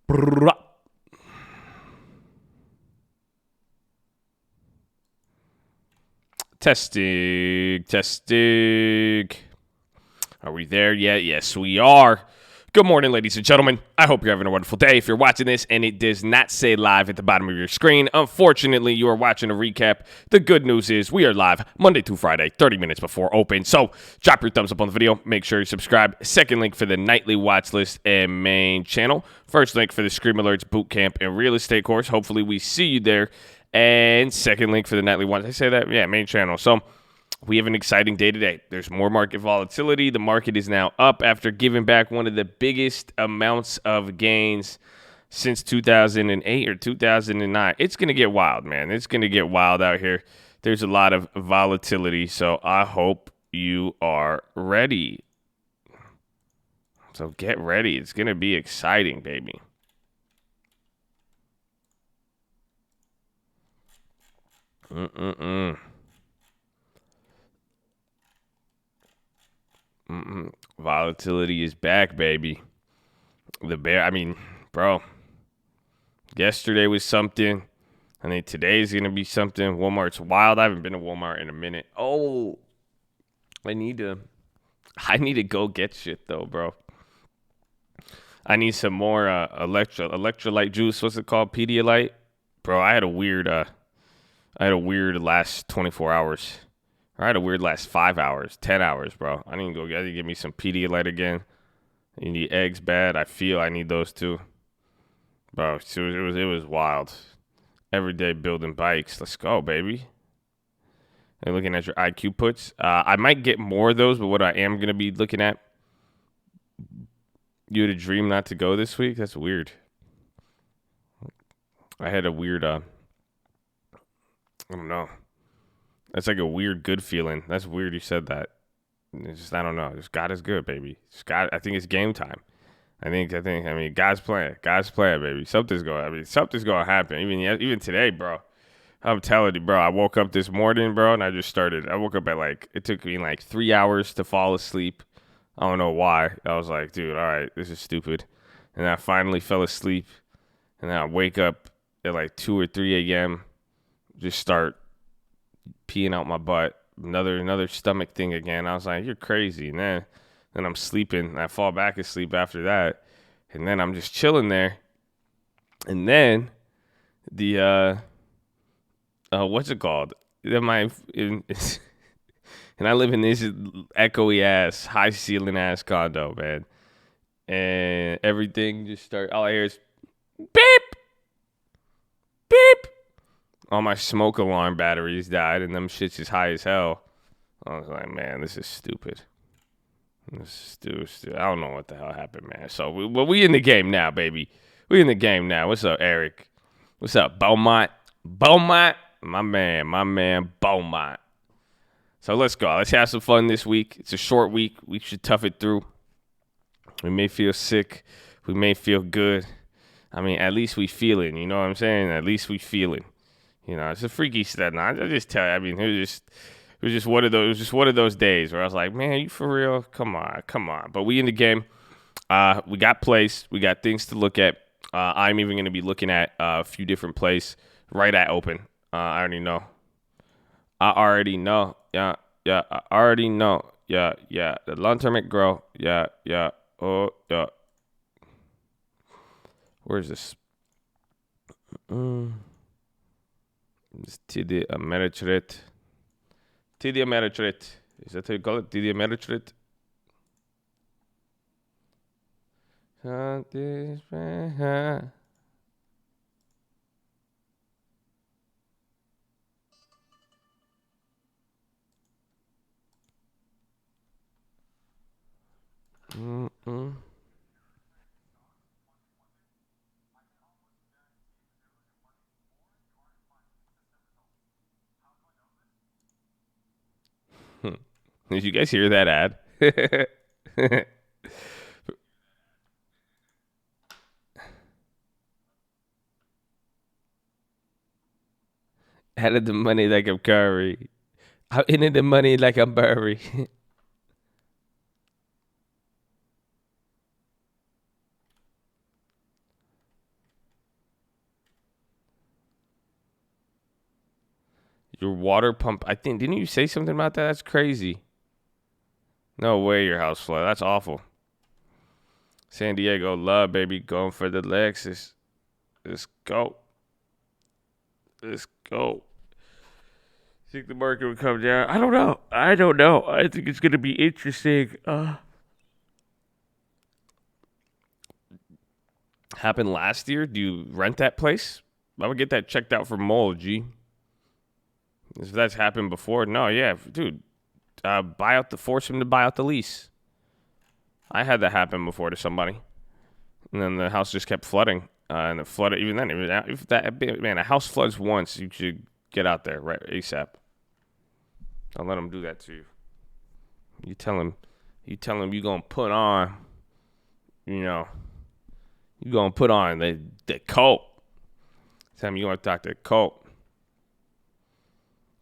Brrrah. Testing. Are we there yet? Yes, we are. Good morning, ladies and gentlemen. I hope you're having a wonderful day. If you're watching this and it does not say live at the bottom of your screen, unfortunately, you are watching a recap. The good news is we are live Monday through Friday, 30 minutes before open. So drop your thumbs up on the video. Make sure you subscribe. Second link for the nightly watch list and main channel. First link for the Scream Alerts Bootcamp and Real Estate course. Hopefully, we see you there. And second link for the nightly watch. I say that? Yeah, main channel. So we have an exciting day today. There's more market volatility. The market is now up after giving back one of the biggest amounts of gains since 2008 or 2009. It's going to get wild, man. It's going to get wild out here. There's a lot of volatility, so I hope you are ready. So get ready. It's going to be exciting, baby. Volatility is back, baby. Bro, yesterday was something. I think today's going to be something. Walmart's wild. I haven't been to Walmart in a minute. Oh, I need to go get shit, though, bro. I need some more electrolyte juice. What's it called? Pedialyte? Bro, I had a weird last 24 hours. I had a weird last 5 hours, 10 hours, bro. I need to get me some Pedialyte again. You need eggs bad. I feel I need those too. Bro, it was wild. Every day building bikes. Let's go, baby. And looking at your IQ puts. I might get more of those, but what I am going to be looking at, you had a dream not to go this week? That's weird. I had a weird, I don't know. That's like a weird good feeling. That's weird you said that. It's just, I don't know. Just God is good, baby. I think it's game time. I mean, God's playing. God's playing, baby. Something's going to happen. Even today, bro. I'm telling you, bro. I woke up this morning, bro, and I woke up at it took me 3 hours to fall asleep. I don't know why. I was like, dude, all right, this is stupid. And I finally fell asleep. And then I wake up at 2 or 3 a.m. Just start peeing out my butt, another stomach thing again. I was like, you're crazy. And then I'm sleeping, and I fall back asleep after that, and then I'm just chilling there, and then the what's it called? And I live in this echoey ass, high ceiling ass condo, man, and everything just all I hear is beep, beep. All my smoke alarm batteries died, and them shit's as high as hell. I was like, man, this is stupid. This is stupid. I don't know what the hell happened, man. So, we in the game now, baby. We in the game now. What's up, Eric? What's up, Beaumont? Beaumont? My man, Beaumont. So let's go. Let's have some fun this week. It's a short week. We should tough it through. We may feel sick. We may feel good. I mean, at least we feeling. You know what I'm saying? At least we feeling. You know, it's a freaky stuff. I just tell you. I mean, it was just one of those days where I was like, man, you for real? Come on. But we in the game. We got plays. We got things to look at. I'm even going to be looking at a few different plays right at open. I already know. Yeah. I already know. Yeah. The long-term it grow. Yeah. Oh, yeah. Where's this? It's TD Ameritrade. TD Ameritrade. Is that how you call it? TD Ameritrade? Did you guys hear that ad? Out of the money like I'm Curry. I'm into the money like I'm Burry. Your water pump. I think, didn't you say something about that? That's crazy. No way your house flooded. That's awful. San Diego, love, baby. Going for the Lexus. Let's go. Let's go. Think the market will come down? I don't know. I think it's going to be interesting. Happened last year? Do you rent that place? I would get that checked out for mold, G. If that's happened before, no, yeah, dude. Force him to buy out the lease. I had that happen before to somebody. And then the house just kept flooding. And it flooded even then. If a house floods once, you should get out there right ASAP. Don't let him do that to you. You tell him you're going to put on, you're going to put on the coat. Tell him you're going to talk the coat.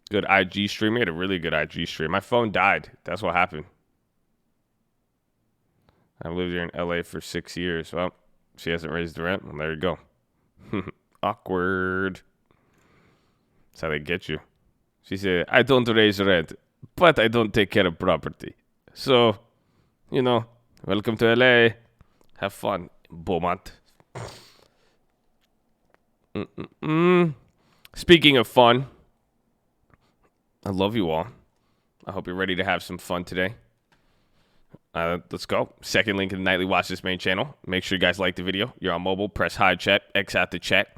Good IG stream. We had a really good IG stream. My phone died. That's what happened. I've lived here in LA for 6 years. Well, she hasn't raised the rent. Well, there you go. Awkward. That's how they get you. She said, I don't raise rent, but I don't take care of property. So, welcome to LA. Have fun, Beaumont. Speaking of fun, I love you all. I hope you're ready to have some fun today. Let's go. Second link in the Nightly Watchlist main channel. Make sure you guys like the video. You're on mobile. Press hide chat. X out the chat.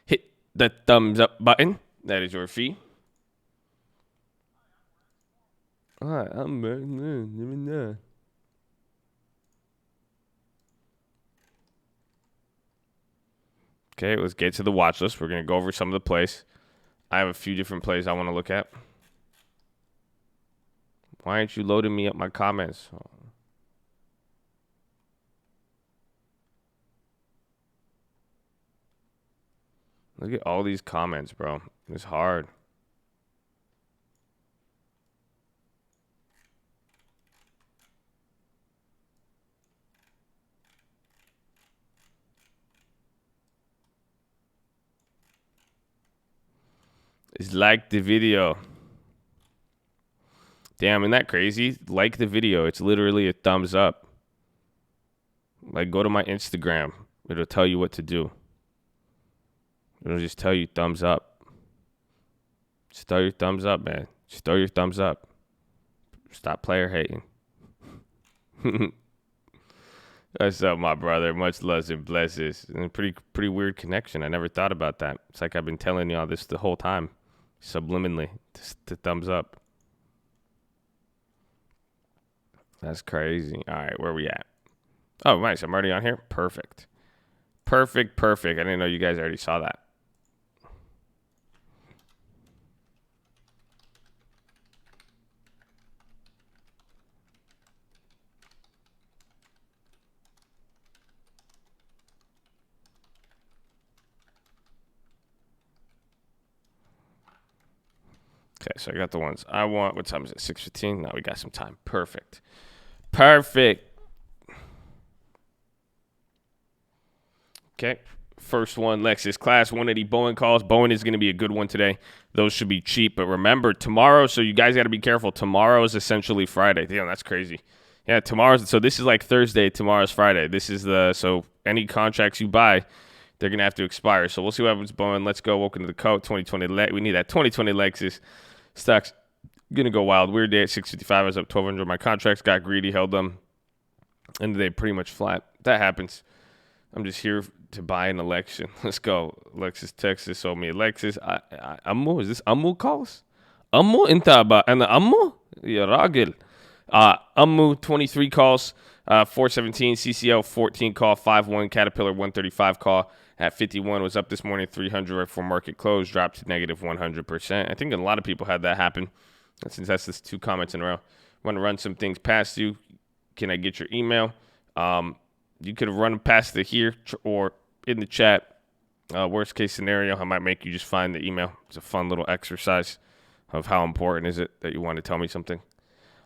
Hit the thumbs up button. That is your fee. All right. Okay, let's get to the watch list. We're going to go over some of the plays. I have a few different plays I want to look at. Why aren't you loading me up my comments? Look at all these comments, bro. It's hard. Just like the video. Damn, isn't that crazy? Like the video. It's literally a thumbs up. Like, go to my Instagram. It'll tell you what to do. It'll just tell you thumbs up. Just throw your thumbs up, man. Just throw your thumbs up. Stop player hating. What's up, my brother? Much loves and blesses. And a pretty weird connection. I never thought about that. It's like I've been telling y'all this the whole time. Subliminally. Just the thumbs up. That's crazy. All right, where we at? Oh, nice. I'm already on here. Perfect. Perfect. I didn't know you guys already saw that. Okay, so I got the ones I want. What time is it? 6:15? No, we got some time. Perfect. Okay, first one, Lexus Class 180 Boeing calls. Boeing is going to be a good one today. Those should be cheap, but remember, tomorrow, so you guys got to be careful. Tomorrow is essentially Friday. Damn, that's crazy. Yeah, so this is like Thursday. Tomorrow's Friday. So any contracts you buy, they're going to have to expire. So we'll see what happens, Boeing. Let's go. Welcome to the code 2020. We need that 2020 Lexus. Stocks going to go wild. Weird day at 655. I was up 1,200. My contracts got greedy, held them. End of the day, pretty much flat. That happens. I'm just here to buy an election. Let's go. Lexus, Texas sold me a Lexus. Ammo? Is this Ammo calls? Ammo? Inta ba? Ana Ammo? Ya ragil. Ammo, 23 calls. 417. CCL, 14 call. 5-1. Caterpillar, 135 call. At 51 was up this morning. 300 right before market close. Dropped to negative 100%. I think a lot of people had that happen. Since that's just 2 comments in a row. Want to run some things past you. Can I get your email? You could have run past it here or in the chat. Worst case scenario, I might make you just find the email. It's a fun little exercise of how important is it that you want to tell me something.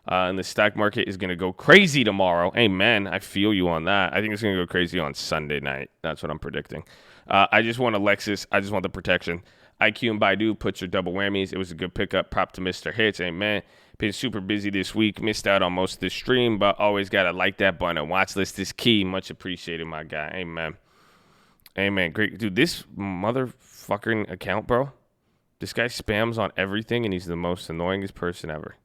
And the stock market is going to go crazy tomorrow. Amen. I feel you on that. I think it's going to go crazy on Sunday night. That's what I'm predicting. I just want a Lexus. I just want the protection. IQ and Baidu puts are double whammies. It was a good pickup. Prop to Mr. Hits. Amen. Been super busy this week. Missed out on most of the stream, but always got to like that button. And watch list is key. Much appreciated, my guy. Amen. Amen. Great. Dude, this motherfucking account, bro. This guy spams on everything, and he's the most annoyingest person ever.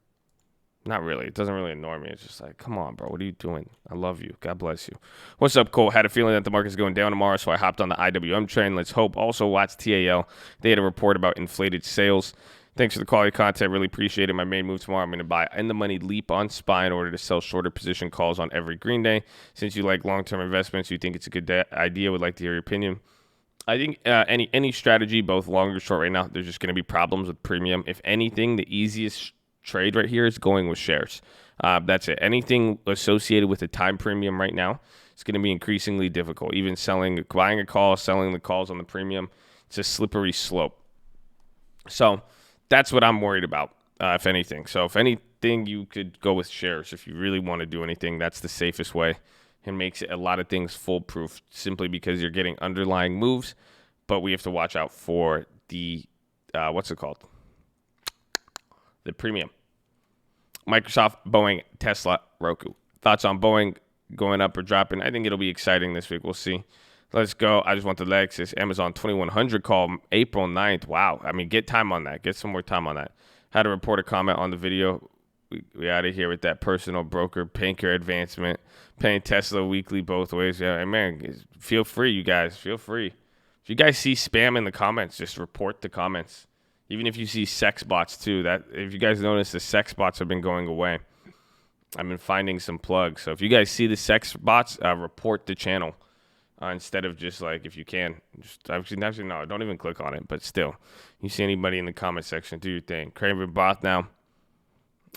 Not really. It doesn't really annoy me. It's just like, come on, bro. What are you doing? I love you. God bless you. What's up, Cole? Had a feeling that the market's going down tomorrow, so I hopped on the IWM train. Let's hope. Also, watch TAL. They had a report about inflated sales. Thanks for the quality content. Really appreciate it. My main move tomorrow, I'm going to buy in-the-money leap on SPY in order to sell shorter position calls on every green day. Since you like long-term investments, you think it's a good idea. Would like to hear your opinion. I think any strategy, both long or short right now, there's just going to be problems with premium. If anything, the easiest trade right here is going with shares. That's it. Anything associated with a time premium right now, it's going to be increasingly difficult. Even buying a call, selling the calls on the premium, it's a slippery slope. So that's what I'm worried about, if anything. So if anything, you could go with shares. If you really want to do anything, that's the safest way. And makes it a lot of things foolproof simply because you're getting underlying moves. But we have to watch out for the, the premium. Microsoft, Boeing, Tesla, Roku. Thoughts on Boeing going up or dropping? I think it'll be exciting this week. We'll see. Let's go. I just want the Lexus. Amazon 2100 call April 9th. Wow. I mean, get time on that. Get some more time on that. Had to report a comment on the video. We out of here with that personal broker, banker advancement, paying Tesla weekly both ways. Yeah, and man, feel free, you guys. Feel free. If you guys see spam in the comments, just report the comments. Even if you see sex bots too. If you guys notice, the sex bots have been going away. I've been finding some plugs. So if you guys see the sex bots, report the channel instead of just like, if you can. Actually, no, don't even click on it. But still, you see anybody in the comment section, do your thing. Craven Both now.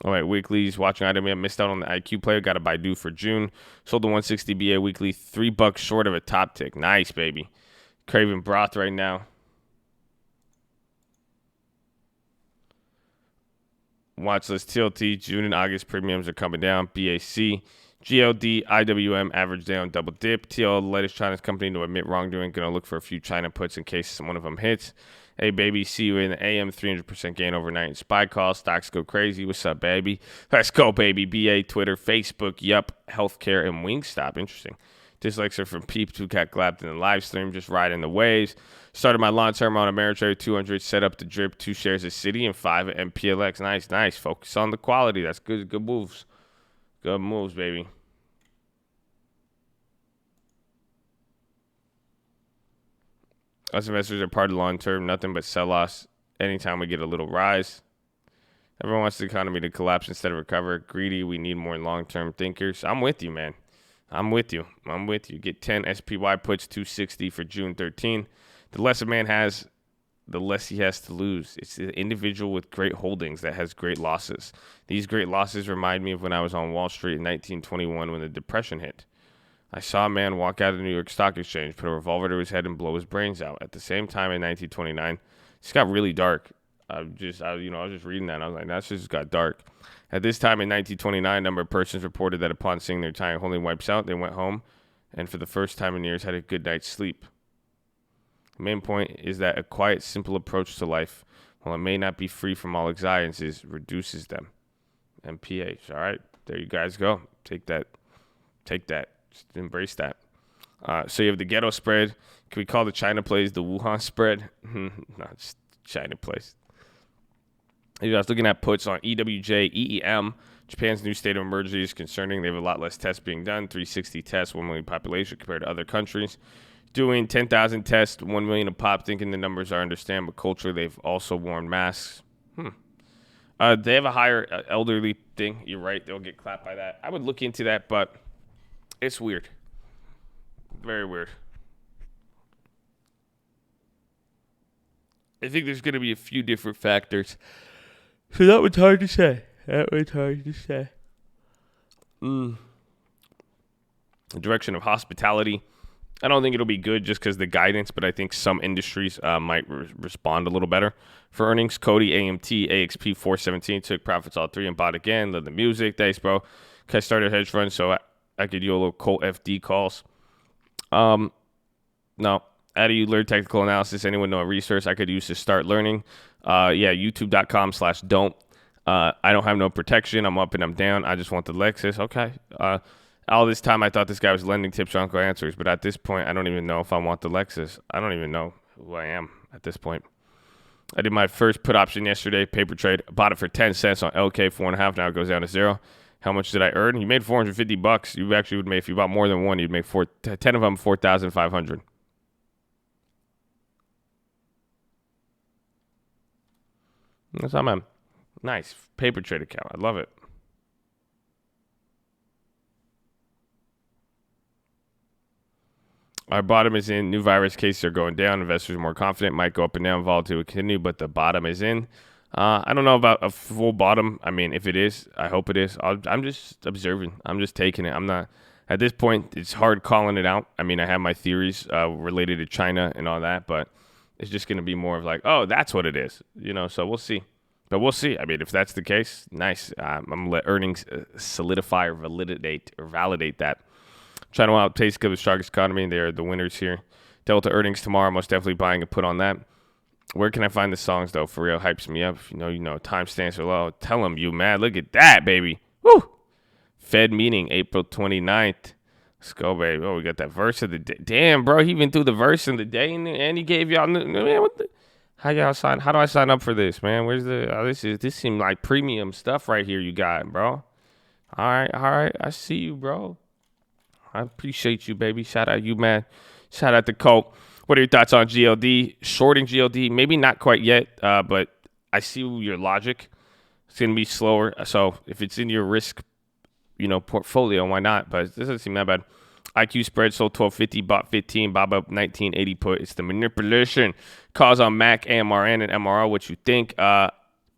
All right, weeklies, watching IWM, missed out on the IQ player, got a Baidu for June. Sold the 160 BA weekly, $3 short of a top tick. Nice, baby. Craving broth right now. Watchlist TLT, June and August premiums are coming down. BAC, GLD, IWM, average down, double dip. TL, the latest China's company to admit wrongdoing. Going to look for a few China puts in case one of them hits. Hey, baby, see you in the AM, 300% gain overnight in SPY calls. Stocks go crazy. What's up, baby? Let's go, baby. BA, Twitter, Facebook, Yup, Healthcare, and Wingstop. Interesting. Dislikes are from peeps who got glapped in the live stream, just riding the waves. Started my long-term on Ameritrade 200, set up the drip, 2 shares of Citi and 5 at MPLX. Nice. Focus on the quality. That's good moves. Good moves, baby. Us investors are part of the long term, nothing but sell-offs anytime we get a little rise. Everyone wants the economy to collapse instead of recover. Greedy, we need more long-term thinkers. I'm with you, man. I'm with you. Get 10 SPY puts, 260 for June 13. The less a man has, the less he has to lose. It's the individual with great holdings that has great losses. These great losses remind me of when I was on Wall Street in 1921 when the Depression hit. I saw a man walk out of the New York Stock Exchange, put a revolver to his head, and blow his brains out. At the same time, in 1929, it got really dark. I was just reading that, and I was like, that just got dark. At this time in 1929, a number of persons reported that upon seeing their time holding wipes out, they went home, and for the first time in years, had a good night's sleep. The main point is that a quiet, simple approach to life, while it may not be free from all anxieties, reduces them. MPH. All right, there you guys go. Take that. Just embrace that. So you have the Ghetto Spread. Can we call the China plays the Wuhan Spread? No, just China plays. I was looking at puts on EWJ, EEM. Japan's new state of emergency is concerning. They have a lot less tests being done, 360 tests, 1 million population compared to other countries. Doing 10,000 tests, 1 million a pop, thinking the numbers are understand, but culturally they've also worn masks. They have a higher elderly thing. You're right. They'll get clapped by that. I would look into that, but it's weird. Very weird. I think there's going to be a few different factors. So that one's hard to say. The direction of hospitality. I don't think it'll be good just because the guidance, but I think some industries might respond a little better for earnings. Cody, AMT, AXP 417 took profits all 3 and bought again. Love the music. Thanks, bro. I started a hedge fund, so I could do a little Colt FD calls. No, How do you learn technical analysis? Anyone know a resource I could use to start learning? YouTube.com/don't. I don't have no protection. I'm up and I'm down. I just want the Lexus. Okay. All this time I thought this guy was lending tips or Uncle Answers, but at this point I don't even know if I want the Lexus. I don't even know who I am at this point. I did my first put option yesterday, paper trade. Bought it for 10 cents on LK 4.5. Now it goes down to 0. How much did I earn? You made $450. You actually would make, if you bought more than one, you'd make 10 of them 4,500. That's how I'm. Nice paper trade account. I love it. Our bottom is in. New virus cases are going down. Investors are more confident. Might go up and down. Volatility will continue, but the bottom is in. I don't know about a full bottom. I mean, if it is, I hope it is. I'm just observing. I'm just taking it. I'm not, at this point, it's hard calling it out. I mean, I have my theories related to China and all that, but it's just going to be more of like, oh, that's what it is. So we'll see. But we'll see. I mean, if that's the case, nice. I'm going to let earnings solidify or validate that. China will outpace the strongest economy. They are the winners here. Delta earnings tomorrow. Most definitely buying a put on that. Where can I find the songs, though? For real, hypes me up. If you know, timestamps are low. Tell them you mad. Look at that, baby. Woo! Fed meeting, April 29th. Let's go, baby. Oh, we got that verse of the day. Damn, bro. He even threw the verse of the day, and he gave y'all. Man, what the? How do I sign up for this, man? Where's the? This seemed like premium stuff right here you got, bro. All right. I see you, bro. I appreciate you, baby. Shout out you, man. Shout out to Colt. What are your thoughts on GLD? Shorting GLD? Maybe not quite yet, but I see your logic. It's going to be slower. So if it's in your risk, portfolio, why not? But this doesn't seem that bad. IQ spread sold 1250, bought 15, Bob up 1980 put. It's the manipulation. Calls on Mac, AMRN, and MRO. What you think?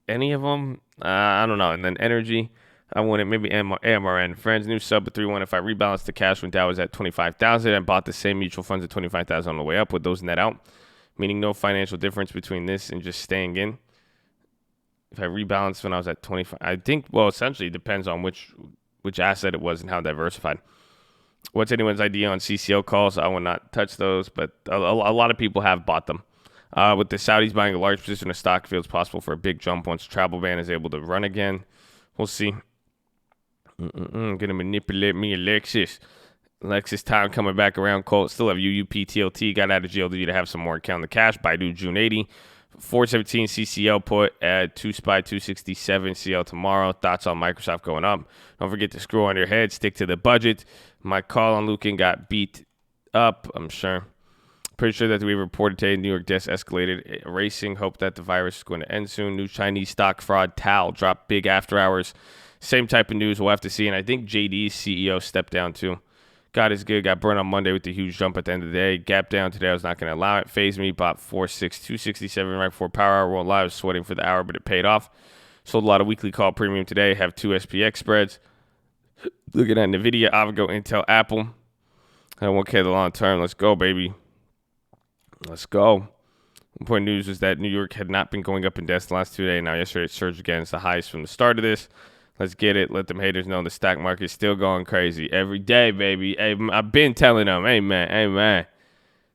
Any of them? I don't know. And then energy. I wanted maybe AMRN. Friends, new sub at 3-1. If I rebalance the cash when Dow was at 25,000 and bought the same mutual funds at 25,000 on the way up, would those net out? Meaning no financial difference between this and just staying in. If I rebalance when I was at 25, I think, well, essentially it depends on which asset it was and how diversified. What's anyone's idea on CCL calls? I will not touch those, but a lot of people have bought them. With the Saudis buying a large position of stock, it feels possible for a big jump once travel ban is able to run again. We'll see. Gonna manipulate me, Alexis. Alexis time coming back around. Colt still have UUP, TLT. Got out of GLD to have some more account in the cash. Baidu June 80. 417 CCL put at 2SPY 267 CL tomorrow. Thoughts on Microsoft going up? Don't forget to screw on your head. Stick to the budget. My call on Lucan got beat up, I'm sure. Pretty sure that we reported today New York deaths escalated. Racing. Hope that the virus is going to end soon. New Chinese stock fraud. Tal dropped big after hours. Same type of news we'll have to see. And I think JD's CEO stepped down too. God is good. Got burned on Monday with the huge jump at the end of the day. Gap down today. I was not going to allow it. Phase me. Bought 267 right before power hour. Won't lie. I was sweating for the hour, but it paid off. Sold a lot of weekly call premium today. Have 2 SPX spreads. Looking at NVIDIA, Avago, Intel, Apple. I won't care the long term. Let's go, baby. Let's go. Important news was that New York had not been going up in deaths the last 2 days. Now, yesterday it surged again. It's the highest from the start of this. Let's get it. Let them haters know the stock market's still going crazy. Every day, baby. Hey, I've been telling them, amen.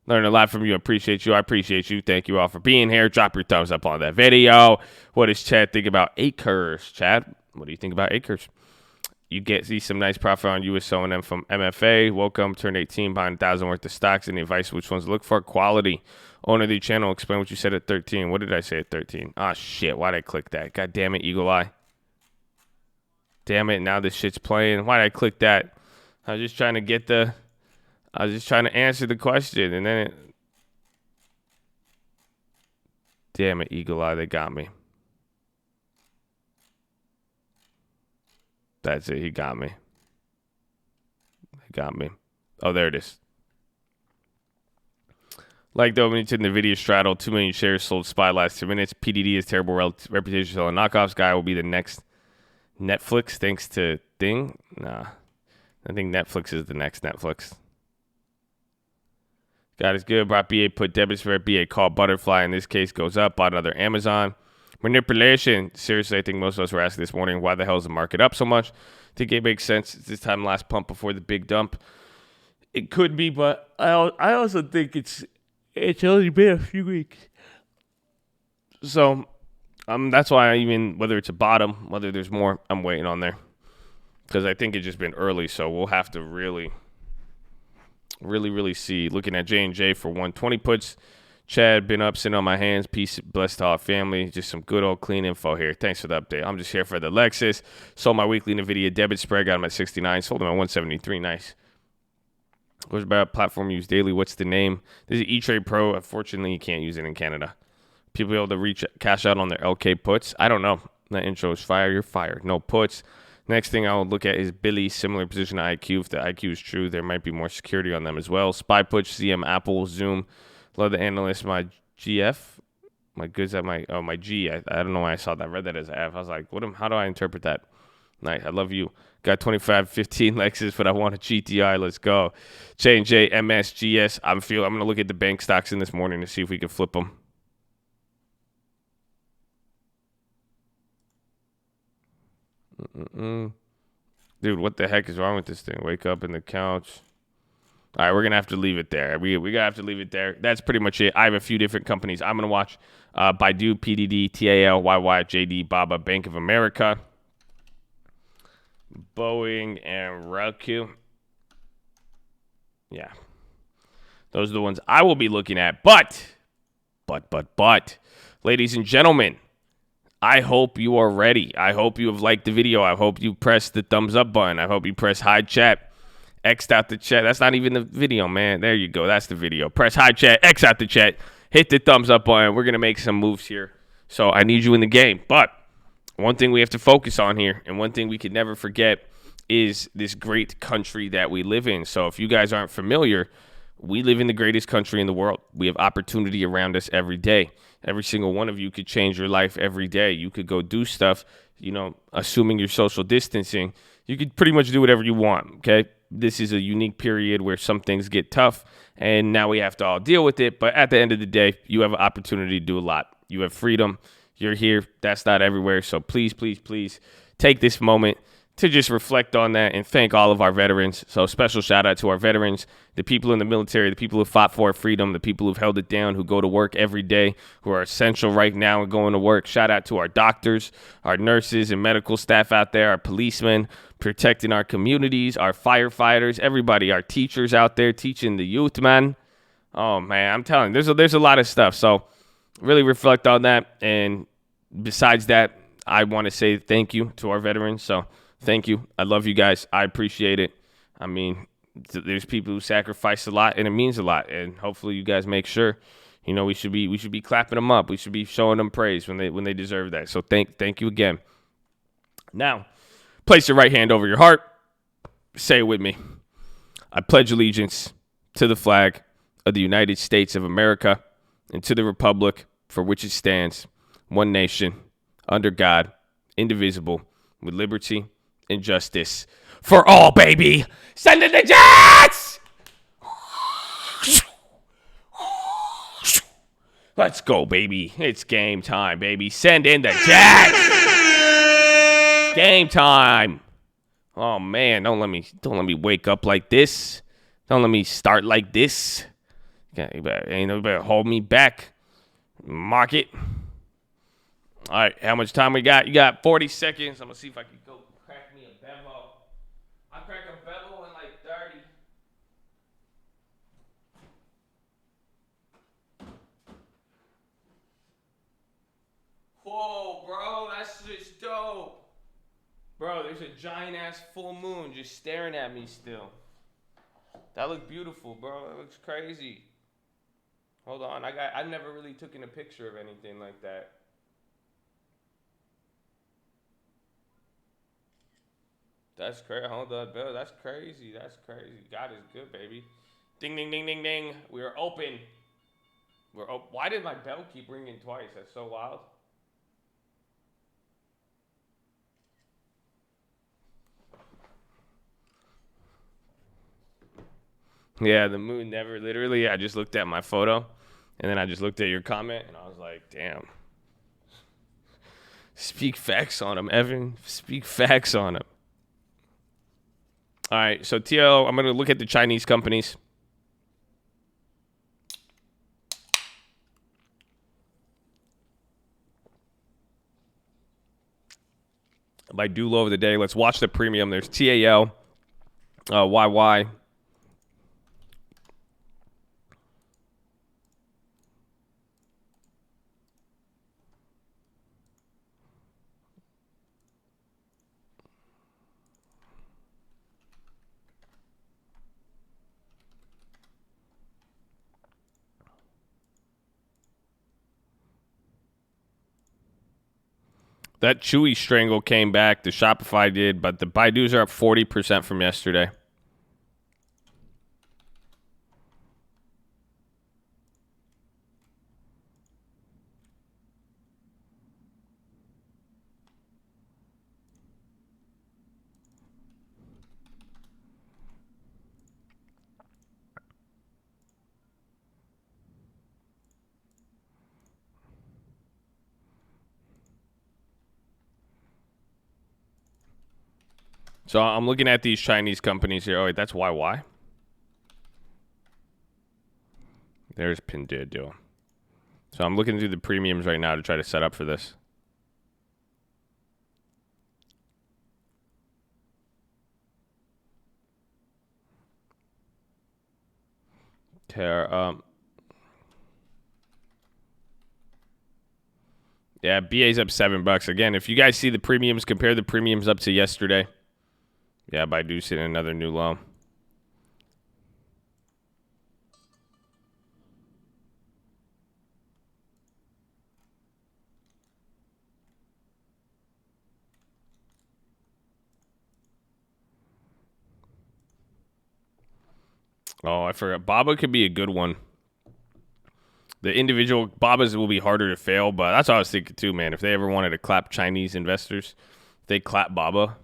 Learn a lot from you. Appreciate you. I appreciate you. Thank you all for being here. Drop your thumbs up on that video. What does Chad think about Acres? Chad, what do you think about Acres? You see some nice profit on US O&M from MFA. Welcome. Turn 18, buying 1,000 worth of stocks. Any advice which ones to look for? Quality. Owner of the channel, explain what you said at 13. What did I say at 13? Ah, shit. Why'd I click that? God damn it, Eagle Eye. Damn it, now this shit's playing. Why'd I click that? I was just trying to answer the question, and then it... Damn it, Eagle Eye, they got me. That's it, he got me. Oh, there it is. Like the opening to NVIDIA straddle, 2 million shares sold SPY last 2 minutes. PDD has terrible reputation selling knockoffs. Guy will be the next Netflix thanks to Thing. Nah, I think Netflix is the next Netflix. God is good. Brought BA put debits for BA called Butterfly. In this case, goes up. Bought another Amazon. Manipulation. Seriously, I think most of us were asking this morning, why the hell is the market up so much? I think it makes sense. It's this time last pump before the big dump. It could be, but I also think it's It's only been a few weeks. So that's why I even, whether it's a bottom, whether there's more, I'm waiting on there. Because I think it's just been early, so we'll have to really see. Looking at J&J for 120 puts. Chad, been up, sitting on my hands. Peace, blessed to our family. Just some good old clean info here. Thanks for the update. I'm just here for the Lexus. Sold my weekly NVIDIA debit spread. Got them at 69. Sold them at 173. Nice. What's about platform you use daily? What's the name? This is E-Trade Pro. Unfortunately, you can't use it in Canada. People able to cash out on their LK puts. I don't know. That intro is fire. You're fired. No puts. Next thing I will look at is Billy, similar position to IQ. If the IQ is true, there might be more security on them as well. SPY puts, CM, Apple, Zoom. Love the analyst. My GF. My goods at my G. I don't know why I saw that. I read that as F. I was like, how do I interpret that? Nice. I love you. Got 25-15 Lexus, but I want a GTI. Let's go. J&J, MS, GS. I'm going to look at the bank stocks in this morning to see if we can flip them. Dude, what the heck is wrong with this thing? Wake up in the couch. All right, we're going to have to leave it there. We're going to have to leave it there. That's pretty much it. I have a few different companies. I'm going to watch Baidu, PDD, TAL, YY, JD, Baba, Bank of America, Boeing, and Roku. Yeah. Those are the ones I will be looking at. But, ladies and gentlemen, I hope you are ready. I hope you have liked the video. I hope you press the thumbs up button. I hope you press hide chat. X'd out the chat. That's not even the video, man. There you go. That's the video. Press hide chat. X out the chat. Hit the thumbs up button. We're going to make some moves here. So I need you in the game. But one thing we have to focus on here, and one thing we could never forget, is this great country that we live in. So if you guys aren't familiar, we live in the greatest country in the world. We have opportunity around us every day. Every single one of you could change your life every day. You could go do stuff, assuming you're social distancing. You could pretty much do whatever you want, okay? This is a unique period where some things get tough, and now we have to all deal with it. But at the end of the day, you have an opportunity to do a lot. You have freedom. You're here. That's not everywhere. So please, please, please take this moment to just reflect on that and thank all of our veterans. So special shout out to our veterans, the people in the military, the people who fought for our freedom, the people who've held it down, who go to work every day, who are essential right now and going to work. Shout out to our doctors, our nurses and medical staff out there, our policemen protecting our communities, our firefighters, everybody, our teachers out there teaching the youth, man. Oh, man, I'm telling you, there's a lot of stuff. So really reflect on that. And besides that, I want to say thank you to our veterans. So thank you. I love you guys. I appreciate it. I mean, there's people who sacrifice a lot, and it means a lot. And hopefully you guys make sure, we should be clapping them up. We should be showing them praise when they deserve that. So thank you again. Now, place your right hand over your heart. Say it with me. I pledge allegiance to the flag of the United States of America and to the republic for which it stands, one nation, under God, indivisible, with liberty and justice for all, baby. Send in the Jets! Let's go, baby. It's game time, baby. Send in the Jets! Game time. Oh, man, don't let me wake up like this. Don't let me start like this. Okay, you better hold me back. Mark it. All right, how much time we got? You got 40 seconds. I'm going to see if I can go crack me a bevel. I'll crack a bevel in like 30. Whoa, bro, that's just dope. Bro, there's a giant-ass full moon just staring at me still. That looks beautiful, bro. That looks crazy. Hold on, I never really taken a picture of anything like that. That's crazy. Hold on, bro. That's crazy. That's crazy. God is good, baby. Ding, ding, ding, ding, ding. We are open. Why did my bell keep ringing twice? That's so wild. Yeah, the moon never literally. I just looked at my photo, and then I just looked at your comment, and I was like, damn. Speak facts on him, Evan. Speak facts on him. All right, so TL, I'm going to look at the Chinese companies. Baidu low of the day. Let's watch the premium. There's TAL, YY. That Chewy strangle came back. The Shopify did, but the Baidus are up 40% from yesterday. So I'm looking at these Chinese companies here. Oh, wait, that's YY. There's Pinduoduo. So I'm looking through the premiums right now to try to set up for this. Yeah, BA's up $7. Again, if you guys see the premiums, compare the premiums up to yesterday. Yeah, Baidu's hitting another new low. Oh, I forgot. Baba could be a good one. The individual Babas will be harder to fail, but that's what I was thinking too, man. If they ever wanted to clap Chinese investors, they clap Baba,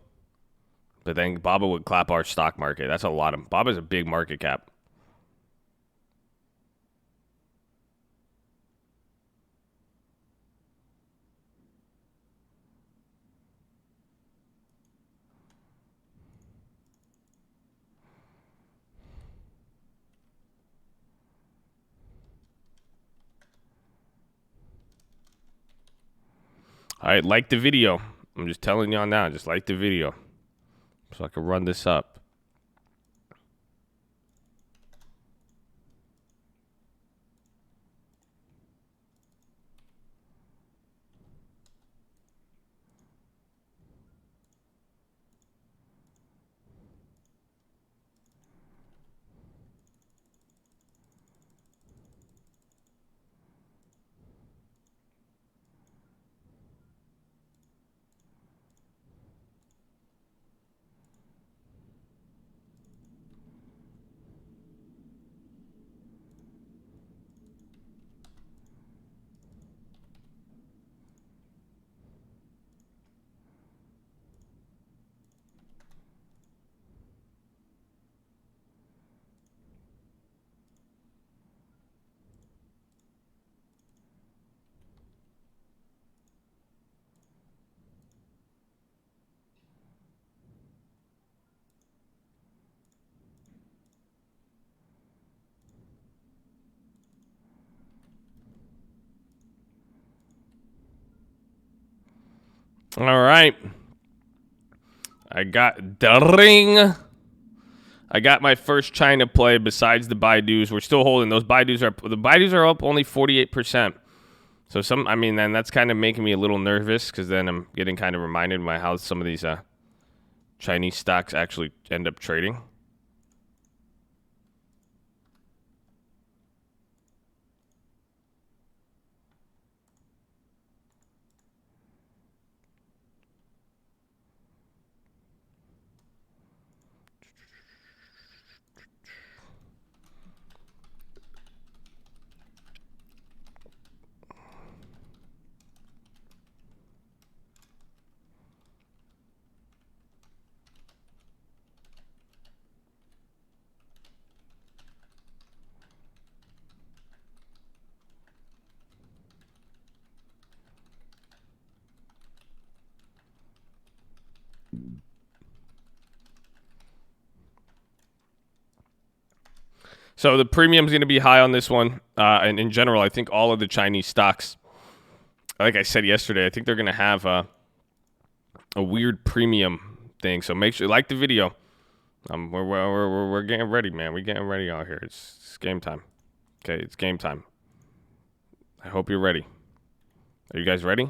but then Baba would clap our stock market. That's a lot of Baba's a big market cap. All right, like the video. I'm just telling y'all now, just like the video so I can run this up. All right. I got my first China play besides the Baidus. We're still holding. The Baidus are up only 48%. So then that's kind of making me a little nervous because then I'm getting kind of reminded by how some of these Chinese stocks actually end up trading. So the premium's going to be high on this one. And in general, I think all of the Chinese stocks, like I said yesterday, I think they're going to have a weird premium thing. So make sure like the video. We're getting ready, man. We're getting ready out here. It's game time. Okay, it's game time. I hope you're ready. Are you guys ready?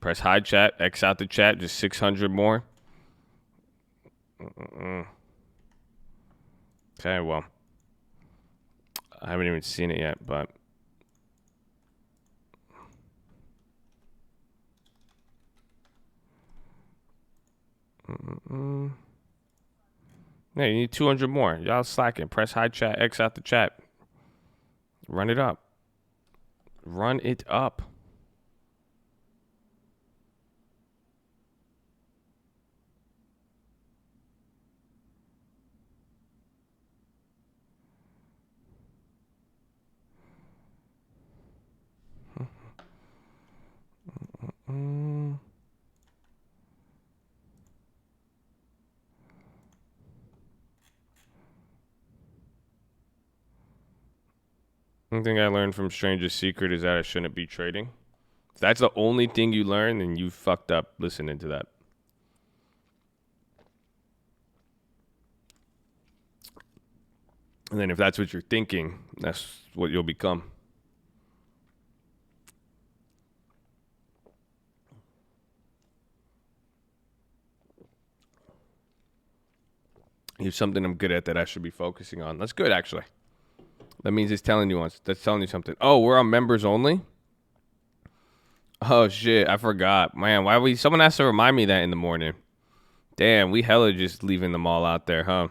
Press hide chat. X out the chat. Just 600 more. Okay, well, I haven't even seen it yet, but yeah, you need 200 more. Y'all slacking. Press hide chat. X out the chat. Run it up. Run it up. One thing I learned from Stranger's Secret is that I shouldn't be trading. If that's the only thing you learn, then you fucked up listening to that. And then if that's what you're thinking, that's what you'll become. Here's something I'm good at that I should be focusing on. That's good, actually. That means it's telling you once. That's telling you something. Oh, we're on members only? Oh, shit. I forgot. Man, someone has to remind me that in the morning. Damn, we hella just leaving them all out there, huh?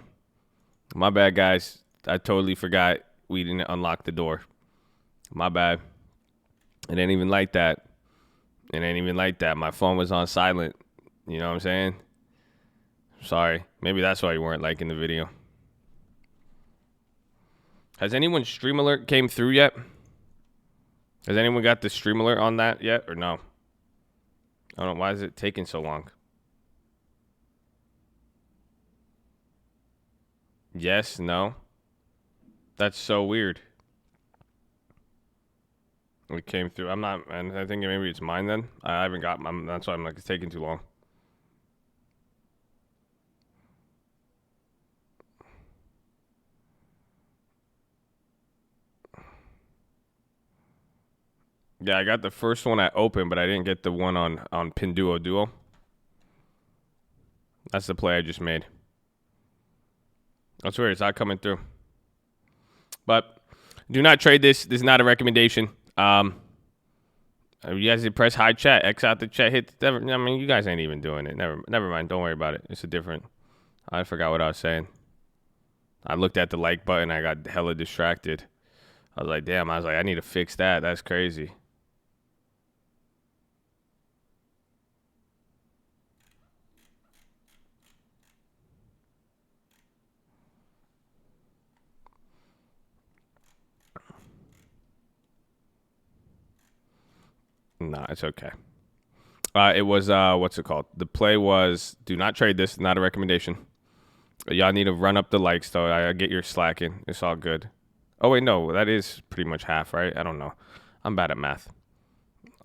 My bad, guys. I totally forgot we didn't unlock the door. My bad. It ain't even like that. My phone was on silent. You know what I'm saying? Sorry. Maybe that's why you weren't liking the video. Has anyone stream alert came through yet? Has anyone got the stream alert on that yet or no? I don't know. Why is it taking so long? Yes, no. That's so weird. It came through. I'm not, and I think maybe it's mine then. I haven't got my, that's why I'm like, it's taking too long. Yeah, I got the first one I opened, but I didn't get the one on Pinduo Duo. That's the play I just made. That's weird. It's not coming through. But do not trade this. This is not a recommendation. You guys did press hide chat. X out the chat. I mean, you guys ain't even doing it. Never mind. Don't worry about it. It's a different. I forgot what I was saying. I looked at the like button. I got hella distracted. I was like, damn. I need to fix that. That's crazy. Nah, it's okay. It was, what's it called? The play was, do not trade this. Not a recommendation. Y'all need to run up the likes, though. I get your slacking. It's all good. Oh, wait, no. That is pretty much half, right? I don't know. I'm bad at math.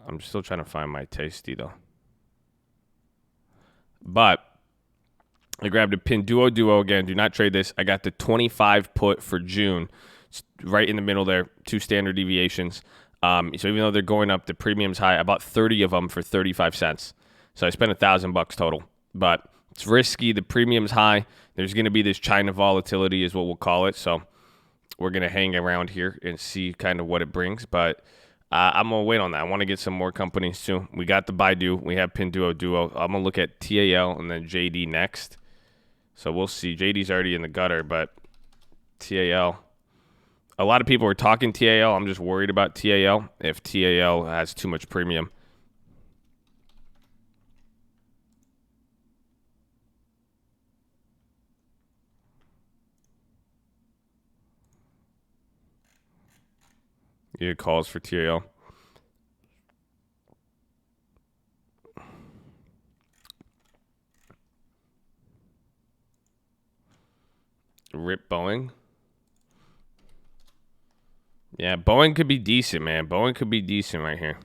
I'm still trying to find my tasty, though. But I grabbed a Pinduo Duo again. Do not trade this. I got the 25 put for June. It's right in the middle there. 2 standard deviations. So even though they're going up, the premium's high. I bought 30 of them for 35 cents. So I spent $1,000 total. But it's risky. The premium's high. There's going to be this China volatility is what we'll call it. So we're going to hang around here and see kind of what it brings. But I'm going to wait on that. I want to get some more companies too. We got the Baidu. We have Pinduo Duo. I'm going to look at TAL and then JD next. So we'll see. JD's already in the gutter, but TAL. A lot of people are talking TAL. I'm just worried about TAL if TAL has too much premium. You get calls for TAL. Rip Boeing. Yeah, Boeing could be decent, man. Boeing could be decent right here.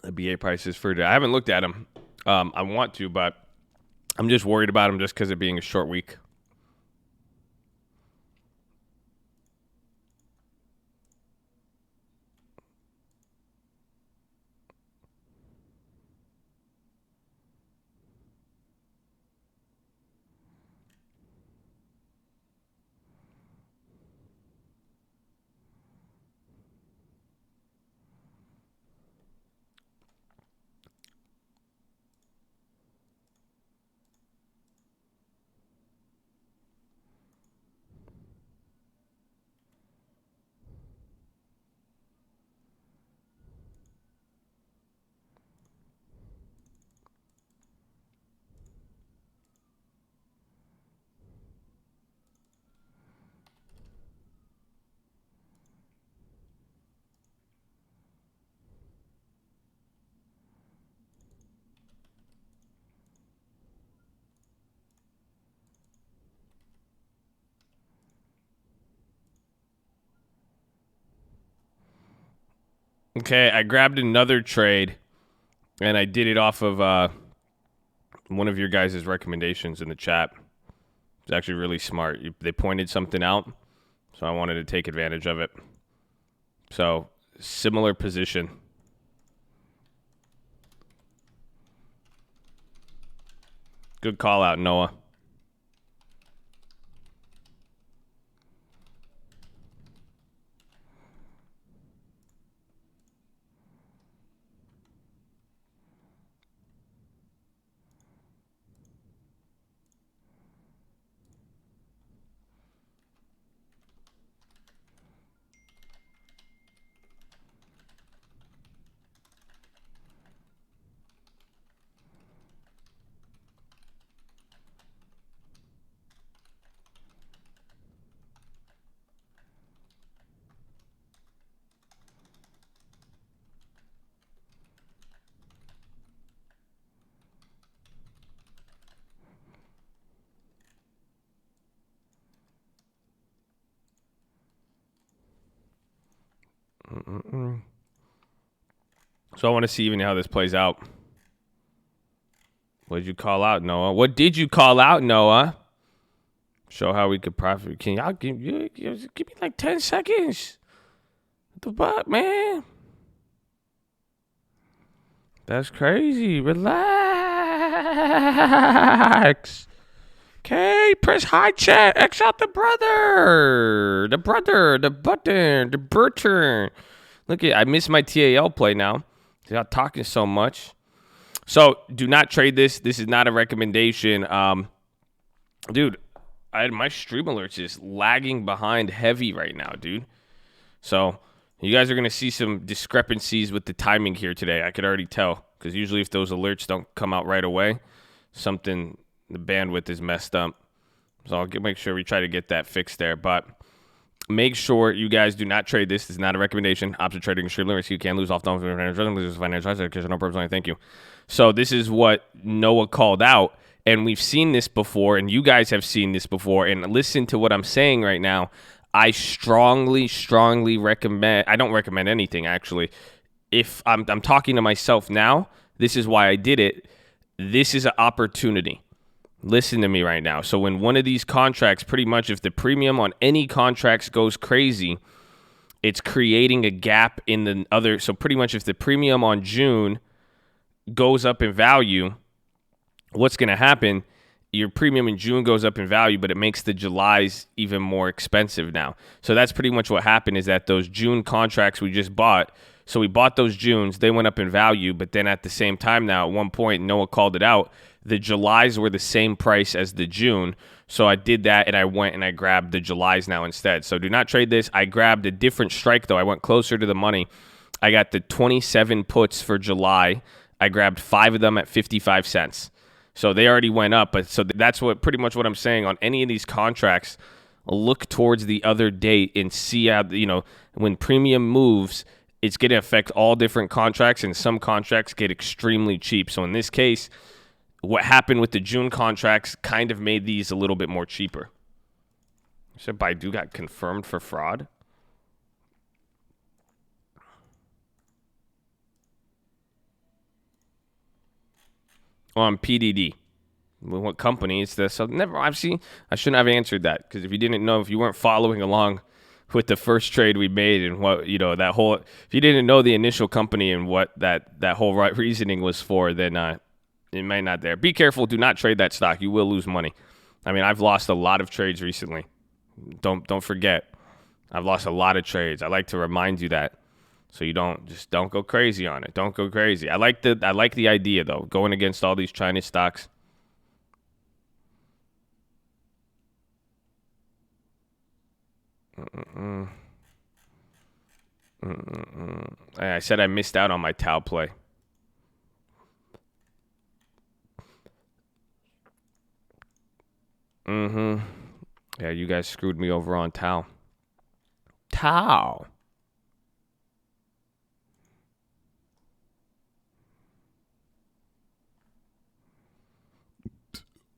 The BA prices for today. I haven't looked at them. I want to, but I'm just worried about them just because it being a short week. Okay, I grabbed another trade, and I did it off of one of your guys' recommendations in the chat. It's actually really smart. They pointed something out, so I wanted to take advantage of it. So, similar position. Good call out, Noah. So I want to see even how this plays out. What did you call out, Noah? What did you call out, Noah? Show how we could profit. Can y'all give me like 10 seconds? What the fuck, man? That's crazy. Relax. Okay, press high chat. X out the brother. The button, the Burton. Look at, I missed my TAL play now. They're not talking so much. So do not trade this. This is not a recommendation. Dude, my stream alerts is lagging behind heavy right now, dude. So you guys are going to see some discrepancies with the timing here today. I could already tell, because usually if those alerts don't come out right away, the bandwidth is messed up. So I'll make sure we try to get that fixed there. But make sure you guys do not trade this. This is not a recommendation. Option trading extremely risky. You can lose off the financial advisor. No purpose only. Thank you. So this is what Noah called out. And we've seen this before, and you guys have seen this before. And listen to what I'm saying right now. I strongly recommend. I don't recommend anything, actually. If I'm talking to myself now, this is why I did it. This is an opportunity. Listen to me right now. So when one of these contracts, pretty much if the premium on any contracts goes crazy, it's creating a gap in the other. So pretty much if the premium on June goes up in value, what's going to happen? Your premium in June goes up in value, but it makes the Julys even more expensive now. So that's pretty much what happened, is that those June contracts we just bought, so we bought those Junes, they went up in value, but then at the same time now, at one point, Noah called it out, the Julys were the same price as the June. So I did that, and I went and I grabbed the Julys now instead. So do not trade this. I grabbed a different strike, though. I went closer to the money. I got the 27 puts for July. I grabbed 5 of them at 55 cents. So they already went up, but so that's what pretty much what I'm saying on any of these contracts. Look towards the other date and see how, when premium moves, it's going to affect all different contracts, and some contracts get extremely cheap. So in this case, what happened with the June contracts kind of made these a little bit more cheaper. So Baidu got confirmed for fraud. On PDD. What company is this? So never. I shouldn't have answered that, because if you didn't know, if you weren't following along with the first trade we made and what, that whole, if you didn't know the initial company and what that whole reasoning was for, then it might not there. Be careful. Do not trade that stock. You will lose money. I mean, I've lost a lot of trades recently. Don't forget. I've lost a lot of trades. I like to remind you that. So you don't go crazy on it. Don't go crazy. I like the idea though, going against all these China stocks. I said I missed out on my Tau play. Yeah, you guys screwed me over on Tau.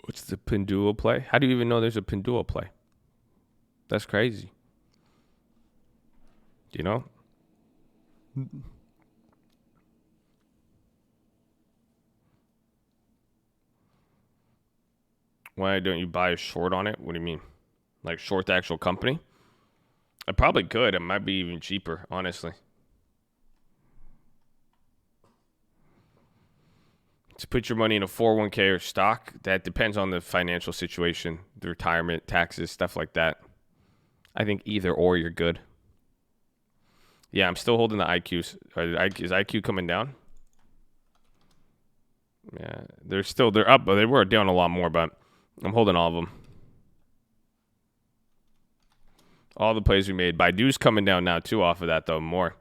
What's the Pinduo play? How do you even know there's a Pinduo play? That's crazy. You know? Why don't you buy a short on it? What do you mean? Like short the actual company? I probably could. It might be even cheaper, honestly. To put your money in a 401k or stock, that depends on the financial situation, the retirement, taxes, stuff like that. I think either or you're good. Yeah, I'm still holding the IQs. Is IQ coming down? Yeah, they're up, but they were down a lot more, but I'm holding all of them. All the plays we made. Baidu's coming down now, too, off of that, though, more.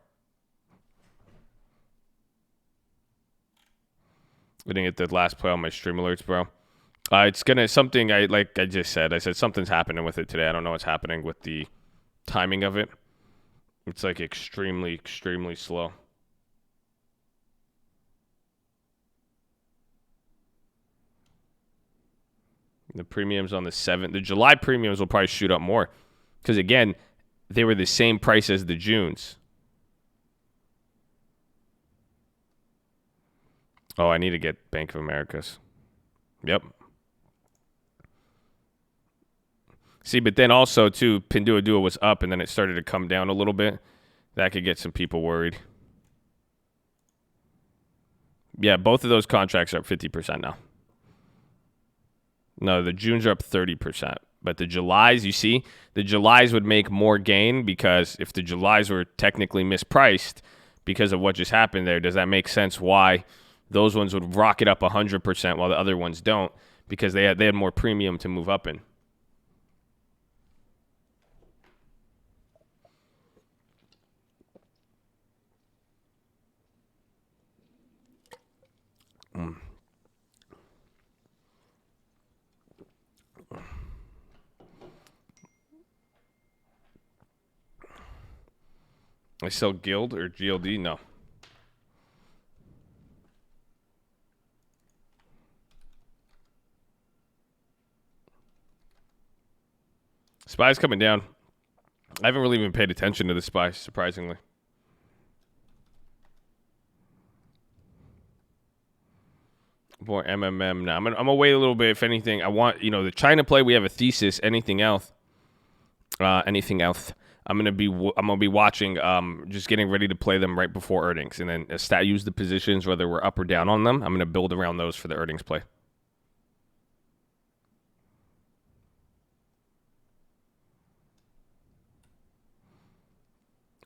I didn't get the last play on my stream alerts, bro. It's going to, something I just said. I said something's happening with it today. I don't know what's happening with the timing of it. It's like extremely, extremely slow. The premiums on the 7th. The July premiums will probably shoot up more. Because, again, they were the same price as the Junes. Oh, I need to get Bank of America's. Yep. See, but then also, too, Pinduoduo was up, and then it started to come down a little bit. That could get some people worried. Yeah, both of those contracts are up 50% now. No, the Junes are up 30%. But the Julys, you see, the Julys would make more gain, because if the Julys were technically mispriced because of what just happened there, does that make sense why those ones would rocket up 100% while the other ones don't? Because they had more premium to move up in. I sell Guild or GLD? No. SPY's coming down. I haven't really even paid attention to the SPY, surprisingly. More MMM now. I'm gonna wait a little bit. If anything, I want the China play. We have a thesis. Anything else? Anything else? I'm gonna be watching. Just getting ready to play them right before earnings, and then use the positions whether we're up or down on them. I'm gonna build around those for the earnings play.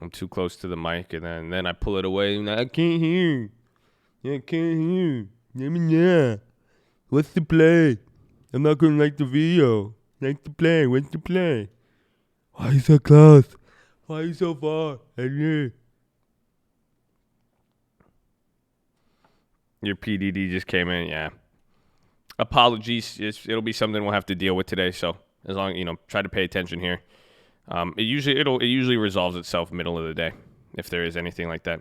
I'm too close to the mic, and then I pull it away, and I can't hear. I can't hear. Yeah. What's the play? I'm not gonna like the video. Like the play. What's the play? Why are you so close? Why are you so far? Your PDD just came in, yeah. Apologies. It'll be something we'll have to deal with today. So as long try to pay attention here. It usually resolves itself middle of the day, if there is anything like that.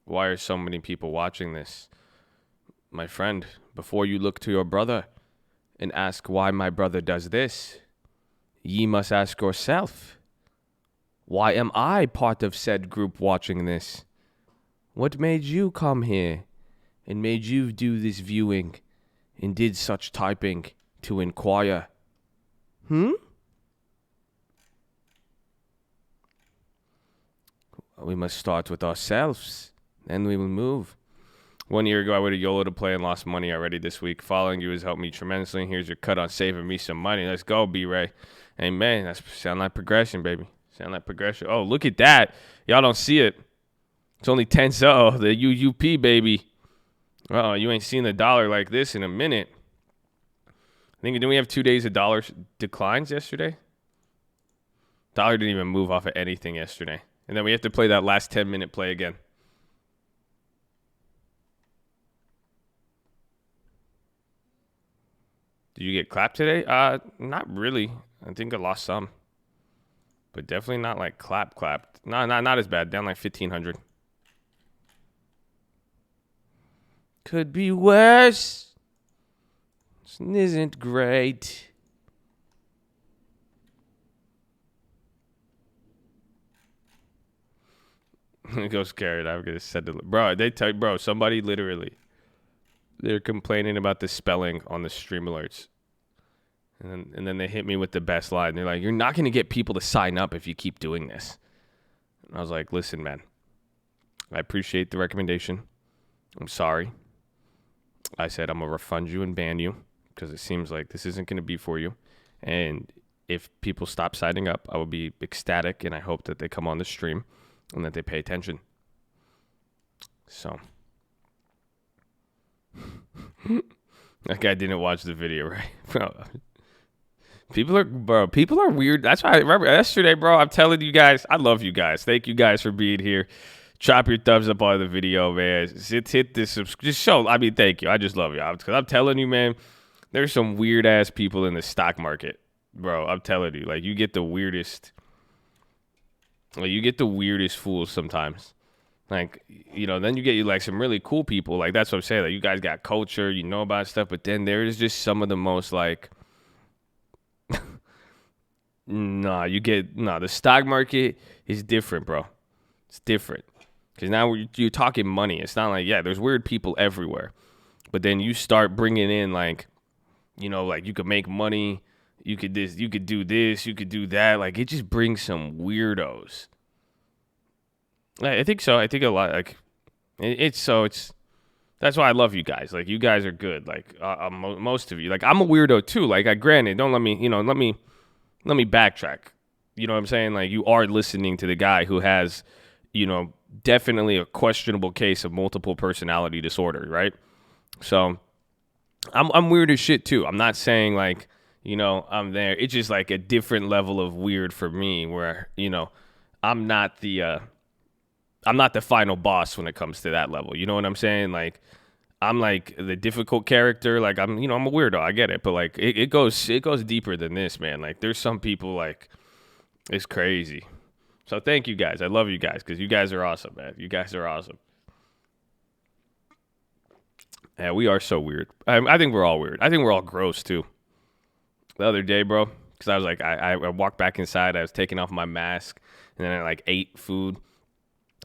Why are so many people watching this? My friend, before you look to your brother and ask why my brother does this, ye must ask yourself, why am I part of said group watching this? What made you come here and made you do this viewing and did such typing to inquire? We must start with ourselves. Then we will move. 1 year ago, I would have YOLO to play and lost money already this week. Following you has helped me tremendously. Here's your cut on saving me some money. Let's go, B-Ray. Amen. That sound like progression, baby. Sound like progression. Oh, look at that. Y'all don't see it. It's only 10. Oh, the UUP, baby. Oh, you ain't seen the dollar like this in a minute. I think, didn't we have 2 days of dollar declines yesterday? Dollar didn't even move off of anything yesterday. And then we have to play that last 10-minute play again. Did you get clapped today? Not really. I think I lost some. But definitely not like clapped. No, not as bad. Down like 1,500. Could be worse. This isn't great. Go scared. I'm gonna send it, bro. They tell you, bro. Somebody literally, they're complaining about the spelling on the stream alerts, and then they hit me with the best line. They're like, "You're not gonna get people to sign up if you keep doing this." And I was like, "Listen, man. I appreciate the recommendation. I'm sorry. I said I'm gonna refund you and ban you because it seems like this isn't gonna be for you. And if people stop signing up, I will be ecstatic, and I hope that they come on the stream." And that they pay attention. So. That guy didn't watch the video, right? Bro. People are weird. That's why I remember yesterday, bro. I'm telling you guys, I love you guys. Thank you guys for being here. Chop your thumbs up on the video, man. Just hit this, just show. I mean, thank you. I just love y'all. Because I'm telling you, man, there's some weird ass people in the stock market, bro. I'm telling you, like, you get the weirdest. Like, you get the weirdest fools sometimes. Like, you know, then you get like some really cool people. Like, that's what I'm saying. Like, you guys got culture, you know about stuff, but then there's just some of the most like, the stock market is different, bro. It's different. Because now you're talking money. It's not like, yeah, there's weird people everywhere. But then you start bringing in like, you know, like you could make money. You could do this, you could do that. Like, it just brings some weirdos. I think so. I think a lot. Like, it's that's why I love you guys. Like, you guys are good. Like, most of you. Like, I'm a weirdo too. Like, granted, don't let me backtrack. You know what I'm saying? Like, you are listening to the guy who has, you know, definitely a questionable case of multiple personality disorder, right? So, I'm weird as shit too. I'm not saying like, you know, I'm there. It's just like a different level of weird for me where, you know, I'm not the final boss when it comes to that level. You know what I'm saying? Like, I'm like the difficult character. Like, I'm a weirdo. I get it. But like, it goes deeper than this, man. Like, there's some people like, it's crazy. So thank you guys. I love you guys because you guys are awesome, man. You guys are awesome. Yeah, we are so weird. I think we're all weird. I think we're all gross too. The other day, bro, because I was like, I walked back inside. I was taking off my mask, and then I like ate food,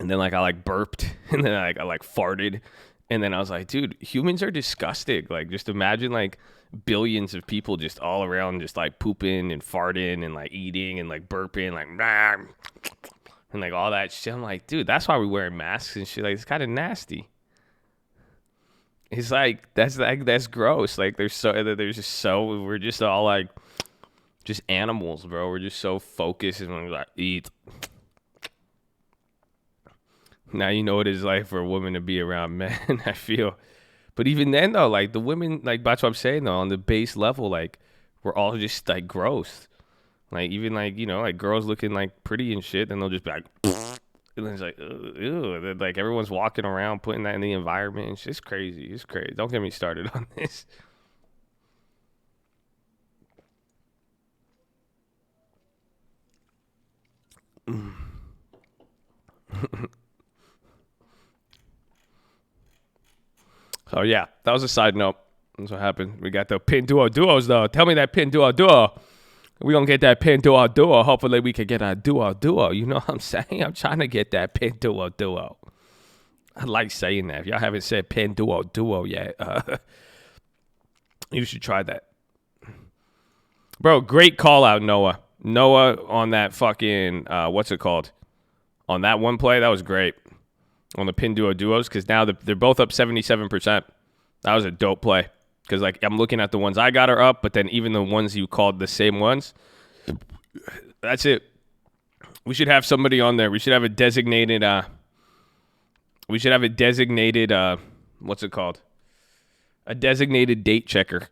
and then like I like burped, and then I like farted, and then I was like, dude, humans are disgusting. Like, just imagine like billions of people just all around, just like pooping and farting and like eating and like burping, like and like all that shit. I'm like, dude, that's why we're wearing masks and shit. Like, it's kind of nasty. It's like that's gross. Like, we're just all like just animals, bro. We're just so focused and we're like eat. Now you know what it's like for a woman to be around men, I feel. But even then though, like the women, like that's what I'm saying though, on the base level, like we're all just like gross. Like, even like, you know, like girls looking like pretty and shit, and they'll just be like and then it's like, ew. Like, everyone's walking around putting that in the environment. It's just crazy. It's crazy. Don't get me started on this. Oh, yeah. That was a side note. That's what happened. We got the pin duos, though. Tell me that pin duo. We gonna get that pin duo. Hopefully we can get a duo. You know what I'm saying? I'm trying to get that pin duo. I like saying that. If y'all haven't said Duo yet, you should try that. Bro, great call out, Noah. Noah on that fucking, what's it called? On that one play, that was great. On the pin duos, because now they're both up 77%. That was a dope play. Because, like, I'm looking at the ones I got are up, but then even the ones you called the same ones, that's it. We should have somebody on there. We should have a designated, what's it called? A designated date checker.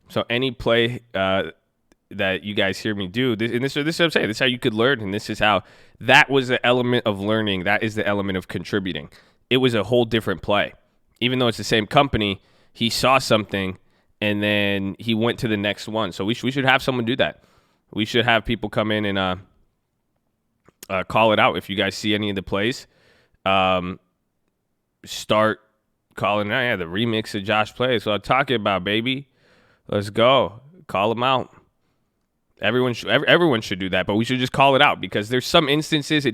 So any play that you guys hear me do, this is what I'm saying. This is how you could learn, and this is how that was the element of learning. That is the element of contributing. It was a whole different play. Even though it's the same company, he saw something, and then he went to the next one. So we should have someone do that. We should have people come in and call it out. If you guys see any of the plays, start calling it out. Yeah, the remix of Josh plays. So I'm talking about, baby. Let's go. Call them out. Everyone should do that, but we should just call it out because there's some instances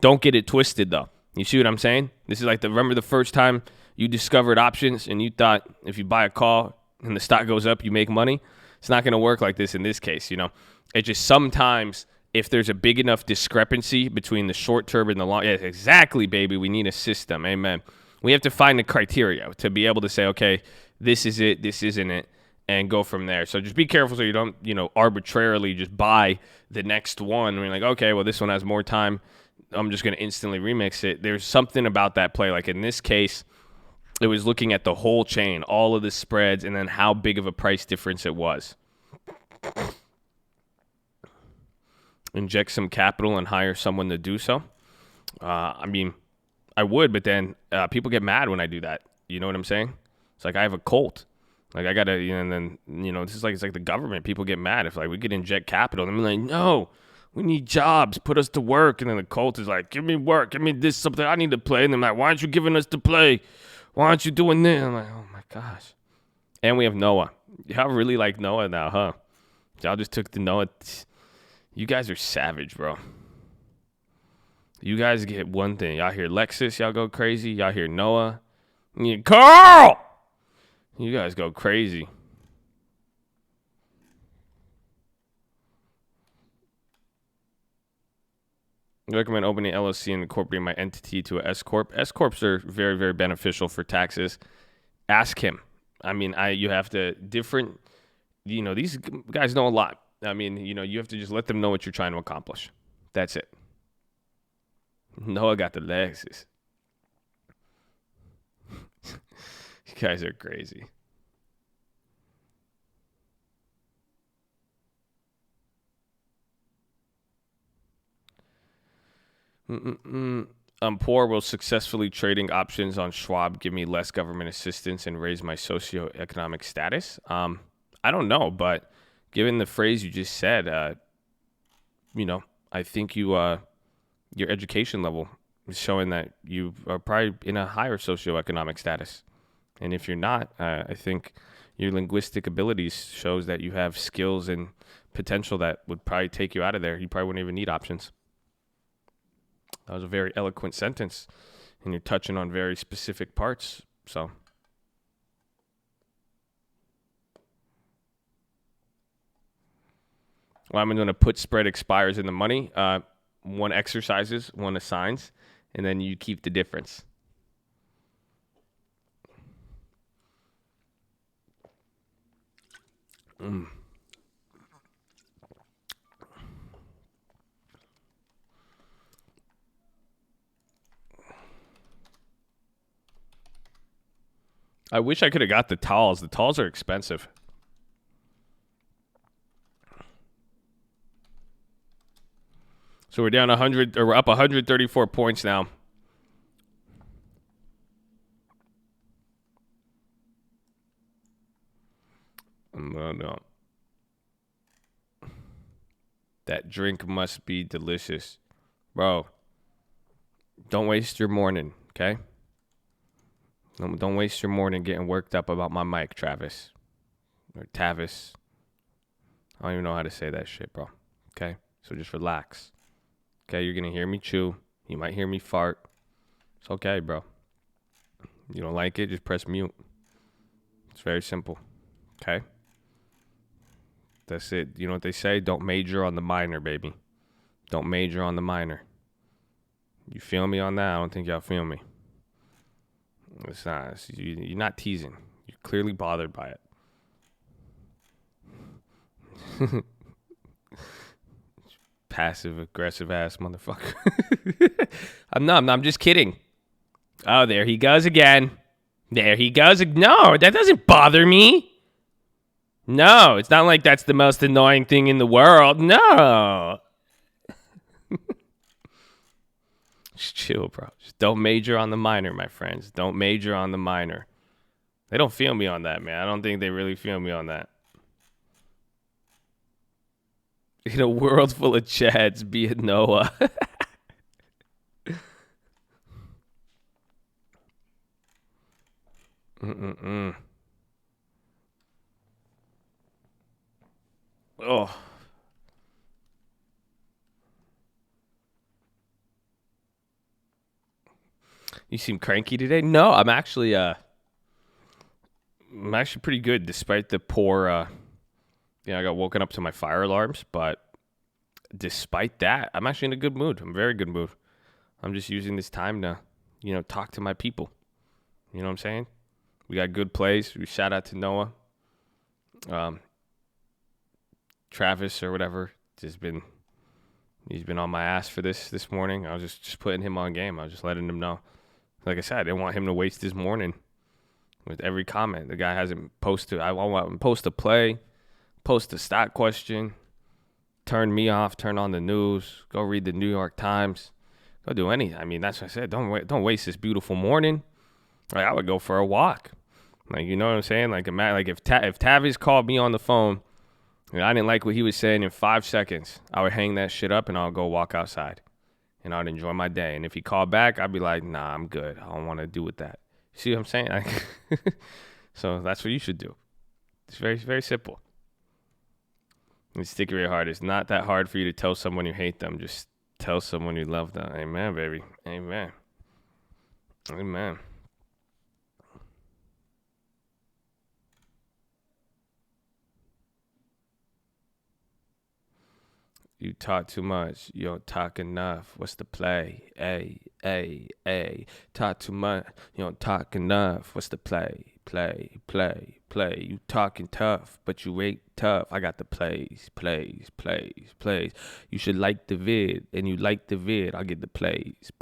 don't get it twisted though. You see what I'm saying? This is like remember the first time you discovered options and you thought if you buy a call and the stock goes up, you make money. It's not going to work like this in this case, you know. It's just sometimes if there's a big enough discrepancy between the short term and the long, yeah, exactly, baby. We need a system. Amen. We have to find the criteria to be able to say, okay, this is it, this isn't it, and go from there. So just be careful so you don't, arbitrarily just buy the next one. I mean, like, okay, well, this one has more time. I'm just going to instantly remix it. There's something about that play. Like in this case, it was looking at the whole chain, all of the spreads, and then how big of a price difference it was. Inject some capital and hire someone to do so. I mean, I would, but then people get mad when I do that. You know what I'm saying? It's like I have a cult. Like I gotta, and then this is like it's like the government. People get mad if like we could inject capital. And I'm like, no, we need jobs. Put us to work. And then the cult is like, give me work. Give me this something I need to play. And they're like, why aren't you giving us to play? Why aren't you doing this? I'm like, oh my gosh. And we have Noah. Y'all really like Noah now, huh? Y'all just took the Noah. You guys are savage, bro. You guys get one thing. Y'all hear Lexus, y'all go crazy. Y'all hear Noah. Carl! You guys go crazy. I recommend opening an LLC and incorporating my entity to a S Corp. S Corps are very, very beneficial for taxes. Ask him. I mean, you have to these guys know a lot. I mean, you have to just let them know what you're trying to accomplish. That's it. Noah got the Lexus. You guys are crazy. I'm poor. Will successfully trading options on Schwab give me less government assistance and raise my socioeconomic status? I don't know, but given the phrase you just said, I think your education level is showing that you are probably in a higher socioeconomic status. And if you're not, I think your linguistic abilities shows that you have skills and potential that would probably take you out of there. You probably wouldn't even need options. That was a very eloquent sentence, and you're touching on very specific parts. So, well, I'm going to put spread expires in the money. One exercises, one assigns, and then you keep the difference. I wish I could have got the talls. The talls are expensive. So we're down 100, or we're up 134 points now. No. That drink must be delicious. Bro, don't waste your morning, okay? Don't waste your morning getting worked up about my mic, Travis. Or Tavis. I don't even know how to say that shit, bro. Okay? So just relax. Okay? You're going to hear me chew. You might hear me fart. It's okay, bro. You don't like it, just press mute. It's very simple. Okay? That's it. You know what they say? Don't major on the minor, baby. Don't major on the minor. You feel me on that? I don't think y'all feel me. It's not. You're not teasing. You're clearly bothered by it. Passive aggressive ass motherfucker. I'm just kidding. Oh, there he goes again. There he goes. No, that doesn't bother me. No, it's not like that's the most annoying thing in the world. No. Just chill, bro. Just don't major on the minor, my friends. Don't major on the minor. They don't feel me on that, man. I don't think they really feel me on that. In a world full of Chads, be it Noah. Oh. You seem cranky today? No, I'm actually pretty good despite the poor I got woken up to my fire alarms, but despite that, I'm actually in a good mood. I'm in a very good mood. I'm just using this time to, talk to my people. You know what I'm saying? We got good plays. We shout out to Noah. Travis or whatever. He's been on my ass for this morning. I was just putting him on game. I was just letting him know. Like I said, I didn't want him to waste his morning with every comment. The guy hasn't posted. I want him to post a play, post a stock question, turn me off, turn on the news, go read the New York Times, go do anything. I mean, that's what I said. Don't waste this beautiful morning. Like, I would go for a walk. Like, you know what I'm saying? Like, if Tavis called me on the phone and I didn't like what he was saying in 5 seconds, I would hang that shit up and I'll go walk outside. And I'd enjoy my day. And if he called back, I'd be like, nah, I'm good. I don't want to do with that. You see what I'm saying? So that's what you should do. It's very, very simple. And stick it real hard. It's not that hard for you to tell someone you hate them. Just tell someone you love them. Amen, baby. Amen. Amen. You talk too much. You don't talk enough. What's the play? Ay. Talk too much. You don't talk enough. What's the play? Play. You talking tough, but you ain't tough. I got the plays. You should like the vid, and you like the vid. I'll get the plays.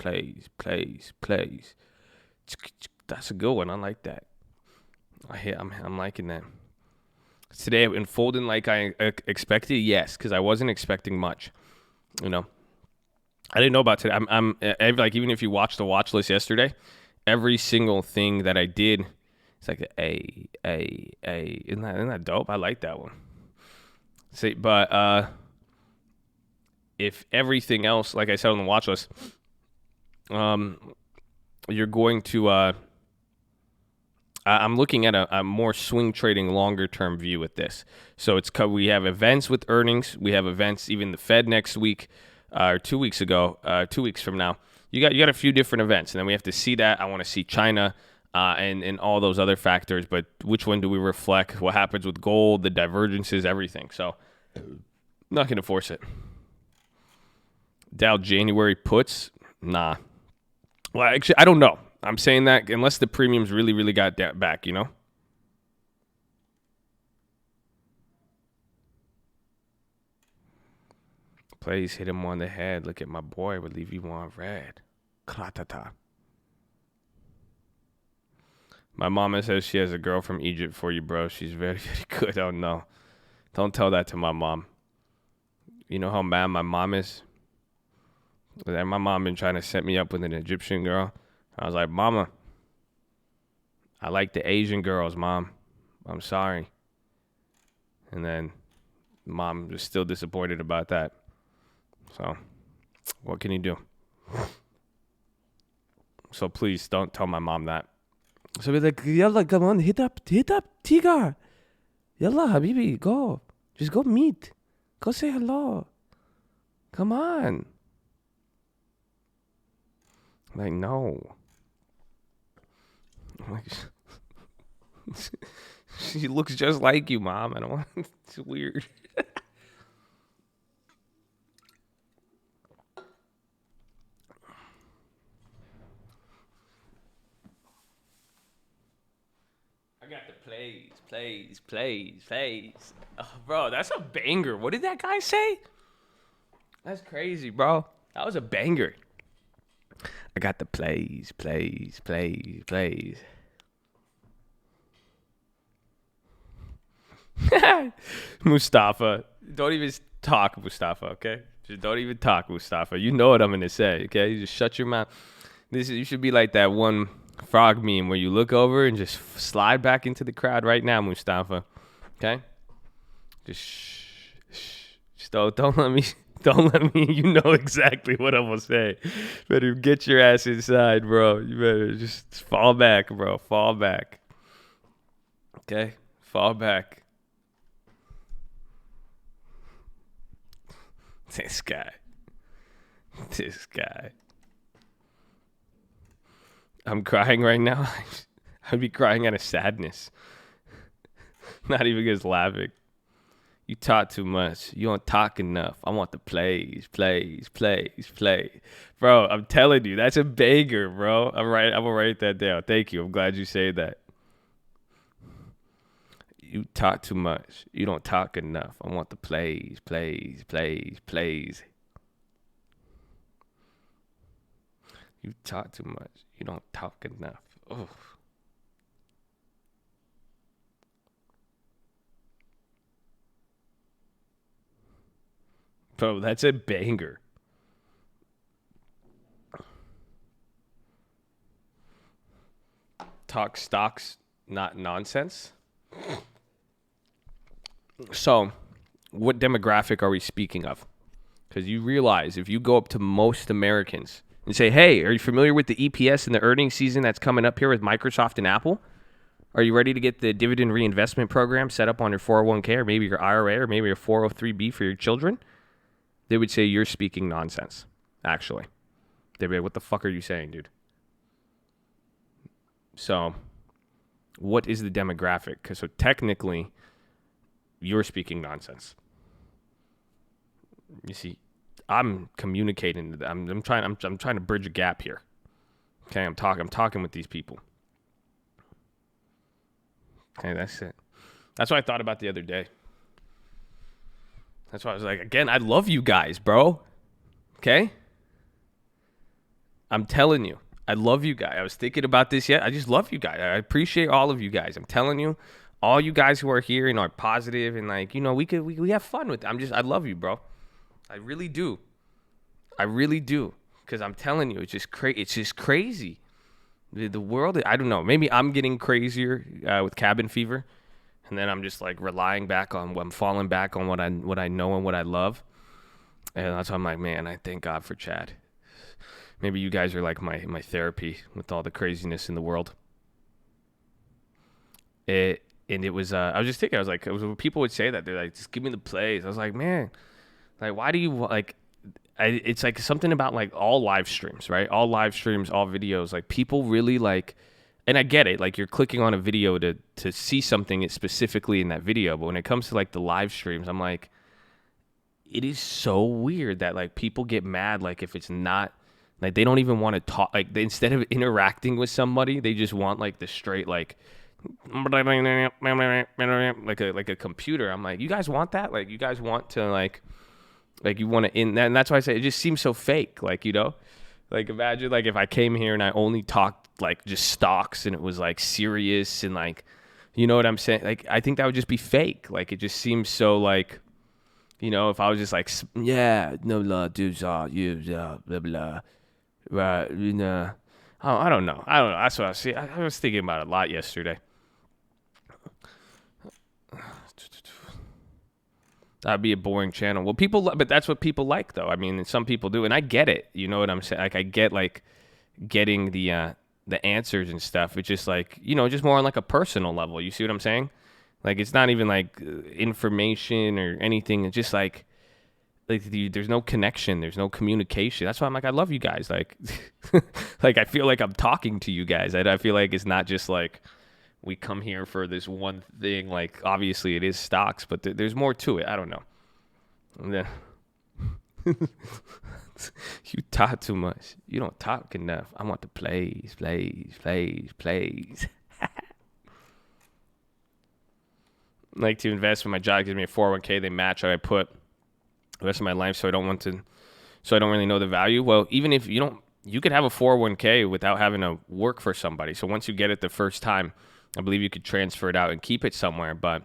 That's a good one. I like that. I'm liking that. Today unfolding like I expected, yes, because I wasn't expecting much. I didn't know about today. I'm like, even if you watched the watch list yesterday, every single thing that I did, it's like a. Isn't that dope? I like that one. See, but if everything else, like I said on the watch list, you're going to. I'm looking at a more swing trading, longer term view with this. So we have events with earnings. We have events, even the Fed next week, or 2 weeks ago, 2 weeks from now. You got a few different events, and then we have to see that. I want to see China and all those other factors. But which one do we reflect? What happens with gold, the divergences, everything. So I'm not going to force it. Dow January puts, nah. Well, actually, I don't know. I'm saying that unless the premiums really, really got back, Plays hit him on the head. Look at my boy. Would leave you on red. Kratata. My mama says she has a girl from Egypt for you, bro. She's very, very good. Oh, no. Don't tell that to my mom. You know how mad my mom is? My mom been trying to set me up with an Egyptian girl. I was like, Mama, I like the Asian girls, Mom. I'm sorry. And then Mom was still disappointed about that. So, what can you do? So please don't tell my mom that. So be like, Yalla, come on, hit up, Tigar. Yalla, Habibi, go. Just go meet. Go say hello. Come on. Like, no. I'm like, she looks just like you, Mom. I don't want. It's weird. I got the plays. Oh, bro, that's a banger. What did that guy say? That's crazy, bro. That was a banger. I got the plays. Mustafa, don't even talk, Mustafa, okay? Just don't even talk, Mustafa. You know what I'm going to say, okay? You just shut your mouth. You should be like that one frog meme where you look over and just slide back into the crowd right now, Mustafa. Okay? Just don't let me you know exactly what I'm gonna say. Better get your ass inside, bro. You better just fall back, bro. Fall back. Okay? Fall back. This guy. I'm crying right now. I'd be crying out of sadness. Not even just laughing. You talk too much. You don't talk enough. I want the plays. Bro, I'm telling you, that's a banger, bro. I'm gonna write that down. Thank you. I'm glad you said that. You talk too much. You don't talk enough. I want the plays. You talk too much. You don't talk enough. Oh. Bro, that's a banger. Talk stocks, not nonsense. So, what demographic are we speaking of? Because you realize if you go up to most Americans and say, hey, are you familiar with the EPS and the earnings season that's coming up here with Microsoft and Apple? Are you ready to get the dividend reinvestment program set up on your 401k or maybe your IRA or maybe your 403b for your children? They would say you're speaking nonsense, actually. They'd be like, what the fuck are you saying, dude? So, what is the demographic? Because so technically, you're speaking nonsense. You see, I'm communicating. I'm trying to bridge a gap here. Okay, I'm talking with these people. Okay, that's it. That's what I thought about the other day. That's why I was like, again, I love you guys, bro. Okay? I'm telling you, I love you guys. I was thinking about this yet. I just love you guys. I appreciate all of you guys. I'm telling you, all you guys who are here and are positive and like, you know, we have fun with it. I love you, bro. I really do. Because I'm telling you, it's just crazy. The world, I don't know. Maybe I'm getting crazier with cabin fever. And then I'm just like I'm falling back on what I know and what I love. And that's why I'm like, man, I thank God for Chad. Maybe you guys are like my therapy with all the craziness in the world. I was just thinking, people would say that. They're like, just give me the plays. I was like, man, like, why do you like, it's like something about like all live streams, right? All live streams, all videos, like people really like, and I get it, like you're clicking on a video to see something specifically in that video. But when it comes to like the live streams, I'm like, it is so weird that like people get mad. Like if it's not, like they don't even want to talk, like instead of interacting with somebody, they just want like the straight, like a computer. I'm like, you guys want that? Like you guys want to like you want to and that's why I say it just seems so fake. Like, you know, like imagine like if I came here and I only talked like just stocks and it was like serious and like, you know what I'm saying? Like, I think that would just be fake. Like, it just seems so like, you know, if I was just like, yeah, no, blah, dudes, you, blah, blah, right, you know, I don't know. That's what I see. I was thinking about it a lot yesterday. That'd be a boring channel. Well, but that's what people like, though. I mean, some people do, and I get it. You know what I'm saying? Like, I get like getting the answers and stuff. It's just like, you know, just more on like a personal level. You see what I'm saying? Like, it's not even like information or anything. It's just like, there's no connection, there's no communication. That's why I'm like, I love you guys. Like, like I feel like I'm talking to you guys. I feel like it's not just like we come here for this one thing. Like, obviously it is stocks, but there's more to it. I don't know. And then you talk too much. You don't talk enough. I want the plays. Like to invest when my job gives me a 401k, they match what I put the rest of my life, so I don't really know the value. Well, even if you could have a 401k without having to work for somebody. So once you get it the first time, I believe you could transfer it out and keep it somewhere. But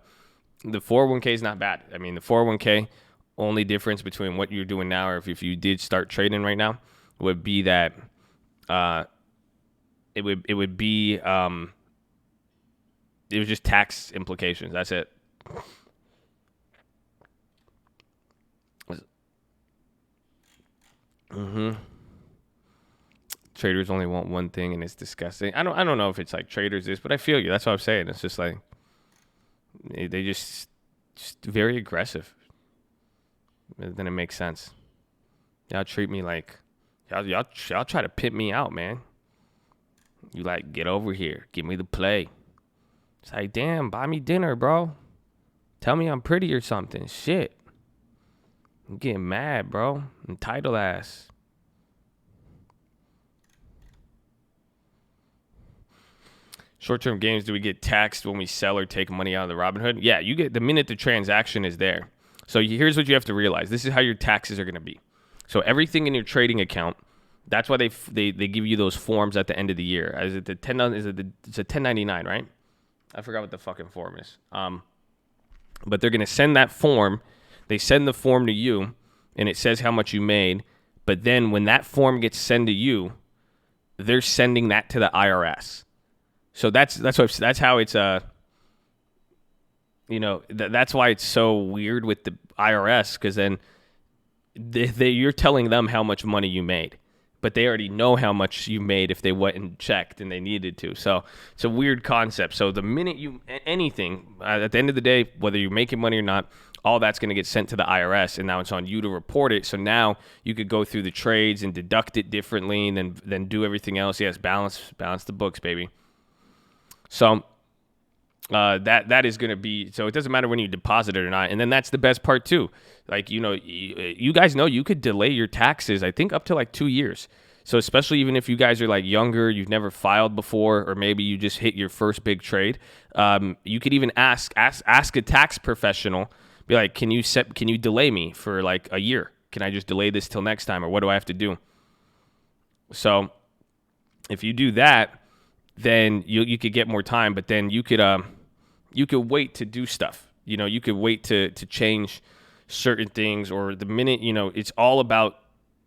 the 401k is not bad. I mean, the 401k, only difference between what you're doing now or if you did start trading right now would be that it would be it was just tax implications. That's it. Traders only want one thing, and it's disgusting. I don't know if it's like traders is, but I feel you. That's what I'm saying. It's just like they just very aggressive. Then it makes sense. Y'all treat me like y'all try to pimp me out, man. You like, get over here, give me the play. It's like, damn, buy me dinner, bro. Tell me I'm pretty or something. Shit. I'm getting mad, bro. Entitled ass. Short-term games, do we get taxed when we sell or take money out of the Robinhood? Yeah, you get the minute the transaction is there. So here's what you have to realize. This is how your taxes are going to be. So everything in your trading account, that's why they give you those forms at the end of the year. Is it the it's a 1099, right? I forgot what the fucking form is. But they're going to send that form. They send the form to you, and it says how much you made. But then when that form gets sent to you, they're sending that to the IRS. So that's how it's that's why it's so weird with the IRS, because then you're telling them how much money you made, but they already know how much you made if they went and checked and they needed to. So it's a weird concept. So the minute anything, at the end of the day, whether you're making money or not, all that's going to get sent to the IRS, and now it's on you to report it. So now you could go through the trades and deduct it differently, and then do everything else. Yes, balance the books, baby. So that is going to be, so it doesn't matter when you deposit it or not. And then that's the best part too. Like, you guys know you could delay your taxes, I think up to like 2 years. So especially even if you guys are like younger, you've never filed before, or maybe you just hit your first big trade, you could even ask a tax professional, be like, can you delay me for like a year? Can I just delay this till next time? Or what do I have to do? So if you do that, then you could get more time, but then you could wait to do stuff. You could wait to change certain things, or the minute, it's all about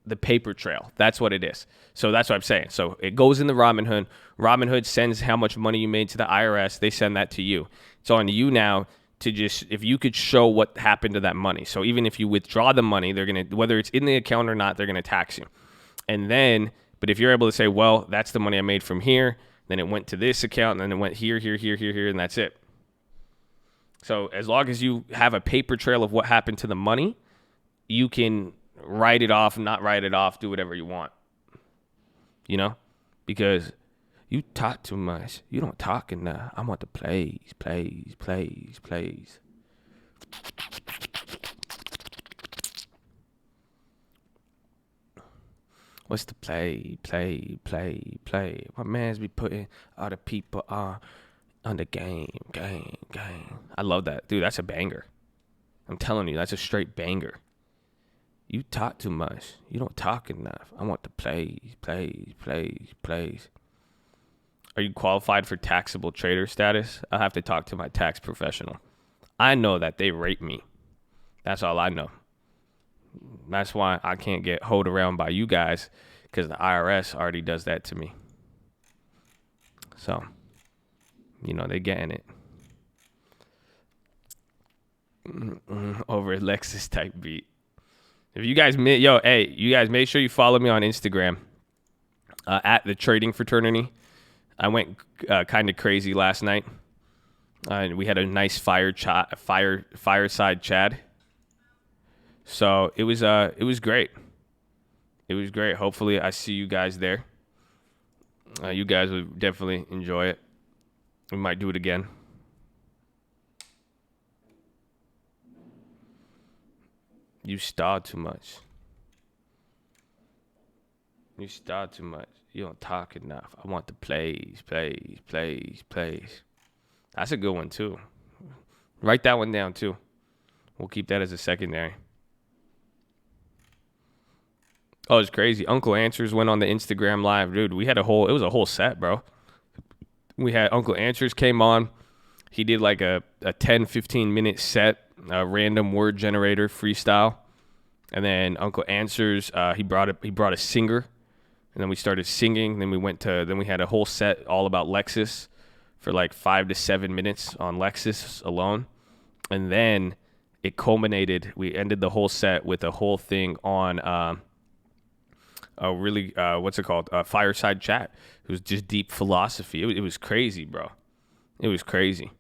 the paper trail. That's what it is. So that's what I'm saying. So it goes in the Robinhood. Robinhood sends how much money you made to the IRS. They send that to you. It's on you now to just, if you could show what happened to that money. So even if you withdraw the money, they're going to, whether it's in the account or not, they're going to tax you. And then, but if you're able to say, well, that's the money I made from here, then it went to this account, and then it went here, and that's it. So as long as you have a paper trail of what happened to the money, you can write it off, not write it off, do whatever you want. Because you talk too much. You don't talk enough. I want the plays. What's the play? My man's be putting all the people on the game. I love that. Dude, that's a banger. I'm telling you, that's a straight banger. You talk too much. You don't talk enough. I want the plays. Are you qualified for taxable trader status? I'll have to talk to my tax professional. I know that they rate me. That's all I know. That's why I can't get hoed around by you guys, because the IRS already does that to me. So, they getting it. Over Lexus type beat. If you guys, you guys make sure you follow me on Instagram at the Trading Fraternity. I went kind of crazy last night. We had a nice fireside chat. So it was great. It was great. Hopefully I see you guys there. You guys would definitely enjoy it. We might do it again. You star too much. You star too much. You don't talk enough. I want the plays. That's a good one too. Write that one down too. We'll keep that as a secondary. Oh, it's crazy. Uncle Answers went on the Instagram live, dude. It was a whole set, bro. We had Uncle Answers came on. He did like a 10, 15 minute set, a random word generator freestyle. And then Uncle Answers, he brought a singer, and then we started singing. Then we had a whole set all about Lexus for like 5 to 7 minutes on Lexus alone. And then it culminated. We ended the whole set with a whole thing on a really fireside chat. It was just deep philosophy. It was crazy, bro. It was crazy.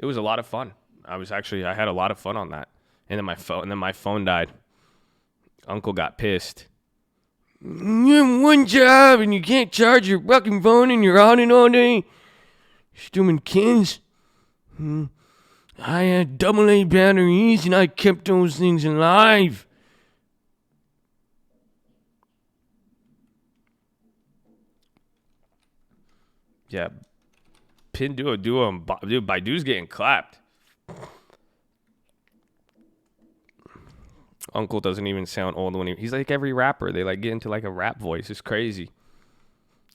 It was a lot of fun. I had a lot of fun on that. And then my phone died. Uncle got pissed. You have one job and you can't charge your fucking phone and you're on it all day. Stupid kids. I had AA batteries and I kept those things alive. Yeah. Dude, Baidu's getting clapped. Uncle doesn't even sound old he's like every rapper. They like get into like a rap voice. It's crazy.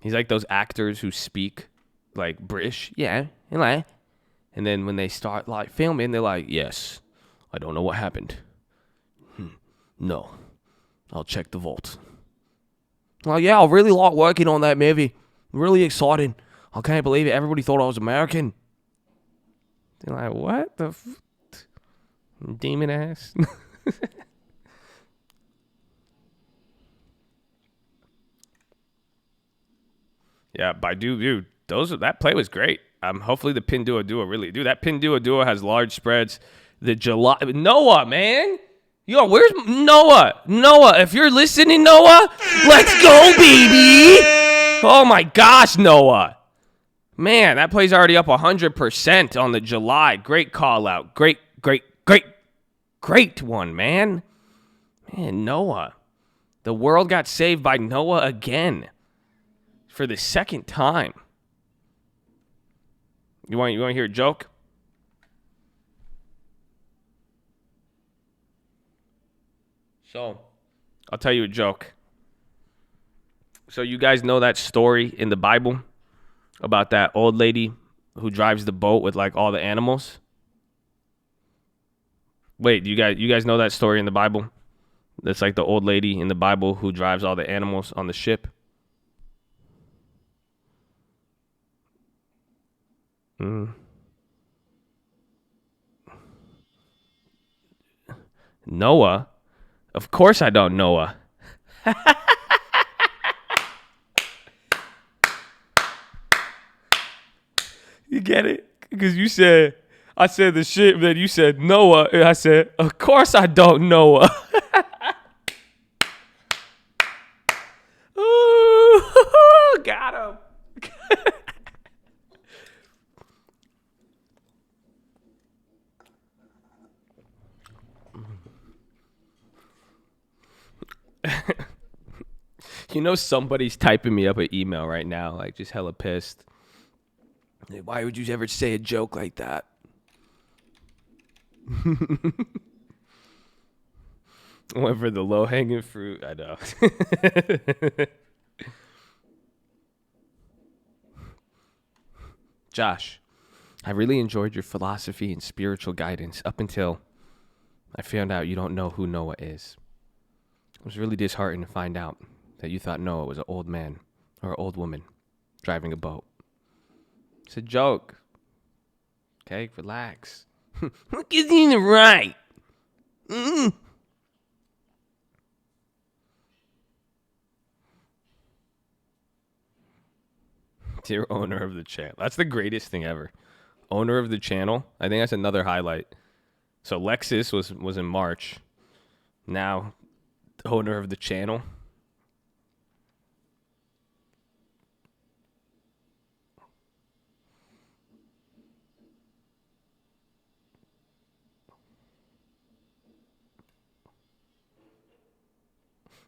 He's like those actors who speak like British. Yeah. And then when they start like filming, they're like, yes, I don't know what happened. No, I'll check the vault. Well, yeah, I really like working on that movie. Really exciting. I can't believe it. Everybody thought I was American. They're like, what the demon ass? Yeah, Baidu, dude, that play was great. Hopefully the Pinduoduo really, dude, that Pinduoduo has large spreads. The July, Noah, man. Yo, where's Noah? Noah, if you're listening, Noah, let's go, baby. Oh my gosh, Noah. Man, that play's already up 100% on the July. Great call out. Great one, man. Man, Noah. The world got saved by Noah again. For the second time. You want to hear a joke? So, I'll tell you a joke. So you guys know that story in the Bible about that old lady who drives the boat with like all the animals? Wait, you guys know that story in the Bible? That's like the old lady in the Bible who drives all the animals on the ship. Noah? Of course I don't Noah. You get it? Because I said the shit, then you said Noah, and I said, of course I don't Noah. Ooh, got him. You know somebody's typing me up an email right now, like just hella pissed. Why would you ever say a joke like that? Went for the low-hanging fruit. I know. Josh, I really enjoyed your philosophy and spiritual guidance up until I found out you don't know who Noah is. I was really disheartened to find out that you thought Noah was an old man or an old woman driving a boat. It's a joke. Okay, relax. Look, isn't it right? Dear owner of the channel. That's the greatest thing ever. Owner of the channel. I think that's another highlight. So Lexus was in March. now owner of the channel.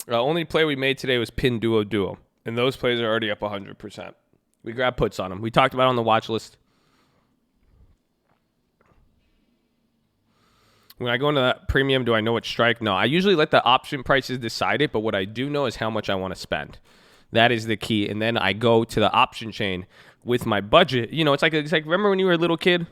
The only play we made today was pin duo, and those plays are already up 100%. We grabbed puts on them. We talked about it on the watch list. When I go into that premium, do I know what strike? No, I usually let the option prices decide it, but what I do know is how much I want to spend. That is the key. And then I go to the option chain with my budget. You know, it's like remember when you were a little kid?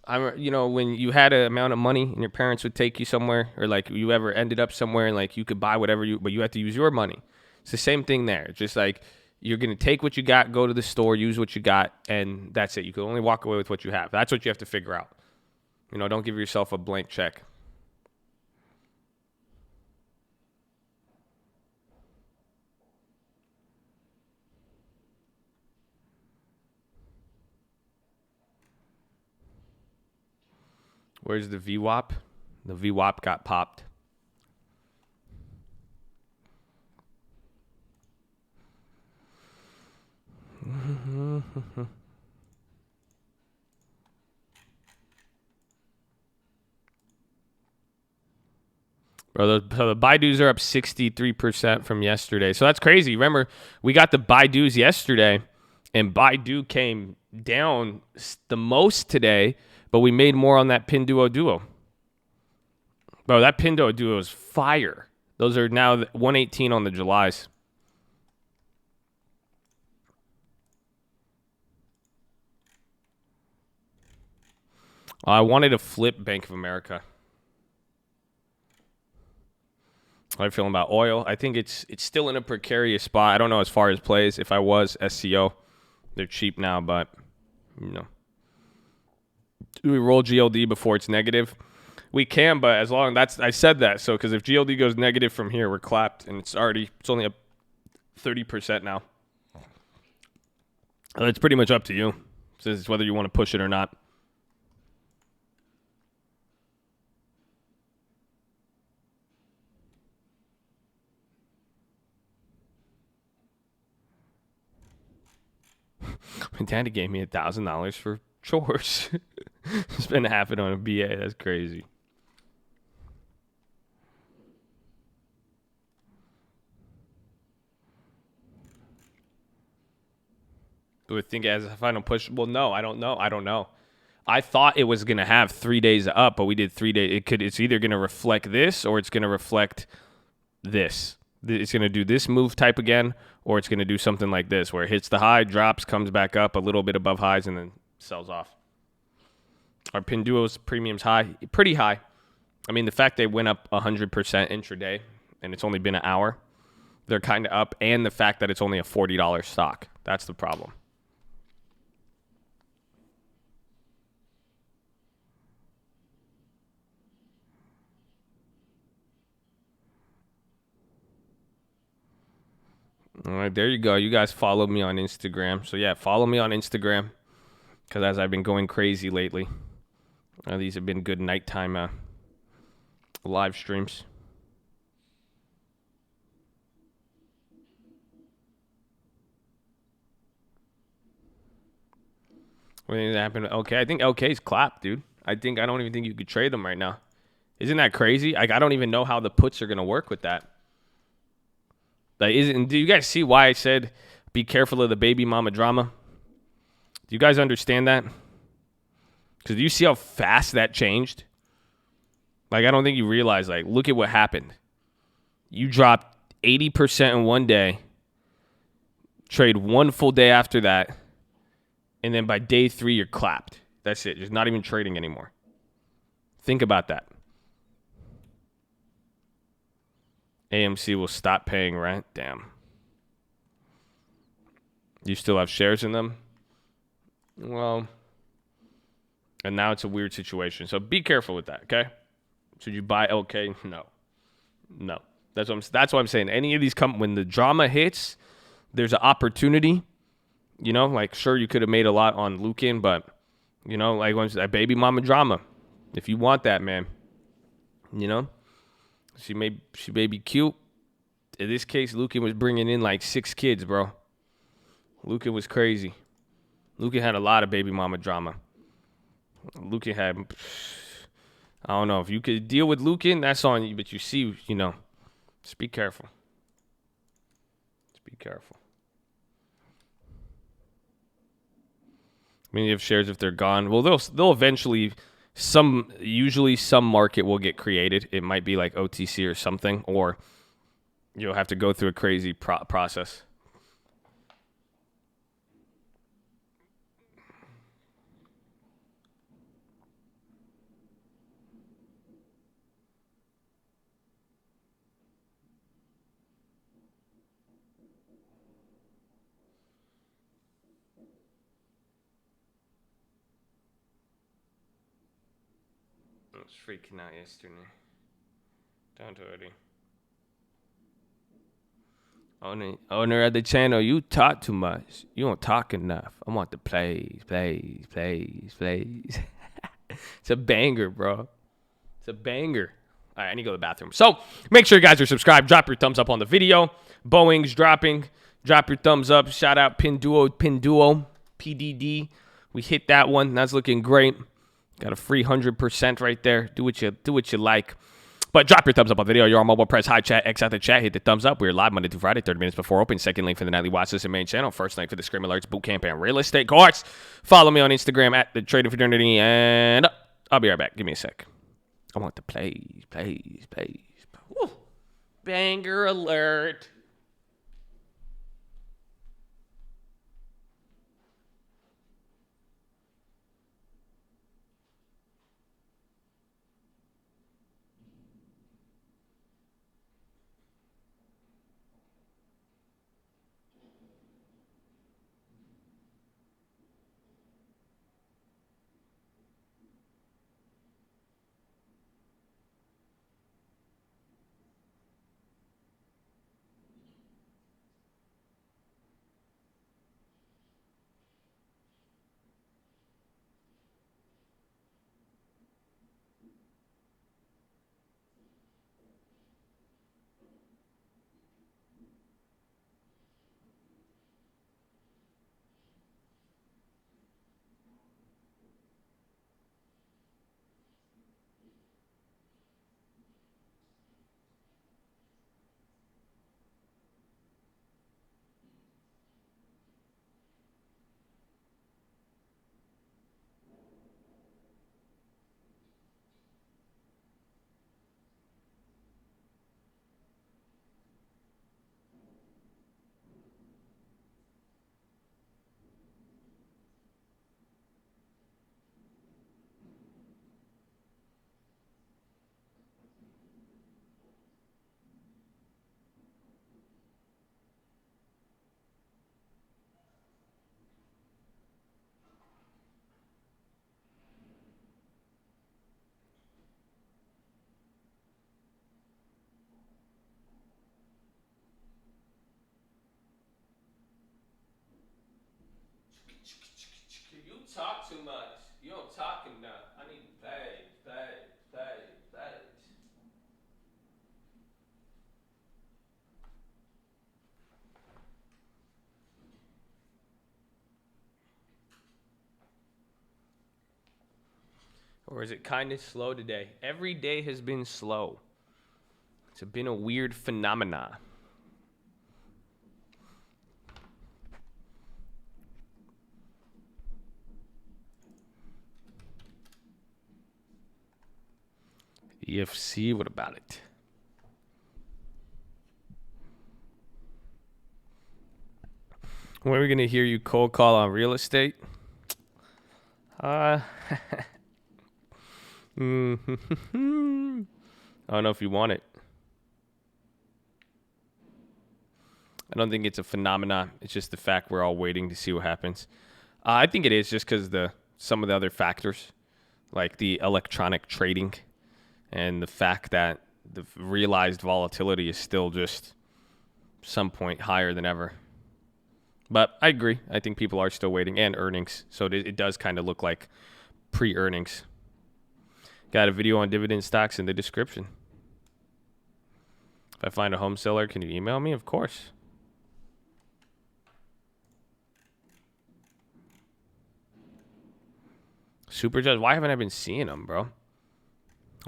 When you had an amount of money and your parents would take you somewhere, or like you ever ended up somewhere and like you could buy whatever but you had to use your money. It's the same thing there. It's just like you're going to take what you got, go to the store, use what you got, and that's it. You can only walk away with what you have. That's what you have to figure out. You know, don't give yourself a blank check. Where's the VWAP? The VWAP got popped. Bro, the Baidus are up 63% from yesterday. So that's crazy. Remember, we got the Baidus yesterday, and Baidu came down the most today, but we made more on that pin duo. Bro, that pin duo is fire. Those are now 118 on the Julys. I wanted to flip Bank of America. How are you feeling about oil? I think it's still in a precarious spot. I don't know as far as plays. If I was SCO, they're cheap now, but you know. Do we roll GLD before it's negative? We can, but as long I said that. So because if GLD goes negative from here, we're clapped, and it's only up 30% now. It's pretty much up to you. So it's whether you want to push it or not. My daddy gave me $1,000 for chores. Spend half it on a BA. That's crazy. Do we think as a final push? Well, no, I don't know. I thought it was going to have 3 days up, but we did 3 days. It's either going to reflect this or it's going to reflect this. It's going to do this move type again, or it's going to do something like this, where it hits the high, drops, comes back up a little bit above highs, and then sells off. Our pin duos premium's high, pretty high. I mean, the fact they went up 100% intraday, and it's only been an hour, they're kind of up, and the fact that it's only a $40 stock. That's the problem. All right, there you go. You guys follow me on Instagram. So, yeah, follow me on Instagram because as I've been going crazy lately, these have been good nighttime live streams. What do you think happened? Okay, I think LK's clapped, dude. I don't even think you could trade them right now. Isn't that crazy? Like, I don't even know how the puts are going to work with that. Like, do you guys see why I said be careful of the baby mama drama? Do you guys understand that? Because do you see how fast that changed? Like, I don't think you realize, like, look at what happened. You dropped 80% in one day, trade one full day after that, and then by day 3, you're clapped. That's it. Just not even trading anymore. Think about that. AMC will stop paying rent. Damn. You still have shares in them? Well, and now it's a weird situation. So be careful with that, okay? Should you buy LK? No. That's what I'm saying. Any of these when the drama hits, there's an opportunity. You know, like, sure, you could have made a lot on Lukin, but, you know, like, that baby mama drama. If you want that, man, you know? She may be cute. In this case, Lucan was bringing in like 6 kids, bro. Lucan was crazy. Lucan had a lot of baby mama drama. Lucan had, I don't know if you could deal with Lucan, that's on you. But you see, just be careful. Just be careful. I mean, you have shares if they're gone. Well, they'll eventually. Usually some market will get created. It might be like OTC or something, or you'll have to go through a crazy process. I was freaking out yesterday. Don't worry. Owner of the channel, you talk too much. You don't talk enough. I want the plays. It's a banger, bro. It's a banger. All right, I need to go to the bathroom. So make sure you guys are subscribed. Drop your thumbs up on the video. Boeing's dropping. Drop your thumbs up. Shout out Pinduo, PDD. We hit that one. That's looking great. Got a free 100% right there. Do what you like. But drop your thumbs up on the video. You're on mobile, press hi chat, X out the chat, hit the thumbs up. We're live Monday through Friday, 30 minutes before open. Second link for the nightly watch list and main channel. First link for the Scream Alerts, Bootcamp, and Real Estate Course. Follow me on Instagram at the Trading Fraternity, and I'll be right back. Give me a sec. I want the plays. Woo. Banger alert. You talk too much. You don't talk enough. I need plays. Or is it kind of slow today? Every day has been slow. It's been a weird phenomena. EFC, what about it? When are we going to hear you cold call on real estate? I don't know if you want it. I don't think it's a phenomenon. It's just the fact we're all waiting to see what happens. I think it is just because some of the other factors, like the electronic trading and the fact that the realized volatility is still just some point higher than ever. But I agree. I think people are still waiting, and earnings. So it does kind of look like pre-earnings. Got a video on dividend stocks in the description. If I find a home seller, can you email me? Of course. Super Judge. Why haven't I been seeing them, bro?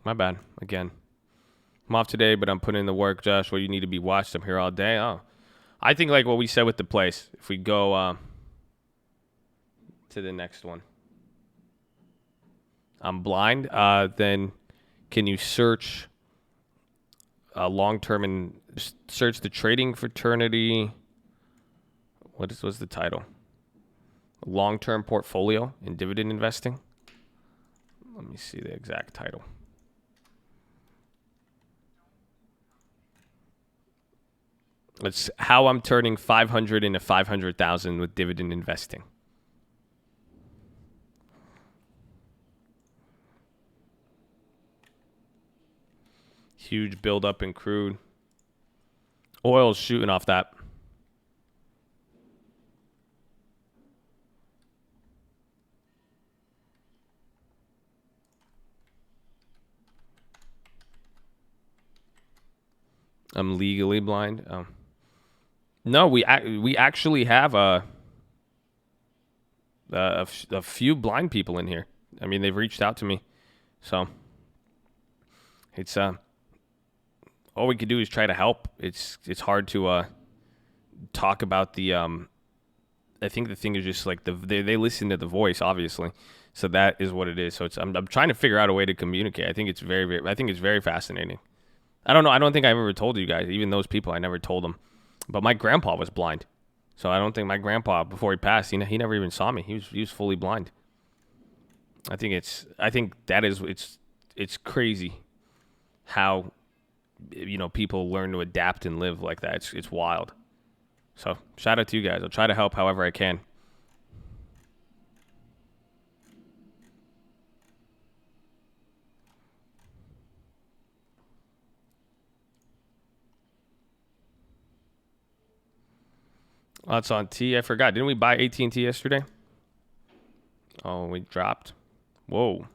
My bad. Again. I'm off today, but I'm putting in the work, Josh. Well, you need to be watched. I'm here all day. Oh. I think like what we said with the place. If we go to the next one. I'm blind. Then can you search long-term and search the trading fraternity? What's the title? Long-term portfolio in dividend investing. Let me see the exact title. It's how I'm turning 500 into 500,000 with dividend investing. Huge buildup in crude. Oil's shooting off that. I'm legally blind. Oh. No, we actually have a few blind people in here. I mean, they've reached out to me, so it's all we could do is try to help. It's hard to talk about the I think the thing is just like they listen to the voice, obviously, so that is what it is. So I'm trying to figure out a way to communicate. I think it's very fascinating. I don't know. I don't think I ever told you guys, even those people. I never told them. But my grandpa was blind, so I don't think my grandpa, before he passed, he never even saw me. He was fully blind. I think it's crazy how people learn to adapt and live like that. It's wild. So shout out to you guys. I'll try to help however I can. That's on T. I forgot. Didn't we buy AT&T yesterday? Oh, we dropped. Whoa.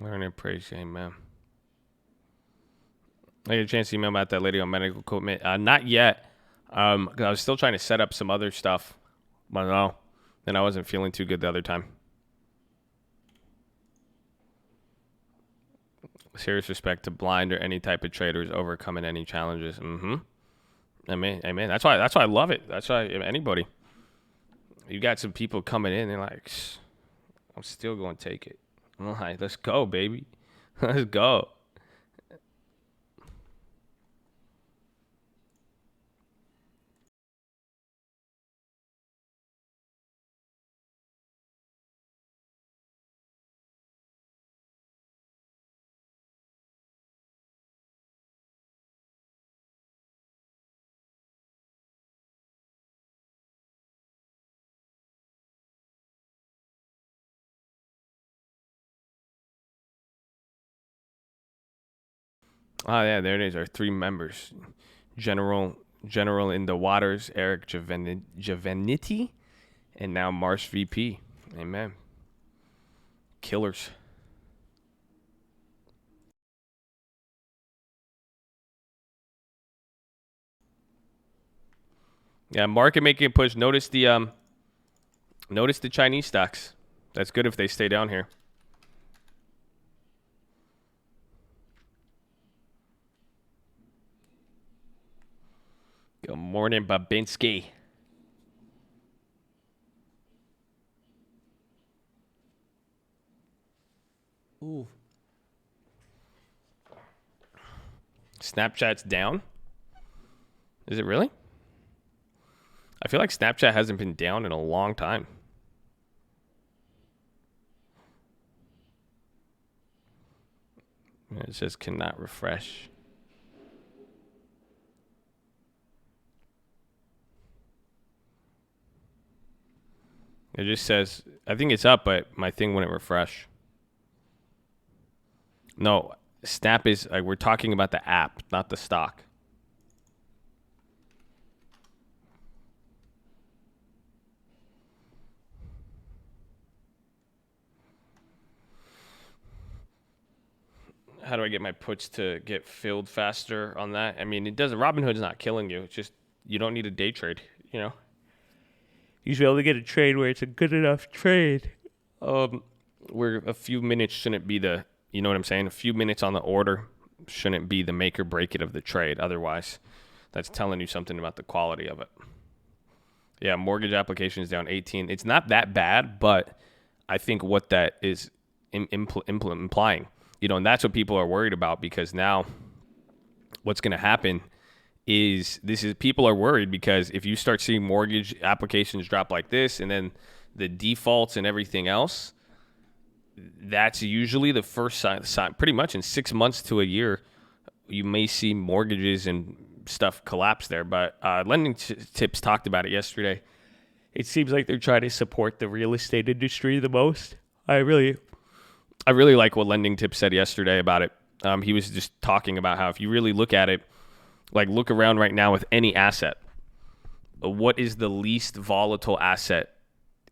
Learn and appreciate, man. I get a chance to email about that lady on medical equipment. Not yet. 'Cause I was still trying to set up some other stuff. But no. Then I wasn't feeling too good the other time. Serious respect to blind or any type of traders overcoming any challenges. Mm-hmm. Amen. That's why I love it. That's why anybody. You got some people coming in and like, I'm still going to take it. I'm like, let's go, baby. Let's go. Oh yeah, there it is. Our three members: General in the waters, Eric Giovannitti, and now Marsh VP. Amen. Killers. Yeah, market making a push. Notice the Chinese stocks. That's good if they stay down here. Good morning, Babinski. Ooh. Snapchat's down? Is it really? I feel like Snapchat hasn't been down in a long time. It just cannot refresh. It just says, I think it's up, but my thing wouldn't refresh. No, Snap is, like, we're talking about the app, not the stock. How do I get my puts to get filled faster on that? I mean, it doesn't. Robinhood is not killing you. It's just you don't need a day trade. You know, you should be able to get a trade where it's a good enough trade. Where a few minutes shouldn't be the. You know what I'm saying? A few minutes on the order shouldn't be the make or break it of the trade. Otherwise, that's telling you something about the quality of it. Yeah, mortgage applications down 18. It's not that bad, but I think what that is implying. You know, and that's what people are worried about, because now what's going to happen is people are worried because if you start seeing mortgage applications drop like this and then the defaults and everything else, that's usually the first sign. Pretty much in 6 months to a year, you may see mortgages and stuff collapse there. But Lending Tips talked about it yesterday. It seems like they're trying to support the real estate industry the most. I really like what Lending Tips said yesterday about it. He was just talking about how if you really look at it, like look around right now with any asset, what is the least volatile asset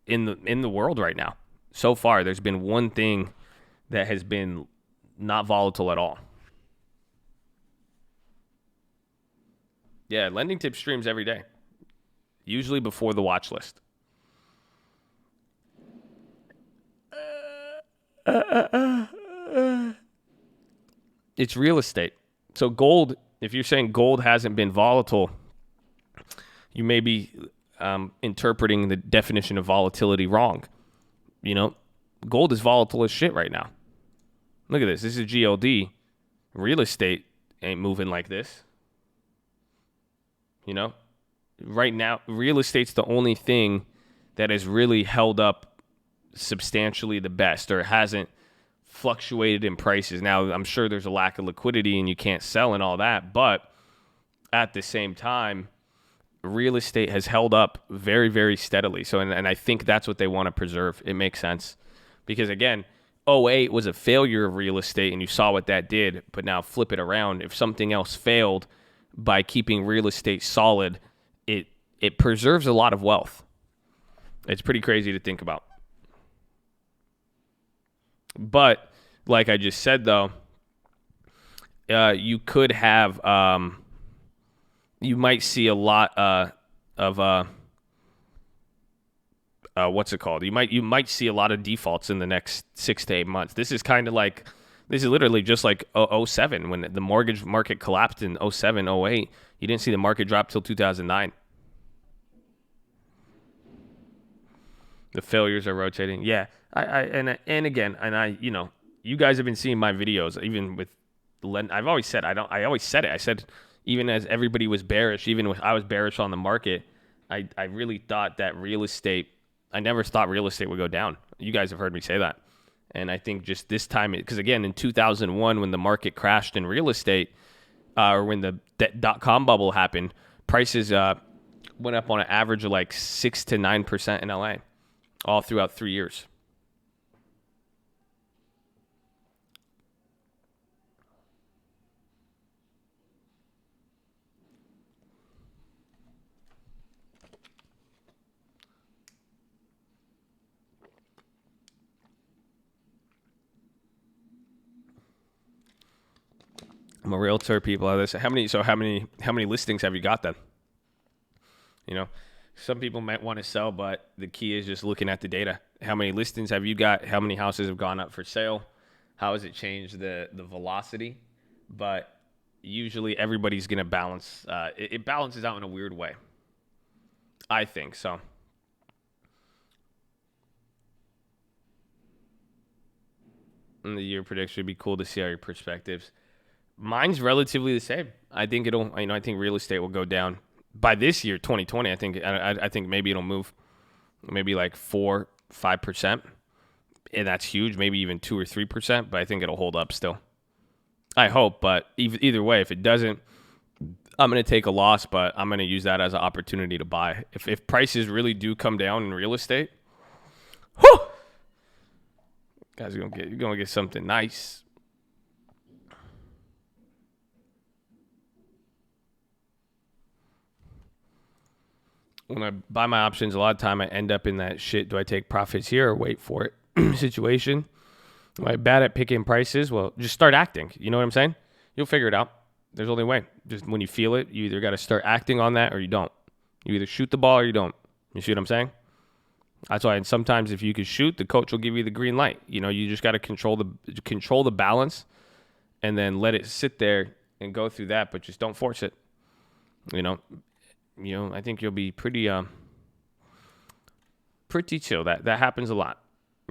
in the world right now? So far, there's been one thing that has been not volatile at all. Yeah, Lending Tips streams every day, usually before the Watchlist. It's real estate. So gold, if you're saying gold hasn't been volatile, you may be interpreting the definition of volatility wrong. You know, gold is volatile as shit right now. Look at this. This is GLD. Real estate ain't moving like this. You know, right now, real estate's the only thing that has really held up substantially the best, or hasn't fluctuated in prices. Now, I'm sure there's a lack of liquidity and you can't sell and all that, but at the same time, real estate has held up very, very steadily. So, and I think that's what they want to preserve. It makes sense because, again, '08 was a failure of real estate and you saw what that did, but now flip it around. If something else failed by keeping real estate solid, it preserves a lot of wealth. It's pretty crazy to think about. But like I just said, though, you could have, you might see a lot of what's it called? You might see a lot of defaults in the next 6 to 8 months. This is literally just like '07 when the mortgage market collapsed in '07, '08. You didn't see the market drop till 2009. The failures are rotating. Yeah, and again, you know, you guys have been seeing my videos, even with I've always said I always said it. I said even as everybody was bearish, even when I was bearish on the market, I really thought that real estate. I never thought real estate would go down. You guys have heard me say that, and I think just this time, because again, in 2001 when the market crashed in real estate, or when the .com bubble happened, prices went up on an average of like 6 to 9% in LA. All throughout 3 years. I'm a realtor, people. How many listings have you got then? You know, some people might want to sell, but the key is just looking at the data. How many listings have you got? How many houses have gone up for sale? How has it changed the velocity? But usually everybody's going to balance. It balances out in a weird way. I think so. In the year prediction, it'd be cool to see all your perspectives. Mine's relatively the same. I think I think real estate will go down by this year, 2020. I think maybe it'll move, maybe like 4-5%, and that's huge. Maybe even 2 or 3%, but I think it'll hold up still. I hope, but either way, if it doesn't, I'm going to take a loss, but I'm going to use that as an opportunity to buy. If prices really do come down in real estate, Whew! Guys, you're gonna get something nice. When I buy my options, a lot of time I end up in that shit. Do I take profits here or wait for it situation? Am I bad at picking prices? Well, just start acting. You know what I'm saying? You'll figure it out. There's only way. Just when you feel it, you either got to start acting on that or you don't. You either shoot the ball or you don't. You see what I'm saying? That's why. And sometimes if you can shoot, the coach will give you the green light. You know, you just got to control the balance, and then let it sit there and go through that. But just don't force it. You know, I think you'll be pretty chill. That happens a lot.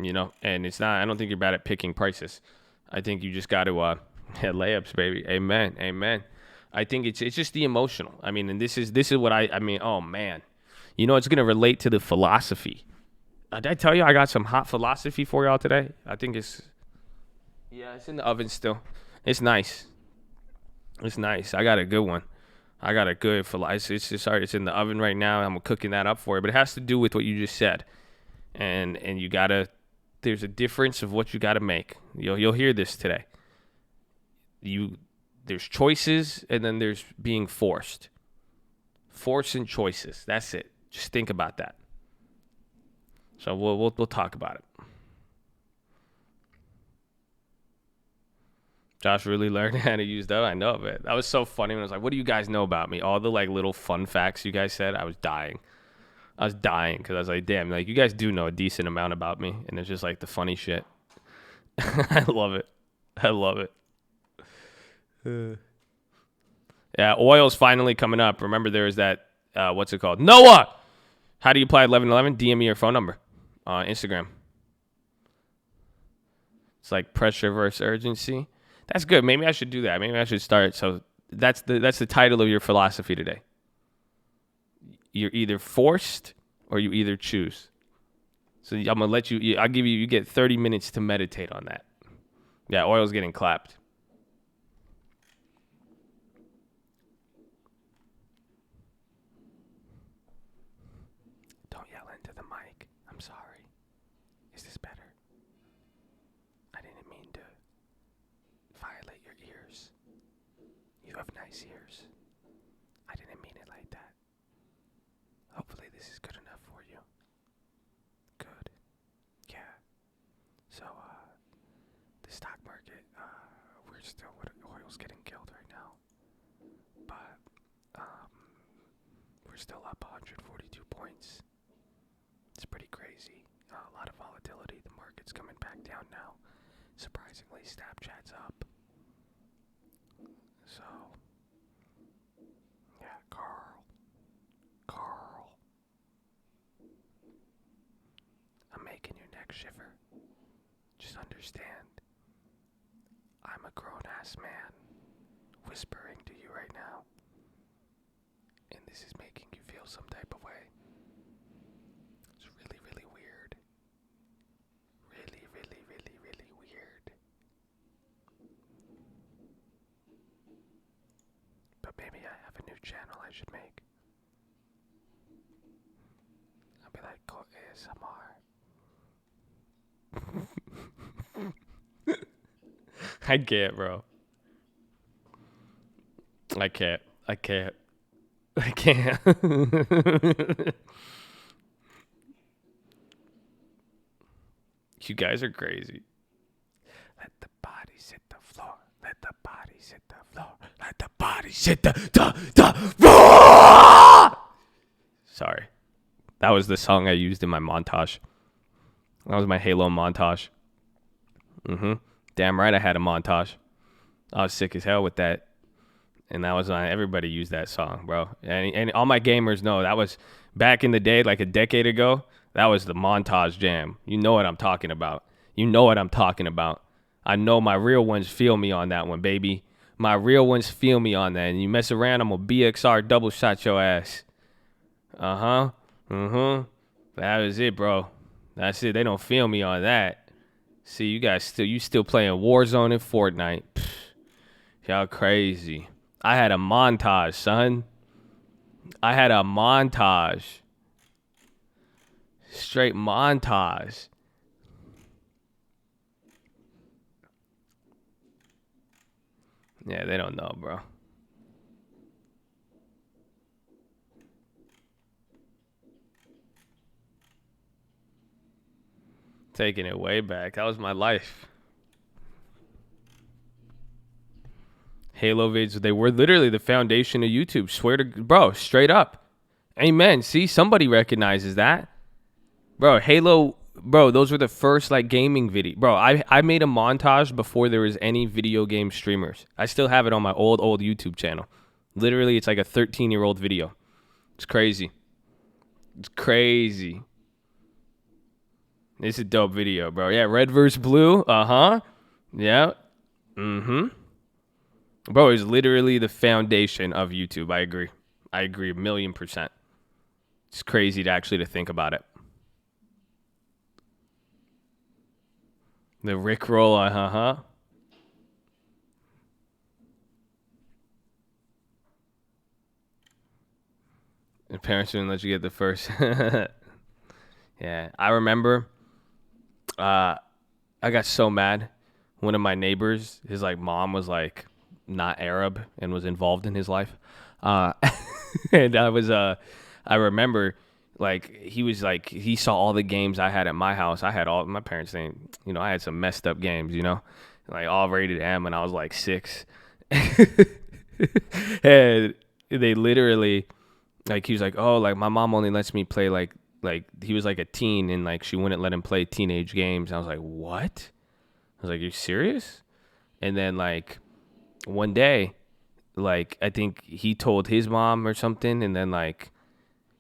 You know, and it's not. I don't think you're bad at picking prices. I think you just got to layups, baby. Amen. I think it's just the emotional. I mean, and this is what I mean. Oh man, you know, it's gonna relate to the philosophy. Did I tell you I got some hot philosophy for y'all today? I think it's in the oven still. It's nice. I got a good one. I got a good philosophy. It's in the oven right now. I'm cooking that up for you, but it has to do with what you just said, and you gotta. There's a difference of what you gotta make. You'll hear this today. There's choices, and then there's being forced. Force and choices. That's it. Just think about that. So we'll talk about it. Josh really learned how to use that. I know of it. That was so funny when I was like, "What do you guys know about me?" All the like little fun facts you guys said. I was dying because I was like, "Damn, like you guys do know a decent amount about me," and it's just like the funny shit. I love it. Yeah, oil's finally coming up. Remember, there's that, what's it called? Noah! How do you apply 1111? DM me your phone number on Instagram. It's like pressure versus urgency. That's good. Maybe I should do that. Maybe I should start. So that's the title of your philosophy today. You're either forced or you either choose. So I'm going to let you get 30 minutes to meditate on that. Yeah, oil's getting clapped. Don't yell into the mic. I'm sorry. Is this better? I didn't mean to violate your ears. You have nice ears. I didn't mean it like that. Hopefully this is good enough for you. Good. Yeah. So, the stock market, oil's getting killed right now. But, we're still up 142 points. It's pretty crazy. A lot of volatility. The market's coming back down now. Surprisingly, Snapchat's up. So, yeah, Carl. I'm making your neck shiver. Just understand, I'm a grown-ass man whispering to you right now. And this is making you feel some type of way. It's really, really weird. Really, really, really, really weird. But maybe I have a new channel I should make. I'll be like, go ASMR. I can't, bro. I can't. You guys are crazy. Let the bodies hit the floor. Let the bodies hit the floor. Let the bodies hit the floor. Sorry. That was the song I used in my montage. That was my Halo montage. Damn right I had a montage. I was sick as hell with that. And that was on, everybody used that song, bro. And all my gamers know that was back in the day, like a decade ago. That was the montage jam. You know what I'm talking about. I know my real ones feel me on that one, baby. My real ones feel me on that. And you mess around, I'm going to BXR double shot your ass. That was it, bro. That's it. They don't feel me on that. See, you guys still playing Warzone and Fortnite. Pfft, y'all crazy. I had a montage, son. Straight montage. Yeah, they don't know, bro. Taking it way back. That was my life. Halo vids, they were literally the foundation of YouTube. Swear to, bro, straight up. Amen. See, somebody recognizes that. Bro, Halo, bro, those were the first like gaming video. Bro, I made a montage before there was any video game streamers. I still have it on my old YouTube channel. Literally, it's like a 13-year-old video. It's crazy. It's crazy. It's a dope video, bro. Yeah, red versus blue. Uh-huh. Yeah. Mm-hmm. Bro, it's literally the foundation of YouTube. I agree. I agree 1,000,000%. It's crazy to think about it. The Rickroll, uh-huh. The parents didn't let you get the first. Yeah, I remember I got so mad. One of my neighbors, his like mom was like not Arab and was involved in his life. And I remember like he saw all the games I had at my house. I had all my parents saying, I had some messed up games, like all rated M when I was like 6. And they literally like he was like, "Oh, like my mom only lets me play like he was like a teen and like she wouldn't let him play teenage games." And I was like, "What?" I was like, "You serious?" And then like one day, like I think he told his mom or something, and then like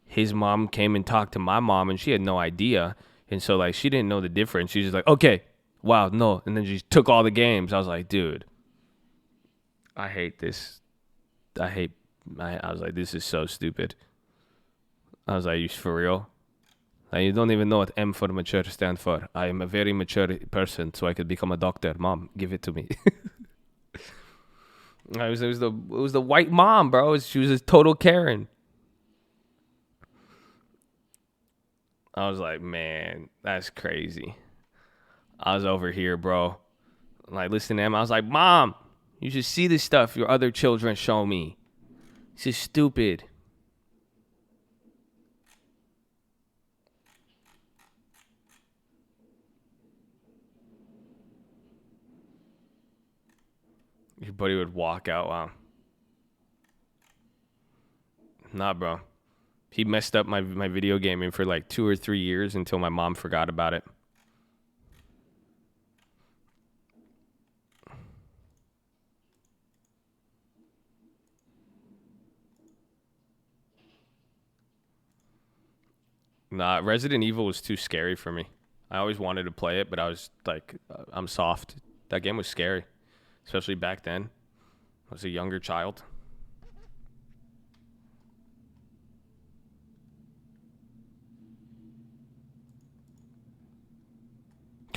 his mom came and talked to my mom, and she had no idea, and so like she didn't know the difference. She was just like, "Okay, wow, no," and then she took all the games. I was like, "Dude, I hate this. I was like, this is so stupid." I was like, "You for real?" Like, you don't even know what M for mature stand for. I am a very mature person, so I could become a doctor. Mom, give it to me. It was the white mom, bro. She was a total Karen. I was like, man, that's crazy. I was over here, bro. Like, listening to him, I was like, Mom, you should see the stuff your other children show me. This is stupid. Your buddy would walk out. Wow. Nah, bro. He messed up my video gaming for like 2 or 3 years until my mom forgot about it. Nah, Resident Evil was too scary for me. I always wanted to play it, but I was like, I'm soft. That game was scary, especially back then. I was a younger child.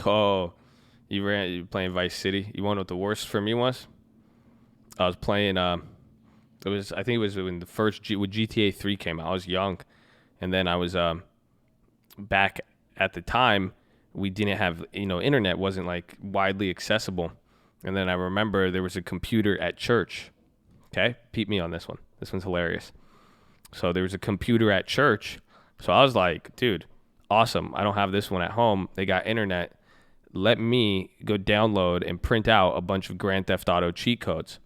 Oh, you playing Vice City. You want to know what the worst for me was? I was playing. I think it was when the first when GTA 3 came out. I was young, and then I was back at the time. We didn't have internet wasn't like widely accessible, and then I remember there was a computer at church. Okay, peep me on this one. This one's hilarious. So there was a computer at church. So I was like, dude, awesome. I don't have this one at home. They got internet. Let me go download and print out a bunch of Grand Theft Auto cheat codes.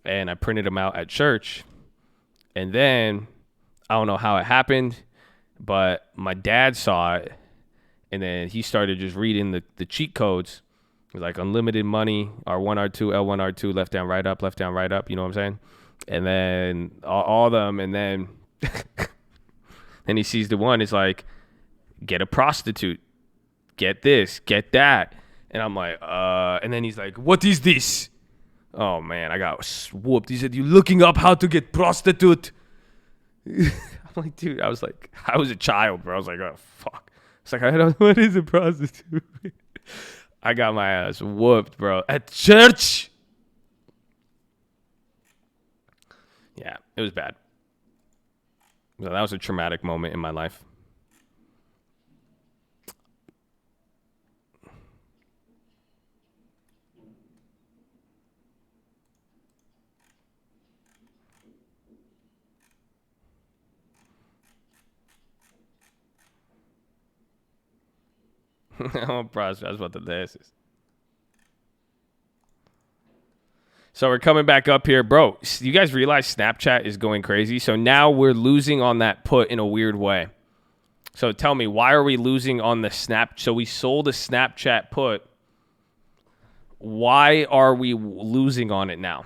And I printed them out at church. And then I don't know how it happened, but my dad saw it. And then he started just reading the cheat codes. It was like unlimited money, R1, R2, L1, R2, left down, right up, left down, right up. You know what I'm saying? And then all of them. And then then he sees the one. It's like, get a prostitute. Get this, get that. And I'm like, and then he's like, what is this? Oh man, I got whooped. He said, you looking up how to get prostitute? I'm like, dude, I was a child, bro. I was like, oh fuck. It's like, I don't know what is a prostitute. I got my ass whooped, bro. At church. Yeah, it was bad. So that was a traumatic moment in my life. I'm process about the dashes. So we're coming back up here. Bro, you guys realize Snapchat is going crazy? So now we're losing on that put in a weird way. So tell me, why are we losing on the Snap? So we sold a Snapchat put. Why are we losing on it now?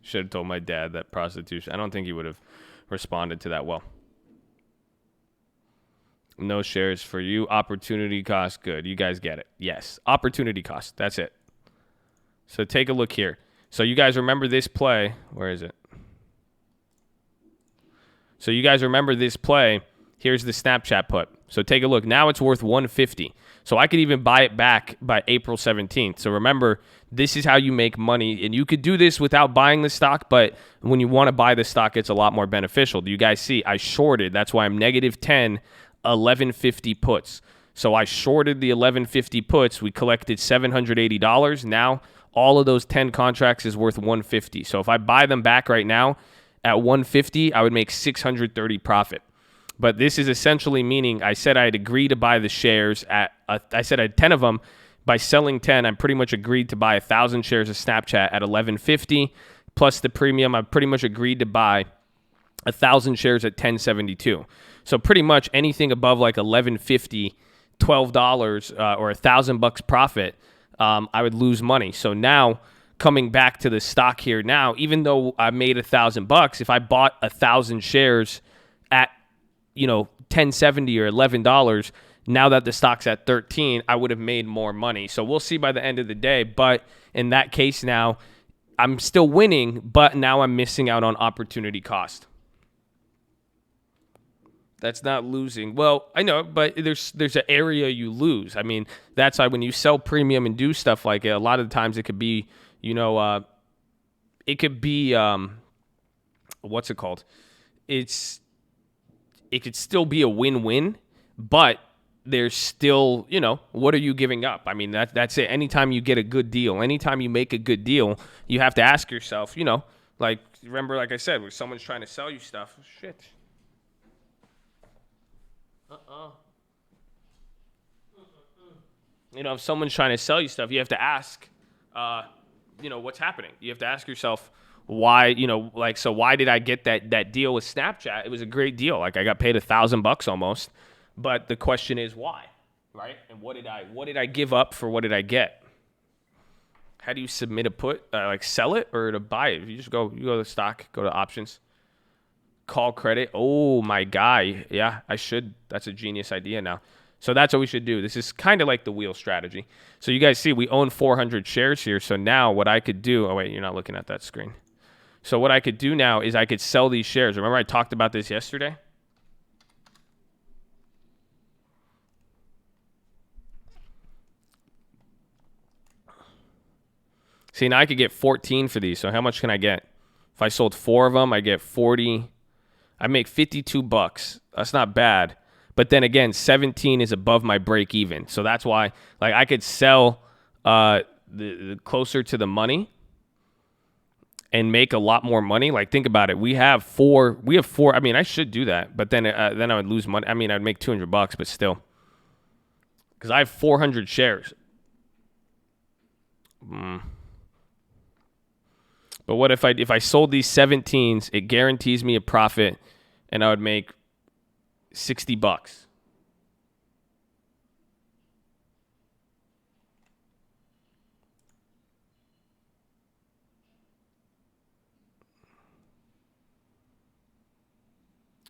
Should have told my dad that prostitution. I don't think he would have responded to that well. No shares for you. Opportunity cost, good. You guys get it. Yes. Opportunity cost. That's it. So take a look here. So you guys remember this play. Where is it? So you guys remember this play. Here's the Snapchat put. So take a look. Now it's worth 150. So I could even buy it back by April 17th. So remember, this is how you make money. And you could do this without buying the stock, but when you want to buy the stock, it's a lot more beneficial. Do you guys see? I shorted. That's why I'm negative 10, 1150 puts. So I shorted the 1150 puts. We collected $780. Now all of those 10 contracts is worth 150. So if I buy them back right now at 150, I would make 630 profit. But this is essentially meaning I said I'd agree to buy the shares at, I said I had 10 of them. By selling 10, I'm pretty much agreed to buy 1,000 shares of Snapchat at 1150 plus the premium. I pretty much agreed to buy 1,000 shares at 1072. So pretty much anything above like 1150, $12 or $1,000 profit, I would lose money. So now coming back to the stock here now, even though I made $1,000, if I bought 1,000 shares at 1070 or $11, now that the stock's at 13, I would have made more money. So we'll see by the end of the day. But in that case now, I'm still winning, but now I'm missing out on opportunity cost. That's not losing. Well, I know, but there's an area you lose. I mean, that's why when you sell premium and do stuff like it, a lot of the times it could be, what's it called? It could still be a win-win, but there's still, what are you giving up? I mean, that's it. Anytime you get a good deal, anytime you make a good deal, you have to ask yourself, remember, like I said, when someone's trying to sell you stuff, shit. If someone's trying to sell you stuff, you have to ask, what's happening? You have to ask yourself, why, so why did I get that deal with Snapchat? It was a great deal. Like I got paid $1,000 almost. But the question is why, right? And what did I give up for what did I get? How do you submit a put, sell it or to buy it? You go to stock, go to options, call credit. Oh, my guy. Yeah, I should. That's a genius idea now. So that's what we should do. This is kind of like the wheel strategy. So you guys see we own 400 shares here. So now what I could do, oh, wait, you're not looking at that screen. So what I could do now is I could sell these shares. Remember I talked about this yesterday? See, now I could get 14 for these. So how much can I get? If I sold 4 of them, I get 40. I make $52. That's not bad. But then again, 17 is above my break even. So that's why I could sell the closer to the money and make a lot more money. Like think about it. We have four. I mean, I should do that, but then I would lose money. I mean, I'd make $200, but still. Because I have 400 shares. But what if I sold these 17s, it guarantees me a profit and I would make $60.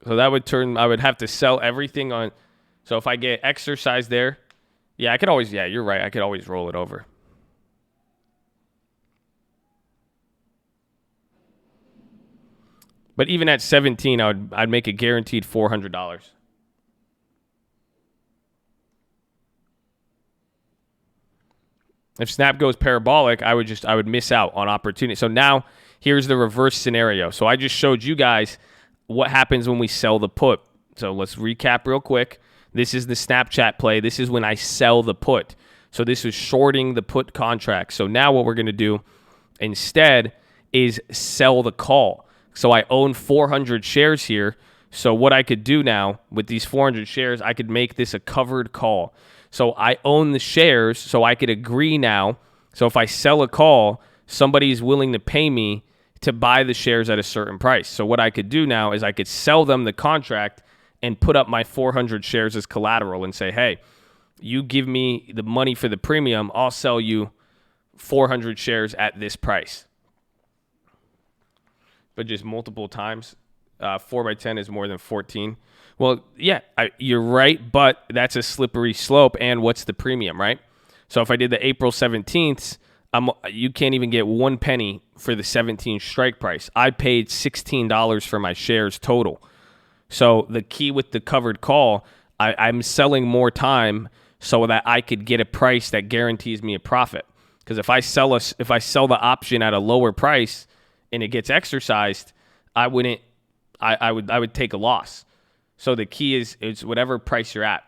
So that would I would have to sell everything on. So if I get exercise there, yeah, you're right. I could always roll it over. But even at 17, I'd make a guaranteed $400. If Snap goes parabolic, I would miss out on opportunity. So now here's the reverse scenario. So I just showed you guys what happens when we sell the put. So let's recap real quick. This is the Snapchat play. This is when I sell the put. So this is shorting the put contract. So now what we're going to do instead is sell the call. So I own 400 shares here. So what I could do now with these 400 shares, I could make this a covered call. So I own the shares, so I could agree now. So if I sell a call, somebody is willing to pay me to buy the shares at a certain price. So what I could do now is I could sell them the contract and put up my 400 shares as collateral and say, hey, you give me the money for the premium, I'll sell you 400 shares at this price. But just multiple times. 4 by 10 is more than 14. Well, yeah, you're right, but that's a slippery slope. And what's the premium, right? So if I did the April 17th, you can't even get 1 penny for the 17 strike price. I paid $16 for my shares total. So the key with the covered call, I'm selling more time so that I could get a price that guarantees me a profit. Because if I sell the option at a lower price and it gets exercised, I would take a loss. So the key is whatever price you're at.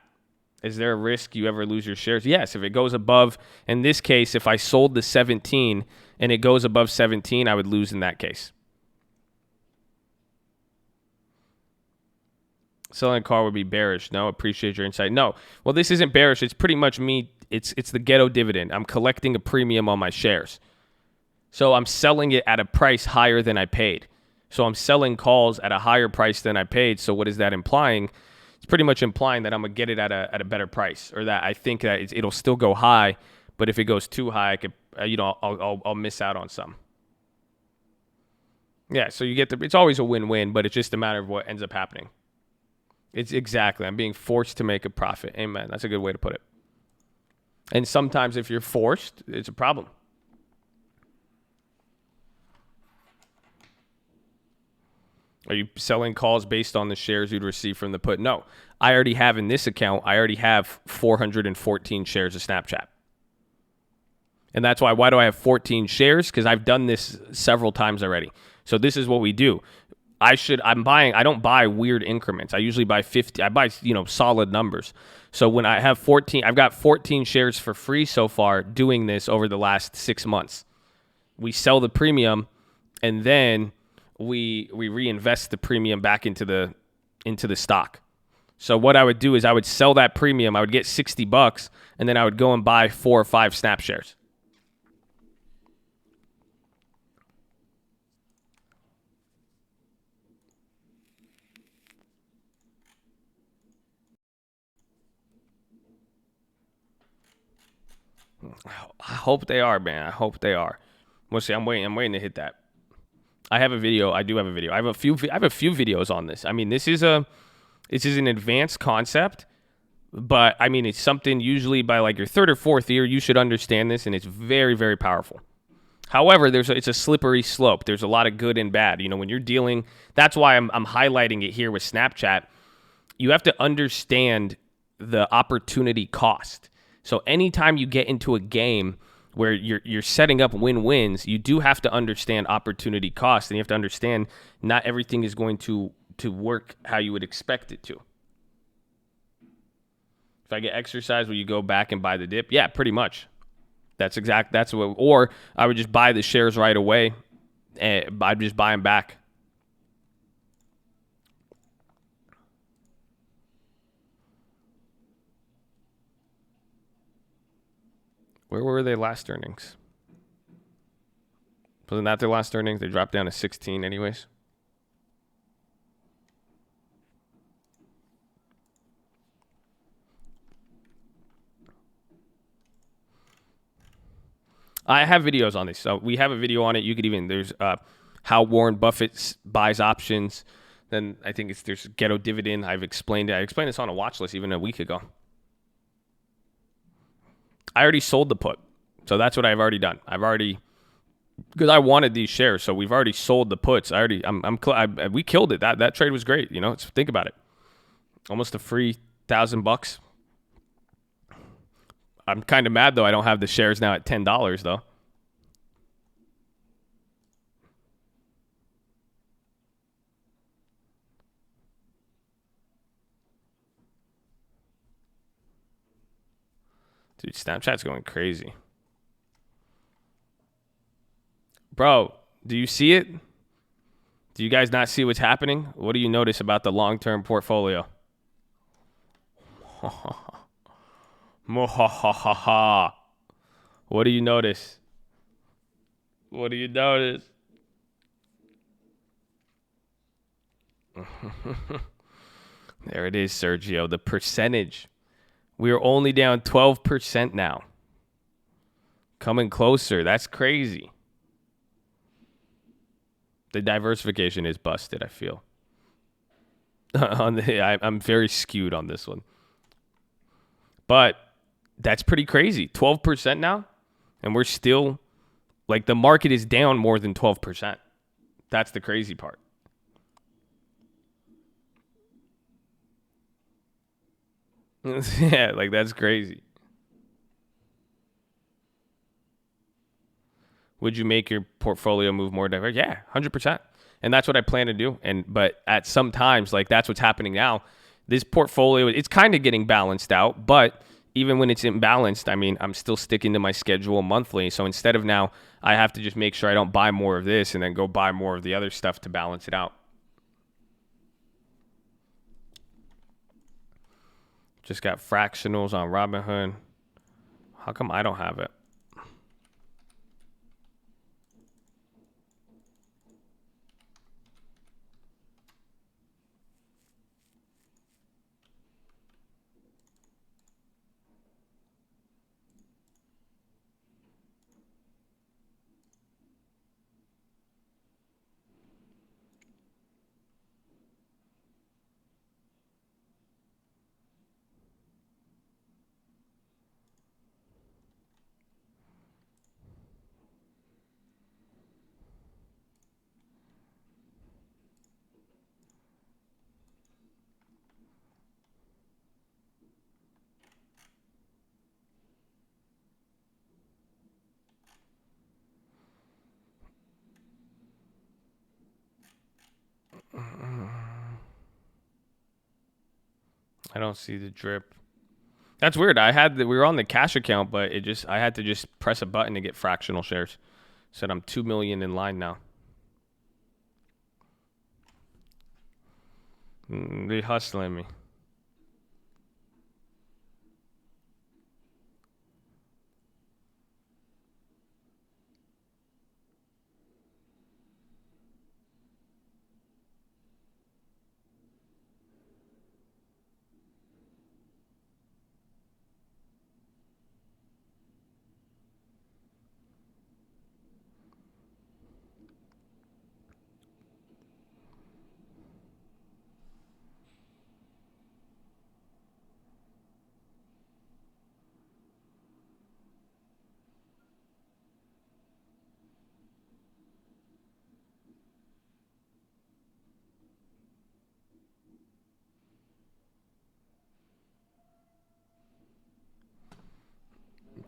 Is there a risk you ever lose your shares? Yes, if it goes above, in this case, if I sold the 17 and it goes above 17, I would lose in that case. Selling a car would be bearish. No, appreciate your insight. No, well, this isn't bearish. It's pretty much me. It's the ghetto dividend. I'm collecting a premium on my shares. So I'm selling it at a price higher than I paid. So I'm selling calls at a higher price than I paid. So what is that implying? It's pretty much implying that I'm going to get it at a better price, or that I think that it'll still go high, but if it goes too high, I could, I'll miss out on some. Yeah, so it's always a win-win, but it's just a matter of what ends up happening. It's exactly, I'm being forced to make a profit. Amen. That's a good way to put it. And sometimes if you're forced, it's a problem. Are you selling calls based on the shares you'd receive from the put? No. I already have in this account, 414 shares of Snapchat. And that's why do I have 14 shares? Because I've done this several times already. So this is what we do. I don't buy weird increments. I usually buy 50. I buy, solid numbers. So when I have 14, I've got 14 shares for free so far doing this over the last 6 months. We sell the premium and then we reinvest the premium back into the stock. So what I would do is I would sell that premium. I would get $60 and then I would go and buy 4 or 5 Snap shares. I hope they are, man. I hope they are. We'll see. I'm waiting to hit that. I have a video. I do have a video. I have a few videos on this. I mean, this is an advanced concept, but I mean, it's something usually by like your 3rd or 4th year, you should understand this, and it's very, very powerful. However, it's a slippery slope. There's a lot of good and bad. When you're dealing, that's why I'm highlighting it here with Snapchat. You have to understand the opportunity cost. So anytime you get into a game where you're setting up win-wins, you do have to understand opportunity cost, and you have to understand not everything is going to work how you would expect it to. If I get exercise, will you go back and buy the dip? Yeah, pretty much. Or I would just buy the shares right away, and I'd just buy them back. Where were they last earnings? Wasn't that their last earnings? They dropped down to 16 anyways. I have videos on this. So we have a video on it. You could there's how Warren Buffett buys options. Then I think there's Ghetto Dividend. I explained this on a Watchlist even a week ago. I already sold the put. So that's what I've already done. Because I wanted these shares. So we've already sold the puts. We killed it. That trade was great. Think about it. Almost a free $1,000. I'm kind of mad though. I don't have the shares now at $10 though. Dude, Snapchat's going crazy. Bro, do you see it? Do you guys not see what's happening? What do you notice about the long-term portfolio? Mohahaha. What do you notice? What do you notice? There it is, Sergio. The percentage. We are only down 12% now. Coming closer. That's crazy. The diversification is busted, I feel. I'm very skewed on this one. But that's pretty crazy. 12% now? And we're still, like, the market is down more than 12%. That's the crazy part. Yeah, like, that's crazy. Would you make your portfolio move more diverse? Yeah, 100%. And that's what I plan to do. But at some times, like, that's what's happening now. This portfolio, it's kind of getting balanced out, but even when it's imbalanced, I mean, I'm still sticking to my schedule monthly. So instead of now, I have to just make sure I don't buy more of this and then go buy more of the other stuff to balance it out. Just got fractionals on Robinhood. How come I don't have it? I don't see the drip. That's weird. We were on the cash account, but I had to just press a button to get fractional shares. Said I'm 2 million in line now. They hustling me.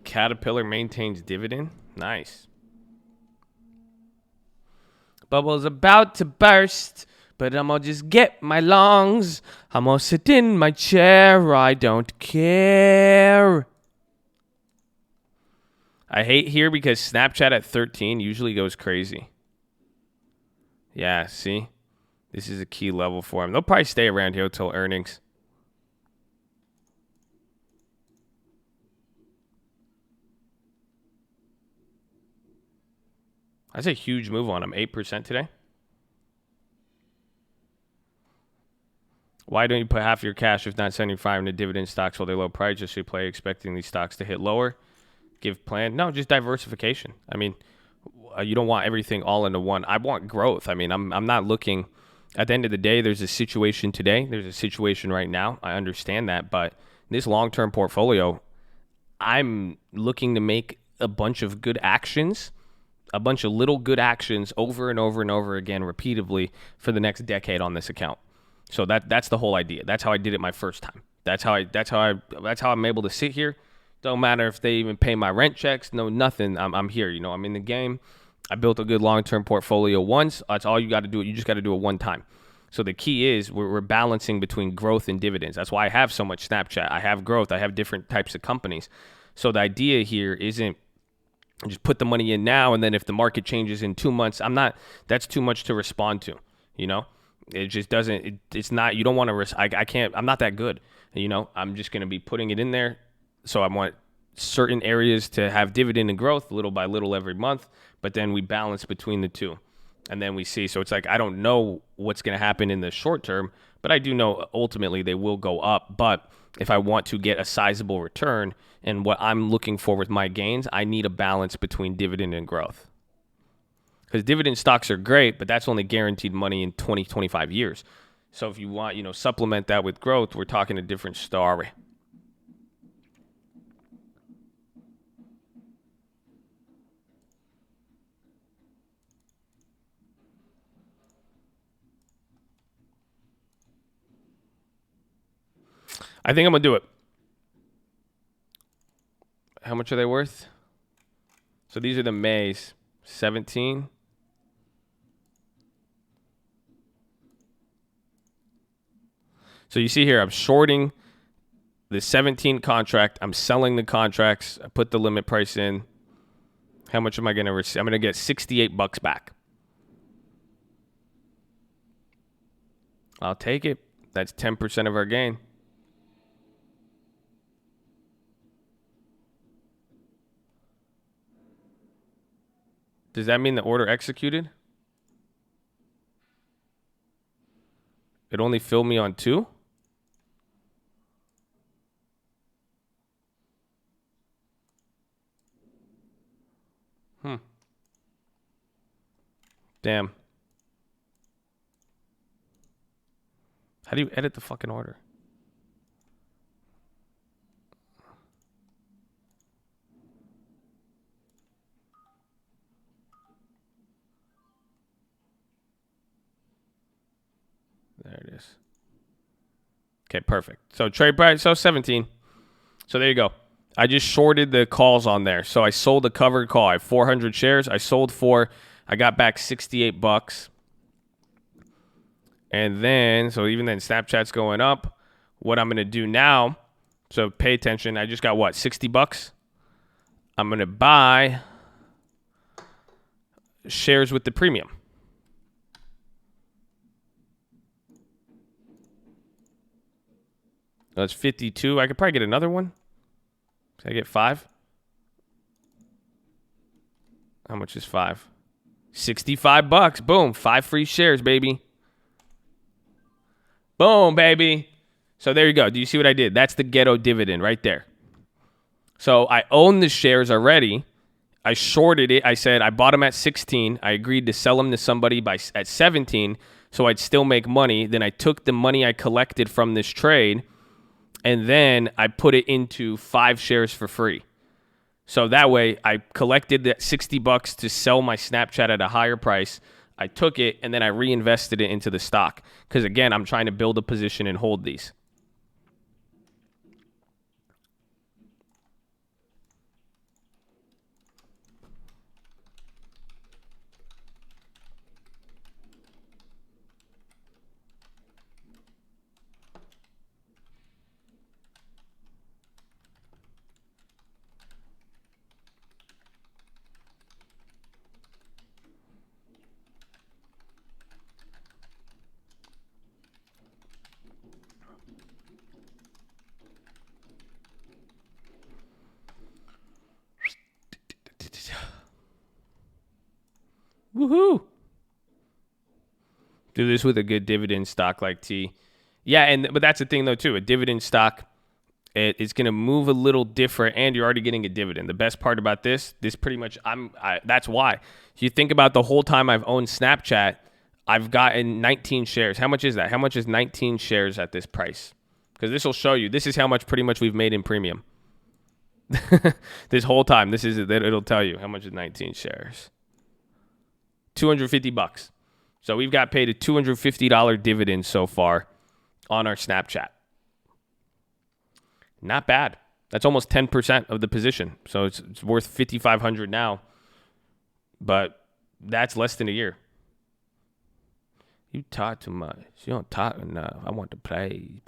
Caterpillar maintains dividend. Nice. Bubble's about to burst, but I'm gonna just get my lungs. I'm gonna sit in my chair. I don't care. I hate here because Snapchat at 13 usually goes crazy. Yeah, see? This is a key level for them. They'll probably stay around here until earnings. That's a huge move on them. 8% today. Why don't you put half your cash, if not 75, into dividend stocks while they're low price? Just you play expecting these stocks to hit lower. Give plan. No, just diversification. I mean, you don't want everything all into one. I want growth. I mean, I'm not looking. At the end of the day, there's a situation today. There's a situation right now. I understand that. But this long-term portfolio, I'm looking to make a bunch of good actions, a bunch of little good actions over and over and over again repeatedly for the next decade on this account. So that's the whole idea. That's how I did it my first time. That's how I'm able to sit here. Don't matter if they even pay my rent checks. No, nothing. I'm here. You know, I'm in the game. I built a good long-term portfolio once. That's all you got to do. You just got to do it one time. So the key is we're balancing between growth and dividends. That's why I have so much Snapchat. I have growth. I have different types of companies. So the idea here isn't just put the money in now, and then if the market changes in 2 months, that's too much to respond to, you know? It just doesn't, it's not, you don't want to, I can't, I'm not that good, you know? I'm just going to be putting it in there. So I want certain areas to have dividend and growth little by little every month, but then we balance between the two. And then we see, so it's like, I don't know what's going to happen in the short term, but I do know ultimately they will go up. But if I want to get a sizable return and what I'm looking for with my gains, I need a balance between dividend and growth. Because dividend stocks are great, but that's only guaranteed money in 20, 25 years. So if you want, you know, supplement that with growth, we're talking a different story. I think I'm going to do it. How much are they worth? So these are the Mays. 17. So you see here, I'm shorting the 17 contract. I'm selling the contracts. I put the limit price in. How much am I going to receive? I'm going to get $68 back. I'll take it. That's 10% of our gain. Does that mean the order executed? It only filled me on 2? Damn. How do you edit the fucking order? There it is. Okay, perfect. So trade price, so 17. So there you go. I just shorted the calls on there. So I sold a covered call. I have 400 shares. I sold 4. I got back $68. And then, so even then, Snapchat's going up. What I'm going to do now, so pay attention. I just got what, $60? I'm going to buy shares with the premium. That's 52. I could probably get another one. Can I get 5? How much is 5? $65. Boom. 5 free shares, baby. Boom, baby. So there you go. Do you see what I did? That's the ghetto dividend right there. So I own the shares already. I shorted it. I said I bought them at 16. I agreed to sell them to somebody at 17 so I'd still make money. Then I took the money I collected from this trade and then I put it into 5 shares for free. So that way I collected that $60 to sell my Snapchat at a higher price. I took it and then I reinvested it into the stock. Because again, I'm trying to build a position and hold these. Woohoo! Do this with a good dividend stock like T. Yeah, but that's the thing though too. A dividend stock, it's going to move a little different, and you're already getting a dividend. The best part about this pretty much, that's why. If you think about the whole time I've owned Snapchat, I've gotten 19 shares. How much is that? How much is 19 shares at this price? Because this will show you. This is how much pretty much we've made in premium. This whole time, it'll tell you how much is 19 shares. $250. So we've got paid a $250 dividend so far on our Snapchat. Not bad. That's almost 10% of the position. So it's worth $5,500 now. But that's less than a year. You talk too much. You don't talk enough. I want to plays.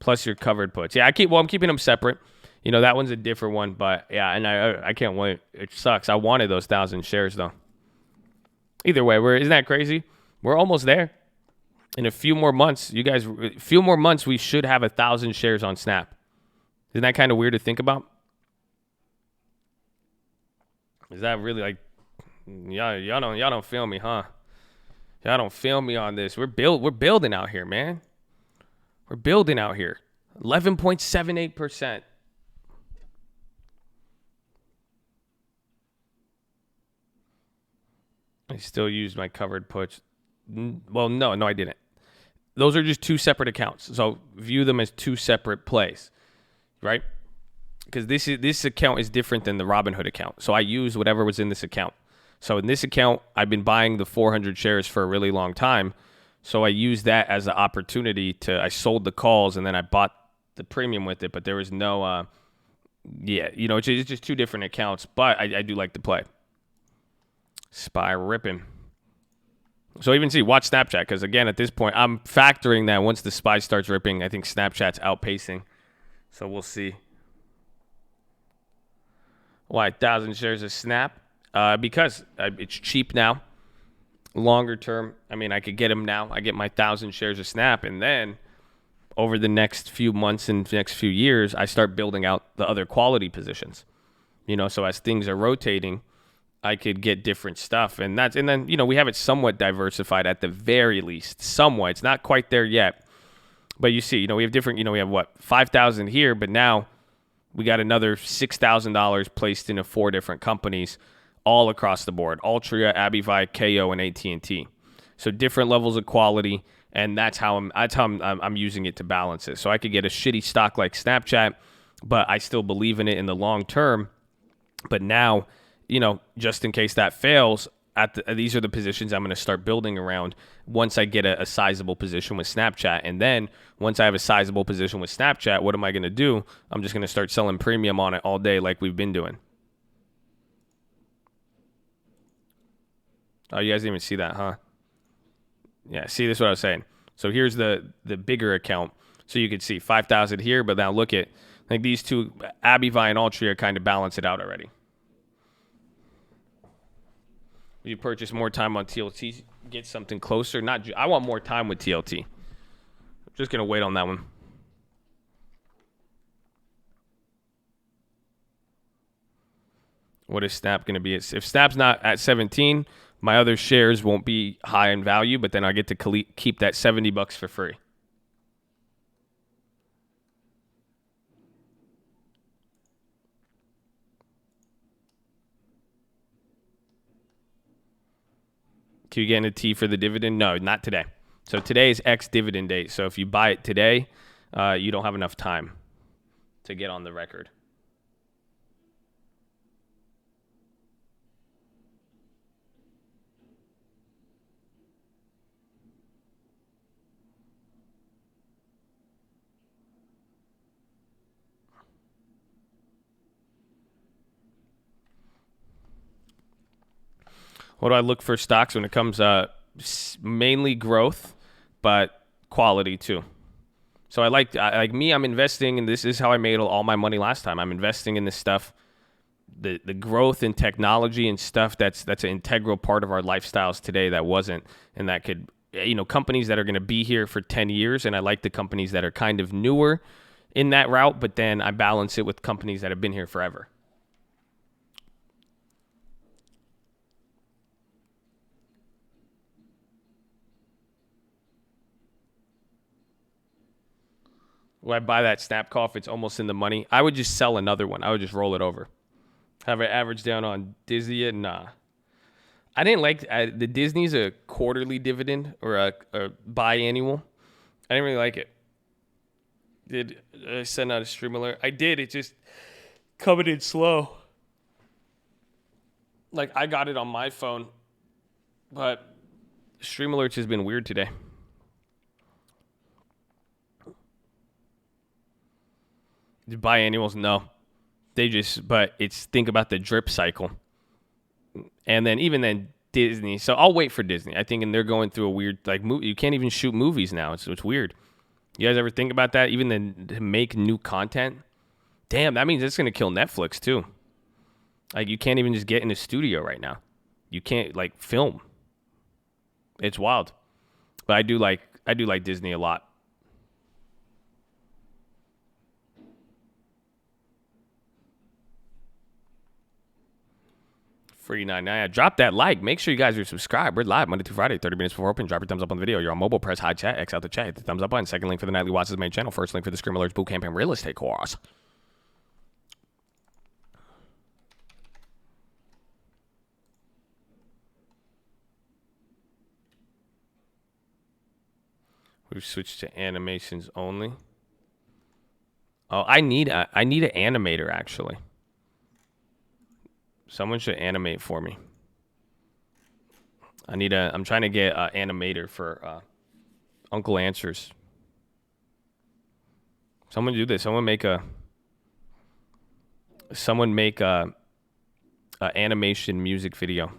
Plus your covered puts. Yeah, I'm keeping them separate. That one's a different one, but yeah, and I can't wait. It sucks. I wanted those 1,000 shares though. Either way, isn't that crazy? We're almost there. In a few more months, we should have 1,000 shares on Snap. Isn't that kind of weird to think about? Is that really like, y'all don't feel me, huh? Y'all don't feel me on this. We're building out here, man. We're building out here. 11.78%. I still used my covered puts. Well, no, I didn't. Those are just two separate accounts. So view them as two separate plays, right? Because this account is different than the Robinhood account. So I use whatever was in this account. So in this account, I've been buying the 400 shares for a really long time. So I used that as an opportunity I sold the calls and then I bought the premium with it. But there was no, it's just two different accounts. But I do like to play. SPY ripping. So even watch Snapchat, because again, at this point, I'm factoring that once the SPY starts ripping, I think Snapchat's outpacing. So we'll see. Why 1,000 shares of Snap? Because it's cheap now. Longer term, I could get them now. I get my 1,000 shares of Snap, and then over the next few months and next few years, I start building out the other quality positions. So as things are rotating, I could get different stuff. And then, we have it somewhat diversified at the very least. Somewhat. It's not quite there yet. But you see, we have different, we have 5,000 here, but now we got another $6,000 placed into 4 different companies all across the board. Altria, Abivai, KO, and AT&T. So different levels of quality, and that's how I'm using it to balance it. So I could get a shitty stock like Snapchat, but I still believe in it in the long term. But now, just in case that fails, these are the positions I'm going to start building around once I get a sizable position with Snapchat. And then once I have a sizable position with Snapchat, what am I going to do? I'm just going to start selling premium on it all day like we've been doing. Oh, you guys didn't even see that, huh? Yeah, see, this is what I was saying. So here's the bigger account. So you could see 5,000 here, but now look at, like these two, Abivai and Altria, kind of balance it out already. You purchase more time on TLT, get something closer. I want more time with TLT. I'm just going to wait on that one. What is Snap going to be? If Snap's not at 17, my other shares won't be high in value, but then I get to keep that $70 for free. Can you get a T for the dividend? No, not today. So today is ex-dividend date. So if you buy it today, you don't have enough time to get on the record. What do I look for stocks when it comes mainly growth, but quality too? So I'm investing, and this is how I made all my money last time. I'm investing in this stuff, the growth in technology and stuff that's an integral part of our lifestyles today that wasn't, and that could, companies that are going to be here for 10 years, and I like the companies that are kind of newer in that route, but then I balance it with companies that have been here forever. Will I buy that Snap call if it's almost in the money? I would just sell another one. I would just roll it over. Have it average down on Disney? Nah. I didn't like the Disney's a quarterly dividend or a biannual. I didn't really like it. Did I send out a stream alert? I did. It just coming in slow. Like I got it on my phone, but stream alerts has been weird today. Biannuals, no. But think about the drip cycle. And then even then Disney. So I'll wait for Disney. I think, and they're going through a weird, you can't even shoot movies now. It's weird. You guys ever think about that? Even then to make new content, Damn, that means it's going to kill Netflix too. Like, you can't even just get in the studio right now. You can't, like, film. It's wild. But I do like Disney a lot. Free 99. Drop that like. Make sure you guys are subscribed. We're live Monday through Friday, 30 minutes before open. Drop your thumbs up on the video. You're on mobile. Press high chat. X out the chat. Hit the thumbs up button. Second link for the nightly watches main channel. First link for the Scream Alerts Bootcamp and real estate course. We've switched to animations only. Oh, I need an animator, actually. Someone should animate for me. I'm trying to get an animator for Uncle Answers. Someone do this. Someone make a animation music video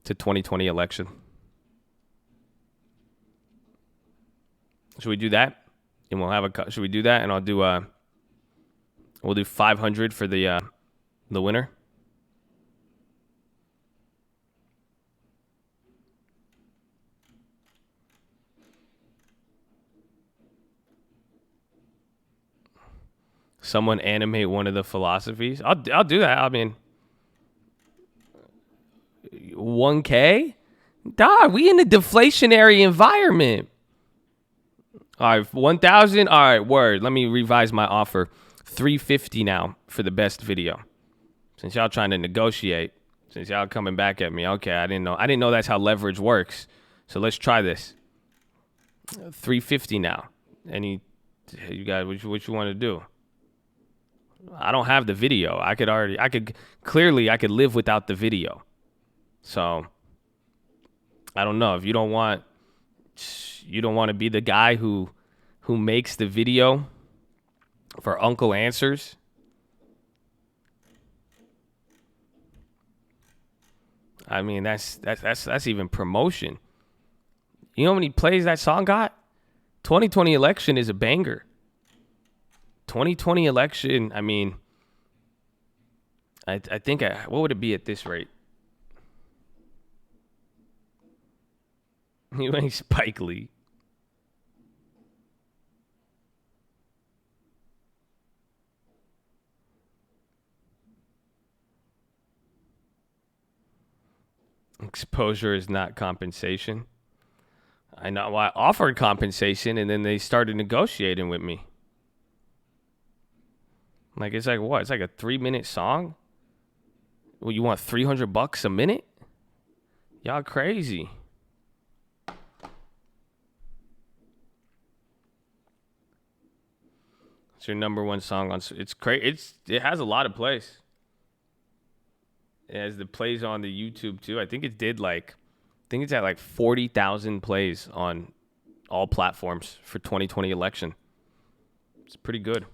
to 2020 election. Should we do that? And we'll have should we do that? And I'll do we'll do 500 for the winner. Someone animate one of the philosophies. I'll do that. I mean, 1K? Dog, we in a deflationary environment. All right, 1,000. All right, word. Let me revise my offer. 350 now for the best video. Since y'all trying to negotiate, since y'all coming back at me. Okay, I didn't know that's how leverage works. So let's try this. 350 now. You guys, what you want to do? I don't have the video. I could live without the video. So I don't know if you don't want to be the guy who makes the video for Uncle Answers. I mean, that's even promotion. You know how many plays that song got? 2020 election is a banger. 2020 election, I mean, I think, what would it be at this rate? You ain't Spike Lee. Exposure is not compensation. I know. Well, I offered compensation, and then they started negotiating with me. Like, it's like what? It's like a 3-minute song? Well, you want $300 a minute? Y'all crazy. It's your number one song on. It's crazy. It has a lot of plays. It has the plays on the YouTube too. I think it's at like 40,000 plays on all platforms for 2020 election. It's pretty good.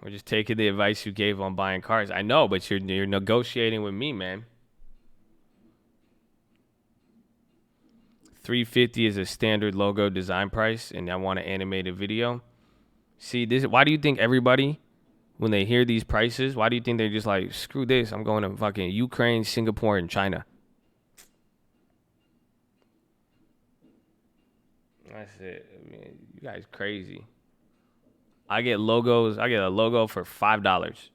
We're just taking the advice you gave on buying cars. I know, but you're negotiating with me, man. 350 is a standard logo design price, and I want an animated video. See, why do you think everybody, when they hear these prices, why do you think they're just like, screw this, I'm going to fucking Ukraine, Singapore, and China? That's it. I mean, you guys crazy. I get logos. I get a logo for $5.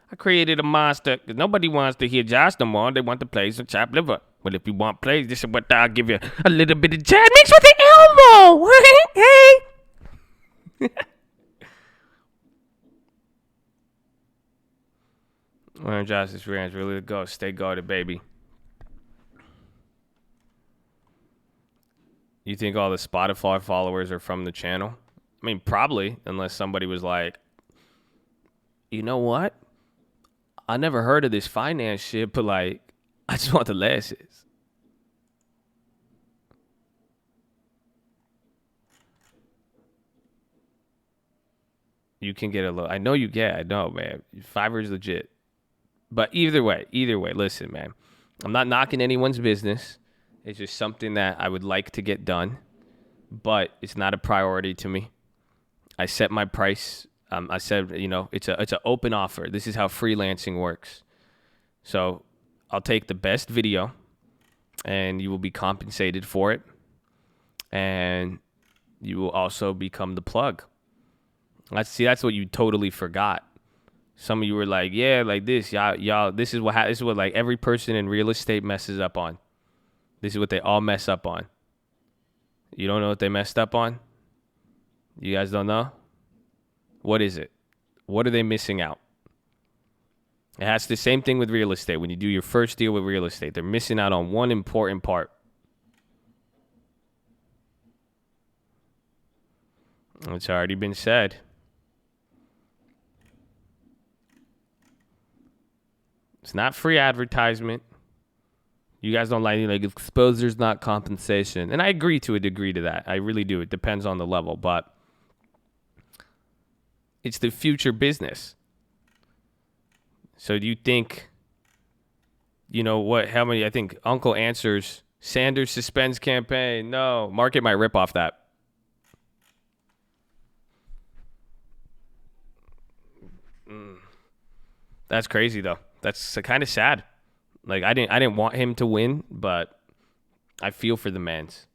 I created a monster because nobody wants to hear Josh no more. They want to play some chopped liver. But if you want plays, this is what I'll give you. A little bit of jab mixed with the elbow. Hey. Well, Josh's ranch really to go. Stay guarded, baby. You think all the Spotify followers are from the channel? I mean, probably, unless somebody was like, you know what? I never heard of this finance shit, but like, I just want the lashes. You can get a little. I know, man. Fiverr is legit. But either way, listen, man. I'm not knocking anyone's business. It's just something that I would like to get done. but it's not a priority to me. I set my price. I said, it's an open offer. This is how freelancing works. So I'll take the best video, and you will be compensated for it, and you will also become the plug. That's what you totally forgot. Some of you were like, yeah, like this, y'all. This is what like every person in real estate messes up on. This is what they all mess up on. You don't know what they messed up on? You guys don't know? What is it? What are they missing out? It has the same thing with real estate. When you do your first deal with real estate, they're missing out on one important part. It's already been said. It's not free advertisement. You guys don't like exposure's not compensation. And I agree to a degree to that. I really do. It depends on the level. But it's the future business. So do you think, how many, I think Uncle answers, Sanders suspends campaign. No, market might rip off that. That's crazy though. That's kind of sad. Like I didn't want him to win, but I feel for the mans,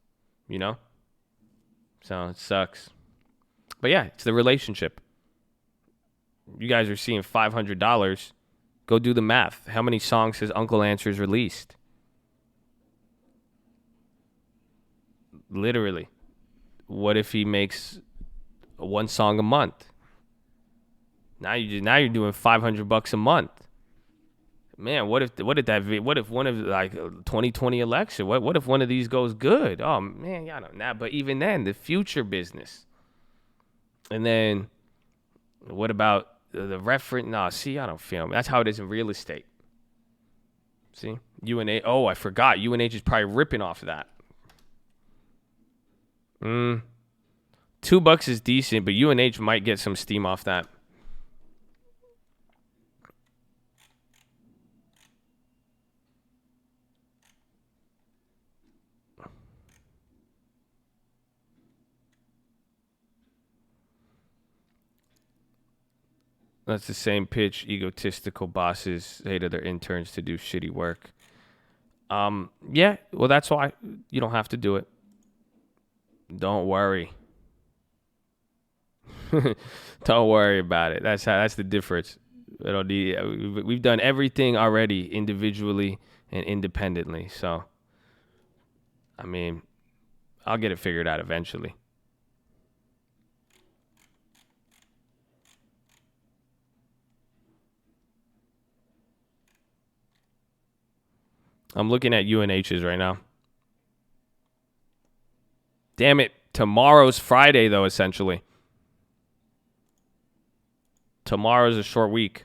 So it sucks. But yeah, it's the relationship. You guys are seeing $500. Go do the math. How many songs has Uncle Answers released? Literally. What if he makes one song a month? Now you're doing $500 a month. Man, what if one of like 2020 election? What if one of these goes good? Oh man, y'all know that. But even then, the future business. And then, what about the reference? No, see, I don't feel me. That's how it is in real estate. See, UNH. Oh, I forgot. UNH is probably ripping off of that. $2 is decent, but UNH might get some steam off that. That's the same pitch egotistical bosses say to their interns to do shitty work. Yeah, well, that's why you don't have to do it. Don't worry. Don't worry about it. That's the difference. We've done everything already individually and independently. So, I mean, I'll get it figured out eventually. I'm looking at UNH's right now. Damn it. Tomorrow's Friday, though, essentially. Tomorrow's a short week.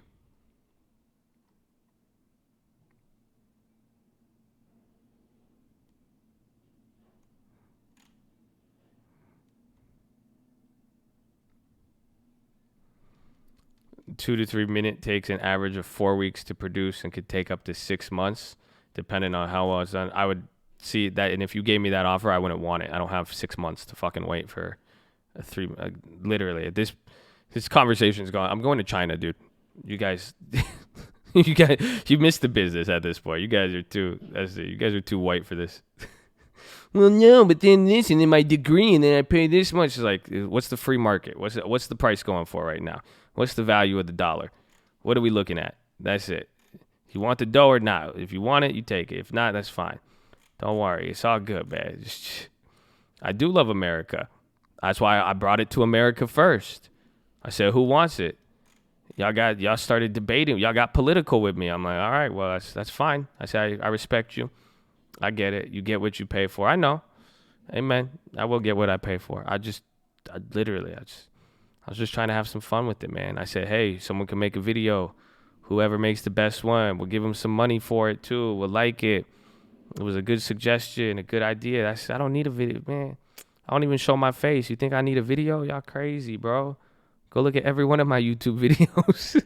Two to 3 minute takes an average of 4 weeks to produce and could take up to 6 months, depending on how well it's done. I would see that, and if you gave me that offer, I wouldn't want it. I don't have 6 months to fucking wait for literally. This conversation is going. I'm going to China, dude. You guys, you missed the business at this point. You guys are too white for this. Well, no, but then this, and then my degree, and then I pay this much. It's like, what's the free market? What's the price going for right now? What's the value of the dollar? What are we looking at? That's it. If you want the dough or not. If you want it, you take it. If not, that's fine. Don't worry. It's all good, man. I do love America. That's why I brought it to America first. I said, who wants it? Y'all started debating. Y'all got political with me. I'm like, all right, well, that's fine. I said, I respect you. I get it. You get what you pay for. I know. Amen. I will get what I pay for. I was just trying to have some fun with it, man. I said, hey, someone can make a video. Whoever makes the best one, we'll give them some money for it too. We'll like it. It was a good suggestion, a good idea. I said, I don't need a video, man. I don't even show my face. You think I need a video? Y'all crazy, bro. Go look at every one of my YouTube videos.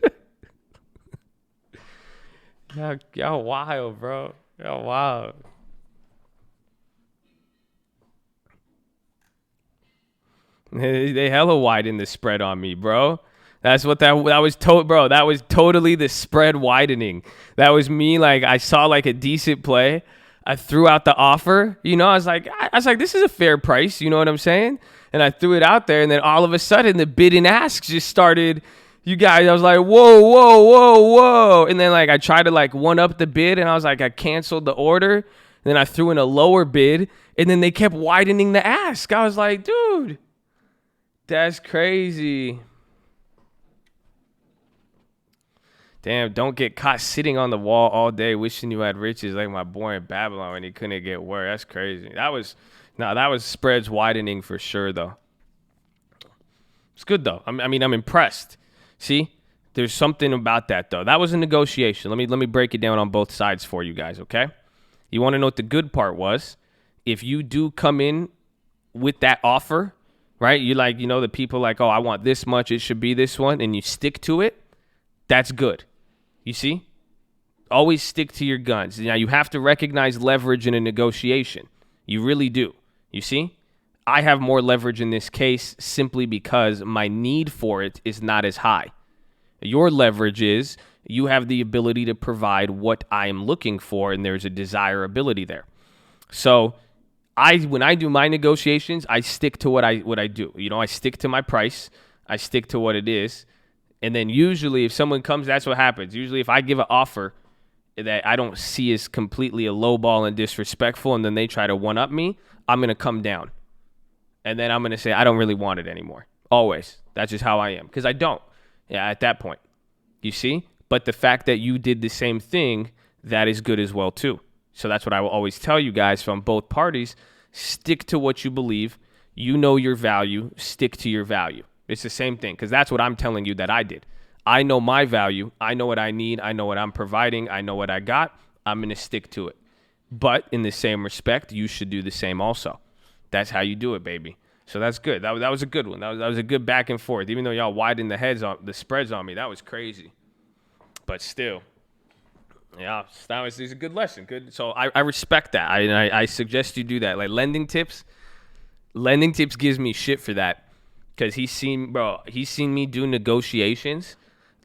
Y'all wild, bro. Y'all wild. They hella widened the spread on me, bro. That's what that was bro. That was totally the spread widening. That was me. Like, I saw like a decent play. I threw out the offer. You know, I was like, this is a fair price. You know what I'm saying? And I threw it out there, and then all of a sudden, the bid and ask just started. You guys, I was like, whoa, whoa, whoa, whoa. And then like I tried to like one up the bid, and I was like, I canceled the order. And then I threw in a lower bid, and then they kept widening the ask. I was like, dude, that's crazy. Damn, don't get caught sitting on the wall all day wishing you had riches like my boy in Babylon when he couldn't get work. That's crazy. That was spreads widening for sure, though. It's good, though. I mean, I'm impressed. See? There's something about that, though. That was a negotiation. Let me break it down on both sides for you guys, okay? You want to know what the good part was? If you do come in with that offer, right? You like, you know, the people like, oh, I want this much. It should be this one. And you stick to it. That's good. You see? Always stick to your guns. Now, you have to recognize leverage in a negotiation. You really do. You see? I have more leverage in this case simply because my need for it is not as high. Your leverage is you have the ability to provide what I am looking for, and there's a desirability there. So when I do my negotiations, I stick to what I do. You know, I stick to my price. I stick to what it is. And then usually if someone comes, that's what happens. Usually if I give an offer that I don't see as completely a lowball and disrespectful, and then they try to one-up me, I'm going to come down. And then I'm going to say, I don't really want it anymore. Always. That's just how I am. Because I don't. Yeah, at that point. You see? But the fact that you did the same thing, that is good as well, too. So that's what I will always tell you guys from both parties. Stick to what you believe. You know your value. Stick to your value. It's the same thing, because that's what I'm telling you that I did. I know my value. I know what I need. I know what I'm providing. I know what I got. I'm going to stick to it. But in the same respect, you should do the same also. That's how you do it, baby. So that's good. That was a good one. That was a good back and forth. Even though y'all widened the spreads on me, that was crazy. But still, yeah, that was a good lesson. Good. So I respect that. I suggest you do that. Like lending tips gives me shit for that. Because he's seen me do negotiations.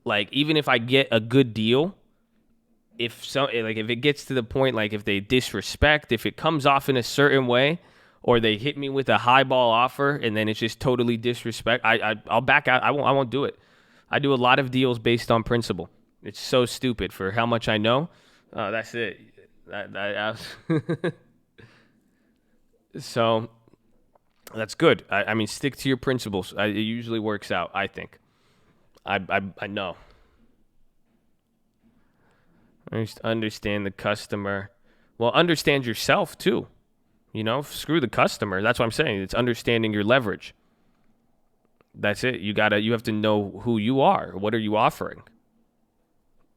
Like, even if I get a good deal, if it gets to the point, like if they disrespect, if it comes off in a certain way, or they hit me with a highball offer and then it's just totally disrespect, I'll back out. I won't do it. I do a lot of deals based on principle. It's so stupid for how much I know. That's it. So that's good. I mean, stick to your principles. It usually works out, I think. I know. Understand the customer. Well, understand yourself, too. You know, screw the customer. That's what I'm saying. It's understanding your leverage. That's it. You have to know who you are. What are you offering?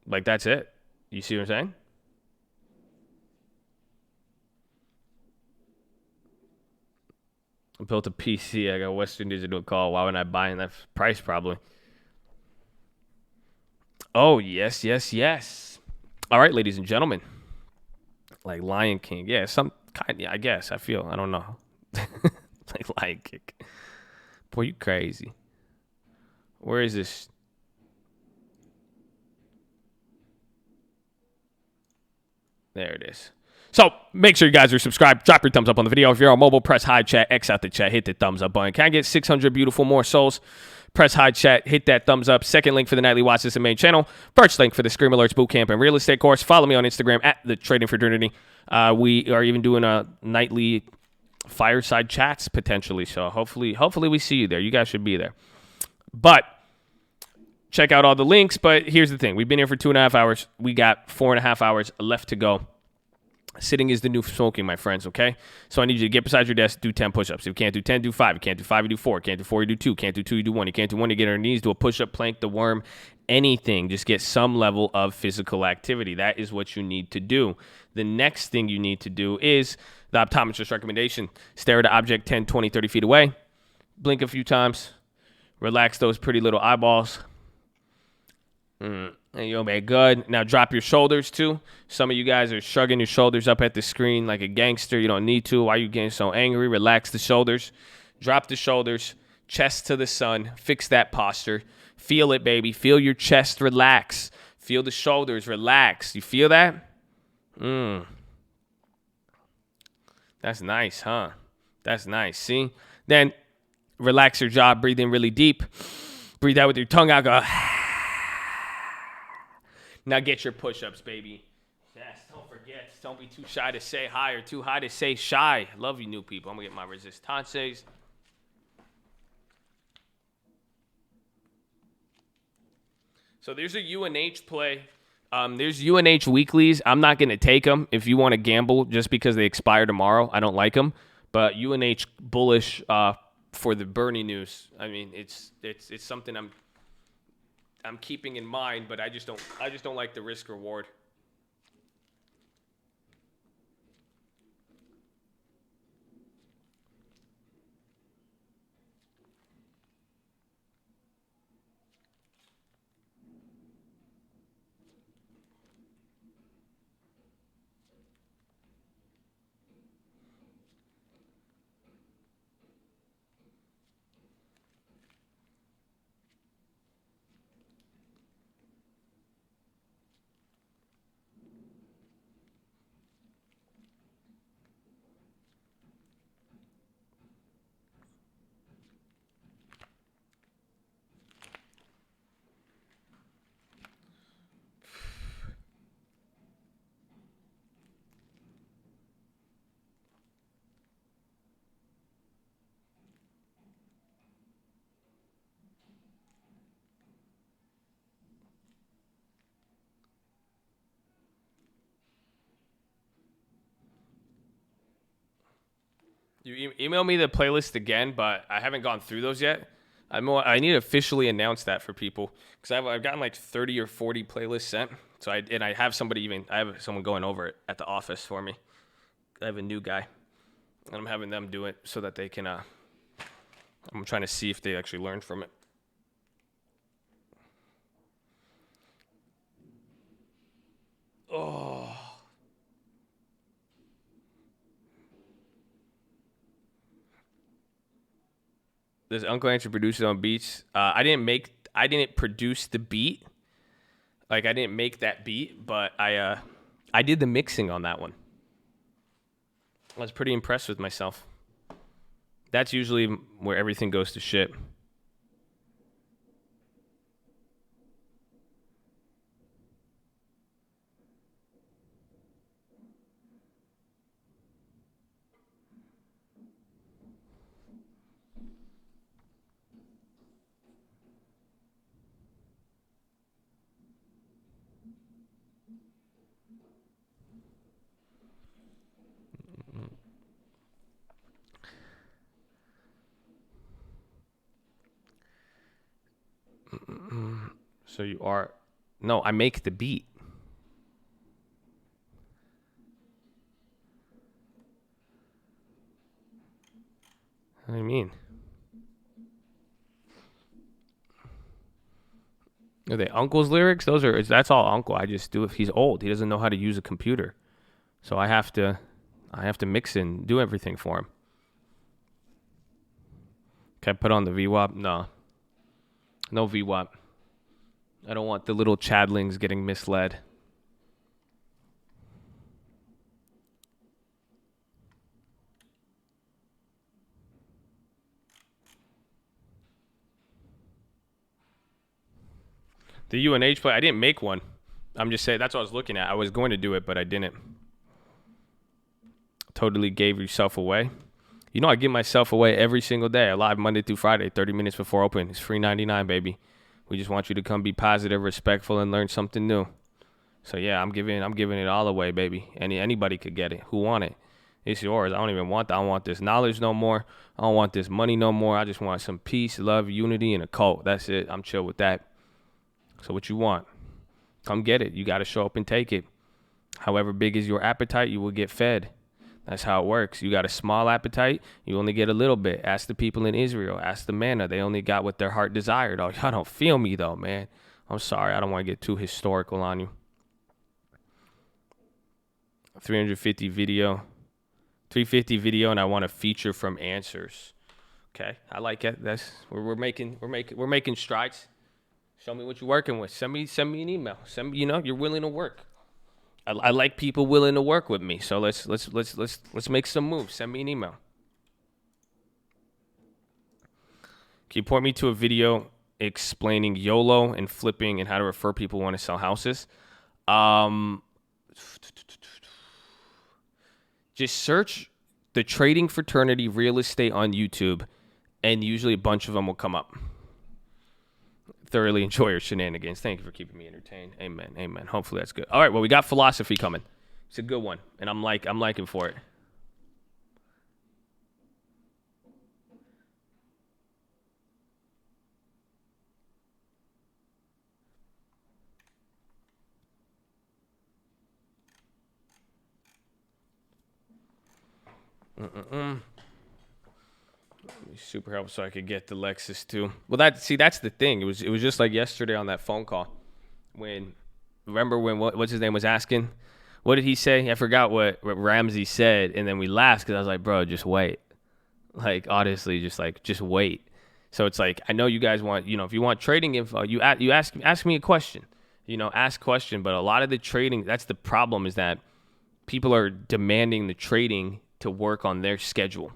Like, that's it. You see what I'm saying? I built a PC. I got Western Digital call. Why would I buy in that price? Probably. Oh, yes. All right, ladies and gentlemen. Like Lion King. Yeah, some kind. Yeah, I guess. I feel. I don't know. Like Lion King. Boy, you crazy. Where is this? There it is. So make sure you guys are subscribed. Drop your thumbs up on the video. If you're on mobile, press high chat. X out the chat. Hit the thumbs up button. Can I get 600 beautiful more souls? Press high chat. Hit that thumbs up. Second link for the nightly Watchlist and main channel. First link for the Scream Alerts Bootcamp and Real Estate course. Follow me on Instagram at the Trading Fraternity. We are even doing a nightly fireside chats potentially. So hopefully we see you there. You guys should be there. But check out all the links. But here's the thing. We've been here for 2.5 hours. We got 4.5 hours left to go. Sitting is the new smoking, my friends, okay? So I need you to get beside your desk, do 10 push-ups. If you can't do 10, do 5. You can't do 5, you do 4. Can't do 4, you do 2. Can't do 2, you do 1. You can't do 1, you get on your knees, do a push-up, plank, the worm, anything. Just get some level of physical activity. That is what you need to do. The next thing you need to do is the optometrist recommendation. Stare at an object 10, 20, 30 feet away. Blink a few times. Relax those pretty little eyeballs. And you'll be good. Now drop your shoulders too. Some of you guys are shrugging your shoulders up at the screen like a gangster. You don't need to. Why are you getting so angry? Relax the shoulders. Drop the shoulders. Chest to the sun. Fix that posture. Feel it, baby. Feel your chest relax. Feel the shoulders relax. You feel that? That's nice, huh? That's nice. See? Then relax your jaw. Breathe in really deep. Breathe out with your tongue out. Go. Now get your push-ups, baby. Yes, don't forget. Don't be too shy to say hi or too high to say shy. Love you, new people. I'm going to get my resistances. So there's a UNH play. There's UNH weeklies. I'm not going to take them if you want to gamble just because they expire tomorrow. I don't like them. But UNH bullish for the Bernie news. I mean, it's something I'm keeping in mind, but I just don't like the risk reward. You email me the playlist again, but I haven't gone through those yet. I need to officially announce that for people because I've gotten like 30 or 40 playlists sent. So I have someone going over it at the office for me. I have a new guy, and I'm having them do it so that they can. I'm trying to see if they actually learned from it. Oh. Does Uncle Andrew produce his own beats? I didn't produce the beat. Like I didn't make that beat, but I did the mixing on that one. I was pretty impressed with myself. That's usually where everything goes to shit. So you are... No, I make the beat. What do you mean? Are they Uncle's lyrics? That's all Uncle. I just do if he's old. He doesn't know how to use a computer. So I have to mix and do everything for him. Can I put on the VWAP? No. No VWAP. I don't want the little Chadlings getting misled. The UNH play, I didn't make one. I'm just saying, that's what I was looking at. I was going to do it, but I didn't. Totally gave yourself away. You know I give myself away every single day. I live Monday through Friday, 30 minutes before open. It's free 99, baby. We just want you to come be positive, respectful, and learn something new. So yeah, I'm giving it all away, baby. Anybody could get it. Who want it? It's yours. I don't even want that. I don't want this knowledge no more. I don't want this money no more. I just want some peace, love, unity, and a cult. That's it. I'm chill with that. So what you want? Come get it. You got to show up and take it. However big is your appetite, you will get fed. That's how it works. You got a small appetite, you only get a little bit. Ask the people in Israel. Ask the manna. They only got what their heart desired. Oh, y'all don't feel me though, man. I'm sorry. I don't want to get too historical on you. 350 video, and I want a feature from Answers. Okay, I like it. That's we're making strides. Show me what you're working with. Send me an email. Send me, you're willing to work. I like people willing to work with me. So let's make some moves. Send me an email. Can you point me to a video explaining YOLO and flipping and how to refer people who want to sell houses? Just search the trading fraternity real estate on YouTube, and usually a bunch of them will come up. Thoroughly enjoy your shenanigans. Thank you for keeping me entertained. Amen. Amen. Hopefully that's good. All right, well, we got philosophy coming. It's a good one, and I'm liking for it. Super helpful so I could get the Lexus too. Well, that's the thing. It was just like yesterday on that phone call remember when what's his name was asking, what did he say? I forgot what Ramsey said, and then we laughed because I was like, bro, just wait. Like honestly, just wait. So it's like I know you guys want if you want trading info, you ask me a question. Ask question. But a lot of the trading, that's the problem, is that people are demanding the trading to work on their schedule.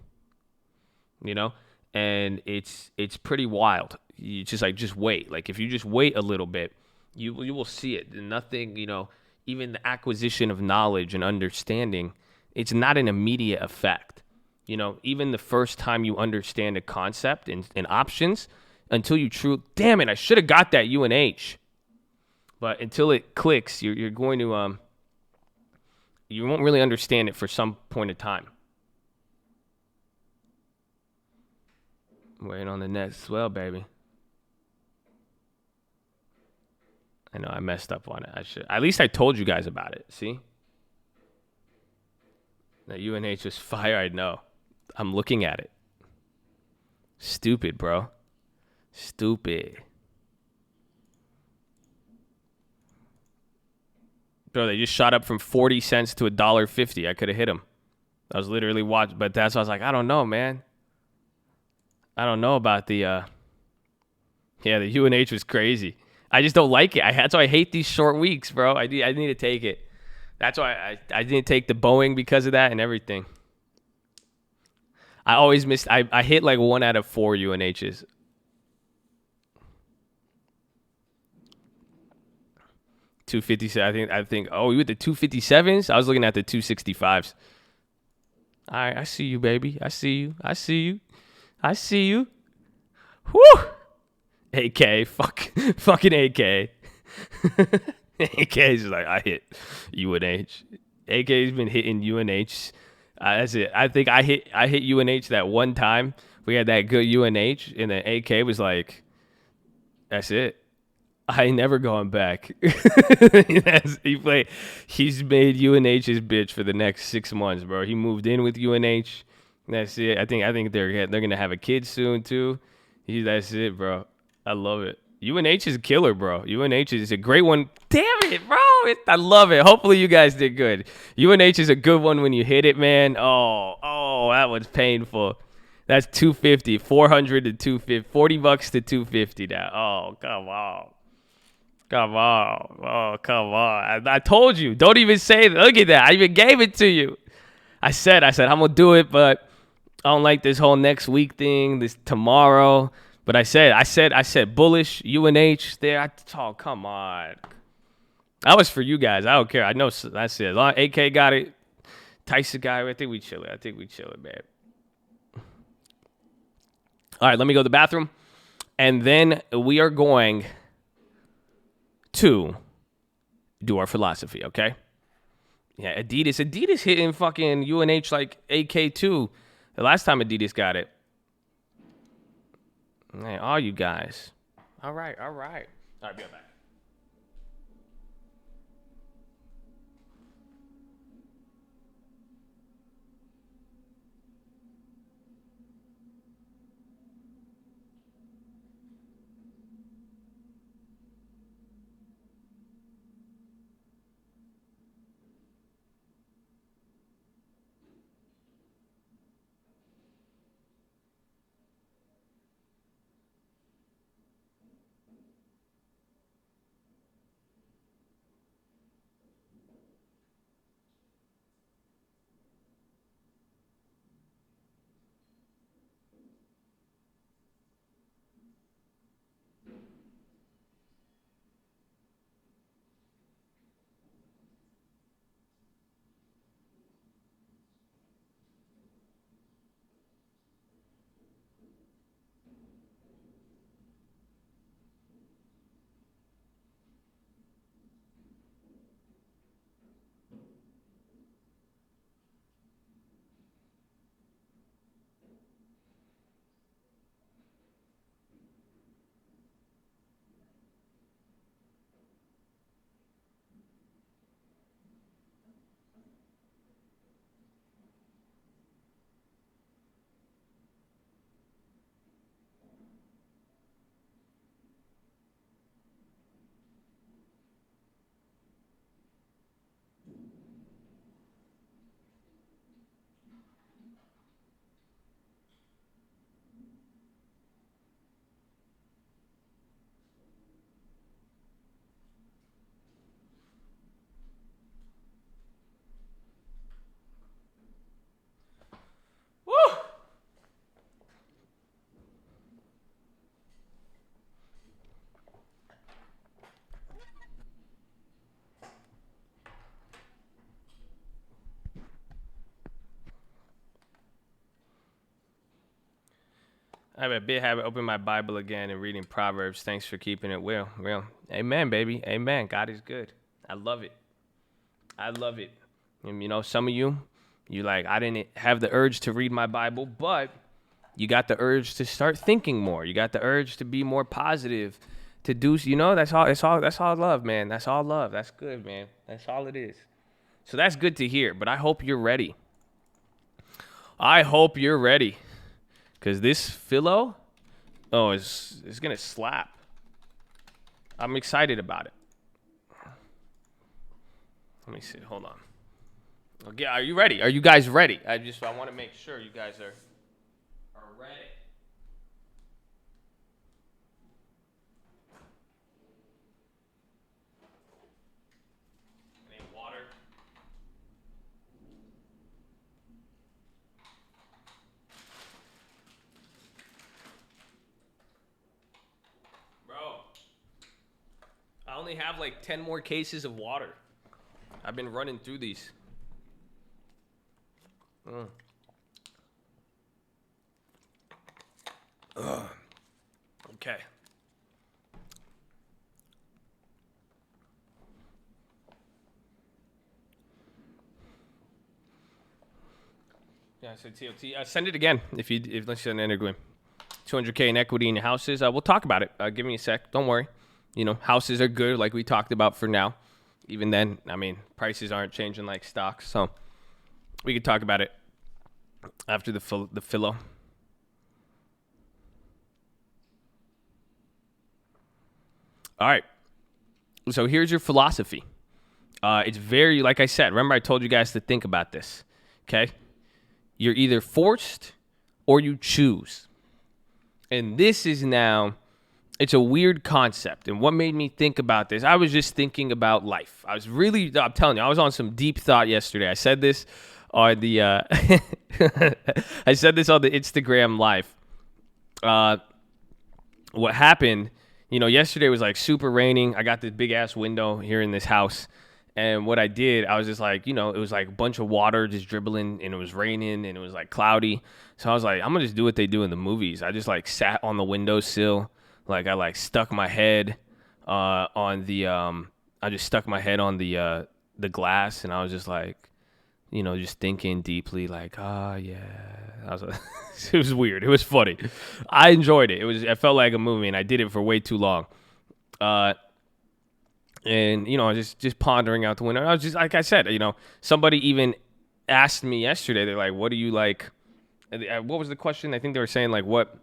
And it's pretty wild. You just wait. Like if you just wait a little bit, you will see it. Nothing, even the acquisition of knowledge and understanding, it's not an immediate effect. Even the first time you understand a concept and options, until you damn it, I should have got that UNH. But until it clicks, you're going to you won't really understand it for some point of time. Waiting on the next swell, baby. I know I messed up on it. I should. At least I told you guys about it. See? That UNH was fire. I know. I'm looking at it. Stupid, bro. Stupid. Bro, they just shot up from 40 cents to $1.50. I could have hit them. I was literally watching, but that's why I was like, I don't know, man. I don't know about the UNH was crazy. I just don't like it. That's why I hate these short weeks, bro. I need to take it. That's why I didn't take the Boeing because of that and everything. I always missed. I hit like 1 out of 4 UNHs. $257. I think. Oh, you with the 257s? I was looking at the 265s. All right, I see you, baby. I see you. Whew. AK, fucking AK. AK's like, I hit UNH. AK's been hitting UNH. That's it. I think I hit UNH that one time. We had that good UNH, and then AK was like, that's it. I ain't never going back. He's made UNH his bitch for the next 6 months, bro. He moved in with UNH. That's it. I think they're gonna have a kid soon too. That's it, bro. I love it. UNH is a killer, bro. UNH is a great one. Damn it, bro. I love it. Hopefully you guys did good. UNH is a good one when you hit it, man. Oh, that was painful. That's 250, 400 to 250, $40 to 250 now. Oh, come on. Oh, come on. I told you. Don't even say that. Look at that. I even gave it to you. I said, I'm going to do it, but I don't like this whole next week thing, this tomorrow. But I said bullish, UNH there. Oh, come on. That was for you guys. I don't care. I know that's it. As long as AK got it, Tyson got it. I think we chilling, man. All right, let me go to the bathroom. And then we are going to do our philosophy, okay? Yeah, Adidas hitting fucking UNH like AK2 the last time Adidas got it. Man, all you guys. All right. All right, be right back. I have a big habit opening my Bible again and reading Proverbs. Thanks for keeping it real. Amen, baby. Amen. God is good. I love it. I love it. And some of you like, I didn't have the urge to read my Bible, but you got the urge to start thinking more. You got the urge to be more positive, to do, that's all love, man. That's all love. That's good, man. That's all it is. So that's good to hear, but I hope you're ready. Because this philo, it's going to slap. I'm excited about it. Let me see. Hold on. Okay, are you ready? Are you guys ready? I want to make sure you guys are ready. Any water? Bro, I only have like 10 more cases of water. I've been running through these. Okay. Yeah, I said TOT. Send it again if let's send an agreement. $200K in equity in your houses. We'll talk about it. Give me a sec. Don't worry. Houses are good, like we talked about for now. Even then, prices aren't changing like stocks, so we could talk about it after the philo. All right. So here's your philosophy. It's very, like I said, remember I told you guys to think about this, okay? You're either forced or you choose. And this is now, it's a weird concept. And what made me think about this, I was just thinking about life. I'm telling you, I was on some deep thought yesterday. I said this on the, I said this on the Instagram live. What happened, yesterday was like super raining. I got this big ass window here in this house. And what I did, I was just like, it was like a bunch of water just dribbling, and it was raining, and it was like cloudy. So I was like, I'm going to just do what they do in the movies. I just like sat on the windowsill. Like I like stuck my head on the glass, and I was just like, just thinking deeply, like, yeah. I was like, it was weird. It was funny. I enjoyed it. It felt like a movie, and I did it for way too long. And, just pondering out the window. I was just, like I said, somebody even asked me yesterday, they're like, what do you like? What was the question? I think they were saying, like, what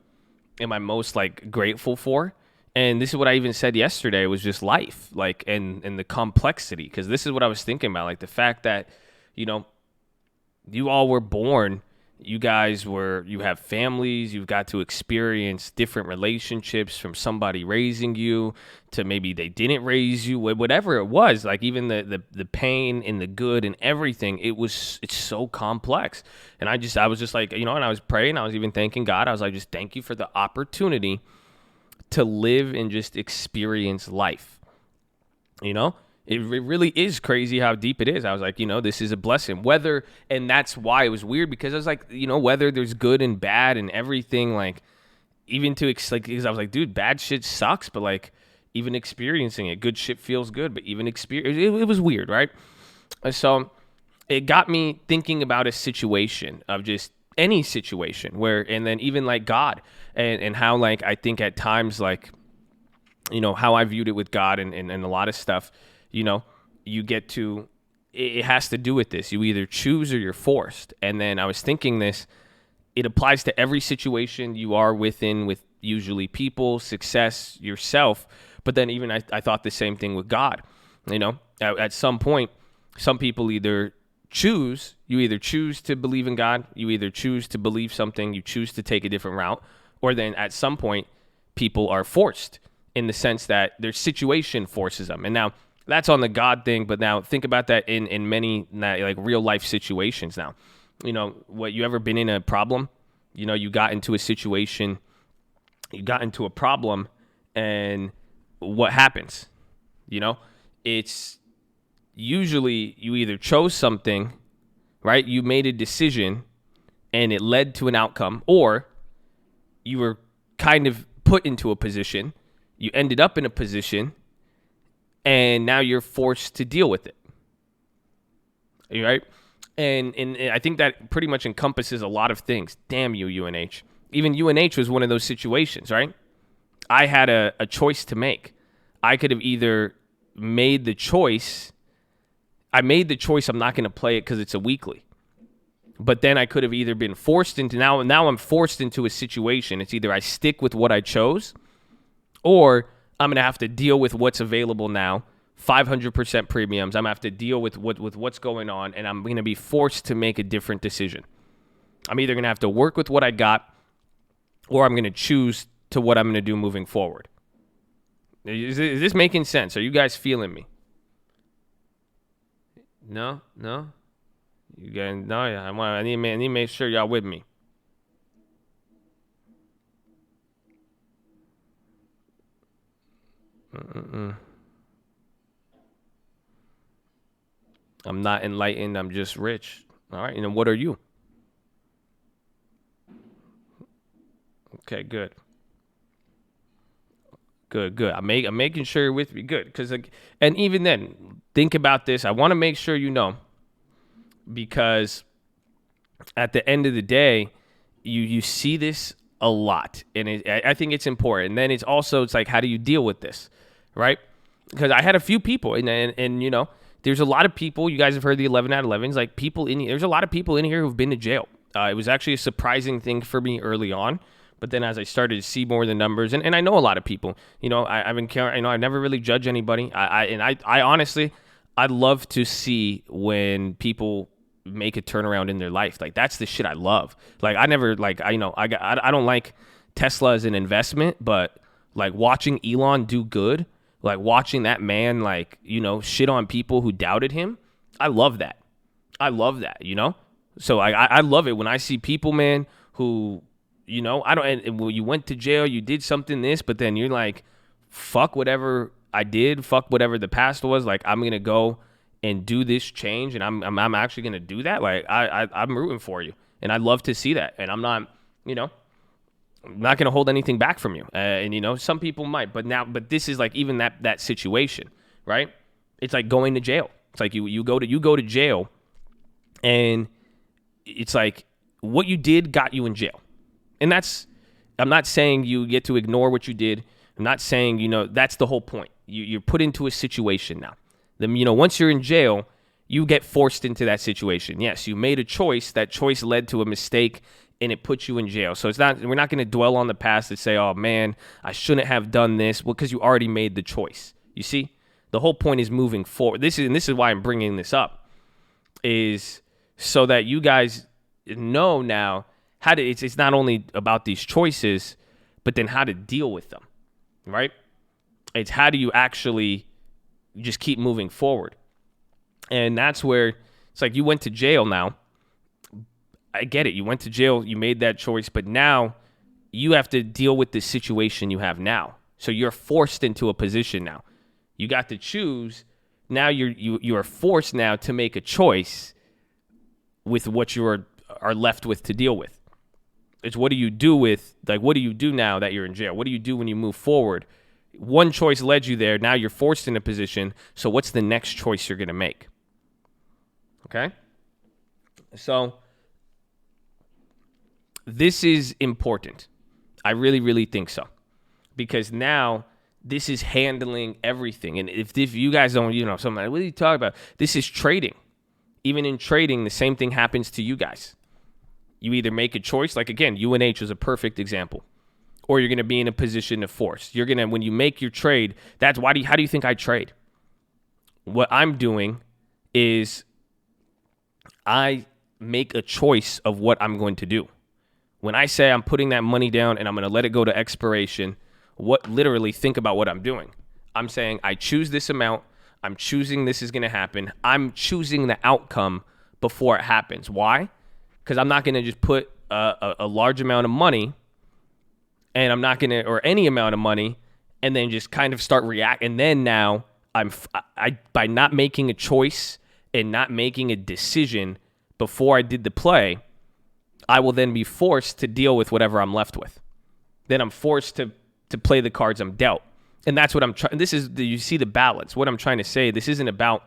am I most, like, grateful for? And this is what I even said yesterday, was just life, like, and the complexity. Because this is what I was thinking about, like, the fact that, you all were born. You have families, you've got to experience different relationships, from somebody raising you to maybe they didn't raise you, whatever it was, like even the pain and the good and everything, it's so complex. And I was just like, and I was praying, I was even thanking God. I was like, just thank you for the opportunity to live and just experience life. It really is crazy how deep it is. I was like, this is a blessing. And that's why it was weird, because I was like, whether there's good and bad and everything, like, even because I was like, dude, bad shit sucks, but like, even experiencing it, good shit feels good, but even it was weird, right? So it got me thinking about a situation, of just any situation and then even like God and how, like, I think at times, like, how I viewed it with God and a lot of stuff. You get to, it has to do with this. You either choose or you're forced. And then I was thinking it applies to every situation you are within, with usually people, success, yourself. But then even I thought the same thing with God. At some point, some people you either choose to believe in God, you either choose to believe something, you choose to take a different route, or then at some point, people are forced, in the sense that their situation forces them. And now, that's on the God thing, but now think about that in many, like, real life situations now. What, you ever been in a problem? You got into a situation, you got into a problem, and what happens? It's usually you either chose something, right? You made a decision, and it led to an outcome, or you were kind of put into a position. You ended up in a position, and now you're forced to deal with it. Right? And I think that pretty much encompasses a lot of things. Damn you, UNH. Even UNH was one of those situations, right? I had a choice to make. I could have either made the choice. I made the choice I'm not going to play it because it's a weekly. But then I could have either been forced into, now I'm forced into a situation. It's either I stick with what I chose, or I'm going to have to deal with what's available now. 500% premiums. I'm going to have to deal with what's going on, and I'm going to be forced to make a different decision. I'm either going to have to work with what I got, or I'm going to choose to what I'm going to do moving forward. Is this making sense? Are you guys feeling me? No? You guys, no, yeah. I need to make sure y'all with me. I'm not enlightened. I'm just rich. All right. And then what are you? Okay, good. I'm making sure you're with me. Good. And even then, think about this. I want to make sure you know, because at the end of the day, you see this a lot, and I think it's important. And then it's like, how do you deal with this, right? Because I had a few people, and you know, there's a lot of people. You guys have heard the 11 out of 11s. Like, people in here, there's a lot of people in here who've been to jail. It was actually a surprising thing for me early on. But then as I started to see more of the numbers, and I know a lot of people, you know, I've been caring, you know, I never really judge anybody. I honestly, I'd love to see when people make a turnaround in their life. Like, that's the shit I love. Like, I never, like, I don't like Tesla as an investment, but like watching Elon do good, like watching that man, like, you know, shit on people who doubted him. I love that, you know? So I love it when I see people, man, who, you know, when you went to jail, you did something but then you're like, fuck whatever I did, fuck whatever the past was. Like, I'm going to go and do this change, and I'm actually going to do that. Like, I'm rooting for you, and I'd love to see that. And I'm not, you know, I'm not going to hold anything back from you. And, you know, some people might, but this is like even that situation, right? It's like going to jail. It's like you go to jail, and it's like what you did got you in jail. And I'm not saying you get to ignore what you did. I'm not saying, you know, that's the whole point. You're put into a situation now. Then, you know, once you're in jail, you get forced into that situation. Yes, you made a choice. That choice led to a mistake, and it puts you in jail. So we're not going to dwell on the past and say, oh man, I shouldn't have done this. Well, because you already made the choice. You see, the whole point is moving forward. This is why I'm bringing this up, is so that you guys know now how to. It's not only about these choices, but then how to deal with them, right? It's how do you actually just keep moving forward. And that's where it's like you went to jail now. I get it. You went to jail. You made that choice. But now you have to deal with the situation you have now. So you're forced into a position now. You got to choose. Now you are forced now to make a choice with what you are left with to deal with. It's what do you do now that you're in jail? What do you do when you move forward? One choice led you there. Now you're forced in a position. So what's the next choice you're going to make? Okay? So this is important. I really, really think so. Because now this is handling everything. And if you guys don't, you know, something like, what are you talking about? This is trading. Even in trading, the same thing happens to you guys. You either make a choice, like again, UNH is a perfect example, or you're going to be in a position of force. You're going to, when you make your trade, how do you think I trade? What I'm doing is I make a choice of what I'm going to do. When I say I'm putting that money down and I'm going to let it go to expiration, literally think about what I'm doing. I'm saying I choose this amount. I'm choosing this is going to happen. I'm choosing the outcome before it happens. Why? Because I'm not going to just put a large amount of money, and I'm not going to, or any amount of money, and then just kind of start react. And then now by not making a choice and not making a decision before I did the play, I will then be forced to deal with whatever I'm left with. then I'm forced to play the cards I'm dealt. And that's what I'm trying. You see the balance. What I'm trying to say, this isn't about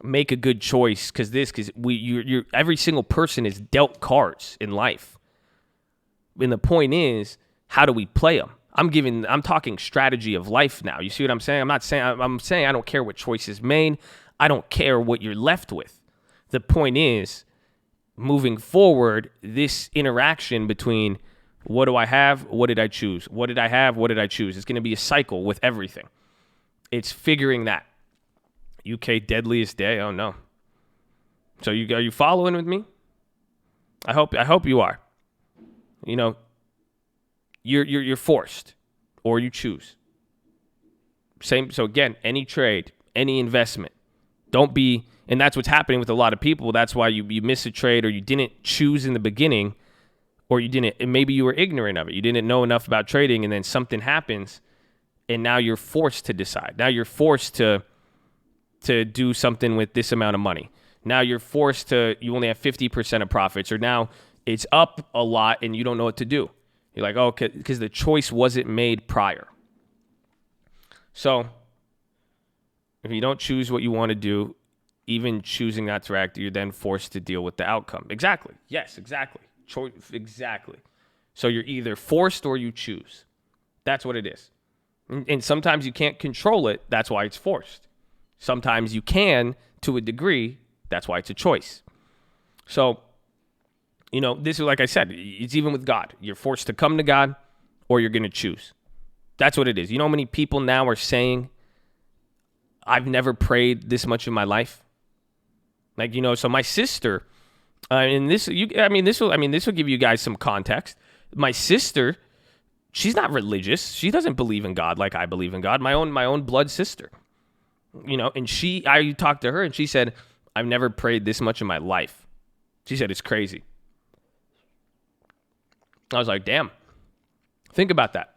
make a good choice because you're every single person is dealt cards in life. And the point is, how do we play them? I'm talking strategy of life now. You see what I'm saying? I'm saying I don't care what choice is made. I don't care what you're left with. The point is, moving forward, this interaction between what do I have? What did I choose? What did I have? What did I choose? It's going to be a cycle with everything. It's figuring that. UK deadliest day. Oh no. So are you following with me? I hope you are. You know, you're forced or you choose. Same. So again, any trade, any investment, don't be, and that's what's happening with a lot of people. That's why you miss a trade or you didn't choose in the beginning, or you didn't, and maybe you were ignorant of it. You didn't know enough about trading, and then something happens and now you're forced to decide. Now you're forced to do something with this amount of money. Now you're forced you only have 50% of profits, or now it's up a lot and you don't know what to do. You're like, oh, because the choice wasn't made prior. So if you don't choose what you want to do, even choosing not to act, you're then forced to deal with the outcome. Exactly. Yes, exactly. Exactly. So you're either forced or you choose. That's what it is. And sometimes you can't control it. That's why it's forced. Sometimes you can to a degree. That's why it's a choice. So, you know, this is, like I said, it's even with God. You're forced to come to God or you're going to choose. That's what it is. You know how many people now are saying, I've never prayed this much in my life? Like, you know, so my sister, and this will give you guys some context. My sister, she's not religious. She doesn't believe in God like I believe in God. My own blood sister. You know, and I talked to her and she said, I've never prayed this much in my life. She said, it's crazy. I was like, damn, think about that.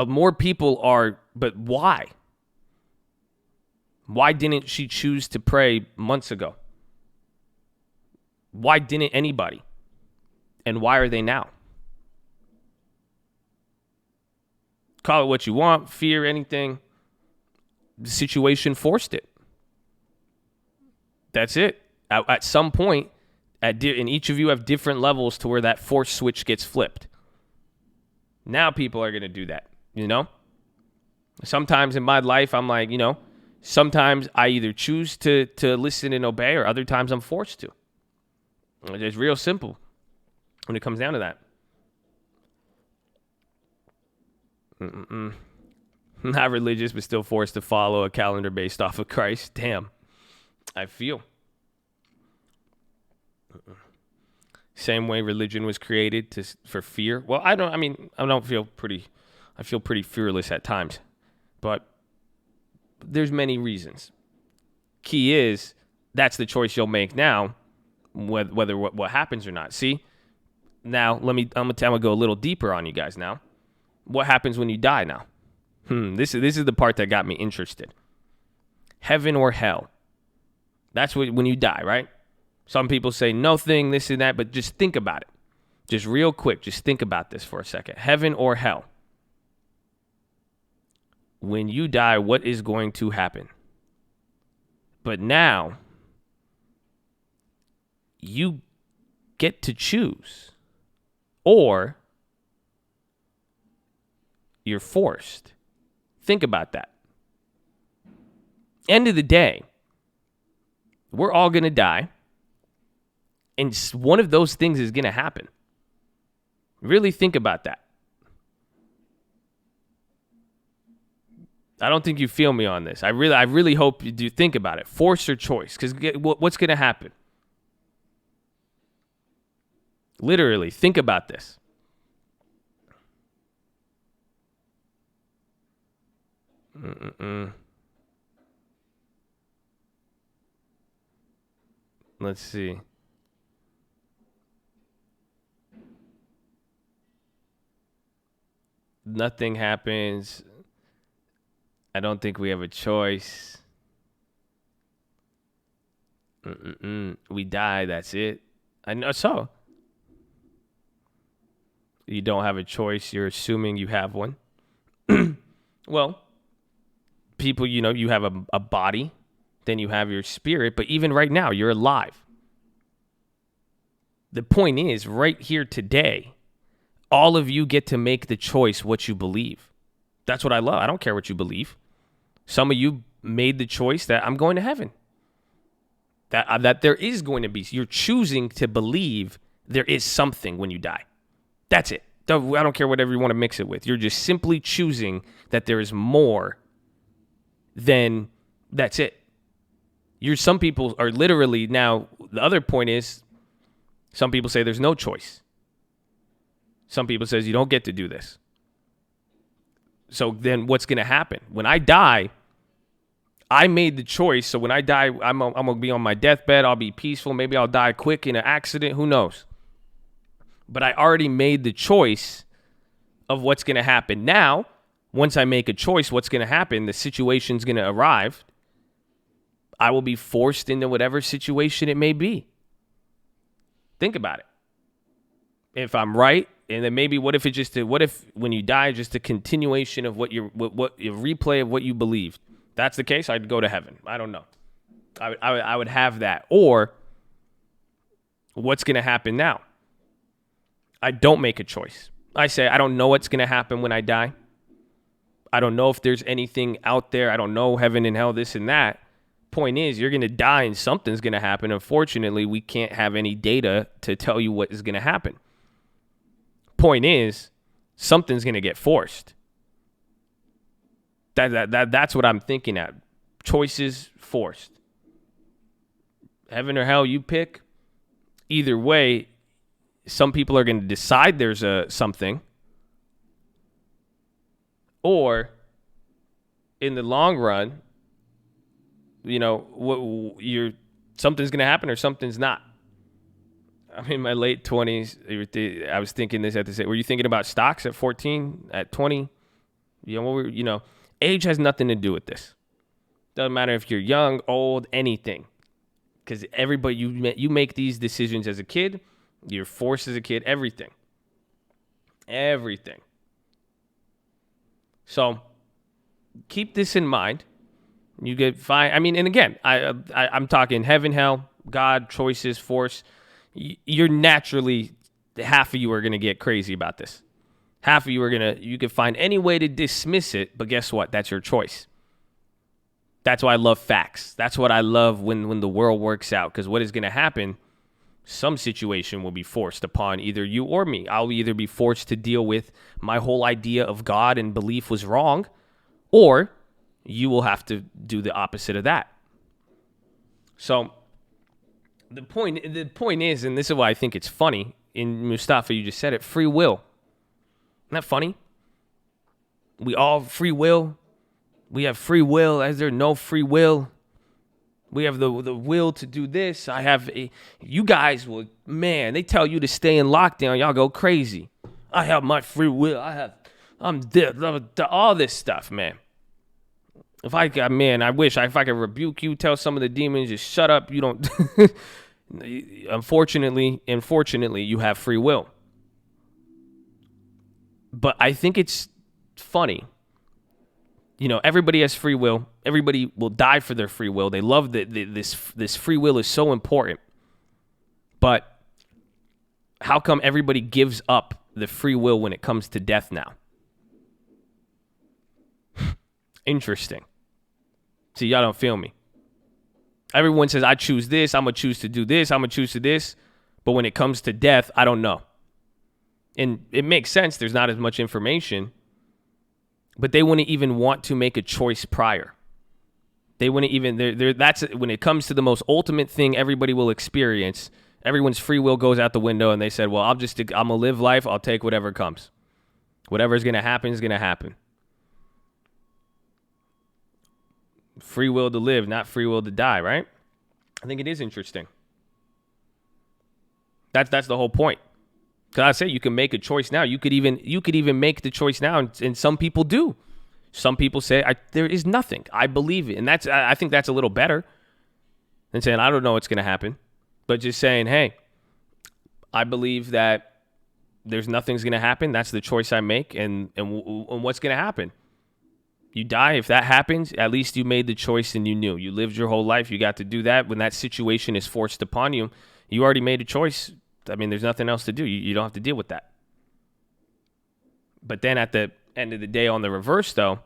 More people are, but why? Why didn't she choose to pray months ago? Why didn't anybody? And why are they now? Call it what you want, fear, anything. The situation forced it. That's it. At some point, and each of you have different levels to where that force switch gets flipped. Now people are going to do that, you know? Sometimes in my life, I'm like, you know, sometimes I either choose to listen and obey, or other times I'm forced to. It's real simple when it comes down to that. Not religious, but still forced to follow a calendar based off of Christ. Damn, I feel. Same way religion was created for fear. Well, I feel pretty fearless at times, but there's many reasons. Key is that's the choice you'll make now, whether what happens or not. See, now I'm gonna go a little deeper on you guys now. What happens when you die now? This is the part that got me interested. Heaven or hell? That's when you die, right? Some people say nothing, this and that, but just think about it. Just real quick, just think about this for a second. Heaven or hell? When you die, what is going to happen? But now, you get to choose. Or you're forced. Think about that. End of the day, we're all going to die. And one of those things is going to happen. Really think about that. I don't think you feel me on this. I really hope you do think about it. Force or choice? Because what's going to happen? Literally, think about this. Let's see. Nothing happens. I don't think we have a choice. We die. That's it. I know. So You don't have a choice. You're assuming you have one. Well, people, you have a body, then you have your spirit, but even right now, you're alive. The point is, right here today, all of you get to make the choice what you believe. That's what I love. I don't care what you believe. Some of you made the choice that I'm going to heaven. That there is going to be. You're choosing to believe there is something when you die. That's it. I don't care whatever you want to mix it with. You're just simply choosing that there is more than that's it. Some people are literally now, the other point is, some people say there's no choice. Some people says you don't get to do this. So then what's going to happen? When I die, I made the choice. So when I die, I'm going to be on my deathbed. I'll be peaceful. Maybe I'll die quick in an accident. Who knows? But I already made the choice of what's going to happen. Now, once I make a choice, what's going to happen? The situation's going to arrive. I will be forced into whatever situation it may be. Think about it. If I'm right, and then maybe what if when you die, just a continuation of what your replay of what you believed? That's the case, I'd go to heaven. I don't know. I would have that. Or what's going to happen now? I don't make a choice. I say, I don't know what's going to happen when I die. I don't know if there's anything out there. I don't know heaven and hell, this and that. Point is, you're going to die and something's going to happen. Unfortunately, we can't have any data to tell you what is going to happen. Point is, something's going to get forced. That's what I'm thinking at. Choices forced. Heaven or hell, you pick. Either way, some people are going to decide there's something. Or, in the long run, something's going to happen or something's not. I'm in my late 20s. I was thinking this at the same. Were you thinking about stocks at 14, at 20? Age has nothing to do with this. Doesn't matter if you're young, old, anything. Because everybody, you make these decisions as a kid. You're forced as a kid. Everything. So keep this in mind. You get fine. I mean, and again, I'm talking heaven, hell, God, choices, force. You're naturally, half of you are going to get crazy about this. Half of you you could find any way to dismiss it, but guess what? That's your choice. That's why I love facts. That's what I love when the world works out, because what is going to happen, some situation will be forced upon either you or me. I'll either be forced to deal with my whole idea of God and belief was wrong, or you will have to do the opposite of that. So the point is, and this is why I think it's funny, in Mustafa, you just said it, free will. Isn't that funny? We all free will. We have free will. Is there no free will? We have the will to do this. You guys will, man, they tell you to stay in lockdown. Y'all go crazy. I have my free will. I'm all this stuff, man. I wish if I could rebuke you, tell some of the demons, just shut up. You don't. Unfortunately, you have free will. But I think it's funny. Everybody has free will. Everybody will die for their free will. They love this free will is so important. But how come everybody gives up the free will when it comes to death now? Interesting. See, y'all don't feel me. Everyone says, I choose this. I'm going to choose to do this. I'm going to choose to this. But when it comes to death, I don't know. And it makes sense. There's not as much information. But they wouldn't even want to make a choice prior. They wouldn't even, that's when it comes to the most ultimate thing everybody will experience, everyone's free will goes out the window and they said, well, I'm going to live life. I'll take whatever comes. Whatever's going to happen is going to happen. Free will to live, not free will to die, right? I think it is interesting. That's the whole point. Because I say you can make a choice now. You could even make the choice now, and some people do. Some people say there is nothing. I believe it, and I think that's a little better than saying I don't know what's going to happen, but just saying, hey, I believe that there's nothing's going to happen. That's the choice I make. And what's going to happen? You die. If that happens, at least you made the choice and you knew. You lived your whole life. You got to do that. When that situation is forced upon you, you already made a choice. I mean, there's nothing else to do. You don't have to deal with that. But then at the end of the day, on the reverse, though,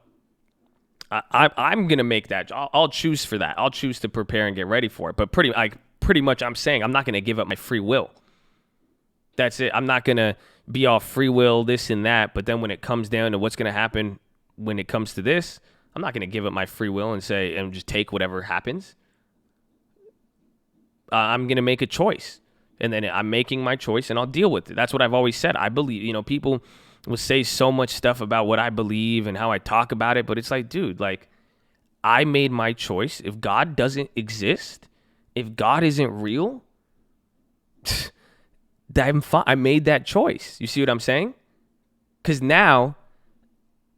I'm going to make that. I'll choose for that. I'll choose to prepare and get ready for it. But pretty much I'm saying I'm not going to give up my free will. That's it. I'm not going to be all free will, this and that. But then when it comes down to what's going to happen when it comes to this, I'm not going to give up my free will and say, and just take whatever happens. I'm going to make a choice. And then I'm making my choice and I'll deal with it. That's what I've always said. I believe, people will say so much stuff about what I believe and how I talk about it. But it's like, dude, I made my choice. If God doesn't exist, if God isn't real, I'm fine. I made that choice. You see what I'm saying? Because now,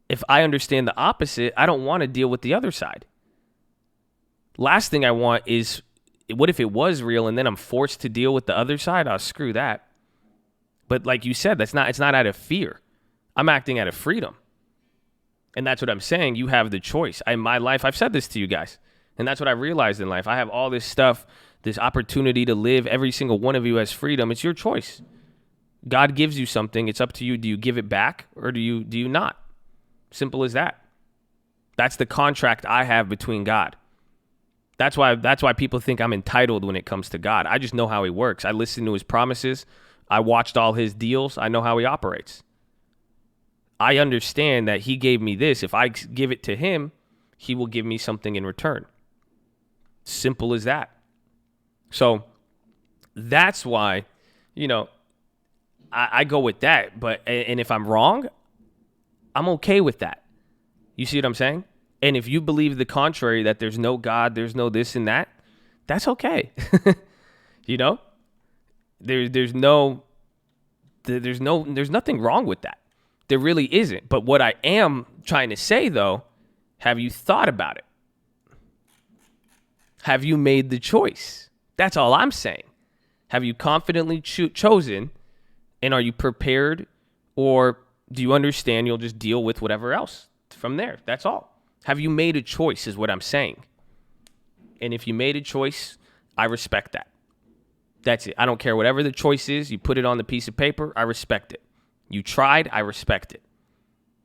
if I understand the opposite, I don't want to deal with the other side. Last thing I want is, what if it was real and then I'm forced to deal with the other side? Oh, screw that. But like you said, it's not out of fear. I'm acting out of freedom. And that's what I'm saying. You have the choice. In my life, I've said this to you guys. And that's what I realized in life. I have all this stuff, this opportunity to live. Every single one of you has freedom. It's your choice. God gives you something. It's up to you. Do you give it back or do you not? Simple as that. That's the contract I have between God. That's why people think I'm entitled when it comes to God. I just know how he works. I listen to his promises. I watched all his deals. I know how he operates. I understand that he gave me this. If I give it to him, he will give me something in return. Simple as that. So that's why, I go with that. And if I'm wrong, I'm okay with that. You see what I'm saying? And if you believe the contrary, that there's no God, there's no this and that, that's okay. There's nothing wrong with that. There really isn't. But what I am trying to say, though, have you thought about it? Have you made the choice? That's all I'm saying. Have you confidently chosen, and are you prepared, or do you understand you'll just deal with whatever else from there? That's all. Have you made a choice is what I'm saying. And if you made a choice, I respect that. That's it. I don't care whatever the choice is. You put it on the piece of paper, I respect it. You tried, I respect it.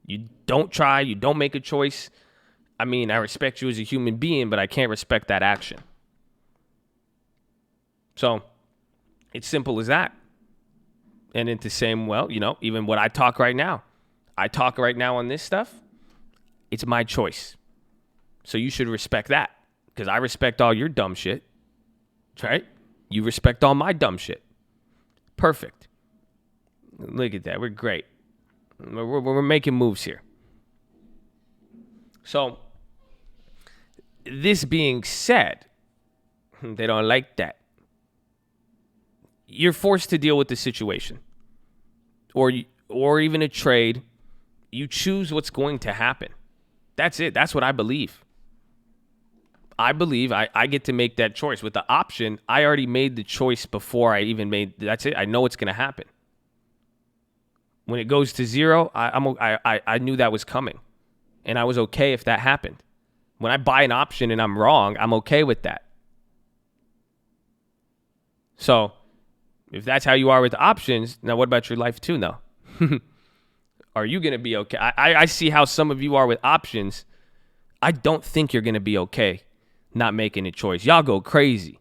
You don't try, you don't make a choice. I mean, I respect you as a human being, but I can't respect that action. So it's simple as that. And it's the same, even what I talk right now. I talk right now on this stuff. It's my choice. So you should respect that, because I respect all your dumb shit, right? You respect all my dumb shit. Perfect. Look at that. We're great. We're making moves here. So this being said, they don't like that. You're forced to deal with the situation, or even a trade. You choose what's going to happen. That's it. That's what I believe. I believe I get to make that choice. With the option, I already made the choice before I even made. That's it. I know it's going to happen. When it goes to zero, I knew that was coming, and I was okay if that happened. When I buy an option and I'm wrong, I'm okay with that. So if that's how you are with options, now what about your life too, now? Are you going to be okay? I see how some of you are with options. I don't think you're going to be okay not making a choice. Y'all go crazy.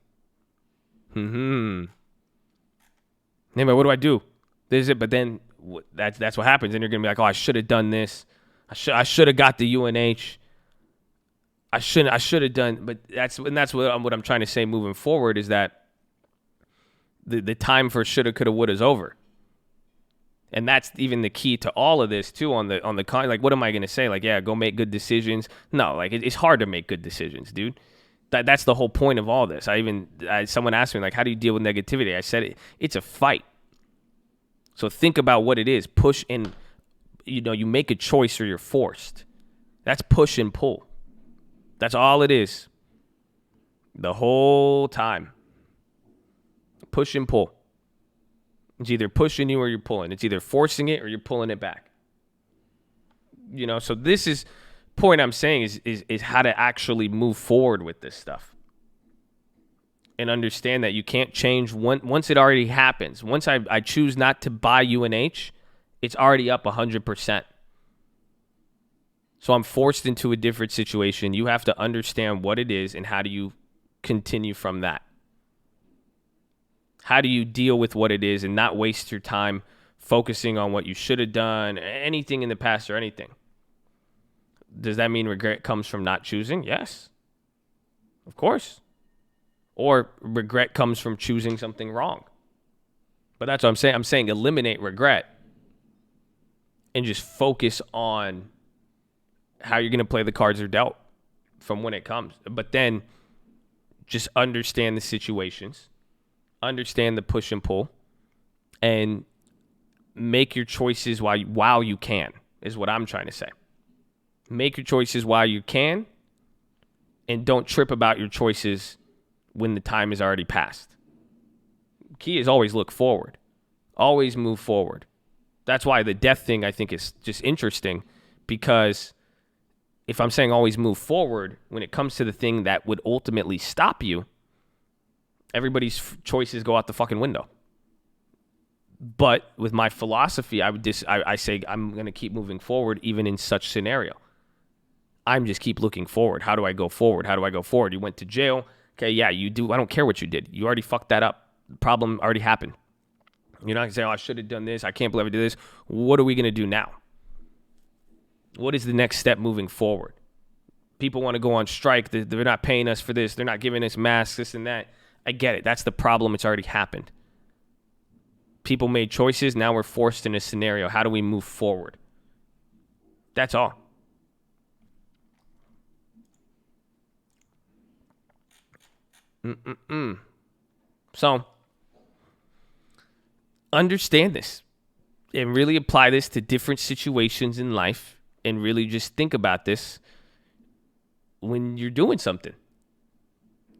Anyway, what do I do? This is it. But then that's what happens. And you're going to be like, oh, I should have done this. I should have got the UNH. I should have done. But that's what I'm trying to say moving forward is that the time for shoulda, coulda, woulda is over. And that's even the key to all of this too. On the like, what am I gonna say? Like, yeah, go make good decisions. No, like it's hard to make good decisions, dude. That's the whole point of all this. Someone asked me like, how do you deal with negativity? I said it's a fight. So think about what it is. Push and you make a choice or you're forced. That's push and pull. That's all it is. The whole time. Push and pull. It's either pushing you or you're pulling. It's either forcing it or you're pulling it back. So this is point I'm saying is how to actually move forward with this stuff. And understand that you can't change once it already happens. Once I choose not to buy UNH, it's already up 100%. So I'm forced into a different situation. You have to understand what it is and how do you continue from that. How do you deal with what it is and not waste your time focusing on what you should have done, anything in the past or anything? Does that mean regret comes from not choosing? Yes, of course. Or regret comes from choosing something wrong. But that's what I'm saying. I'm saying eliminate regret and just focus on how you're going to play the cards are dealt from when it comes. But then just understand the situations, understand the push and pull, and make your choices while you can, is what I'm trying to say. Make your choices while you can, and don't trip about your choices when the time is already passed. Key is always look forward. Always move forward. That's why the death thing I think is just interesting, because if I'm saying always move forward, when it comes to the thing that would ultimately stop you, everybody's choices go out the fucking window. But with my philosophy, I say I'm going to keep moving forward even in such scenario. I'm just keep looking forward. How do I go forward? How do I go forward? You went to jail. Okay, yeah, you do. I don't care what you did. You already fucked that up. The problem already happened. You're not going to say, I should have done this. I can't believe I did this. What are we going to do now? What is the next step moving forward? People want to go on strike. They're not paying us for this. They're not giving us masks, this and that. I get it. That's the problem. It's already happened. People made choices. Now we're forced in a scenario. How do we move forward? That's all. So, understand this and really apply this to different situations in life, and really just think about this when you're doing something.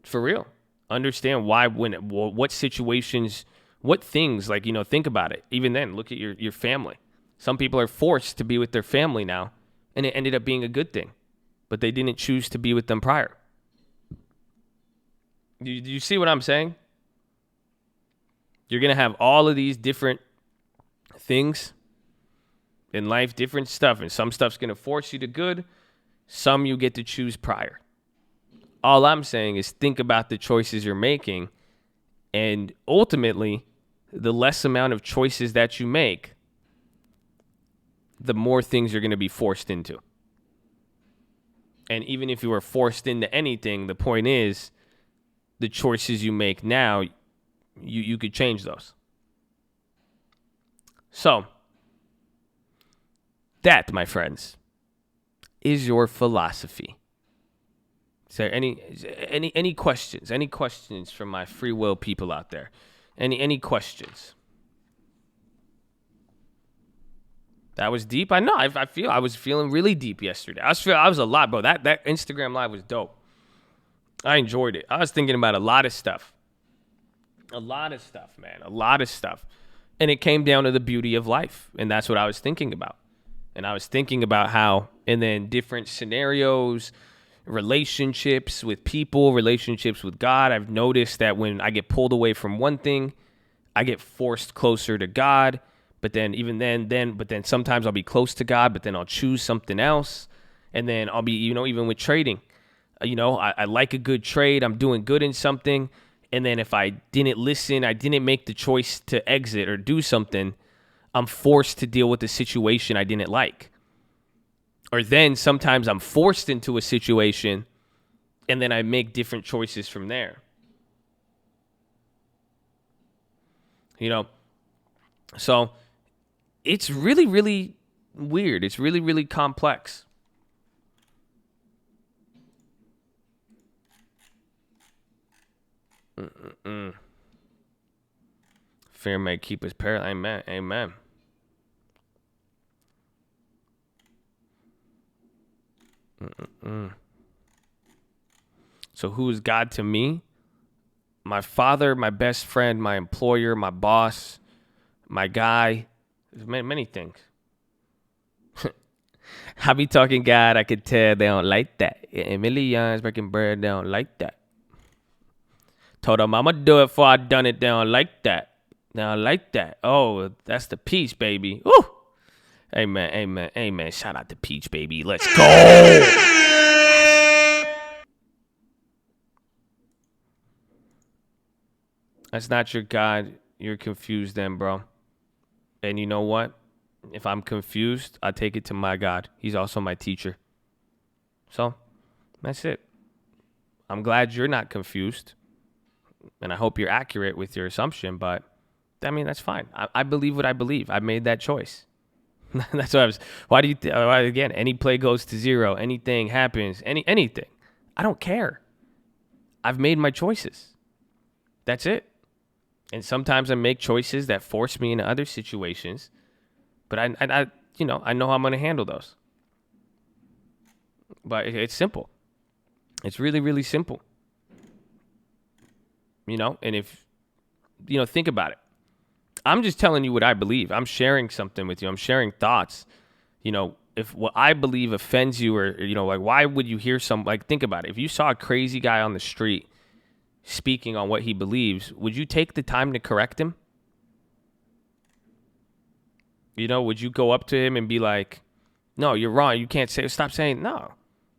For real. Understand why, what situations, what things, think about it. Even then, look at your family. Some people are forced to be with their family now, and it ended up being a good thing, but they didn't choose to be with them prior. Do you see what I'm saying? You're going to have all of these different things in life, different stuff, and some stuff's going to force you to good, some you get to choose prior. All I'm saying is think about the choices you're making, and ultimately, the less amount of choices that you make, the more things you're going to be forced into. And even if you were forced into anything, the point is, the choices you make now, you could change those. So, that, my friends, is your philosophy. Is there any questions? Any questions from my free will people out there? Any questions? That was deep. I know. I was feeling really deep yesterday. I was a lot, bro. That Instagram live was dope. I enjoyed it. I was thinking about a lot of stuff. A lot of stuff, man. A lot of stuff. And it came down to the beauty of life. And that's what I was thinking about. And I was thinking about how, and then different scenarios, relationships with people, relationships with God. I've noticed that when I get pulled away from one thing, I get forced closer to God. But then then sometimes I'll be close to God, but then I'll choose something else. And then I'll be, even with trading, I like a good trade. I'm doing good in something. And then if I didn't listen, I didn't make the choice to exit or do something, I'm forced to deal with a situation I didn't like. Or then sometimes I'm forced into a situation and then I make different choices from there. So it's really, really weird. It's really, really complex. Fear may keep us paralyzed. Amen. Amen. So who is God to me? My father, my best friend, my employer, my boss, my guy. There's many things. I be talking God, I could tell they don't like that. And millions breaking bread, they don't like that. Told them I'ma do it before I done it, they don't like that. They don't like that. Oh, that's the peach, baby. Woo! Amen, amen, amen. Shout out to Peach, baby. Let's go. That's not your God. You're confused then, bro. And you know what? If I'm confused, I take it to my God. He's also my teacher. So, that's it. I'm glad you're not confused. And I hope you're accurate with your assumption, but I mean, that's fine. I believe what I believe. I made that choice. That's what I was. Why do you, again, any play goes to zero, anything happens, anything. I don't care. I've made my choices. That's it. And sometimes I make choices that force me into other situations, but I know how I'm going to handle those. But it's simple. It's really, really simple. And if, think about it. I'm just telling you what I believe. I'm sharing something with you. I'm sharing thoughts. If what I believe offends you or, why would you hear think about it. If you saw a crazy guy on the street speaking on what he believes, would you take the time to correct him? Would you go up to him and be like, no, you're wrong. You can't stop saying no.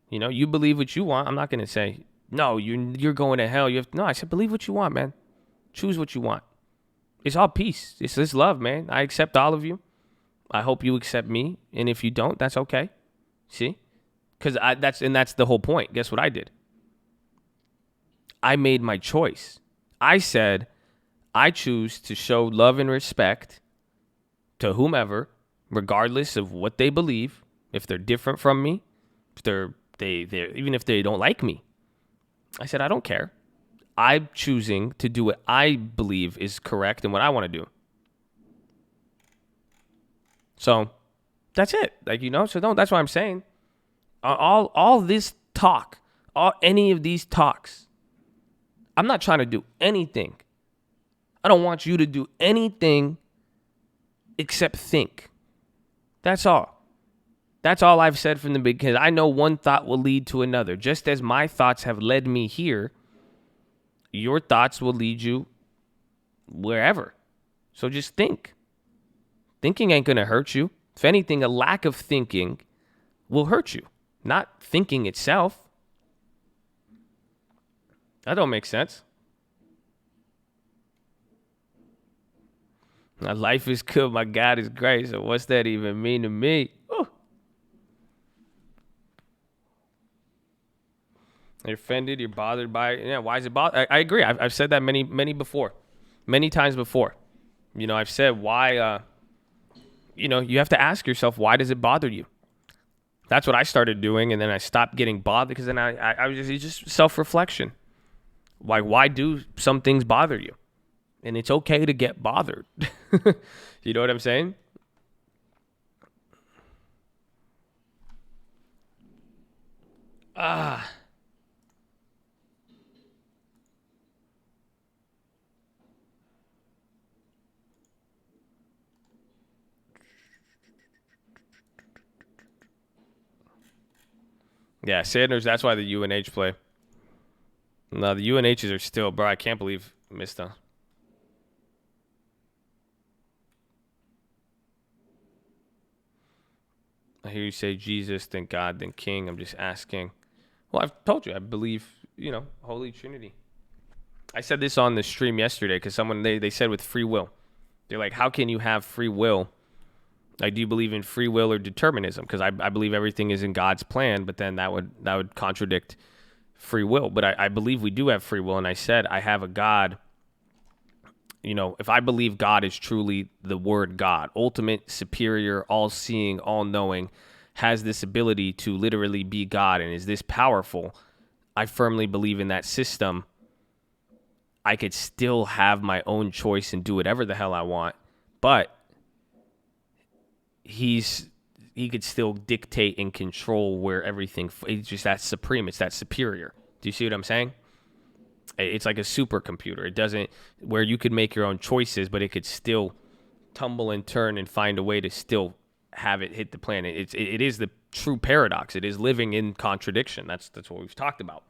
You believe what you want. I'm not going to say, no, you're going to hell. No, I said, believe what you want, man. Choose what you want. It's all peace. It's love, man. I accept all of you. I hope you accept me. And if you don't, that's okay. See? Because that's the whole point. Guess what I did? I made my choice. I said, I choose to show love and respect to whomever, regardless of what they believe, if they're different from me, if they're even if they don't like me. I said, I don't care. I'm choosing to do what I believe is correct and what I want to do. So that's it. So that's what I'm saying. All this talk, any of these talks, I'm not trying to do anything. I don't want you to do anything except think. That's all. That's all I've said from the beginning. I know one thought will lead to another. Just as my thoughts have led me here, your thoughts will lead you wherever. So just think. Thinking ain't going to hurt you. If anything, a lack of thinking will hurt you, not thinking itself. That don't make sense. My life is good. My God is great. So what's that even mean to me? Ooh. You're offended. You're bothered by it. Yeah, why is it bother? I agree. I've said that many times before. I've said why. You have to ask yourself, why does it bother you? That's what I started doing, and then I stopped getting bothered because then it's just self-reflection. Why do some things bother you? And it's okay to get bothered. You know what I'm saying? Yeah, Sanders, that's why the UNH play. No, the UNHs are still, bro, I can't believe missed them. I hear you say Jesus, then God, then King. I'm just asking. Well, I've told you, I believe, Holy Trinity. I said this on the stream yesterday because someone, they said with free will. They're like, how can you have free will? Like, do you believe in free will or determinism? Because I believe everything is in God's plan, but then that would contradict free will. But I believe we do have free will. And I said, I have a God. If I believe God is truly the word God, ultimate, superior, all-seeing, all-knowing, has this ability to literally be God and is this powerful, I firmly believe in that system. I could still have my own choice and do whatever the hell I want, but he could still dictate and control where everything. It's just that supreme. It's that superior. Do you see what I'm saying? It's like a supercomputer. It doesn't where you could make your own choices, but it could still tumble and turn and find a way to still have it hit the planet. It is the true paradox. It is living in contradiction. That's what we've talked about.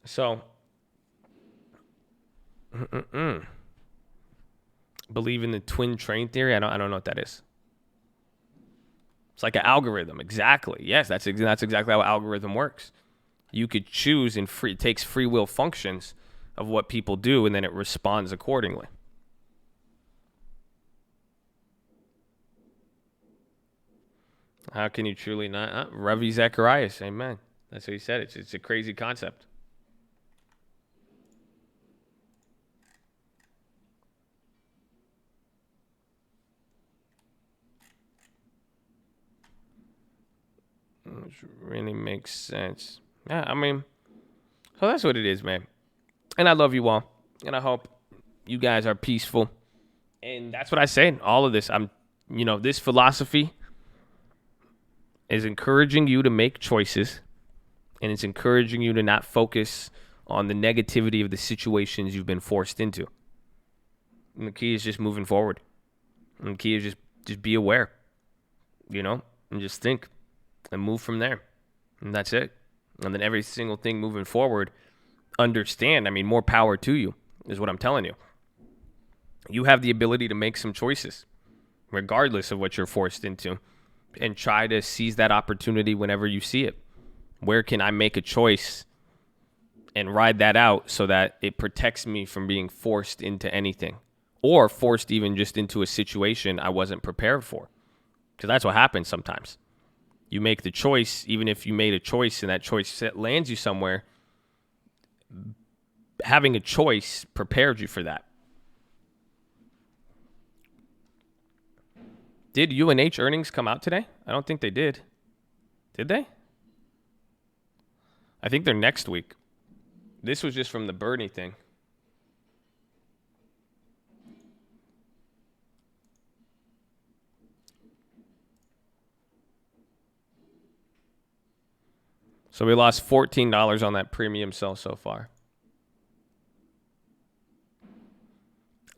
So, believe in the twin train theory. I don't know what that is. It's like an algorithm. Exactly. Yes, that's exactly how an algorithm works. You could choose, and it takes free will functions of what people do, and then it responds accordingly. How can you truly not? Ravi Zacharias, amen. That's what he said. It's a crazy concept. Which really makes sense. Yeah, I mean, so that's what it is, man. And I love you all. And I hope you guys are peaceful. And that's what I say. All of this, this philosophy is encouraging you to make choices. And it's encouraging you to not focus on the negativity of the situations you've been forced into. And the key is just moving forward. And the key is just be aware, and just think and move from there. And that's it. And then every single thing moving forward, understand, more power to you is what I'm telling you. You have the ability to make some choices, regardless of what you're forced into, and try to seize that opportunity whenever you see it. Where can I make a choice and ride that out so that it protects me from being forced into anything, or forced even just into a situation I wasn't prepared for? Because that's what happens sometimes. You make the choice, even if you made a choice and that choice lands you somewhere, having a choice prepared you for that. Did UNH earnings come out today? I don't think they did. Did they? I think they're next week. This was just from the Bernie thing. So we lost $14 on that premium sell so far.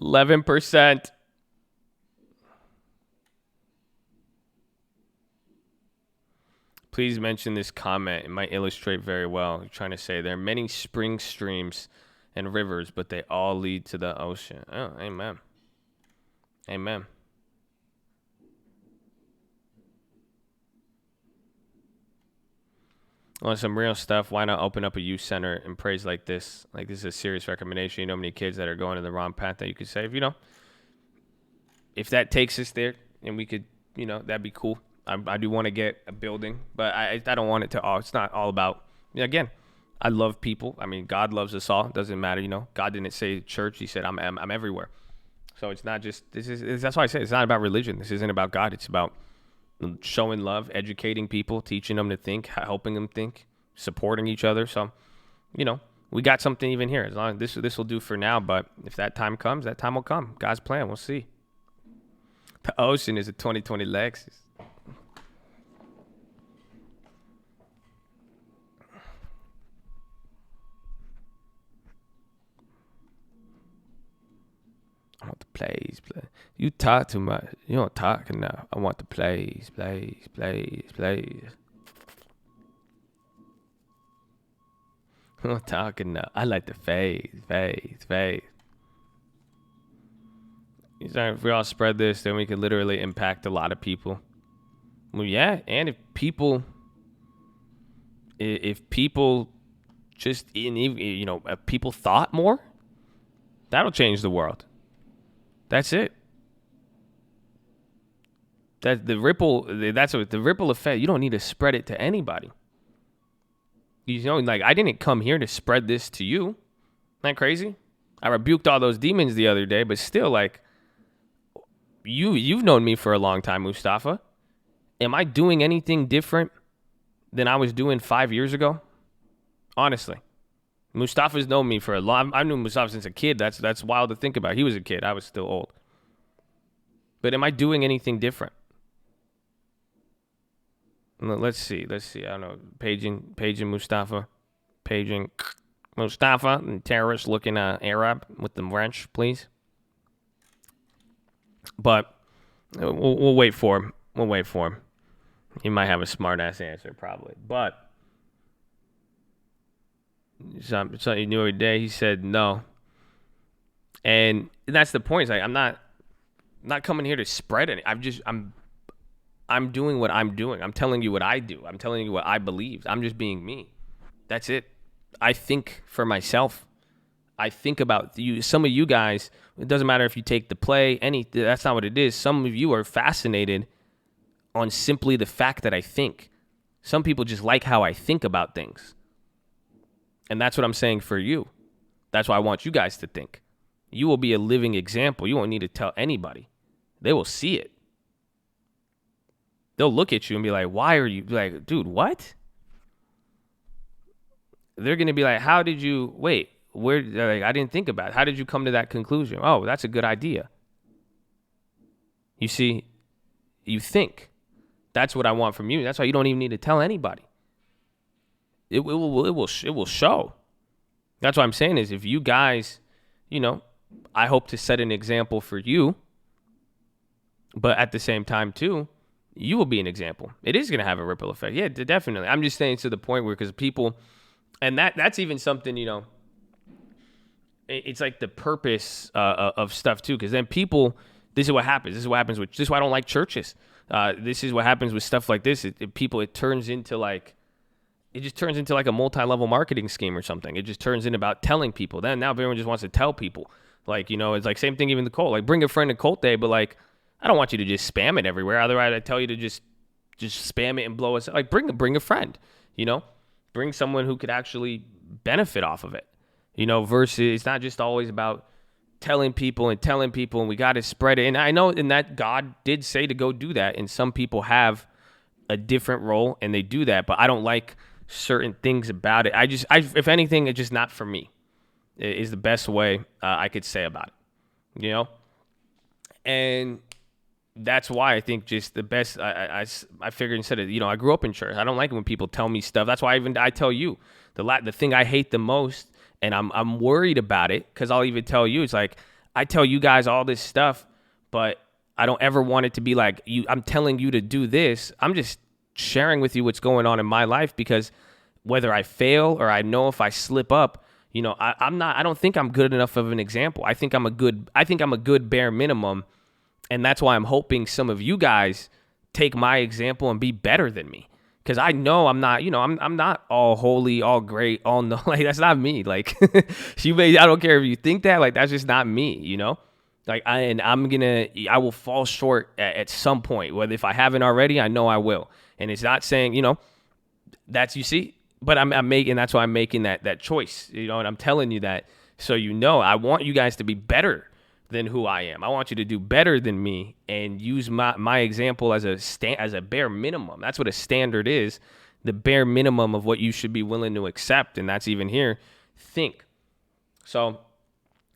11%. Please mention this comment. It might illustrate very well. You're trying to say there are many spring streams and rivers, but they all lead to the ocean. Oh, amen. Amen. On some real stuff, why not open up a youth center and praise like this? Like, this is a serious recommendation. You know how many kids that are going in the wrong path that you could save? If that takes us there and we could, that'd be cool. I do want to get a building, but I don't want it to all. It's not all about, again, I love people. God loves us all. It doesn't matter, God didn't say church. He said, I'm everywhere. So it's not just, that's why I say it's not about religion. This isn't about God. It's about showing love, educating people, teaching them to think, helping them think, supporting each other. So, we got something even here. As long as this will do for now, but if that time comes, that time will come. God's plan, we'll see. The ocean is a 2020 Lexus. I want the plays. You talk too much. You don't talk enough. I want the plays. I'm not talking enough. I like the phase. If we all spread this, then we could literally impact a lot of people. Well, yeah, and if people just, if people thought more, that'll change the world. That's it. That's the ripple effect. You don't need to spread it to anybody. I didn't come here to spread this to you. Isn't that crazy? I rebuked all those demons the other day, but still, you've known me for a long time, Mustafa. Am I doing anything different than I was doing 5 years ago? Honestly. Mustafa's known me for a long. I knew Mustafa since a kid. That's wild to think about. He was a kid. I was still old. But am I doing anything different? Let's see. I don't know. Paging Mustafa. Paging Mustafa, and terrorist looking Arab with the wrench, please. But we'll wait for him. We'll wait for him. He might have a smart ass answer, probably. But something new every day. He said no, and that's the point. It's like I'm not coming here to spread any. I'm doing what I'm doing. I'm telling you what I do. I'm telling you what I believe. I'm just being me. That's it. I think for myself. I think about you. Some of you guys, it doesn't matter if you take the play, that's not what it is. Some of you are fascinated on simply the fact that I think. Some people just like how I think about things. And that's what I'm saying for you. That's why I want you guys to think. You will be a living example. You won't need to tell anybody. They will see it. They'll look at you and be like, why are you, like, dude, what? They're going to be like, how did you, wait, where, like, I didn't think about it. How did you come to that conclusion? Oh, that's a good idea. You see, you think. That's what I want from you. That's why you don't even need to tell anybody. It will show. That's what I'm saying is if you guys, I hope to set an example for you, but at the same time too, you will be an example. It is going to have a ripple effect. Yeah, definitely. I'm just saying to the point where, because people, and that's even something, it's like the purpose of stuff too. Because then people, this is what happens. This is why I don't like churches. This is what happens with stuff like this. It turns into like a multi-level marketing scheme or something. It just turns into about telling people. Then now everyone just wants to tell people. Like, it's like same thing even the cult. Like, bring a friend to cult day, but like, I don't want you to just spam it everywhere. Otherwise, I tell you to just spam it and blow us. Like, bring a friend. Bring someone who could actually benefit off of it. Versus it's not just always about telling people and we got to spread it. And I know in that God did say to go do that. And some people have a different role and they do that, but I don't like certain things about it. If anything, it's just not for me. It is the best way I could say about it, and that's why I think just the best, I figured instead of, I grew up in church. I don't like it when people tell me stuff. That's why I tell you the thing I hate the most, and I'm worried about it, because I'll even tell you, it's like, I tell you guys all this stuff, but I don't ever want it to be like, I'm telling you to do this. I'm just sharing with you what's going on in my life, because whether I fail or I know if I slip up, I don't think I'm good enough of an example. I think I'm a good bare minimum. And that's why I'm hoping some of you guys take my example and be better than me. Because I know I'm not, I'm not all holy, all great, all no. Like, that's not me. Like, I don't care if you think that. Like, that's just not me, Like, I will fall short at some point. Whether if I haven't already, I know I will. And it's not saying, but I'm making, that's why I'm making that choice, and I'm telling you that. So, I want you guys to be better than who I am. I want you to do better than me and use my example as a bare minimum. That's what a standard is, the bare minimum of what you should be willing to accept. And that's even here, think. So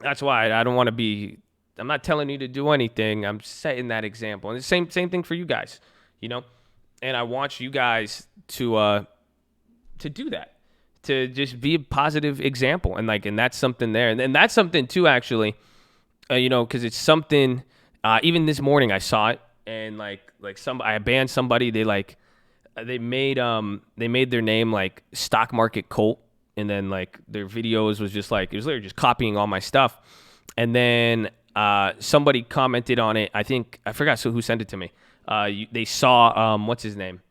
that's why I don't want to be, I'm not telling you to do anything. I'm setting that example. And the same thing for you guys, and I want you guys to do that, to just be a positive example. And and that's something there. And that's something too, actually, because it's something, even this morning I saw it, and I banned somebody. They made their name like Stock Market Cult, and then their videos was just it was literally just copying all my stuff. And then somebody commented on it. I forgot who sent it to me. They saw what's his name,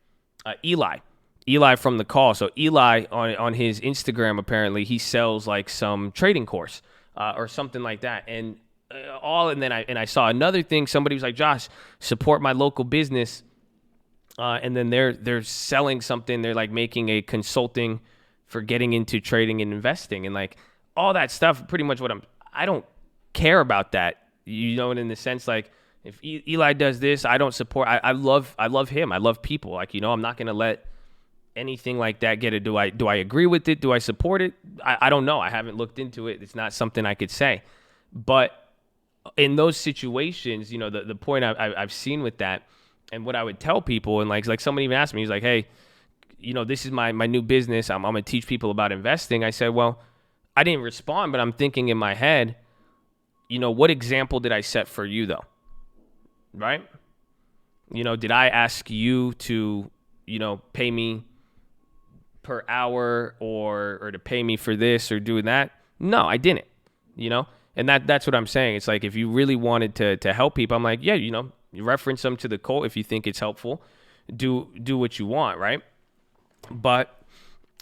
Eli from the call. So Eli on his Instagram, apparently he sells some trading course or something like that, and then I saw another thing. Somebody was like, Josh, support my local business, and then they're selling something. They're making a consulting for getting into trading and investing, and all that stuff. Pretty much I don't care about that, and in the sense if Eli does this, I don't support. I love him. I love people. I'm not gonna let anything like that get it. Do I agree with it? Do I support it? I don't know. I haven't looked into it. It's not something I could say. But in those situations, the point I've seen with that, and what I would tell people, and like someone even asked me, he's like, hey, this is my new business. I'm going to teach people about investing. I said, well, I didn't respond, but I'm thinking in my head, what example did I set for you though? right? Did I ask you to, pay me per hour or to pay me for this or doing that? No, I didn't, and that's what I'm saying. It's like, if you really wanted to help people, I'm like, yeah, you reference them to the quote if you think it's helpful. Do what you want, right? But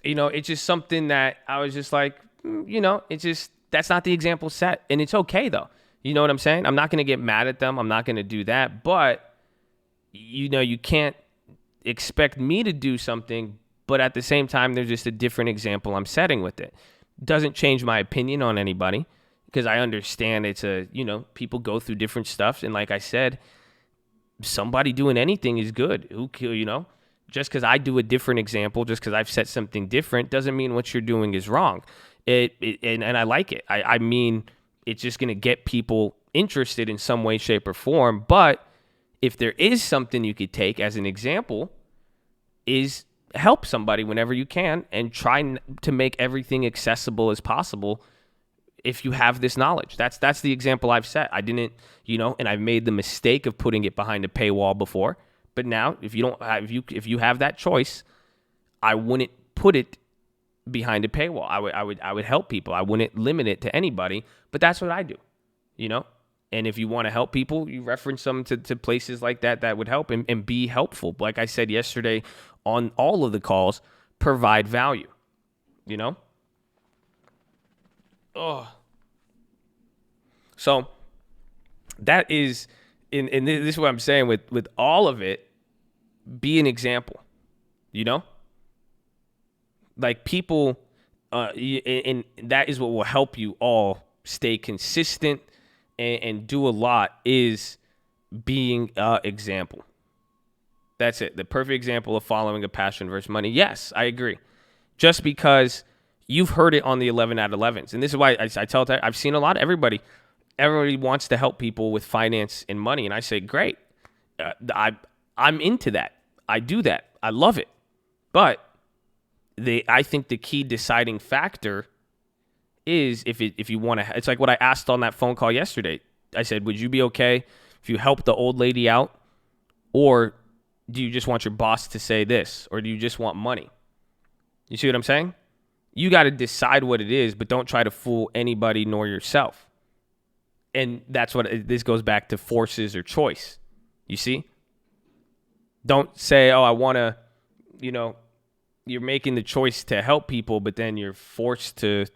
it's just something that I was just like, it's just, that's not the example set, and it's okay though. You know what I'm saying? I'm not going to get mad at them. I'm not going to do that, but you can't expect me to do something, but at the same time, there's just a different example I'm setting with it. Doesn't change my opinion on anybody, because I understand it's people go through different stuff. And like I said, somebody doing anything is good. Just because I do a different example, just because I've set something different, doesn't mean what you're doing is wrong. And I like it. I mean, it's just going to get people interested in some way, shape, or form. But if there is something you could take as an example, is help somebody whenever you can, and try to make everything accessible as possible if you have this knowledge. That's the example I've set. I didn't, and I've made the mistake of putting it behind a paywall before. But now, if you have that choice, I wouldn't put it behind a paywall. I would help people. I wouldn't limit it to anybody. But that's what I do, And if you want to help people, you reference them to places like that would help and be helpful. Like I said yesterday on all of the calls, provide value, Oh. So that is, and this is what I'm saying with all of it, be an example, Like people, and that is what will help you all stay consistent and do a lot, is being an example. That's it. The perfect example of following a passion versus money. Yes, I agree. Just because you've heard it on the 11 out of 11s. And this is why I tell that I've seen a lot. Everybody wants to help people with finance and money. And I say, great. I'm into that. I do that. I love it. But I think the key deciding factor is if you want to, it's like what I asked on that phone call yesterday. I said, would you be okay if you help the old lady out? Or do you just want your boss to say this? Or do you just want money? You see what I'm saying? You got to decide what it is, but don't try to fool anybody nor yourself. And that's what this goes back to, forces or choice. You see? Don't say, oh, I want to, you're making the choice to help people, but then you're forced to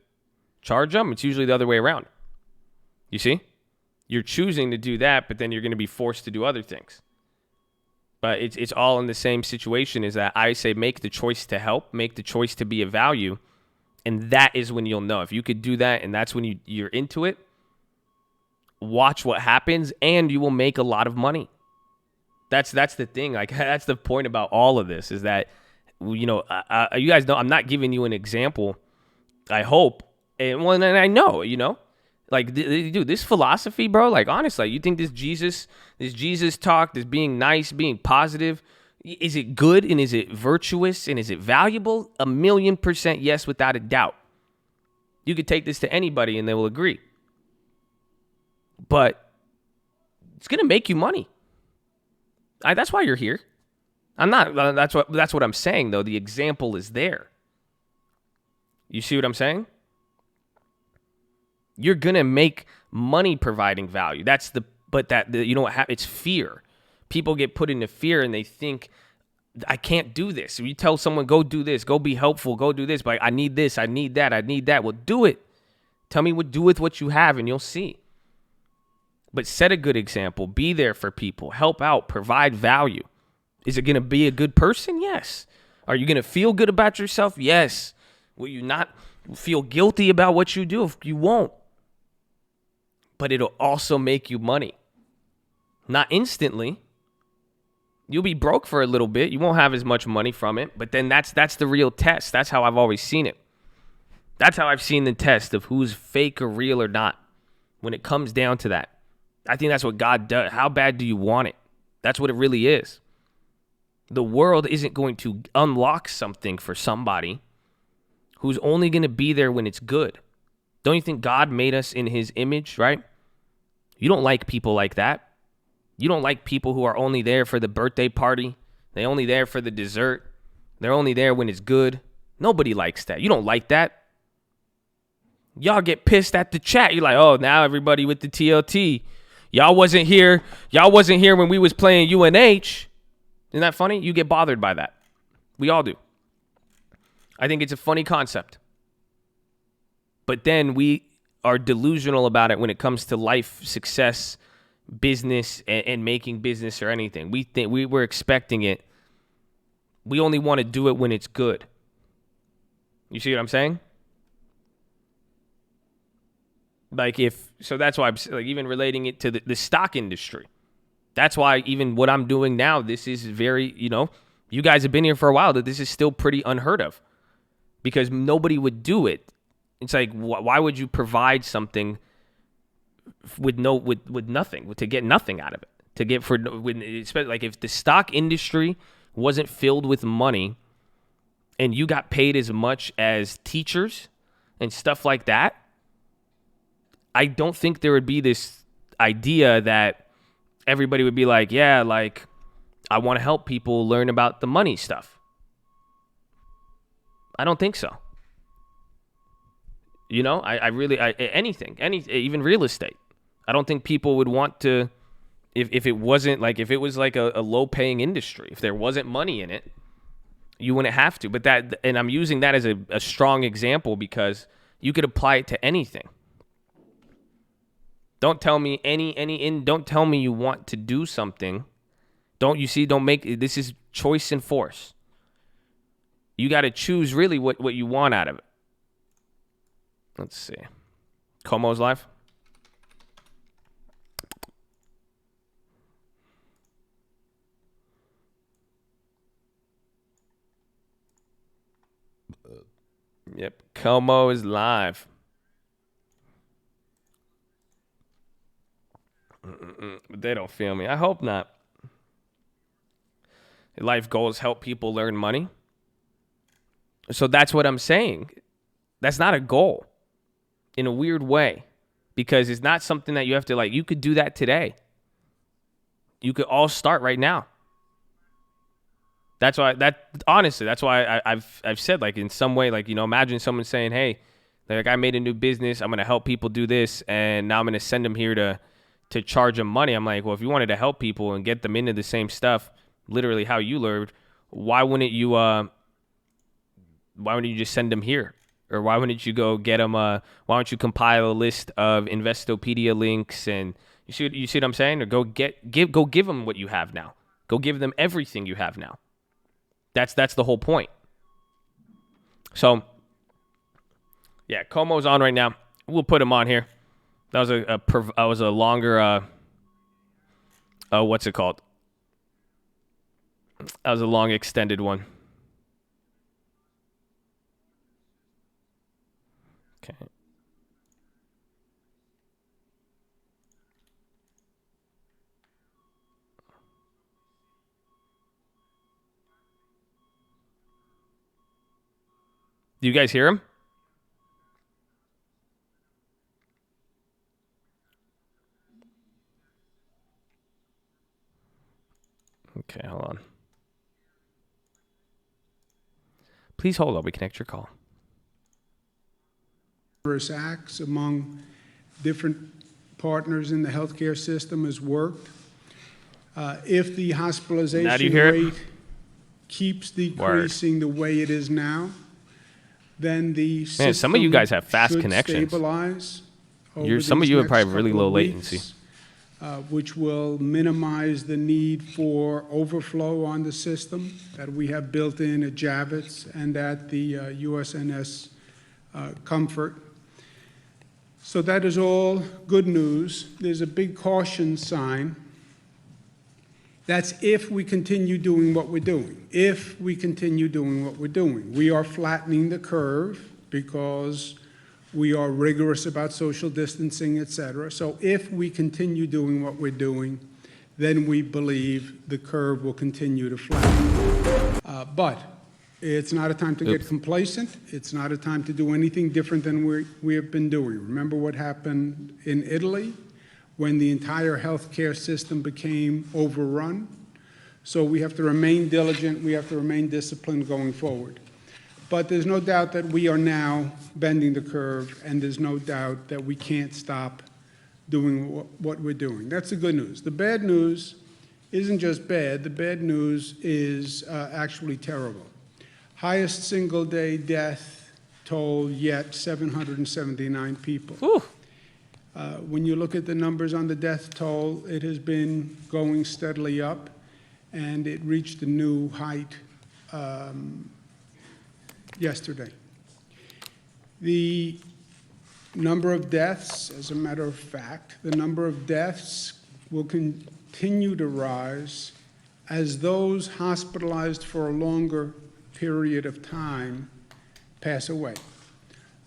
charge them. It's usually the other way around. You see? You're choosing to do that, but then you're going to be forced to do other things. But it's all in the same situation, is that I say make the choice to help, make the choice to be of value, and that is when you'll know. If you could do that and that's when you're into it, watch what happens, and you will make a lot of money. That's the thing. Like, that's the point about all of this, is that, you guys know I'm not giving you an example, I hope. And I know, like, dude, this philosophy, bro, like, honestly, you think this Jesus talk, this being nice, being positive, is it good, and is it virtuous, and is it valuable? 1,000,000% yes, without a doubt. You could take this to anybody and they will agree. But it's going to make you money. That's why you're here. I'm not, that's what I'm saying, though. The example is there. You see what I'm saying? You're going to make money providing value. It's fear. People get put into fear and they think, I can't do this. If you tell someone, go do this, go be helpful, go do this, but I need this, I need that, I need that. Well, do it. Tell me what do with what you have and you'll see. But set a good example. Be there for people. Help out. Provide value. Is it going to be a good person? Yes. Are you going to feel good about yourself? Yes. Will you not feel guilty about what you do? You won't. But it'll also make you money. Not instantly. You'll be broke for a little bit. You won't have as much money from it. But then that's the real test. That's how I've always seen it. That's how I've seen the test of who's fake or real or not. When it comes down to that. I think that's what God does. How bad do you want it? That's what it really is. The world isn't going to unlock something for somebody who's only going to be there when it's good. Don't you think God made us in his image, right? You don't like people like that. You don't like people who are only there for the birthday party. They're only there for the dessert. They're only there when it's good. Nobody likes that. You don't like that. Y'all get pissed at the chat. You're like, oh, now everybody with the TLT. Y'all wasn't here. Y'all wasn't here when we was playing UNH. Isn't that funny? You get bothered by that. We all do. I think it's a funny concept. But then we are delusional about it when it comes to life, success, business, and making business or anything. We think we're expecting it. We only want to do it when it's good. You see what I'm saying? So that's why I'm like even relating it to the stock industry. That's why even what I'm doing now, this is very, you guys have been here for a while, that this is still pretty unheard of because nobody would do it. It's like, why would you provide something with nothing, to get nothing out of it? Especially like if the stock industry wasn't filled with money and you got paid as much as teachers and stuff like that, I don't think there would be this idea that everybody would be like, yeah, like I want to help people learn about the money stuff. I don't think so. Anything, even real estate. I don't think people would want to, if it wasn't like, if it was like a low paying industry, if there wasn't money in it, you wouldn't have to. And I'm using that as a strong example because you could apply it to anything. Don't tell me don't tell me you want to do something. Don't make, this is choice and force. You got to choose really what you want out of it. Let's see. Como's live. Yep. Como is live. But they don't feel me. I hope not. Life goals help people learn money. So that's what I'm saying. That's not a goal in a weird way because it's not something that you have to you could do that today. You could all start right now. That's why that's why I've said in some way, imagine someone saying, hey, I made a new business. I'm going to help people do this. And now I'm going to send them here to charge them money. I'm like, well, if you wanted to help people and get them into the same stuff, literally how you learned, why wouldn't you just send them here? Or why wouldn't you go get them? Why don't you compile a list of Investopedia links and you see what I'm saying? Or go give them what you have now. Go give them everything you have now. That's the whole point. So yeah, Como's on right now. We'll put him on here. That was a longer what's it called? That was a long extended one. Okay. Do you guys hear him? Okay, hold on. Please hold while we connect your call. Acts among different partners in the healthcare system has worked. If the hospitalization rate keeps decreasing the way it is now, then the system some of you guys have fast connections. Stabilize some of you have probably really low latency. Which will minimize the need for overflow on the system that we have built in at Javits and at the USNS Comfort. So that is all good news. There's a big caution sign. That's if we continue doing what we're doing. If we continue doing what we're doing. We are flattening the curve because we are rigorous about social distancing, et cetera. So if we continue doing what we're doing, then we believe the curve will continue to flatten. But it's not a time to get complacent. It's not a time to do anything different than we have been doing. Remember what happened in Italy, when the entire healthcare system became overrun. So we have to remain diligent, we have to remain disciplined going forward. But there's no doubt that we are now bending the curve, and there's no doubt that we can't stop doing what we're doing. That's the good news. The bad news isn't just bad, the bad news is actually terrible. Highest single-day death toll yet, 779 people. When you look at the numbers on the death toll, it has been going steadily up, and it reached a new height yesterday. The number of deaths, as a matter of fact, the number of deaths will continue to rise as those hospitalized for a longer period of time pass away.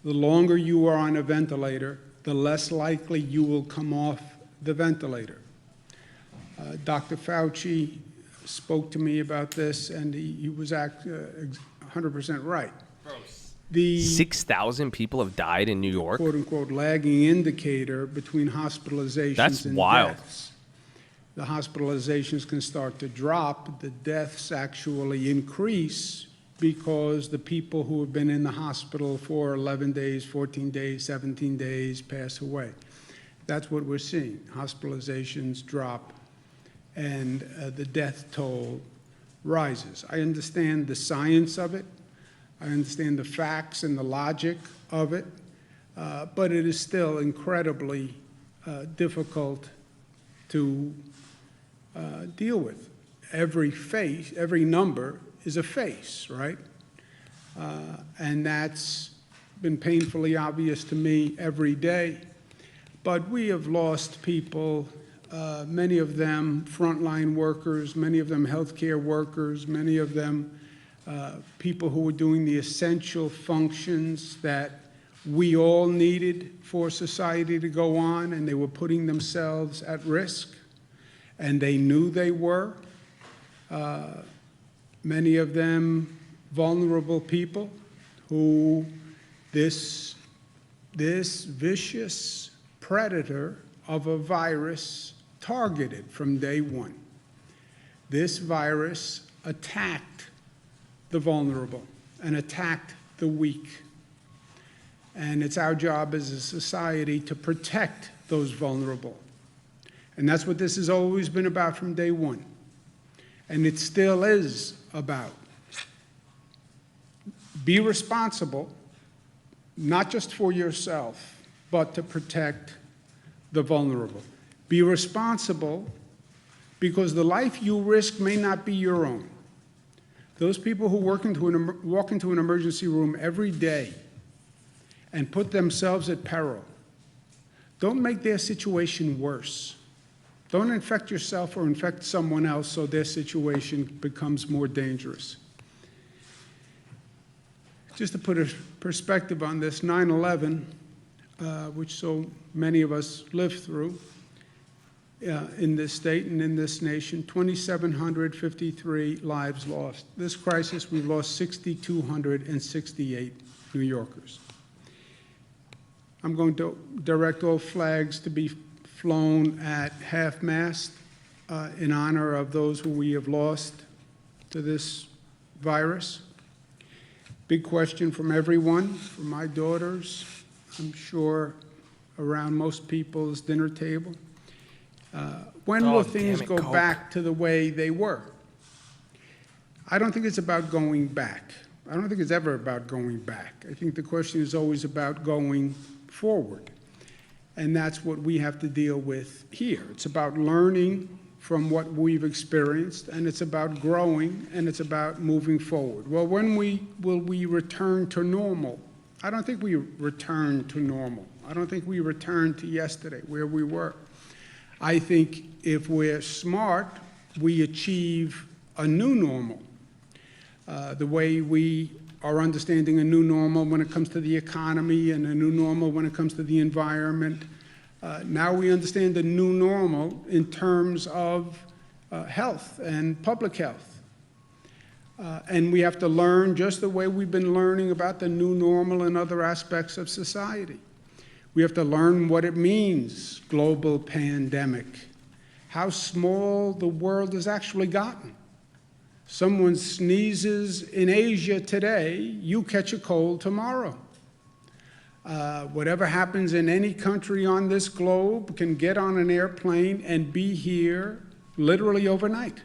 The longer you are on a ventilator, the less likely you will come off the ventilator. Dr. Fauci spoke to me about this, and he was 100% right. 6,000 people have died in New York. "Quote unquote" lagging indicator between hospitalizations That's and wild. deaths. The hospitalizations can start to drop, the deaths actually increase because the people who have been in the hospital for 11 days, 14 days, 17 days pass away. That's what we're seeing. Hospitalizations drop and the death toll rises. I understand the science of it. I understand the facts and the logic of it, but it is still incredibly difficult to deal with. Every number is a face, right? And that's been painfully obvious to me every day. But we have lost people, many of them frontline workers, many of them healthcare workers, many of them people who were doing the essential functions that we all needed for society to go on, and they were putting themselves at risk, and they knew they were. Many of them vulnerable people who this vicious predator of a virus targeted from day one. This virus attacked the vulnerable and attacked the weak. And it's our job as a society to protect those vulnerable. And that's what this has always been about from day one. And it still is about. Be responsible, not just for yourself, but to protect the vulnerable. Be responsible because the life you risk may not be your own. Those people who walk into an emergency room every day and put themselves at peril, don't make their situation worse. Don't infect yourself or infect someone else so their situation becomes more dangerous. Just to put a perspective on this, 9/11, which so many of us lived through in this state and in this nation, 2,753 lives lost. This crisis, we've lost 6,268 New Yorkers. I'm going to direct all flags to be flown at half-mast in honor of those who we have lost to this virus. Big question from everyone, from my daughters, I'm sure around most people's dinner table. When will things go back to the way they were? I don't think it's about going back. I don't think it's ever about going back. I think the question is always about going forward. And that's what we have to deal with here. It's about learning from what we've experienced, and it's about growing, and it's about moving forward. Well, when will we return to normal? I don't think we return to normal. I don't think we return to yesterday, where we were. I think if we're smart, we achieve a new normal. The way we are understanding a new normal when it comes to the economy and a new normal when it comes to the environment. Now we understand the new normal in terms of health and public health. And we have to learn just the way we've been learning about the new normal in other aspects of society. We have to learn what it means, global pandemic, how small the world has actually gotten. Someone sneezes in Asia today, you catch a cold tomorrow. Whatever happens in any country on this globe can get on an airplane and be here literally overnight.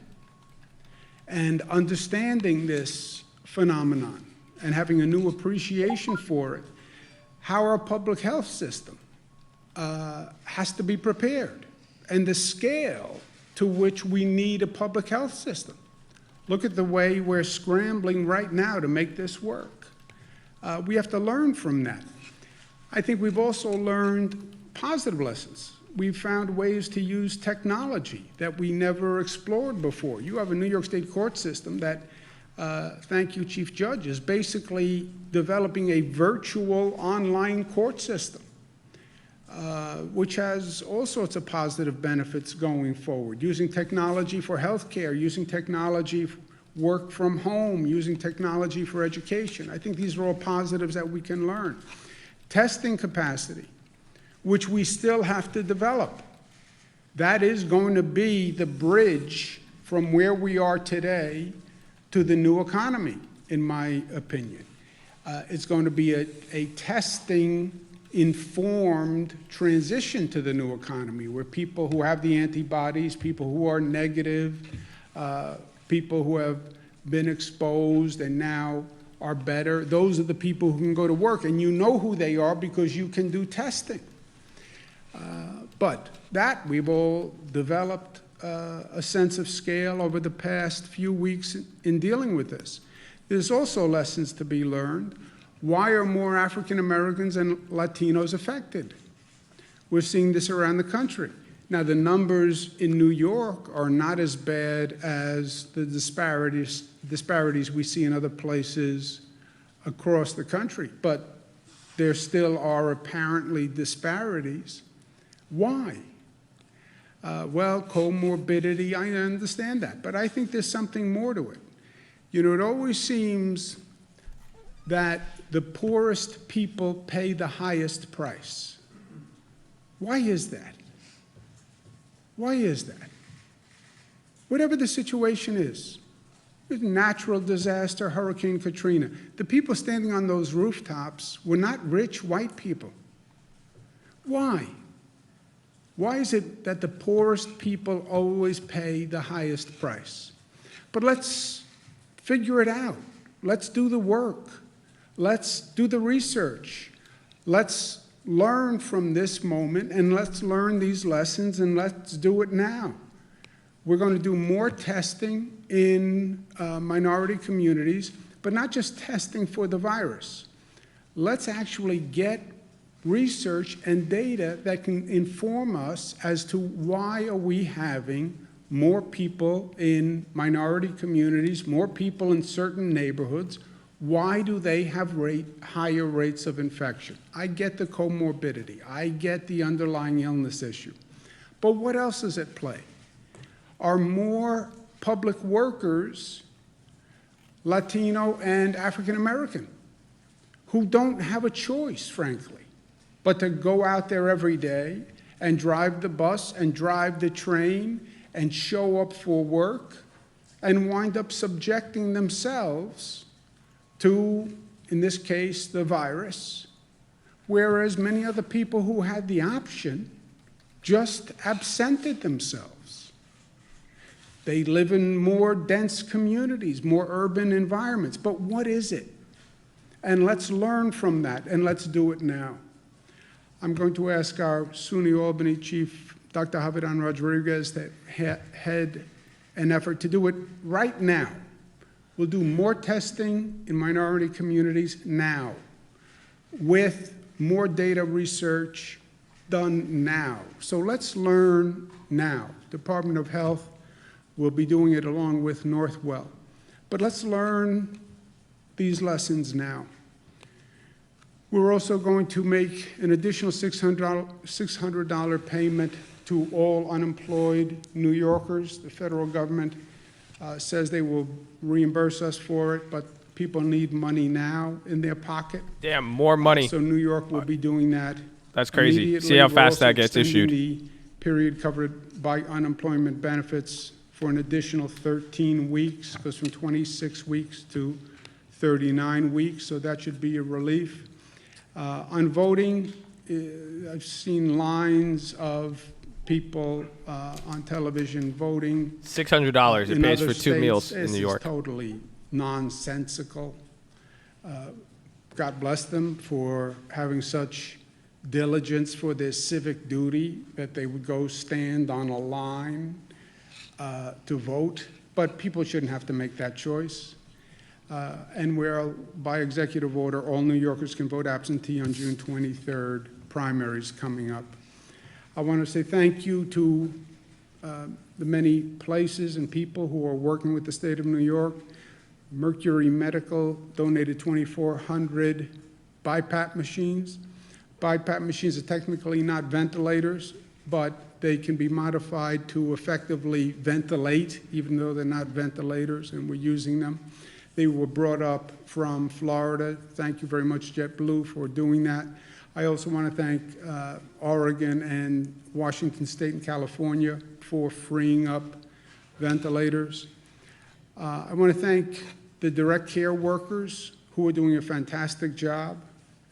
And understanding this phenomenon and having a new appreciation for it, how our public health system has to be prepared, and the scale to which we need a public health system. Look at the way we're scrambling right now to make this work. We have to learn from that. I think we've also learned positive lessons. We've found ways to use technology that we never explored before. You have a New York State court system that, thank you, Chief Judge, is basically developing a virtual online court system, which has all sorts of positive benefits going forward. Using technology for healthcare, using technology for work from home, using technology for education. I think these are all positives that we can learn. Testing capacity, which we still have to develop. That is going to be the bridge from where we are today to the new economy, in my opinion. It's going to be a testing-informed transition to the new economy, where people who have the antibodies, people who are negative, people who have been exposed and now are better, those are the people who can go to work, and you know who they are because you can do testing. But that we've all developed a sense of scale over the past few weeks in dealing with this. There's also lessons to be learned. Why are more African Americans and Latinos affected? We're seeing this around the country. Now, the numbers in New York are not as bad as the disparities we see in other places across the country, but there still are apparently disparities. Why? Well, comorbidity, I understand that, but I think there's something more to it. You know, it always seems that the poorest people pay the highest price. Why is that? Why is that? Whatever the situation is, natural disaster, Hurricane Katrina, the people standing on those rooftops were not rich white people. Why? Why is it that the poorest people always pay the highest price? But let's figure it out. Let's do the work. Let's do the research. Let's learn from this moment, and let's learn these lessons, and let's do it now. We're going to do more testing in minority communities, but not just testing for the virus. Let's actually get research and data that can inform us as to why are we having more people in minority communities, more people in certain neighborhoods. Why do they have higher rates of infection? I get the comorbidity. I get the underlying illness issue. But what else is at play? Are more public workers Latino and African American who don't have a choice, frankly, but to go out there every day and drive the bus and drive the train and show up for work and wind up subjecting themselves to, in this case, the virus, whereas many other people who had the option just absented themselves. They live in more dense communities, more urban environments. But what is it? And let's learn from that, and let's do it now. I'm going to ask our SUNY Albany Chief, Dr. Javidan Rodriguez, to head an effort to do it right now. We'll do more testing in minority communities now, with more data research done now. So let's learn now. Department of Health will be doing it along with Northwell. But let's learn these lessons now. We're also going to make an additional $600 payment to all unemployed New Yorkers. The federal government says they will reimburse us for it, but people need money now in their pocket. Damn, more money. So New York will be doing that That's crazy. Immediately, See how we're fast also that gets extending issued. the period covered by unemployment benefits for an additional 13 weeks, goes from 26 weeks to 39 weeks, so that should be a relief. On voting, I've seen lines of people on television voting. $600 it In pays other for 2 meals states, in New York. This is totally nonsensical. God bless them for having such diligence for their civic duty that they would go stand on a line to vote, but people shouldn't have to make that choice. And where, by executive order, all New Yorkers can vote absentee on June 23rd, primaries coming up. I want to say thank you to the many places and people who are working with the state of New York. Mercury Medical donated 2,400 BiPAP machines. BiPAP machines are technically not ventilators, but they can be modified to effectively ventilate, even though they're not ventilators, and we're using them. They were brought up from Florida. Thank you very much, JetBlue, for doing that. I also want to thank Oregon and Washington State and California for freeing up ventilators. I want to thank the direct care workers who are doing a fantastic job,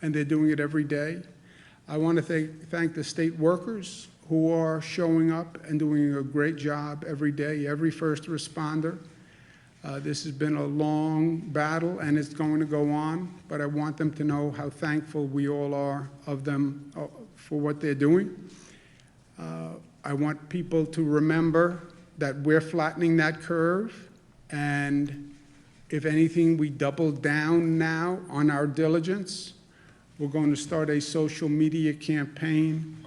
and they're doing it every day. I want to thank the state workers who are showing up and doing a great job every day, every first responder. This has been a long battle, and it's going to go on, but I want them to know how thankful we all are of them for what they're doing. I want people to remember that we're flattening that curve, and if anything, we double down now on our diligence. We're going to start a social media campaign.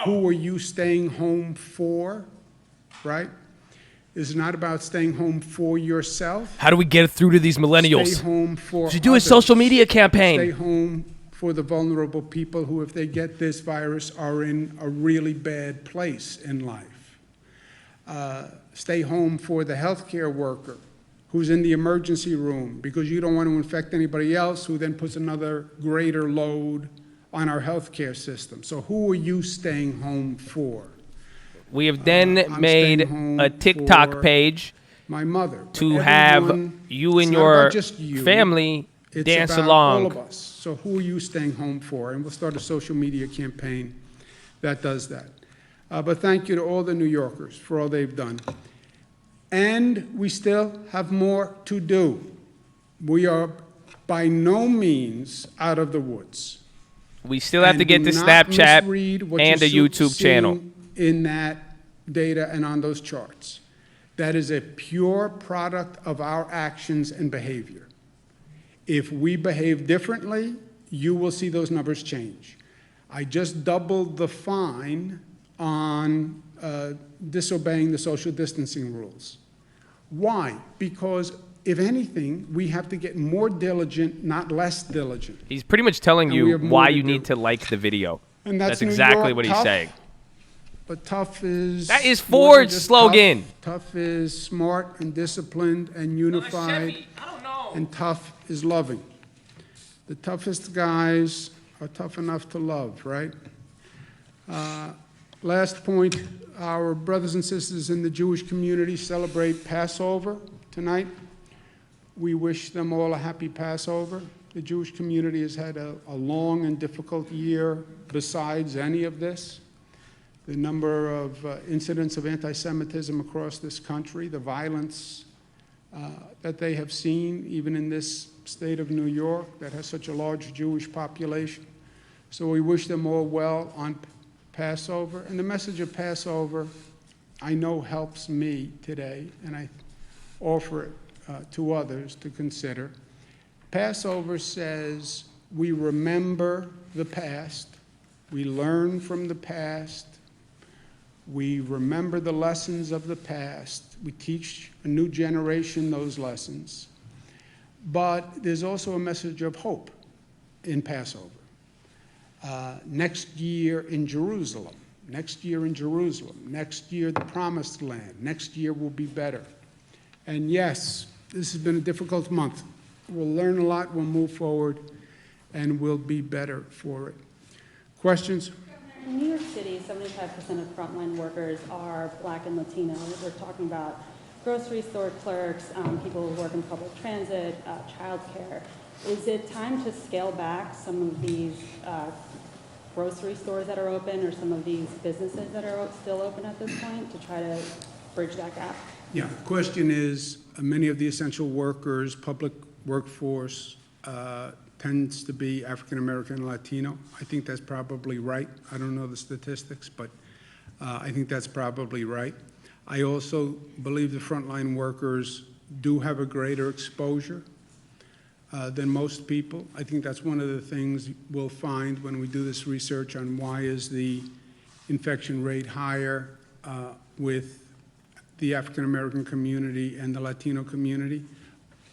Who are you staying home for, right? It's not about staying home for yourself. How do we get through to these millennials? Stay home for We should do a others. social media campaign. Stay home for the vulnerable people who, if they get this virus, are in a really bad place in life. Stay home for the healthcare worker who's in the emergency room because you don't want to infect anybody else, who then puts another greater load on our healthcare system. So who are you staying home for? We have then I'm made staying home a TikTok for page my mother. to But have everyone, you and it's not your about just you. family It's dance about along. all of us. So who are you staying home for? And we'll start a social media campaign that does that. But thank you to all the New Yorkers for all they've done. And we still have more to do. We are by no means out of the woods. We still have to And get do to not Snapchat misread what and a you're YouTube channel. seeing in that data and on those charts. That is a pure product of our actions and behavior. If we behave differently, you will see those numbers change. I just doubled the fine on disobeying the social distancing rules. Why? Because if anything, we have to get more diligent, not less diligent. He's pretty much telling And we you have more why to you do. need to like the video. And that's New exactly York what he's tough, saying. But tough is... That is more than Ford's just slogan. Tough is smart and disciplined and unified. I don't know. And tough is loving. The toughest guys are tough enough to love, right? Last point, our brothers and sisters in the Jewish community celebrate Passover tonight. We wish them all a happy Passover. The Jewish community has had a long and difficult year besides any of this. The number of incidents of anti-Semitism across this country, the violence that they have seen, even in this state of New York that has such a large Jewish population. So we wish them all well on Passover. And the message of Passover, I know, helps me today, and I offer it to others to consider. Passover says we remember the past, we learn from the past, we remember the lessons of the past, we teach a new generation those lessons. But there's also a message of hope in Passover. Next year in Jerusalem, next year in Jerusalem, next year the Promised Land, next year will be better. And yes, this has been a difficult month. We'll learn a lot, we'll move forward, and we'll be better for it. Questions? In New York City, 75% of frontline workers are Black and Latino. We're talking about grocery store clerks, people who work in public transit, childcare. Is it time to scale back some of these grocery stores that are open, or some of these businesses that are still open at this point, to try to bridge that gap? Yeah, the question is, many of the essential workers, public workforce, tends to be African American and Latino. I think that's probably right. I don't know the statistics, but I think that's probably right. I also believe the frontline workers do have a greater exposure than most people. I think that's one of the things we'll find when we do this research on why is the infection rate higher with the African American community and the Latino community.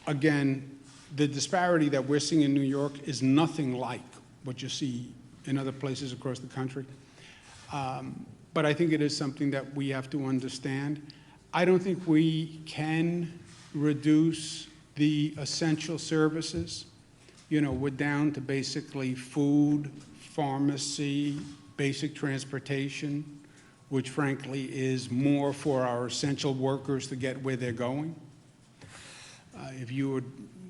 Again, the disparity that we're seeing in New York is nothing like what you see in other places across the country. But I think it is something that we have to understand. I don't think we can reduce the essential services. You know, we're down to basically food, pharmacy, basic transportation, which frankly is more for our essential workers to get where they're going.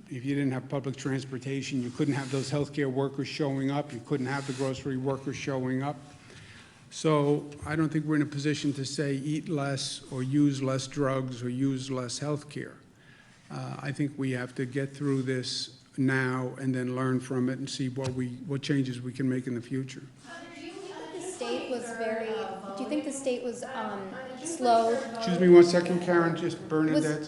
If you didn't have public transportation, you couldn't have those healthcare workers showing up, you couldn't have the grocery workers showing up. So I don't think we're in a position to say eat less or use less drugs or use less healthcare. I think we have to get through this now and then learn from it and see what changes we can make in the future. Do you think the state was slow? Excuse me one second, Karen, just Bernadette.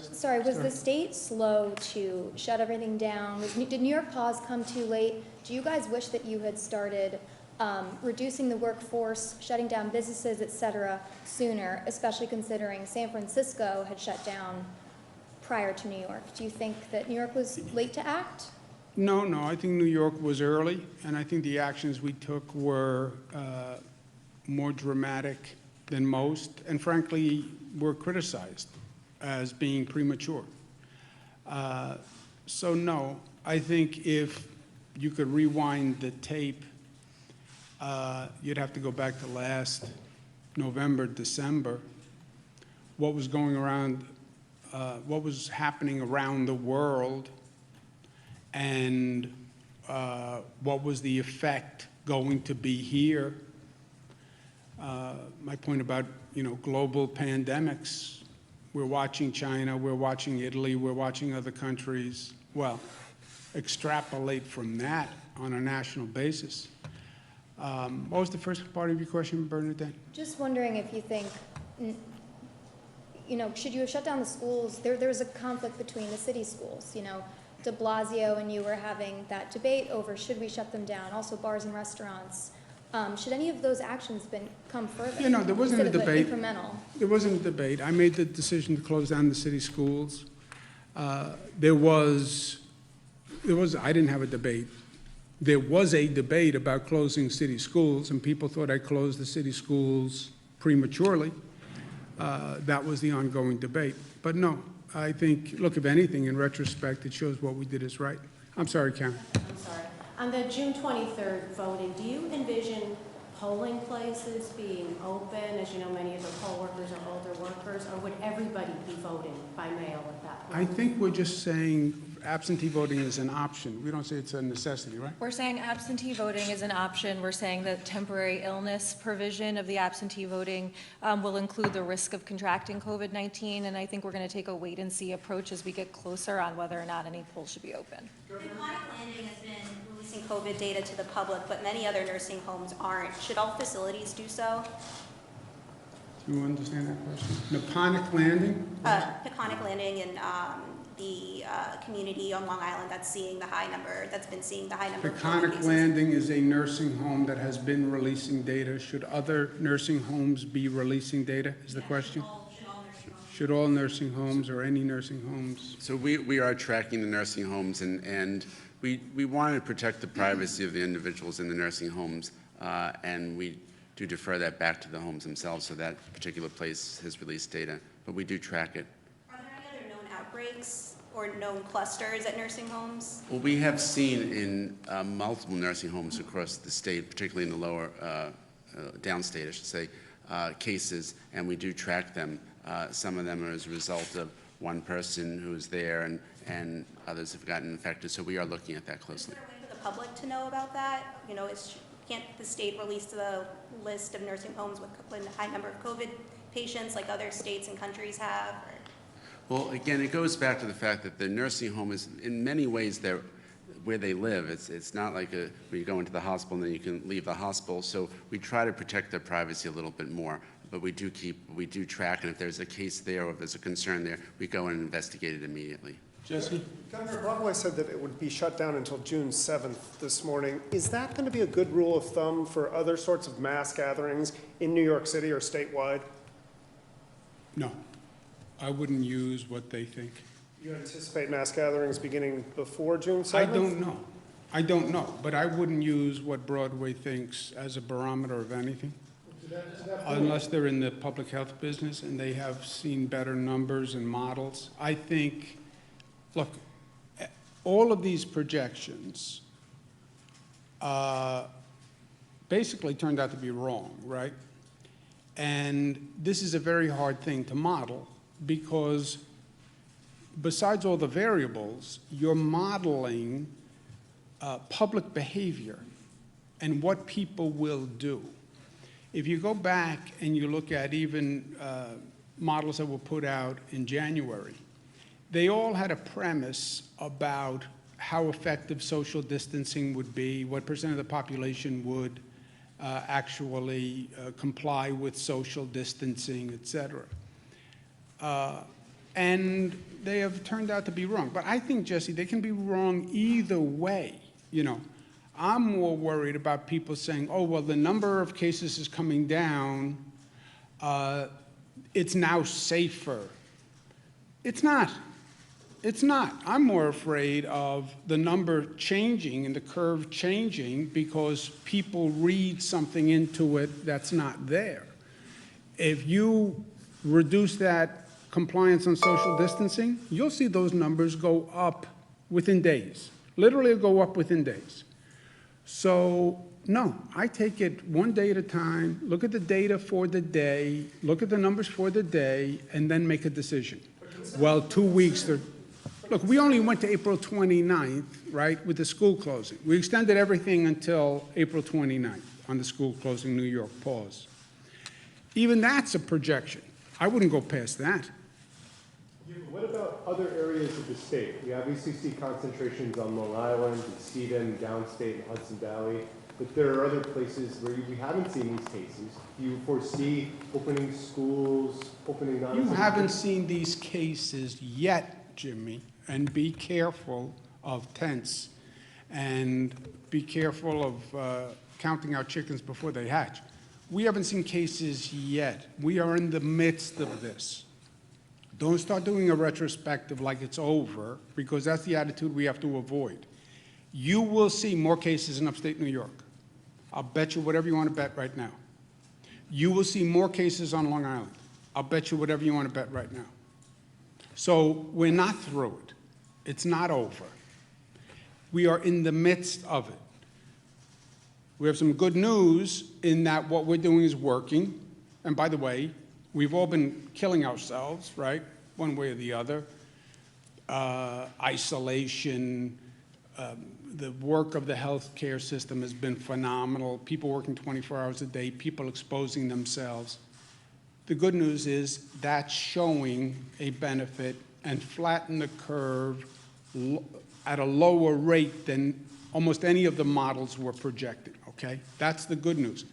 Was the state slow to shut everything down? Did New York Pause come too late? Do you guys wish that you had started reducing the workforce, shutting down businesses, et cetera, sooner, especially considering San Francisco had shut down prior to New York? Do you think that New York was late to act? No, I think New York was early, and I think the actions we took were more dramatic than most, and frankly, were criticized as being premature. So no, I think if you could rewind the tape, you'd have to go back to last November, December. What was going around, what was happening around the world, and what was the effect going to be here. My point about, global pandemics, we're watching China, we're watching Italy, we're watching other countries. Well, extrapolate from that on a national basis. What was the first part of your question, Bernadette? Just wondering if you think, should you have shut down the schools? There's a conflict between the city schools, De Blasio and you were having that debate over should we shut them down, also bars and restaurants. Should any of those actions come further? There wasn't a debate. Incremental? There wasn't a debate. I made the decision to close down the city schools. I didn't have a debate. There was a debate about closing city schools, and people thought I closed the city schools prematurely. That was the ongoing debate. But no, I think, look, if anything, in retrospect, it shows what we did is right. I'm sorry, Karen. I'm sorry. On the June 23rd voting, do you envision polling places being open? As you know, many of the poll workers are older workers, or would everybody be voting by mail at that point? I think we're just saying absentee voting is an option. We don't say it's a necessity, right? We're saying absentee voting is an option. We're saying that temporary illness provision of the absentee voting will include the risk of contracting COVID-19, and I think we're going to take a wait-and-see approach as we get closer on whether or not any polls should be open. Chronic Landing has been releasing COVID data to the public, but many other nursing homes aren't. Should all facilities do so? Do you understand that question? Naponic Landing? Peconic Landing in the community on Long Island that's been seeing the high number of Peconic cases. Landing is a nursing home that has been releasing data. Should other nursing homes be releasing data, is the question? Should all nursing homes or any nursing homes? So we are tracking the nursing homes, and we want to protect the privacy of the individuals in the nursing homes, and we do defer that back to the homes themselves, so that particular place has released data, but we do track it. Are there any other known outbreaks or known clusters at nursing homes? Well, we have seen in multiple nursing homes across the state, particularly in the lower, downstate, I should say, cases, and we do track them. Some of them are as a result of one person who's there, and others have gotten infected, so we are looking at that closely. Is there a way for the public to know about that? You know, can't the state release the list of nursing homes with a high number of COVID patients like other states and countries have? Or? Well, again, it goes back to the fact that the nursing home is, in many ways, where they live. It's not like where you go into the hospital and then you can leave the hospital. So we try to protect their privacy a little bit more. But we do track, and if there's a case there or if there's a concern there, we go in and investigate it immediately. Jesse? Governor Broadway said that it would be shut down until June 7th this morning. Is that going to be a good rule of thumb for other sorts of mass gatherings in New York City or statewide? No, I wouldn't use what they think. You anticipate mass gatherings beginning before June 7th? I don't know, but I wouldn't use what Broadway thinks as a barometer of anything. Unless they're in the public health business and they have seen better numbers and models. I think, look, all of these projections basically turned out to be wrong, right? And this is a very hard thing to model because besides all the variables, you're modeling public behavior and what people will do. If you go back and you look at even models that were put out in January, they all had a premise about how effective social distancing would be, what percent of the population would actually comply with social distancing, et cetera. And they have turned out to be wrong. But I think, Jesse, they can be wrong either way, you know. I'm more worried about people saying, oh, well, the number of cases is coming down. It's now safer. It's not. It's not. I'm more afraid of the number changing and the curve changing because people read something into it that's not there. If you reduce that compliance on social distancing, you'll see those numbers go up within days. Literally go up within days. So, no, I take it one day at a time, look at the data for the day, look at the numbers for the day, and then make a decision. Well, 2 weeks, look, we only went to April 29th, right, with the school closing. We extended everything until April 29th on the school closing, New York pause. Even that's a projection. I wouldn't go past that. What about other areas of the state? We obviously see concentrations on Long Island, Edina, downstate, and Hudson Valley, but there are other places where we haven't seen these cases. Do you foresee opening schools, opening non-essential? You haven't seen these cases yet, Jimmy, and be careful of tents and be careful of counting our chickens before they hatch. We haven't seen cases yet. We are in the midst of this. Don't start doing a retrospective like it's over, because that's the attitude we have to avoid. You will see more cases in upstate New York. I'll bet you whatever you want to bet right now. You will see more cases on Long Island. I'll bet you whatever you want to bet right now. So we're not through it. It's not over. We are in the midst of it. We have some good news in that what we're doing is working. And by the way, we've all been killing ourselves, right? One way or the other. Isolation, the work of the healthcare system has been phenomenal. People working 24 hours a day, people exposing themselves. The good news is that's showing a benefit and flatten the curve at a lower rate than almost any of the models were projecting, okay? That's the good news.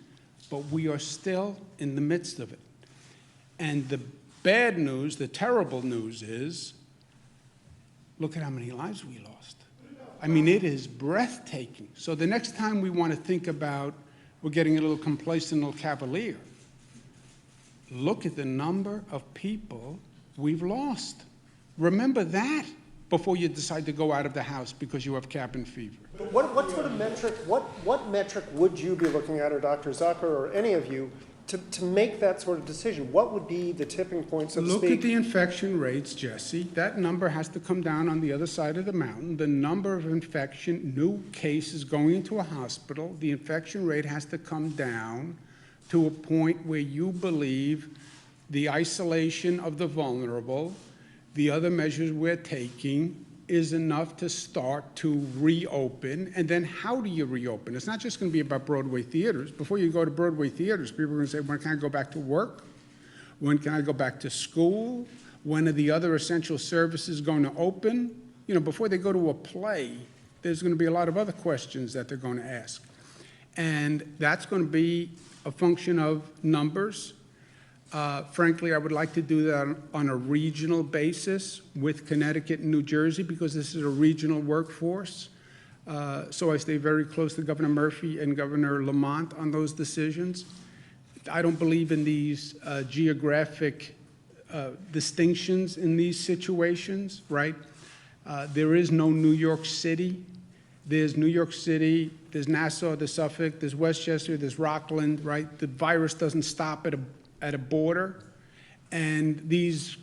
But we are still in the midst of it. And the bad news, the terrible news is, look at how many lives we lost. I mean, it is breathtaking. So the next time we want to think about, we're getting a little complacent, a little cavalier, look at the number of people we've lost. Remember that before you decide to go out of the house because you have cabin fever. But what sort of metric, what metric would you be looking at, or Dr. Zucker or any of you, to make that sort of decision? What would be the tipping point, so to Look speak? at the infection rates, Jesse. That number has to come down on the other side of the mountain. The number of new cases going into a hospital, the infection rate has to come down to a point where you believe the isolation of the vulnerable, the other measures we're taking, is enough to start to reopen. And then how do you reopen? It's not just going to be about Broadway theaters. Before you go to Broadway theaters, people are going to say, when can I go back to work? When can I go back to school? When are the other essential services going to open? You know, before they go to a play, there's going to be a lot of other questions that they're going to ask. And that's going to be a function of numbers. Frankly, I would like to do that on a regional basis with Connecticut and New Jersey, because this is a regional workforce. So I stay very close to Governor Murphy and Governor Lamont on those decisions. I don't believe in these geographic distinctions in these situations, right? There is no New York City. There's New York City, there's Nassau, there's Suffolk, there's Westchester, there's Rockland, right? The virus doesn't stop at a border, and these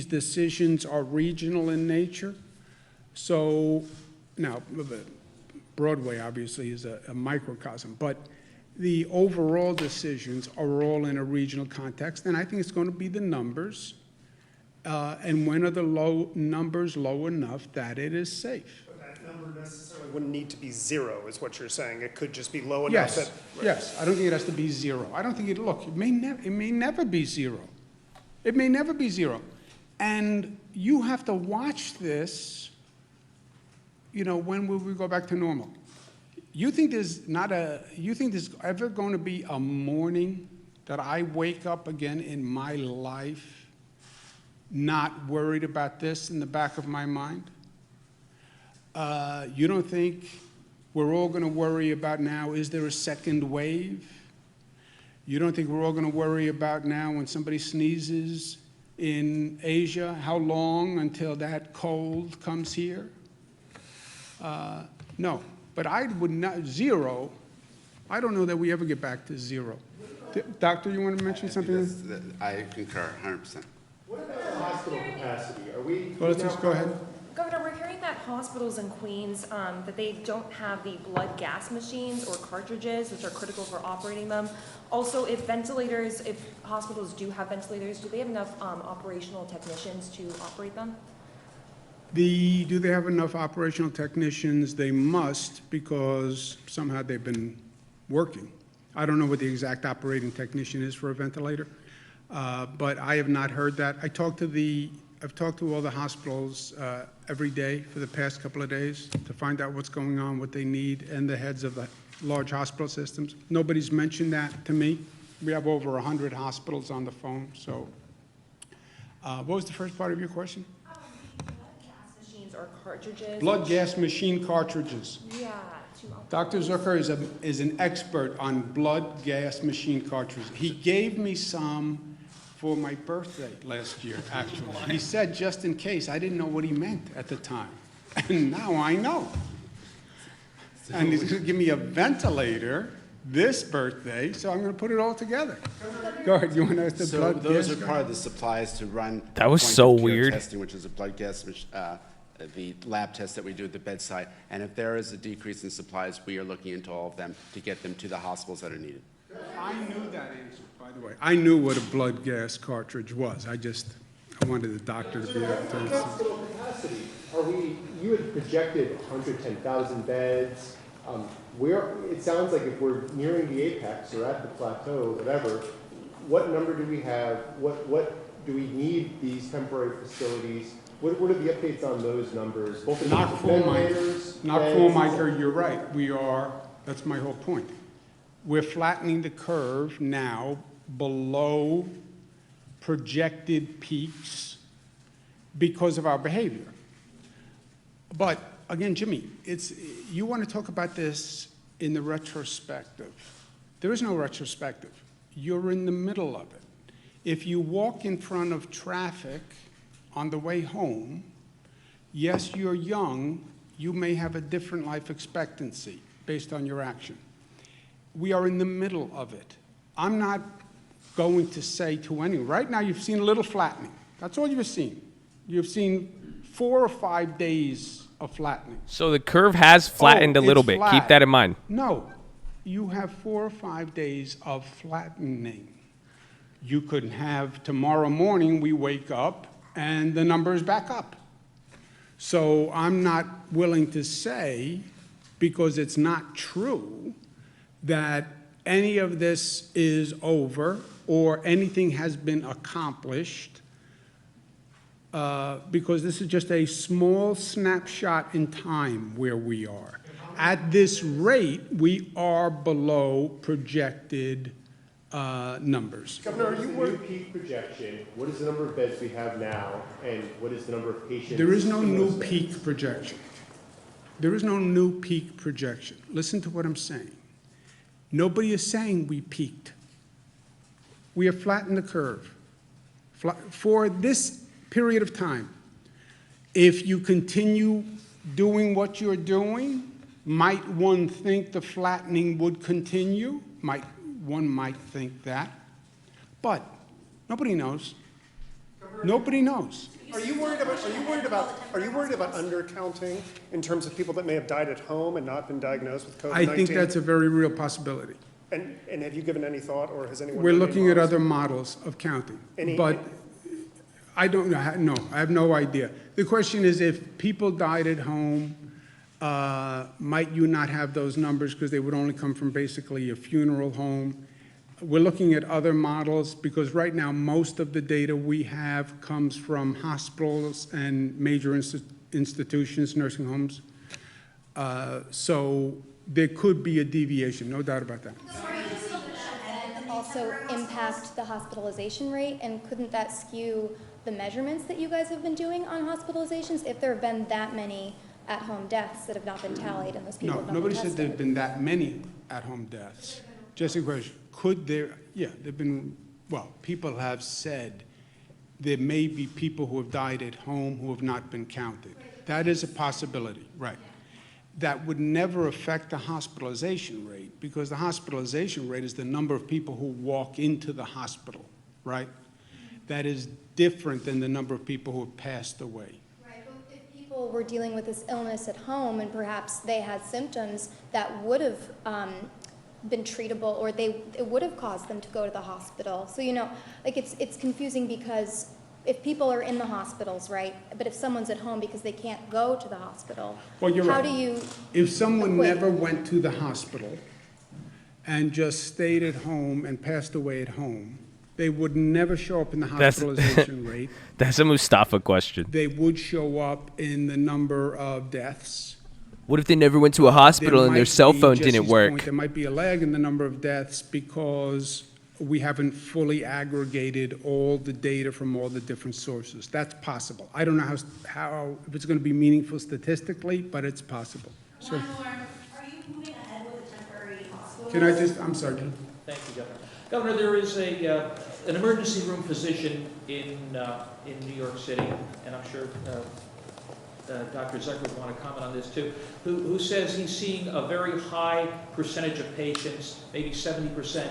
decisions are regional in nature. So now, Broadway obviously is a microcosm, but the overall decisions are all in a regional context, and I think it's going to be the numbers, and when are the numbers low enough that it is safe? But that number necessarily wouldn't need to be 0, is what you're saying. It could just be low enough that... Yes, I don't think it has to be 0. I don't think it, look, it may never be 0. It may never be 0. And you have to watch this, you know, when will we go back to normal? You think there's ever going to be a morning that I wake up again in my life not worried about this in the back of my mind? You don't think we're all going to worry about now, is there a second wave? You don't think we're all going to worry about now when somebody sneezes in Asia, how long until that cold comes here? No, but I would not, 0, I don't know that we ever get back to 0. Doctor, you want to mention something? I concur 100%. What about hospital capacity? Are we? Well, let's just go ahead. Governor, we're hearing that hospitals in Queens, that they don't have the blood gas machines or cartridges, which are critical for operating them. Also, if hospitals do have ventilators, do they have enough operational technicians to operate them? Do they have enough operational technicians? They must, because somehow they've been working. I don't know what the exact operating technician is for a ventilator, but I have not heard that. I've talked to all the hospitals every day for the past couple of days to find out what's going on, what they need, and the heads of the large hospital systems. Nobody's mentioned that to me. We have over 100 hospitals on the phone, so. What was the first part of your question? Blood gas machines or cartridges? Blood gas machine cartridges. Yeah. Dr. Zucker is an expert on blood gas machine cartridges. He gave me some for my birthday last year, actually. He said, just in case. I didn't know what he meant at the time. And now I know. And he's going to give me a ventilator this birthday, so I'm going to put it all together. Go ahead. You want to ask the blood gas? So those are part of the supplies to run That was so point-of-care weird. testing, which is a blood gas, the lab test that we do at the bedside. And if there is a decrease in supplies, we are looking into all of them to get them to the hospitals that are needed. I knew that answer, by the way. I knew what a blood gas cartridge was. I wanted the doctor to be able to. Hospital capacity, you had projected 110,000 beds. It sounds like if we're nearing the apex or at the plateau, whatever, what number do we have? What do we need these temporary facilities? What are the updates on those numbers? Both in ventilators, Micah, you're right. That's my whole point. We're flattening the curve now below projected peaks because of our behavior. But again, Jimmy, you want to talk about this in the retrospective. There is no retrospective. You're in the middle of it. If you walk in front of traffic on the way home, yes, you're young, you may have a different life expectancy based on your action. We are in the middle of it. I'm not going to say to anyone. Right now, you've seen a little flattening. That's all you've seen. You've seen 4 or 5 days of flattening. So the curve has flattened a little it's bit. flat. Keep that in mind. No, you have 4 or 5 days of flattening. You could have tomorrow morning, we wake up and the number is back up. So I'm not willing to say, because it's not true, that any of this is over or anything has been accomplished, because this is just a small snapshot in time where we are. At this rate, we are below projected numbers. Governor, are you worried? Peak projection, what is the number of beds we have now, and what is the number of patients? There is no in new those beds? peak projection. There is no new peak projection. Listen to what I'm saying. Nobody is saying we peaked. We have flattened the curve. For this period of time, if you continue doing what you're doing, might one think the flattening would continue? One might think that. But nobody knows. Nobody knows. Are you worried about undercounting in terms of people that may have died at home and not been diagnosed with COVID-19? I think that's a very real possibility. And have you given any thought, or has anyone? We're done looking any at models? other models of counting, Any- but I don't know. No, I have no idea. The question is, if people died at home, might you not have those numbers because they would only come from basically a funeral home? We're looking at other models because right now most of the data we have comes from hospitals and major institutions, nursing homes. So there could be a deviation, no doubt about that. Also impact the hospitalization rate, and couldn't that skew the measurements that you guys have been doing on hospitalizations if there have been that many at-home deaths that have not been tallied and those people No, have not nobody been said there have tested? been that many at-home deaths. Just a question, could there, yeah, there've been, well, people have said there may be people who have died at home who have not been counted. That is a possibility, right. That would never affect the hospitalization rate because the hospitalization rate is the number of people who walk into the hospital, right? That is different than the number of people who have passed away. Right, but if people were dealing with this illness at home and perhaps they had symptoms that would have been treatable, or it would have caused them to go to the hospital. So, like it's confusing because if people are in the hospitals, right, but if someone's at home because they can't go to the hospital, Well, you're how right. do you? If someone equate? never went to the hospital and just stayed at home and passed away at home, they would never show up in the hospitalization rate. That's a Mustafa question. They would show up in the number of deaths. What if they never went to a hospital There and their might cell be, phone Jesse's didn't work? point, there might be a lag in the number of deaths because we haven't fully aggregated all the data from all the different sources. That's possible. I don't know how if it's going to be meaningful statistically, but it's possible. So, Are you moving ahead with a temporary hospital? can I just, I'm sorry. Thank you, Governor. Governor, there is an emergency room physician in New York City, and I'm sure Dr. Zucker would want to comment on this too, who says he's seeing a very high percentage of patients, maybe 70%,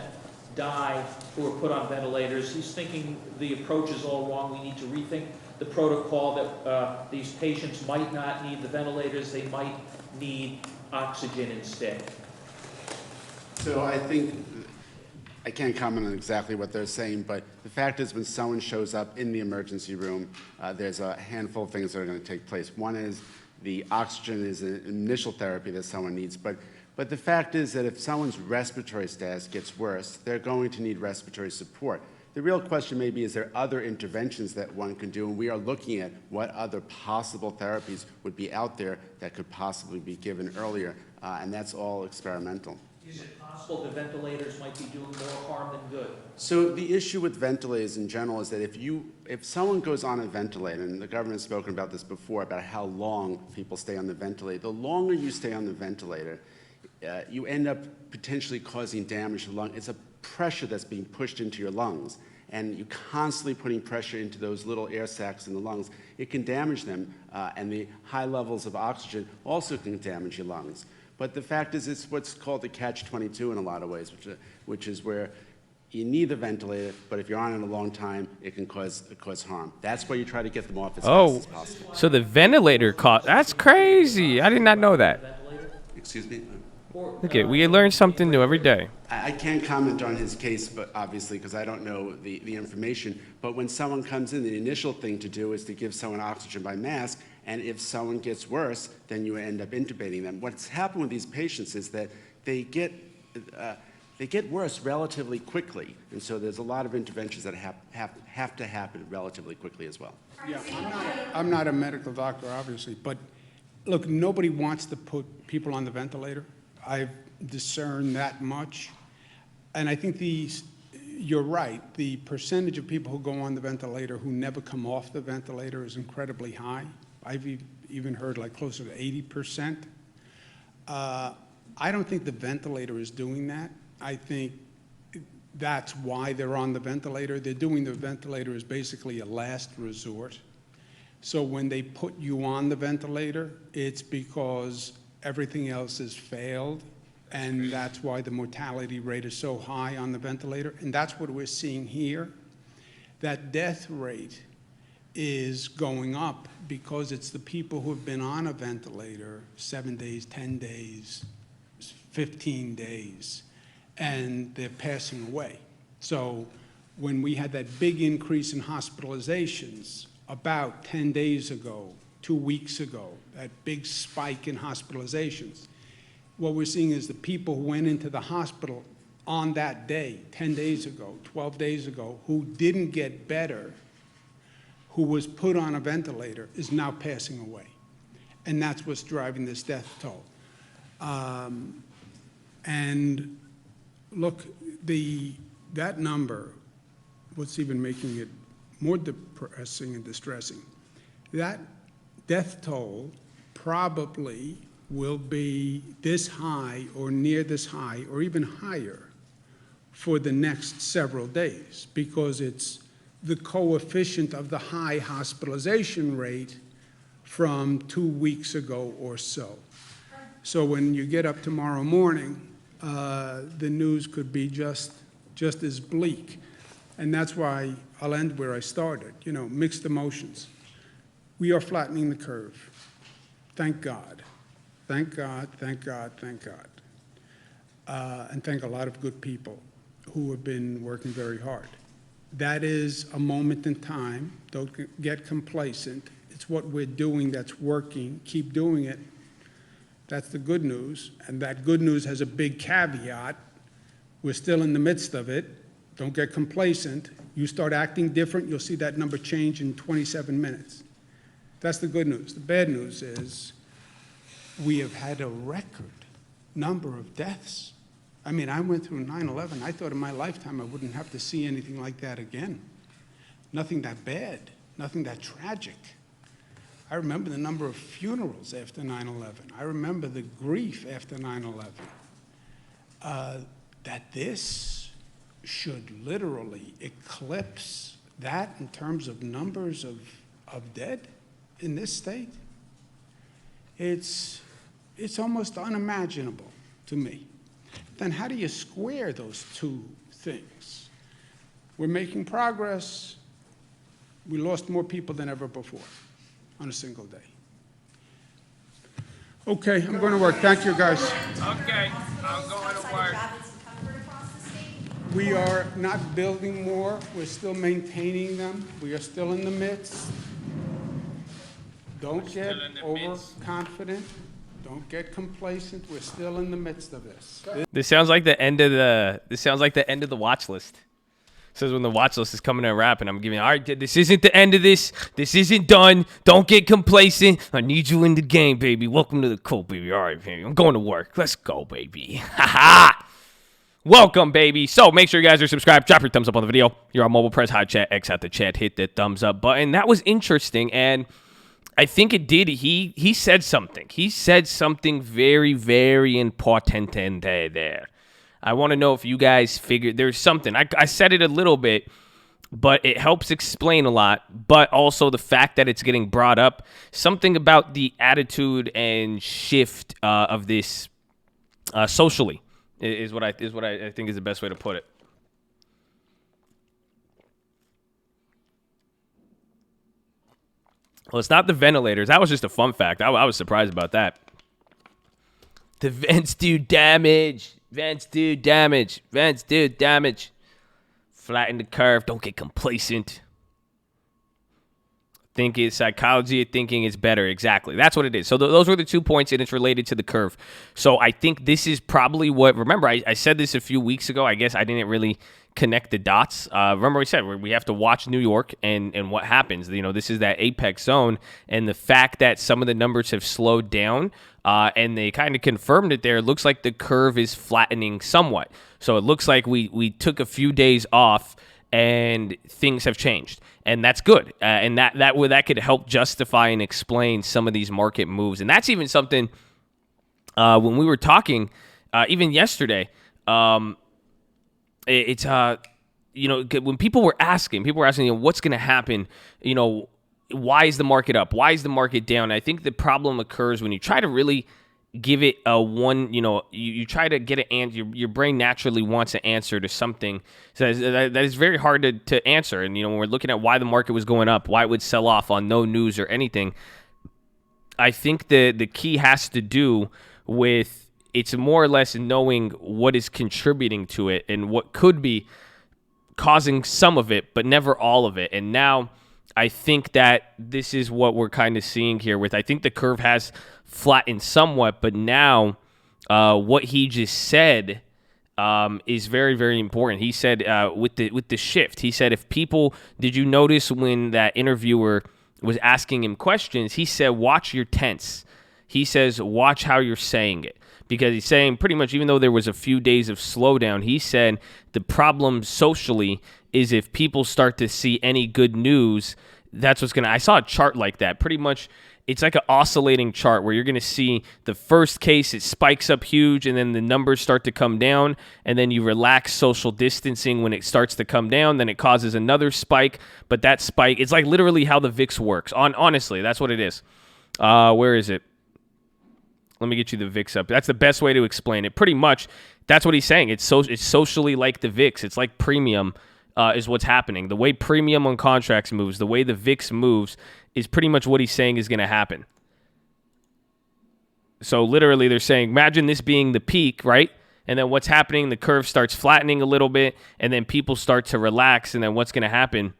die who are put on ventilators. He's thinking the approach is all wrong. We need to rethink the protocol, that these patients might not need the ventilators. They might need oxygen instead. So I think, I can't comment on exactly what they're saying, but the fact is when someone shows up in the emergency room, there's a handful of things that are going to take place. One is the oxygen is an initial therapy that someone needs, but the fact is that if someone's respiratory status gets worse, they're going to need respiratory support. The real question may be, is there other interventions that one can do? And we are looking at what other possible therapies would be out there that could possibly be given earlier, and that's all experimental. Is it possible the ventilators might be doing more harm than good? So the issue with ventilators in general is that if someone goes on a ventilator, and the government's spoken about this before, about how long people stay on the ventilator, the longer you stay on the ventilator, you end up potentially causing damage to the lung. It's a pressure that's being pushed into your lungs, and you're constantly putting pressure into those little air sacs in the lungs. It can damage them, and the high levels of oxygen also can damage your lungs. But the fact is, it's what's called the catch-22 in a lot of ways, which is where you need the ventilator, but if you're on it a long time, it can cause harm. That's why you try to get them off as fast as possible. So the ventilator cost, that's crazy. I did not know that. Excuse me? Okay, we learn something new every day. I can't comment on his case, but obviously, because I don't know the information. But when someone comes in, the initial thing to do is to give someone oxygen by mask. And if someone gets worse, then you end up intubating them. What's happened with these patients is that they get worse relatively quickly. And so there's a lot of interventions that have to happen relatively quickly as well. Yeah, I'm not a medical doctor, obviously, but look, nobody wants to put people on the ventilator. I've discerned that much. And I think you're right, the percentage of people who go on the ventilator who never come off the ventilator is incredibly high. I've even heard like closer to 80%. I don't think the ventilator is doing that. I think that's why they're on the ventilator. They're doing the ventilator as basically a last resort. So when they put you on the ventilator, it's because everything else has failed, and that's why the mortality rate is so high on the ventilator. And that's what we're seeing here. That death rate is going up because it's the people who have been on a ventilator 7 days, 10 days, 15 days, and they're passing away. So when we had that big increase in hospitalizations about 10 days ago, 2 weeks ago, that big spike in hospitalizations, what we're seeing is the people who went into the hospital on that day, 10 days ago, 12 days ago, who didn't get better, who was put on a ventilator, is now passing away. And that's what's driving this death toll. And look, that number, what's even making it more depressing and distressing, that death toll probably will be this high or near this high or even higher for the next several days, because it's the coefficient of the high hospitalization rate from 2 weeks ago or so. So when you get up tomorrow morning, the news could be just as bleak. And that's why I'll end where I started, mixed emotions. We are flattening the curve. Thank God. Thank God, thank God, thank God. And thank a lot of good people who have been working very hard. That is a moment in time. Don't get complacent. It's what we're doing that's working. Keep doing it. That's the good news. And that good news has a big caveat. We're still in the midst of it. Don't get complacent. You start acting different, you'll see that number change in 27 minutes. That's the good news. The bad news is we have had a record number of deaths. I mean, I went through 9/11. I thought in my lifetime I wouldn't have to see anything like that again. Nothing that bad, nothing that tragic. I remember the number of funerals after 9/11. I remember the grief after 9/11. That this should literally eclipse that in terms of numbers of dead in this state, it's almost unimaginable to me. Then how do you square those two things? We're making progress. We lost more people than ever before on a single day. Okay, I'm going to work. Thank you, guys. Okay, I'm going to work. We are not building more. We're still maintaining them. We are still in the midst. Don't get overconfident. Don't get complacent. We're still in the midst of this. This sounds like the end of the watch list. It says when the watch list is coming to a wrap, and I'm giving, all right, this isn't the end of this. This isn't done. Don't get complacent. I need you in the game, baby. Welcome to the cult, baby. All right, baby. I'm going to work. Let's go, baby. Ha ha. Welcome, baby. So make sure you guys are subscribed. Drop your thumbs up on the video. You're on mobile, press hot chat, X out the chat, hit the thumbs up button. That was interesting, and I think it did. He said something. He said something very, very important in there. I want to know if you guys figured there's something. I said it a little bit, but it helps explain a lot. But also the fact that it's getting brought up, something about the attitude and shift of this socially is what I think is the best way to put it. Well, it's not the ventilators. That was just a fun fact. I was surprised about that. The vents do damage. Vents do damage. Vents do damage. Flatten the curve. Don't get complacent. Think it's psychology of thinking is better. Exactly. That's what it is. So those were the 2 points, and it's related to the curve. So I think this is probably what, remember, I said this a few weeks ago. I guess I didn't really connect the dots. Remember we said we have to watch New York and what happens. You know, this is that apex zone, and the fact that some of the numbers have slowed down and they kind of confirmed it there. It looks like the curve is flattening somewhat. So it looks like we took a few days off and things have changed. And that's good. And that could help justify and explain some of these market moves. And that's even something when we were talking, even yesterday, when people were asking, what's going to happen, why is the market up? Why is the market down? I think the problem occurs when you try to really give it a one, you try to get an answer. Your brain naturally wants an answer to something that is very hard to answer. And, when we're looking at why the market was going up, why it would sell off on no news or anything, I think the key has to do with it's more or less knowing what is contributing to it and what could be causing some of it, but never all of it. And now I think that this is what we're kind of seeing here with, I think the curve has flattened somewhat, but now what he just said is very, very important. He said with the shift, he said, did you notice when that interviewer was asking him questions, he said, watch your tense. He says, watch how you're saying it. Because he's saying pretty much, even though there was a few days of slowdown, he said the problem socially is if people start to see any good news, that's what's going to, I saw a chart like that. Pretty much, it's like an oscillating chart where you're going to see the first case, it spikes up huge, and then the numbers start to come down, and then you relax social distancing when it starts to come down, then it causes another spike, but that spike, it's like literally how the VIX works. Honestly, that's what it is. Where is it? Let me get you the VIX up. That's the best way to explain it. Pretty much, that's what he's saying. It's socially like the VIX. It's like premium is what's happening. The way premium on contracts moves, the way the VIX moves is pretty much what he's saying is going to happen. So literally they're saying, imagine this being the peak, right? And then what's happening, the curve starts flattening a little bit, and then people start to relax, and then what's going to happen?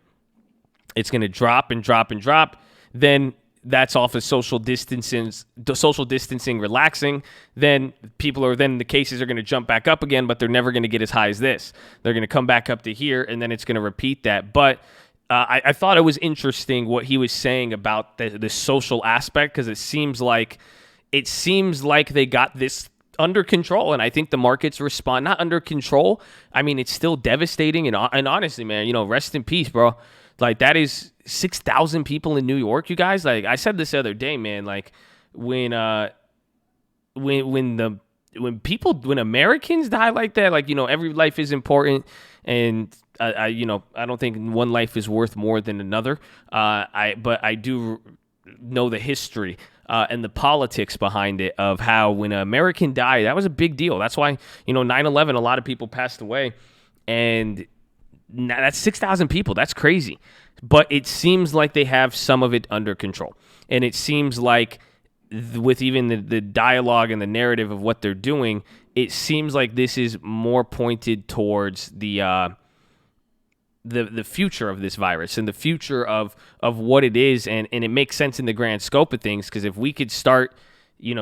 It's going to drop and drop and drop. Then that's off of social distancing relaxing. Then the cases are going to jump back up again, but they're never going to get as high as this. They're going to come back up to here, and then it's going to repeat that. But I thought it was interesting what he was saying about the social aspect, because it seems like they got this under control, and I think the markets respond. Not under control. I mean, it's still devastating, and honestly, man, rest in peace, bro. Like, that is 6,000 people in New York, you guys. Like, I said this the other day, man. Like, when Americans die like that, like, every life is important, and I don't think one life is worth more than another. But I do know the history and the politics behind it of how when an American died, that was a big deal. That's why 9/11, a lot of people passed away, and that's 6,000 people. That's crazy. But it seems like they have some of it under control. And it seems like with even the dialogue and the narrative of what they're doing, it seems like this is more pointed towards the future of this virus and the future of what it is. And it makes sense in the grand scope of things, because if we could start,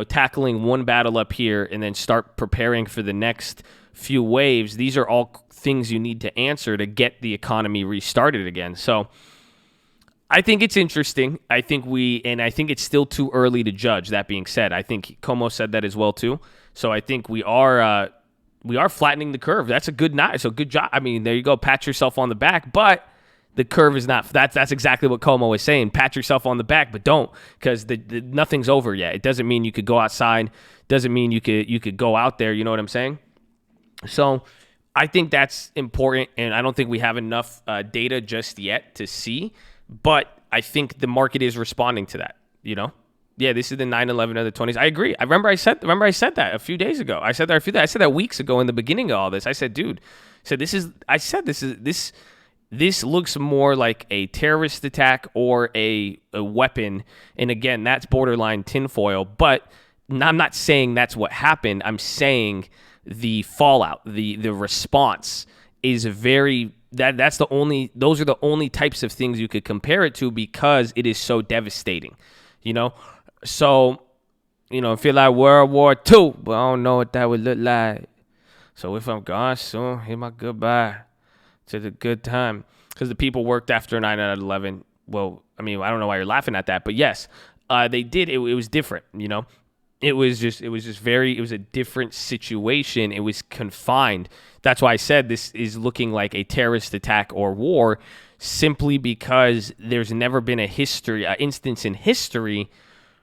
tackling one battle up here and then start preparing for the next few waves, these are all things you need to answer to get the economy restarted again. So I think it's interesting. I think it's still too early to judge. That being said, I think Como said that as well too. So I think we are flattening the curve. That's a good So good job. I mean, there you go. Pat yourself on the back, but the curve is not. That's exactly what Como is saying. Pat yourself on the back, but don't, because nothing's over yet. It doesn't mean you could go outside. Doesn't mean you could go out there. You know what I'm saying? So I think that's important, and I don't think we have enough data just yet to see, but I think the market is responding to that, Yeah, this is the 9/11 of the 20s. I agree. I remember I said that a few days ago. I said that weeks ago in the beginning of all this. I said, dude, this This looks more like a terrorist attack or a weapon. And again, that's borderline tinfoil. But I'm not saying that's what happened. I'm saying the fallout, the response is very, those are the only types of things you could compare it to because it is so devastating, you know? So, you know, I feel like World War II, but I don't know what that would look like. So if I'm gone soon, hear my goodbye to the good time. Because the people worked after 9/11. Well, I mean, I don't know why you're laughing at that, but yes, they did. It was different, you know? It was a different situation. It was confined. That's why I said this is looking like a terrorist attack or war, simply because there's never been an instance in history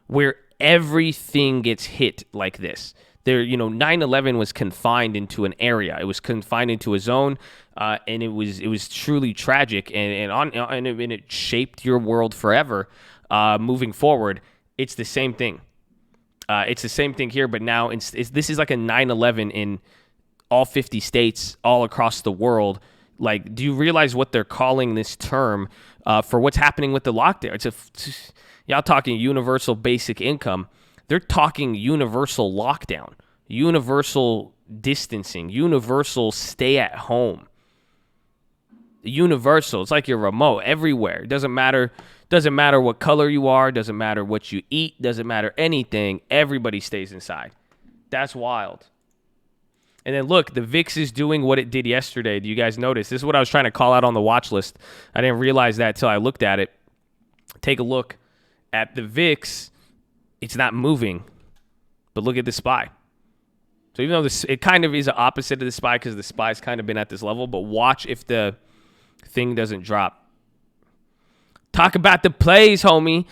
where everything gets hit like this. 9/11 was confined into an area. It was confined into a zone, and it was truly tragic, and it shaped your world forever. Moving forward, it's the same thing. It's the same thing here, but now this is like a 9/11 in all 50 states, all across the world. Like, do you realize what they're calling this term for what's happening with the lockdown? Y'all talking universal basic income. They're talking universal lockdown, universal distancing, universal stay at home. Universal. It's like your remote everywhere. It doesn't matter what color you are, doesn't matter what you eat, doesn't matter anything. Everybody stays inside. That's wild. And then look, the VIX is doing what it did yesterday. Do you guys notice? This is what I was trying to call out on the watch list. I didn't realize that until I looked at it. Take a look at the VIX. It's not moving, but look at the SPY. So even though it kind of is the opposite of the SPY because the SPY's kind of been at this level, but watch if the thing doesn't drop. Talk about the plays, homie.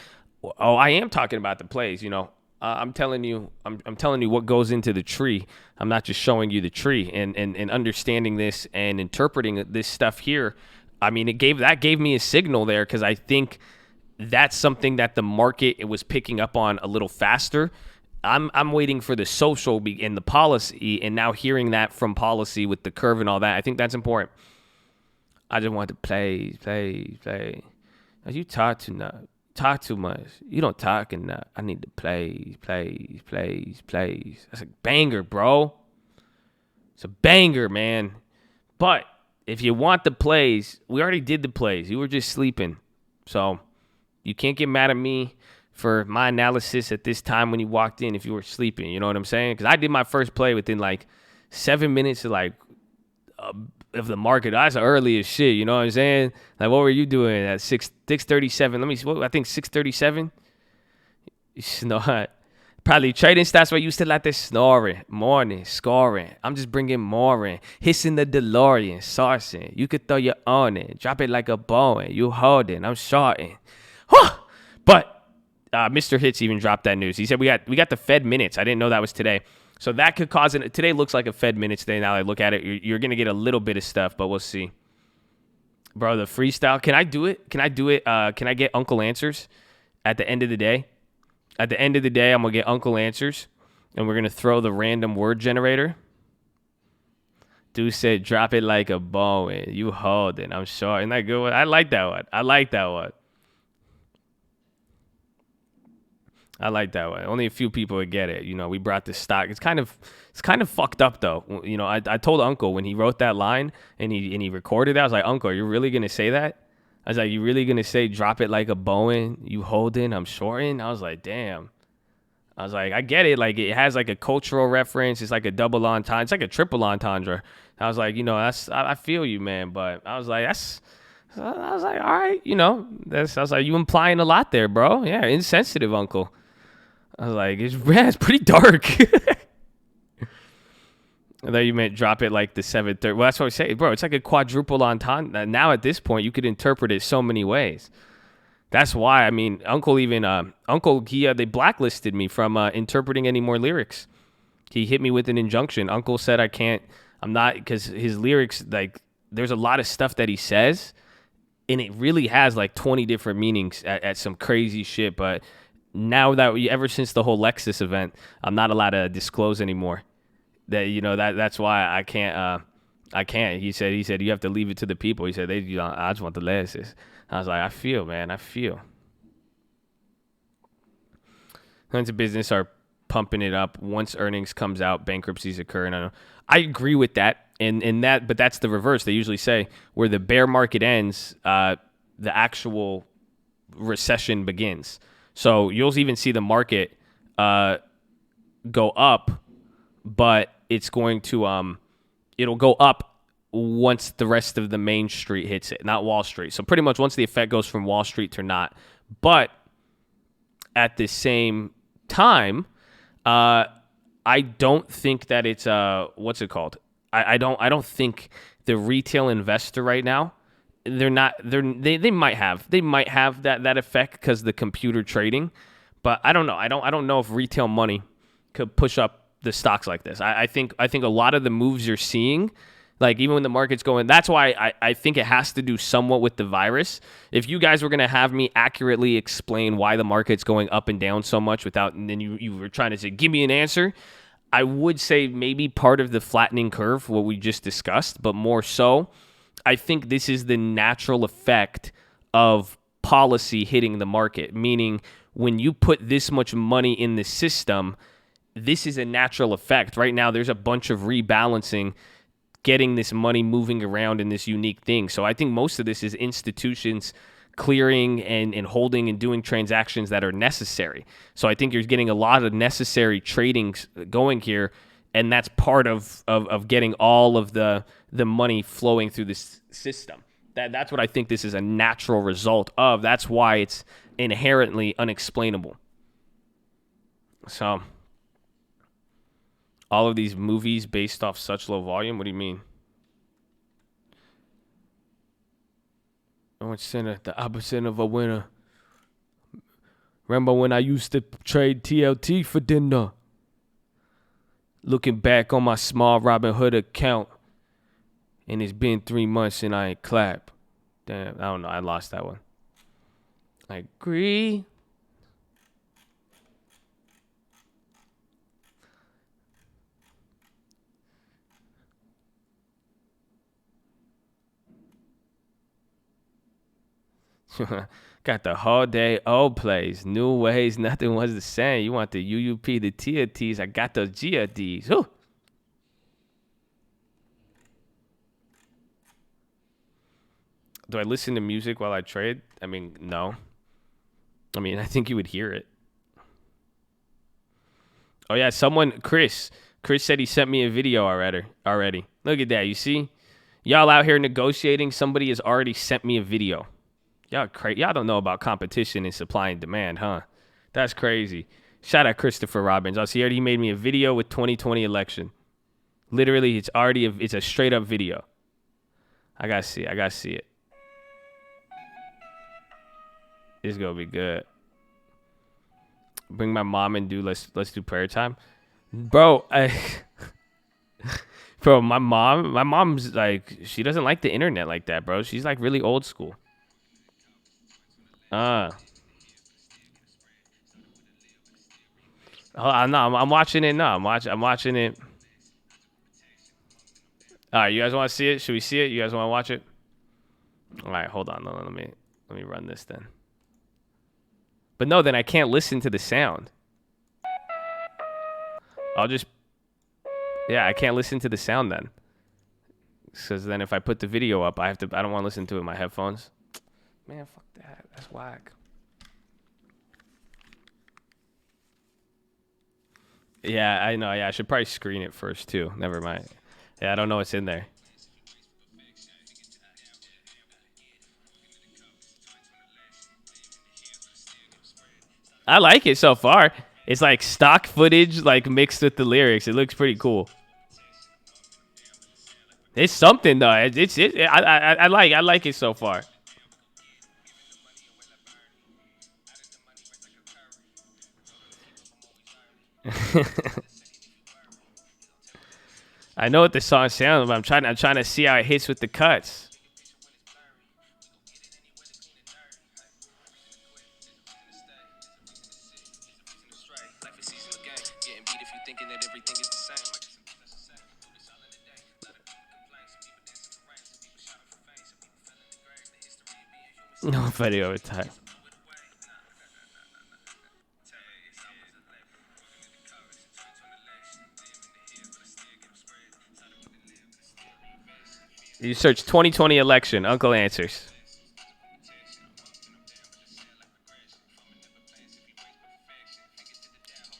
Oh, I am talking about the plays. You know, I'm telling you what goes into the tree. I'm not just showing you the tree and understanding this and interpreting this stuff here. I mean, it gave me a signal there because I think that's something that the market was picking up on a little faster. I'm waiting for the social and the policy, and now hearing that from policy with the curve and all that, I think that's important. I just want to play. You talk too much. You don't talk enough. I need to play. That's a banger, bro. It's a banger, man. But if you want the plays, we already did the plays. You were just sleeping. So you can't get mad at me for my analysis at this time when you walked in if you were sleeping. You know what I'm saying? Because I did my first play within like 7 minutes of the market. That's early as shit. You know what I'm saying? Like, what were you doing at 6:37? Let me see. I think 6:37. You snort. Probably trading stats where you still out there snoring, morning, scoring. I'm just bringing more in. Hissing the DeLorean, sourcing. You could throw your own in. Drop it like a Boeing. You holding. I'm shorting. But Mr. Hits even dropped that news. He said we got the Fed minutes. I didn't know that was today. So that could cause it. Today looks like a Fed minutes day. Now I look at it, you're going to get a little bit of stuff, but we'll see. Bro, the freestyle. Can I do it? Can I get Uncle Answers at the end of the day? At the end of the day, I'm going to get Uncle Answers, and we're going to throw the random word generator. Dude said, drop it like a Boeing. You holding. I'm sure. Isn't that good one? I like that one. I like that one. Only a few people would get it. You know, we brought this stock. It's kind of fucked up though. You know, I told Uncle when he wrote that line and he recorded that, I was like, Uncle, are you really gonna say that? I was like, you really gonna say drop it like a Boeing? You holding? I'm shorting? I was like, damn. I was like, I get it. Like, it has like a cultural reference. It's like a double entendre. It's like a triple entendre. I was like, you know, I feel you, man. But I was like, I was like, all right, you know, I was like, you implying a lot there, bro. Yeah, insensitive, Uncle. I was like, it's pretty dark. I thought you meant drop it like the 7:30. Well, that's what I say, bro. It's like a quadruple entendre. Now at this point, you could interpret it so many ways. That's why, I mean, Uncle even, they blacklisted me from interpreting any more lyrics. He hit me with an injunction. Uncle said I'm not, because his lyrics, like, there's a lot of stuff that he says, and it really has like 20 different meanings at some crazy shit, but now that ever since the whole Lexus event, I'm not allowed to disclose anymore. That, you know, that's why I can't I can't. He said you have to leave it to the people. He said I just want the losses. I was like, I feel, man. I feel. Tons of business are pumping it up. Once earnings comes out, bankruptcies occur. And I agree with that. But that's the reverse. They usually say where the bear market ends, the actual recession begins. So you'll even see the market go up, but it's going to it'll go up once the rest of the main street hits it, not Wall Street. So pretty much once the effect goes from Wall Street to not. But at the same time, I don't think that it's what's it called? I don't think the retail investor right now, they might have that effect because the computer trading, but I don't know. I don't know if retail money could push up the stocks like this. I think a lot of the moves you're seeing, like even when the market's going, that's why I think it has to do somewhat with the virus. If you guys were going to have me accurately explain why the market's going up and down so much and then you were trying to say, give me an answer, I would say maybe part of the flattening curve, what we just discussed, but more so, I think this is the natural effect of policy hitting the market, meaning when you put this much money in the system, this is a natural effect. Right now, there's a bunch of rebalancing, getting this money moving around in this unique thing. So I think most of this is institutions clearing and holding and doing transactions that are necessary. So I think you're getting a lot of necessary trading going here, and that's part of getting all of the money flowing through this system. That's what I think this is a natural result of. That's why it's inherently unexplainable. So all of these movies based off such low volume, what do you mean? Orange Center, the opposite of a winner. Remember when I used to trade TLT for dinner? Looking back on my small Robinhood account, and it's been 3 months and I ain't clap. Damn, I don't know. I lost that one. I agree. Got the whole day old plays. New ways, nothing was the same. You want the UUP, the TLTs. I got those GLDs. Ooh. Do I listen to music while I trade? I mean, no. I mean, I think you would hear it. Oh, yeah, Chris said he sent me a video already. Look at that, you see? Y'all out here negotiating, somebody has already sent me a video. Y'all crazy. Y'all don't know about competition and supply and demand, huh? That's crazy. Shout out Christopher Robbins. He made me a video with 2020 election. Literally, it's a straight up video. I gotta see it. It's gonna be good. Bring my mom and let's do prayer time, bro. Bro, my mom's like, she doesn't like the internet like that, bro. She's like really old school. Oh, no, I'm watching it now. I'm watching it. All right, you guys want to see it? Should we see it? You guys want to watch it? All right, hold on. No, let me run this then. But no, then I can't listen to the sound. I can't listen to the sound then. Because then if I put the video up, I don't want to listen to it in my headphones. Man, fuck that. That's whack. Yeah, I know. Yeah, I should probably screen it first too. Never mind. Yeah, I don't know what's in there. I like it so far. It's like stock footage, like mixed with the lyrics. It looks pretty cool. It's something though. I like it so far. I know what the song sounds, but I'm trying to see how it hits with the cuts. No video of time. You search 2020 election. Uncle answers.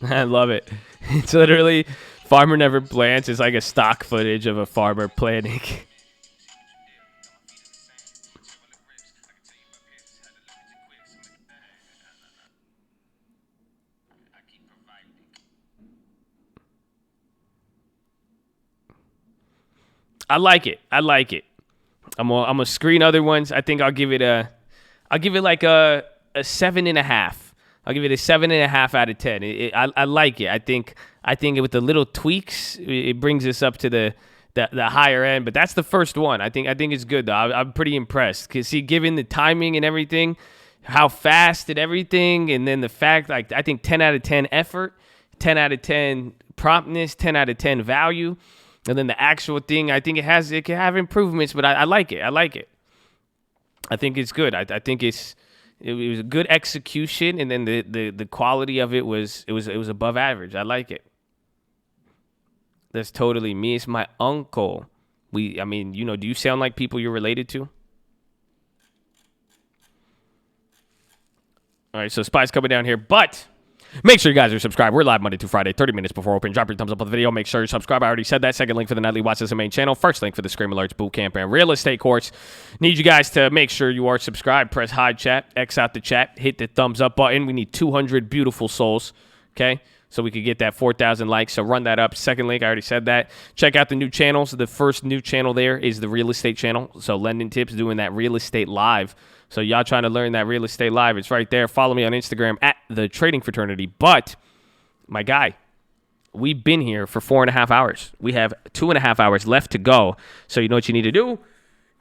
I love it. It's literally farmer never plants. It's like a stock footage of a farmer planting. I like it. I like it. I'm gonna screen other ones. I think I'll give it like a 7.5. I'll give it a 7.5 out of 10. I like it. I think with the little tweaks, it brings us up to the higher end. But that's the first one. I think it's good though. I'm pretty impressed because given the timing and everything, how fast and everything, and then the fact like I think 10 out of 10 effort, 10 out of 10 promptness, 10 out of 10 value. And then the actual thing, I think it can have improvements, but I like it. I like it. I think it's good. I think it was a good execution, and then the quality of it was above average. I like it. That's totally me. It's my uncle. Do you sound like people you're related to? All right, so Spy's coming down here, but make sure you guys are subscribed. We're live Monday through Friday, 30 minutes before open. Drop your thumbs up on the video. Make sure you're subscribed. I already said that. Second link for the nightly watch is the main channel. First link for the Scream Alerts Bootcamp and Real Estate course. Need you guys to make sure you are subscribed. Press hide chat, X out the chat, hit the thumbs up button. We need 200 beautiful souls, okay? So we could get that 4,000 likes. So run that up. Second link, I already said that. Check out the new channels. The first new channel there is the Real Estate channel. So Lending Tips doing that Real Estate live. So y'all trying to learn that Real Estate live, it's right there. Follow me on Instagram at The Trading Fraternity. But my guy, we've been here for 4.5 hours. We have 2.5 hours left to go. So you know what you need to do?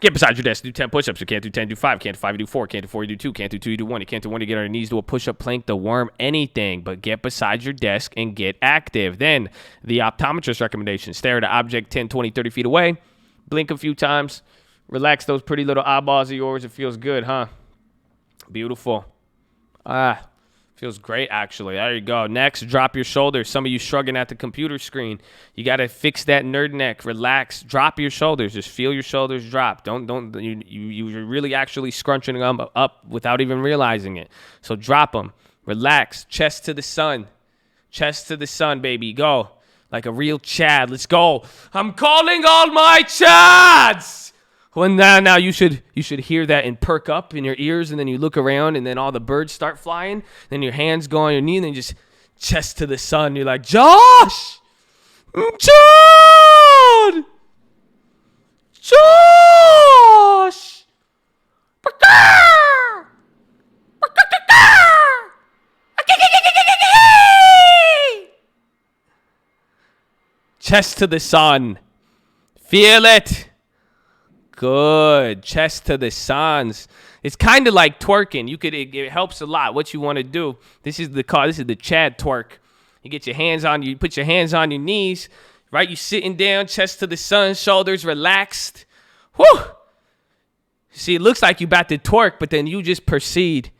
Get beside your desk, do 10 push-ups. You can't do 10, do 5. Can't do 5, you do 4. Can't do 4, you do 2. Can't do 2, you do 1. You can't do 1, you get on your knees, do a push-up, plank, the worm, anything. But get beside your desk and get active. Then the optometrist recommendation. Stare at an object 10, 20, 30 feet away. Blink a few times. Relax those pretty little eyeballs of yours. It feels good, huh? Beautiful. Feels great, actually. There you go. Next, drop your shoulders. Some of you shrugging at the computer screen. You got to fix that nerd neck. Relax. Drop your shoulders. Just feel your shoulders drop. You're really actually scrunching them up without even realizing it. So drop them. Relax. Chest to the sun. Chest to the sun, baby. Go. Like a real Chad. Let's go. I'm calling all my Chads. Well, now you should hear that and perk up in your ears, and then you look around, and then all the birds start flying. Then your hands go on your knee, and then just chest to the sun. You're like, Josh! John! Josh! Chest to the sun. Feel it. Good. Chest to the suns. It's kind of like twerking. It helps a lot. What you want to do. This is the Chad twerk. You get your hands on you, put your hands on your knees, right? You sitting down, chest to the sun, shoulders relaxed. Whew. See, it looks like you about to twerk, but then you just proceed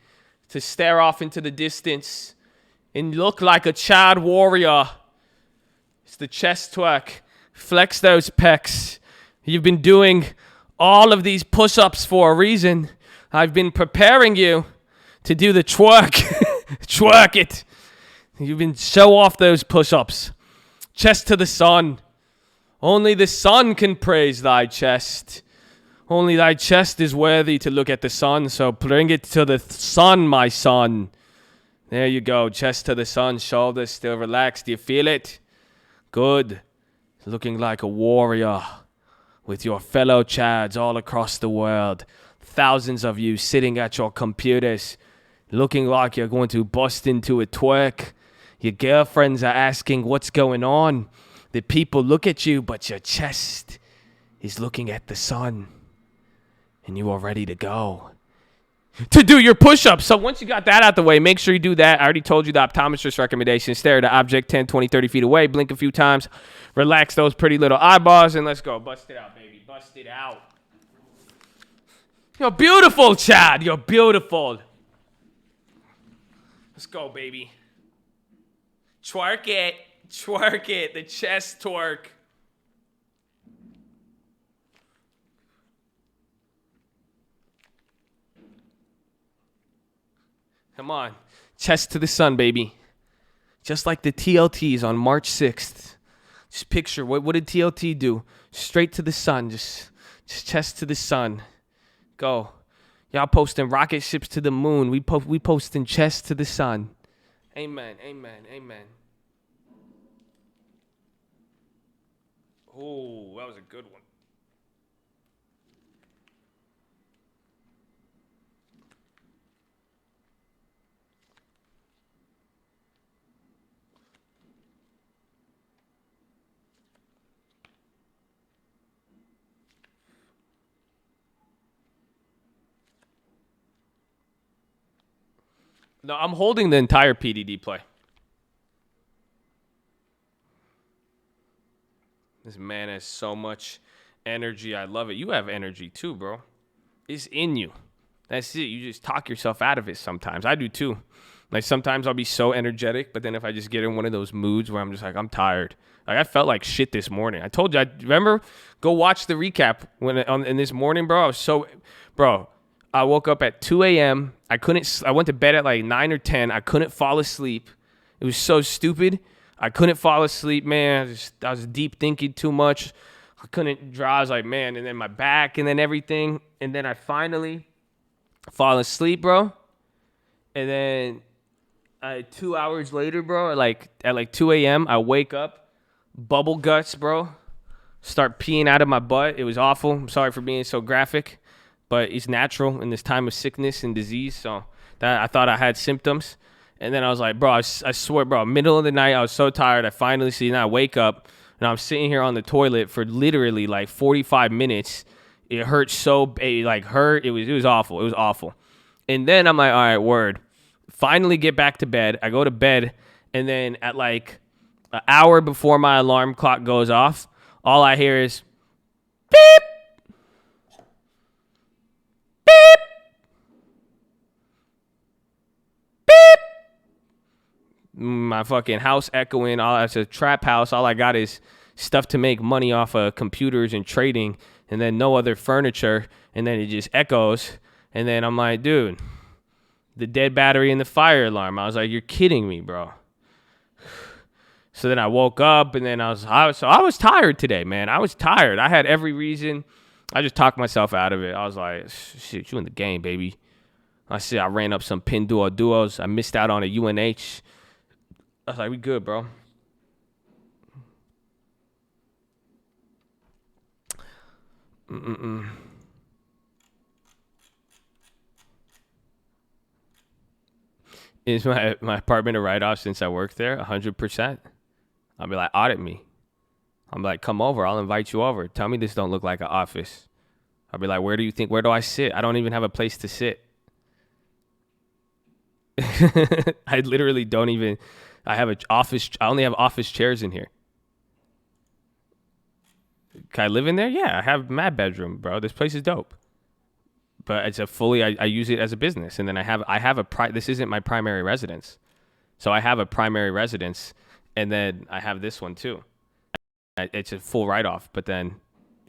to stare off into the distance and look like a child warrior. It's the chest twerk. Flex those pecs. You've been doing all of these push-ups for a reason. I've been preparing you to do the twerk. Twerk it. You've been show off those push-ups. Chest to the sun. Only the sun can praise thy chest. Only thy chest is worthy to look at the sun, so bring it to the sun, my son. There you go. Chest to the sun, shoulders still relaxed. Do you feel it? Good. Looking like a warrior. With your fellow Chads all across the world. Thousands of you sitting at your computers, looking like you're going to bust into a twerk. Your girlfriends are asking what's going on. The people look at you, but your chest is looking at the sun. And you are ready to go. To do your push-ups. So once you got that out the way, make sure you do that. I already told you the optometrist recommendation. Stare at an object 10, 20, 30 feet away. Blink a few times. Relax those pretty little eyeballs, and let's go. Bust it out, baby. Bust it out. You're beautiful, Chad. You're beautiful. Let's go, baby. Twerk it. Twerk it. The chest twerk. Come on. Chest to the sun, baby. Just like the TLTs on March 6th. Just picture, what did TLT do? Straight to the sun. Just chest to the sun. Go. Y'all posting rocket ships to the moon. We posting chest to the sun. Amen. Amen. Amen. Oh, that was a good one. No, I'm holding the entire PDD play. This man has so much energy. I love it. You have energy too, bro. It's in you. That's it. You just talk yourself out of it sometimes. I do too. Like sometimes I'll be so energetic, but then if I just get in one of those moods where I'm just like, I'm tired. Like I felt like shit this morning. I told you, remember? Go watch the recap in this morning, bro. I woke up at 2 a.m. I went to bed at like 9 or 10. I couldn't fall asleep. It was so stupid. I couldn't fall asleep, man. I was deep thinking too much. I couldn't draw. I was like, man, and then my back and then everything. And then I finally fall asleep, bro. And then 2 hours later, bro, at 2 a.m., I wake up, bubble guts, bro. Start peeing out of my butt. It was awful. I'm sorry for being so graphic. But it's natural in this time of sickness and disease. So that I thought I had symptoms. And then I was like, bro, I swear, bro, middle of the night, I was so tired. I finally see, and I wake up, and I'm sitting here on the toilet for literally like 45 minutes. It hurt so, it was awful. It was awful. And then I'm like, all right, word. Finally get back to bed. I go to bed, and then at like an hour before my alarm clock goes off, all I hear is, beep. Beep. Beep. My fucking house echoing. It's a trap house. All I got is stuff to make money off of computers and trading, and then no other furniture. And then it just echoes. And then I'm like, dude, the dead battery in the fire alarm. I was like, you're kidding me, bro. So then I woke up, and then I was tired today, man. I was tired. I had every reason. I just talked myself out of it. I was like, shit, you in the game, baby. I ran up some pin duos. I missed out on a UNH. I was like, we good, bro. Is my apartment a write-off since I worked there? 100%. I'll be like, audit me. I'm like, come over. I'll invite you over. Tell me this don't look like an office. I'll be like, where do I sit? I don't even have a place to sit. I literally don't even, I only have office chairs in here. Can I live in there? Yeah, I have my bedroom, bro. This place is dope. But it's I use it as a business. And then this isn't my primary residence. So I have a primary residence, and then I have this one too. It's a full write-off, but then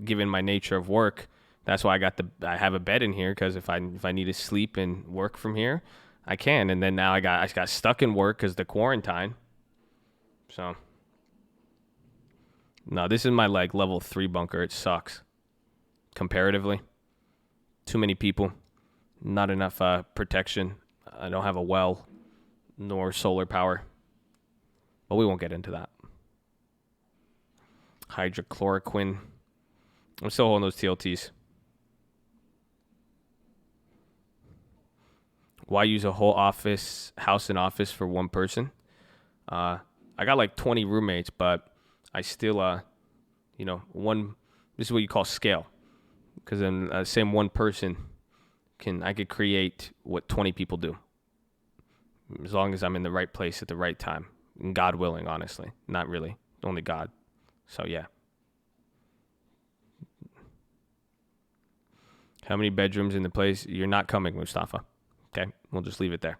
given my nature of work, that's why I have a bed in here, because if I need to sleep and work from here, I can. And then now I got stuck in work because the quarantine. So no, this is my like level 3 bunker. It sucks comparatively. Too many people, not enough protection. I don't have a well nor solar power, but we won't get into that. Hydrochloroquine. I'm still holding those TLTs. Why use a whole house and office for one person? I got like 20 roommates, but I still, this is what you call scale. Because then the same one person I could create what 20 people do. As long as I'm in the right place at the right time. And God willing, honestly. Not really. Only God. So, yeah. How many bedrooms in the place? You're not coming, Mustafa. Okay, we'll just leave it there.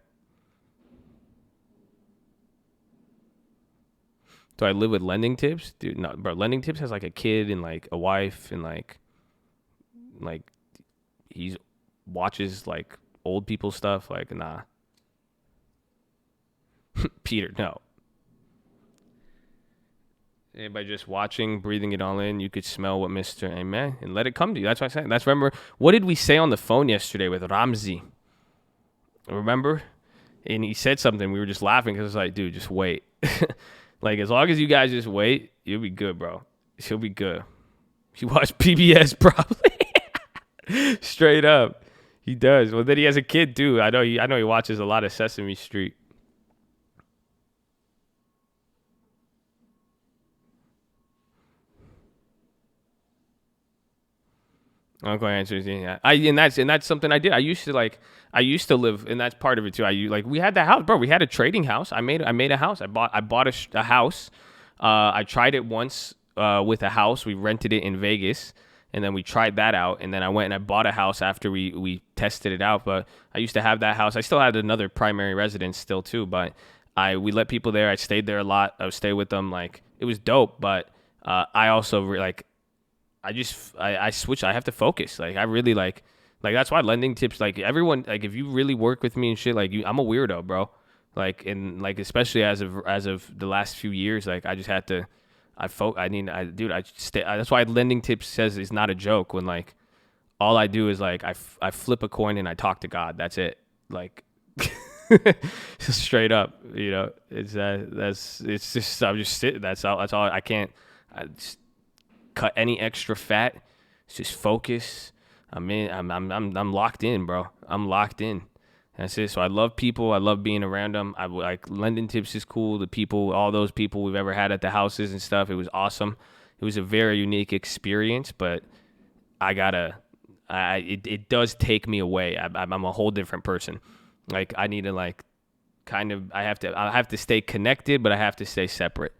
Do I live with Lending Tips? Dude, no, bro. Lending Tips has like a kid and like a wife and like he watches like old people stuff. Like, nah. Peter, no. By just watching, breathing it all in, you could smell what Mr. Amen and let it come to you. That's what I said. That's remember. What did we say on the phone yesterday with Ramzi? Remember? And he said something. We were just laughing because it's like, dude, just wait. Like, as long as you guys just wait, you'll be good, bro. She'll be good. He watched PBS probably. Straight up. He does. Well, then he has a kid, too. I know he watches a lot of Sesame Street. Uncle answers, yeah. And that's something I did. I used to live, and that's part of it too. We had that house, bro. We had a trading house. I made a house. I bought a house. I tried it once with a house. We rented it in Vegas, and then we tried that out. And then I went and I bought a house after we tested it out. But I used to have that house. I still had another primary residence still too. But we let people there. I stayed there a lot. I would stay with them. Like, it was dope. But I also I switch. I have to focus. Like, I really like that's why Lending Tips, like, everyone, like, if you really work with me and shit, like, I'm a weirdo, bro. Like, and like, especially as of the last few years, like, I just had to, that's why Lending Tips says it's not a joke when, like, all I do is, like, I flip a coin and I talk to God. That's it. Like, straight up, you know, I'm just sitting. That's all I can't just cut any extra fat. Just focus. I'm locked in, bro. I'm locked in. That's it. So I love people. I love being around them. I like Lending Tips is cool. The people, all those people we've ever had at the houses and stuff. It was awesome. It was a very unique experience, but it does take me away. I'm a whole different person. Like, I need to I have to stay connected, but I have to stay separate.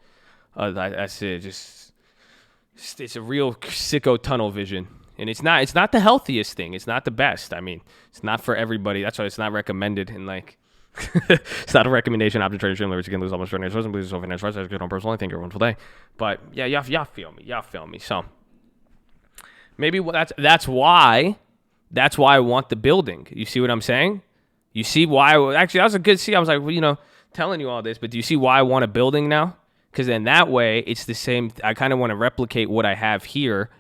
That's it. It's a real sicko tunnel vision. And it's not the healthiest thing. It's not the best. I mean, it's not for everybody. That's why it's not recommended. And like, it's not a recommendation. Option traders should leverage again, lose almost ordinary sources, lose financial rights. That's good on personal. I think you're a wonderful day. But yeah, y'all feel me. Y'all feel me. So maybe that's why I want the building. You see what I'm saying? You see why? Actually, that was a good see. I was like, well, you know, telling you all this, but do you see why I want a building now? Because then that way it's the same. I kind of want to replicate what I have here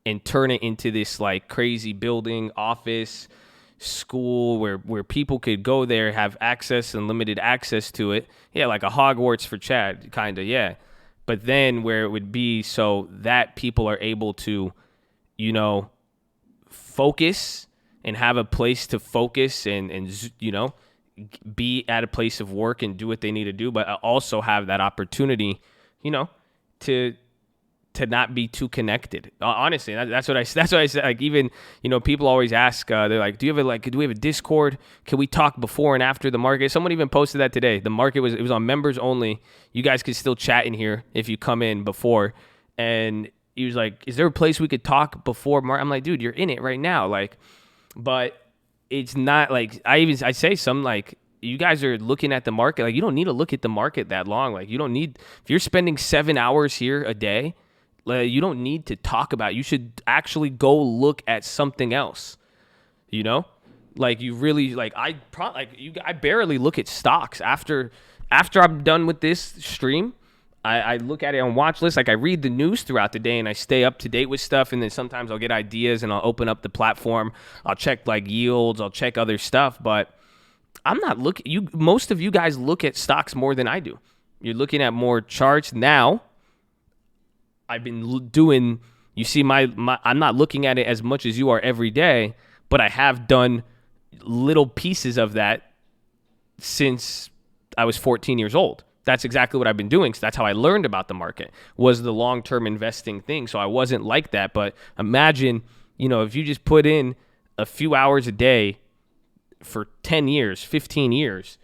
and turn it into this like crazy building, office, school where people could go there, have access and limited access to it. Yeah, like a Hogwarts for Chad, kind of, yeah. But then where it would be so that people are able to, you know, focus and have a place to focus and you know, be at a place of work and do what they need to do, but also have that opportunity, you know, to not be too connected. Honestly, that's what I said. Like, even, you know, people always ask, they're like, do we have a Discord? Can we talk before and after the market? Someone even posted that today. The market it was on members only. You guys could still chat in here if you come in before. And he was like, is there a place we could talk before market? I'm like, dude, you're in it right now. Like, but it's not like, I say some, like, you guys are looking at the market. Like, you don't need to look at the market that long. Like, you don't need, if you're spending 7 hours here a day, you don't need to talk about it. You should actually go look at something else, you know? Like, you really, like, I barely look at stocks after I'm done with this stream. I look at it on Watchlist. Like, I read the news throughout the day and I stay up to date with stuff. And then sometimes I'll get ideas and I'll open up the platform. I'll check like yields. I'll check other stuff. But I'm not looking. Most of you guys look at stocks more than I do. You're looking at more charts now. I've been doing. You see, I'm not looking at it as much as you are every day, but I have done little pieces of that since I was 14 years old. That's exactly what I've been doing. So that's how I learned about the market, was the long-term investing thing. So I wasn't like that. But imagine, you know, if you just put in a few hours a day for 10 years, 15 years,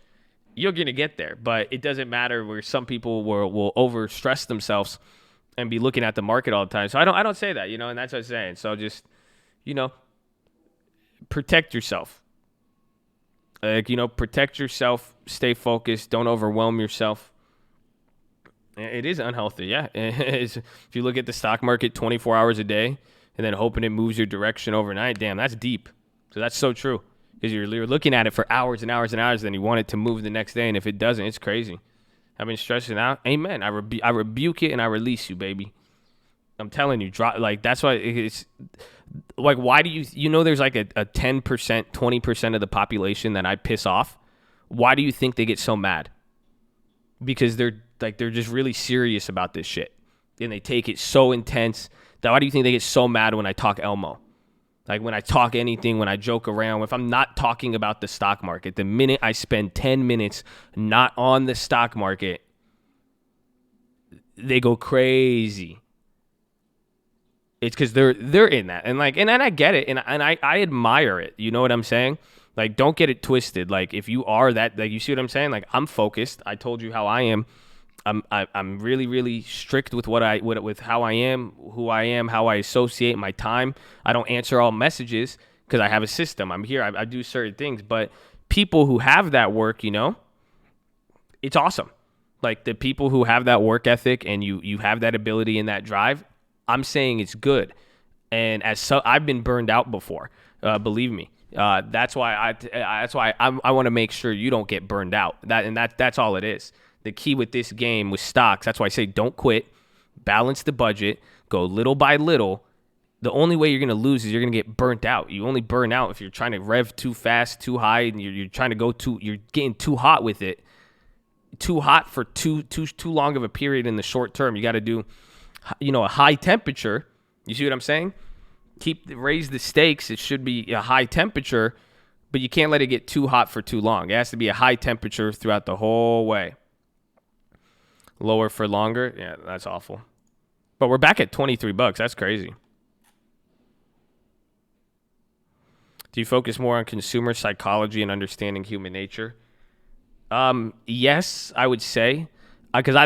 you're going to get there. But it doesn't matter, where some people will overstress themselves and be looking at the market all the time. So I don't say that, you know, and that's what I'm saying. So just, you know, protect yourself. Like, protect yourself, stay focused, don't overwhelm yourself. It is unhealthy, yeah. If you look at the stock market 24 hours a day and then hoping it moves your direction overnight, damn, that's deep. So that's so true. Because you're looking at it for hours and hours and hours, then you want it to move the next day, and if it doesn't, it's crazy. I've been stressing out. Amen. I rebuke it and I release you, baby. I'm telling you, that's why it's like, why do there's like a 10%, 20% of the population that I piss off? Why do you think they get so mad? Because they're just really serious about this shit. And they take it so intense. Why do you think they get so mad when I talk Elmo? Like when I talk anything, when I joke around, if I'm not talking about the stock market, the minute I spend 10 minutes not on the stock market, they go crazy. It's because they're in that. And I get it. And I admire it. You know what I'm saying? Like, don't get it twisted. Like, if you are that, like, you see what I'm saying? Like, I'm focused. I told you how I am. I'm really, really strict with with how I am, who I am, how I associate my time. I don't answer all messages because I have a system. I'm here. I do certain things. But people who have that work, it's awesome. Like, the people who have that work ethic and you have that ability and that drive, I'm saying it's good. And I've been burned out before. Believe me. That's why I want to make sure you don't get burned out. That's all it is. The key with this game with stocks, that's why I say don't quit, balance the budget, go little by little. The only way you're going to lose is you're going to get burnt out. You only burn out if you're trying to rev too fast, too high, and you're trying to you're getting too hot with it. Too hot for too long of a period in the short term. You got to do, a high temperature. You see what I'm saying? Raise the stakes. It should be a high temperature, but you can't let it get too hot for too long. It has to be a high temperature throughout the whole way. Lower for longer. Yeah, that's awful. But we're back at $23. That's crazy. Do you focus more on consumer psychology and understanding human nature? Yes, I would say. Because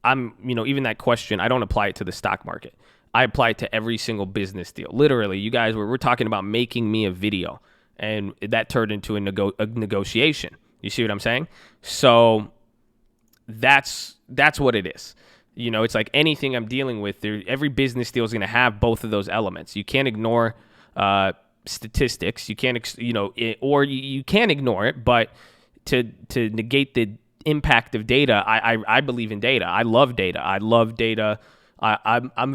I'm, even that question, I don't apply it to the stock market. I apply it to every single business deal. Literally, you guys, we're talking about making me a video, and that turned into a negotiation. You see what I'm saying? So that's what it is. It's like anything I'm dealing with. Every business deal is going to have both of those elements. You can't ignore statistics. You can't, or you can ignore it, but to negate the impact of data, I believe in data. I love data. I'm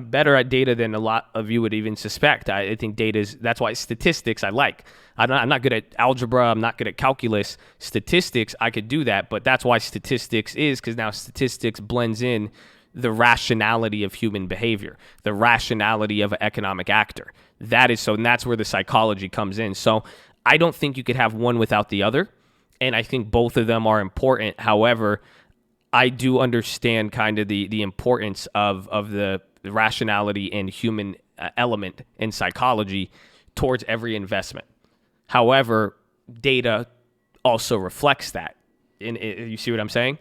better at data than a lot of you would even suspect. I think that's why statistics I like. I'm not good at algebra. I'm not good at calculus. Statistics, I could do that, but that's why statistics is, because now statistics blends in the rationality of human behavior, the rationality of an economic actor. And that's where the psychology comes in. So I don't think you could have one without the other. And I think both of them are important. However, I do understand kind of the importance of the rationality and human element in psychology towards every investment. However, data also reflects that. You see what I'm saying?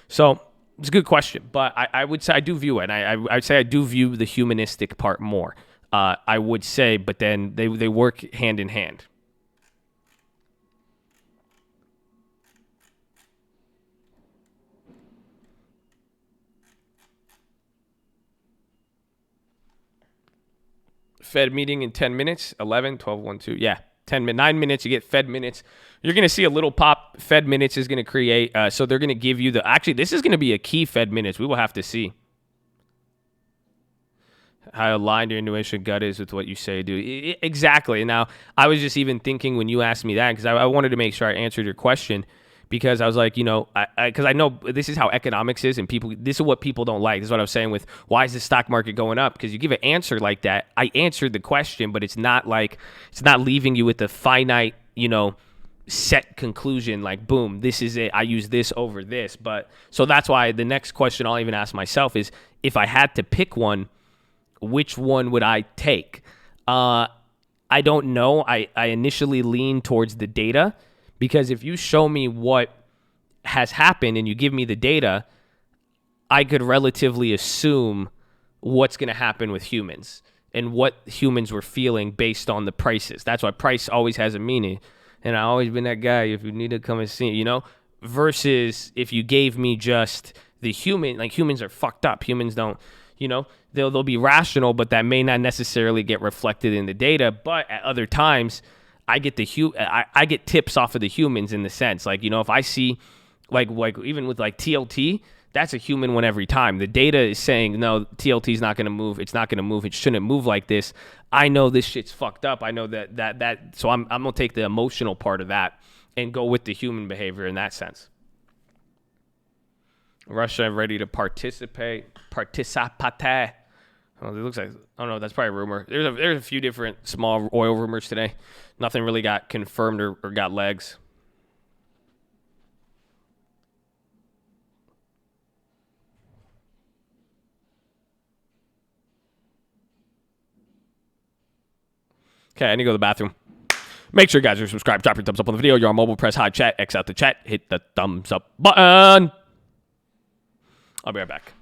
So it's a good question, but I would say I do view it. And I'd say I do view the humanistic part more. I would say, but then they work hand in hand. Fed meeting in 10 minutes, 11, 12, 1, 2. Yeah, 9 minutes, you get Fed minutes. You're going to see a little pop. Fed minutes is going to create. So they're going to give you actually, this is going to be a key Fed minutes. We will have to see how aligned your intuition gut is with what you say, dude. Exactly. Now, I was just even thinking when you asked me that, because I wanted to make sure I answered your question. Because I was like, because I know this is how economics is, and this is what people don't like. This is what I was saying with why is the stock market going up? Because you give an answer like that, I answered the question, but it's not leaving you with a finite, set conclusion. Like, boom, this is it. I use this over this. But so that's why the next question I'll even ask myself is, if I had to pick one, which one would I take? I don't know. I initially lean towards the data. Because if you show me what has happened and you give me the data, I could relatively assume what's going to happen with humans. and what humans were feeling based on the prices. That's why price always has a meaning. And I've always been that guy, if you need to come and see, versus if you gave me just the human, like humans are fucked up. Humans don't, they'll be rational, but that may not necessarily get reflected in the data. But at other times, I get I get tips off of the humans in the sense, like, if I see, like even with like TLT, that's a human one every time. The data is saying, no, TLT is not going to move. It's not going to move. It shouldn't move like this. I know this shit's fucked up. I know that. So I'm going to take the emotional part of that and go with the human behavior in that sense. Russia ready to participate. Participate. Oh, it looks like, I don't know, that's probably a rumor. There's a few different small oil rumors today. Nothing really got confirmed or got legs. Okay, I need to go to the bathroom. Make sure you guys are subscribed. Drop your thumbs up on the video. You're on mobile. Press high chat. X out the chat. Hit the thumbs up button. I'll be right back.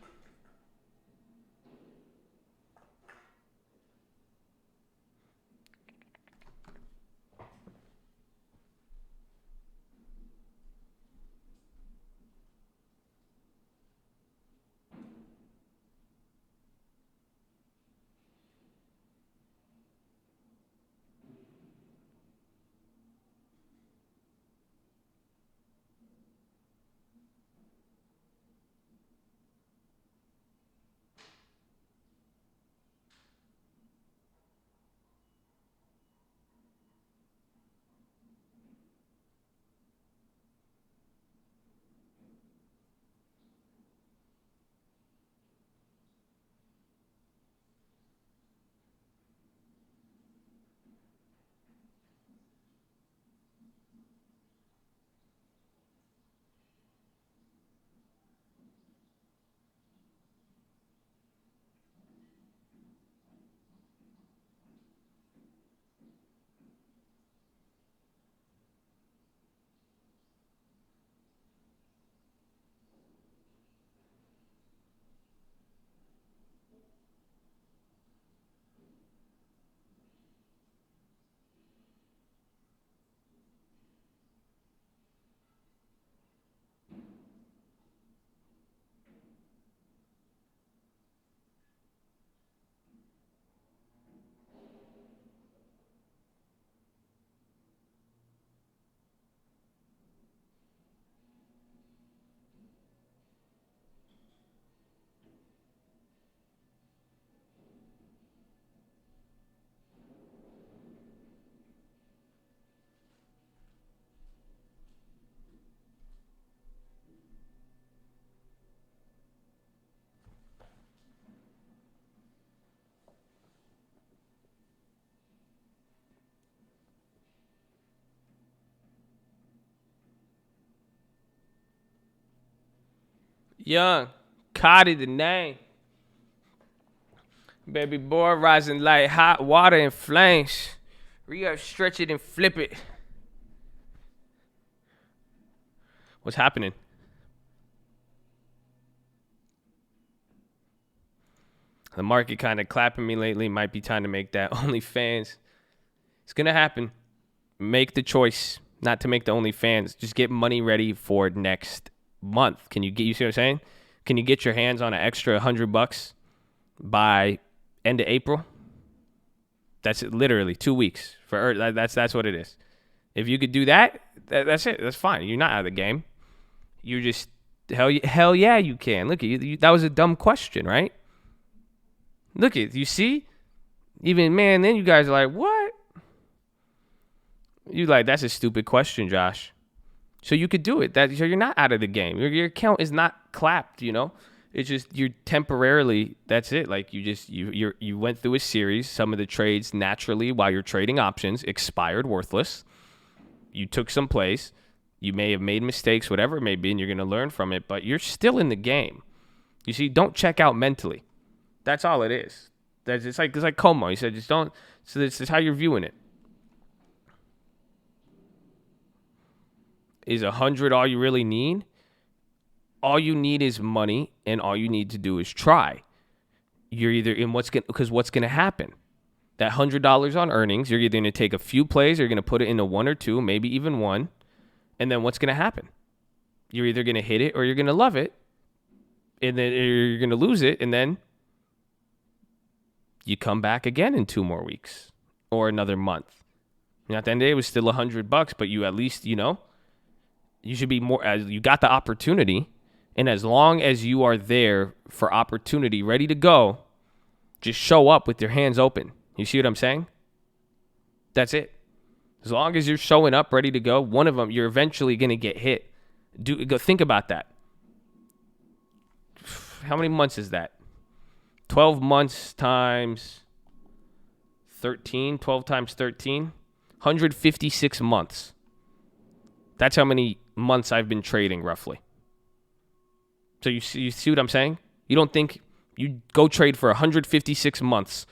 Young, Cotty the name. Baby boy rising like hot water in flames. Re-up, stretch it and flip it. What's happening? The market kind of clapping me lately. Might be time to make that OnlyFans. It's going to happen. Make the choice not to make the OnlyFans. Just get money ready for next month. You see what I'm saying? Can you get your hands on an extra $100 by end of April? That's it, literally 2 weeks for that's what it is. If you could do that, that's it. That's fine. You're not out of the game. You just hell yeah you can. Look at you. That was a dumb question, right? Look at you see, even man. Then you guys are like, what? You like that's a stupid question, Josh. So you could do it. So you're not out of the game. Your account is not clapped. It's just you're temporarily. That's it. Like you went through a series. Some of the trades naturally while you're trading options expired worthless. You took some plays. You may have made mistakes, whatever it may be, and you're going to learn from it. But you're still in the game. You see, don't check out mentally. That's all it is. It's like Como. He said, just don't. So this is how you're viewing it. Is 100 all you really need? All you need is money, and all you need to do is try. you're either in what's going to happen. That $100 on earnings, you're either going to take a few plays or you're going to put it into one or two, maybe even one. And then what's going to happen? You're either going to hit it or you're going to love it. And then you're going to lose it. And then you come back again in 2 more weeks or another month. At the end of the day, it was still $100, but you at least, you should be more, as you got the opportunity. And as long as you are there for opportunity, ready to go, just show up with your hands open. You see what I'm saying? That's it. As long as you're showing up, ready to go, one of them, you're eventually going to get hit. Go think about that. How many months is that? 12 months times 13, 12 times 13, 156 months. That's how many months I've been trading, roughly. So you see what I'm saying? You don't think you go trade for 156 months,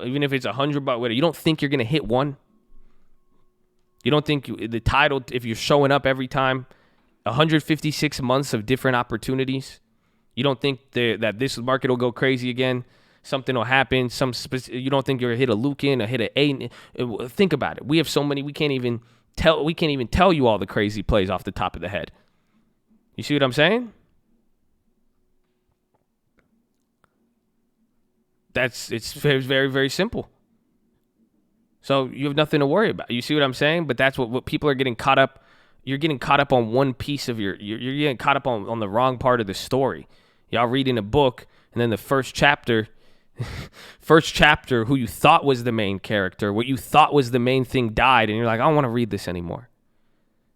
even if it's $100, whatever. You don't think you're going to hit one? You don't think the title, if you're showing up every time, 156 months of different opportunities, you don't think that this market will go crazy again? Something will happen. You don't think you're going to hit a Lucan or hit an A? Think about it. We have so many, we can't even tell you all the crazy plays off the top of the head. You see what I'm saying? It's very, very, very simple. So you have nothing to worry about. You see what I'm saying? But that's what people are getting caught up. You're getting caught up on one piece of you're getting caught up on the wrong part of the story. Y'all reading a book, and then the first chapter, who you thought was the main character, what you thought was the main thing died, and you're like, I don't want to read this anymore.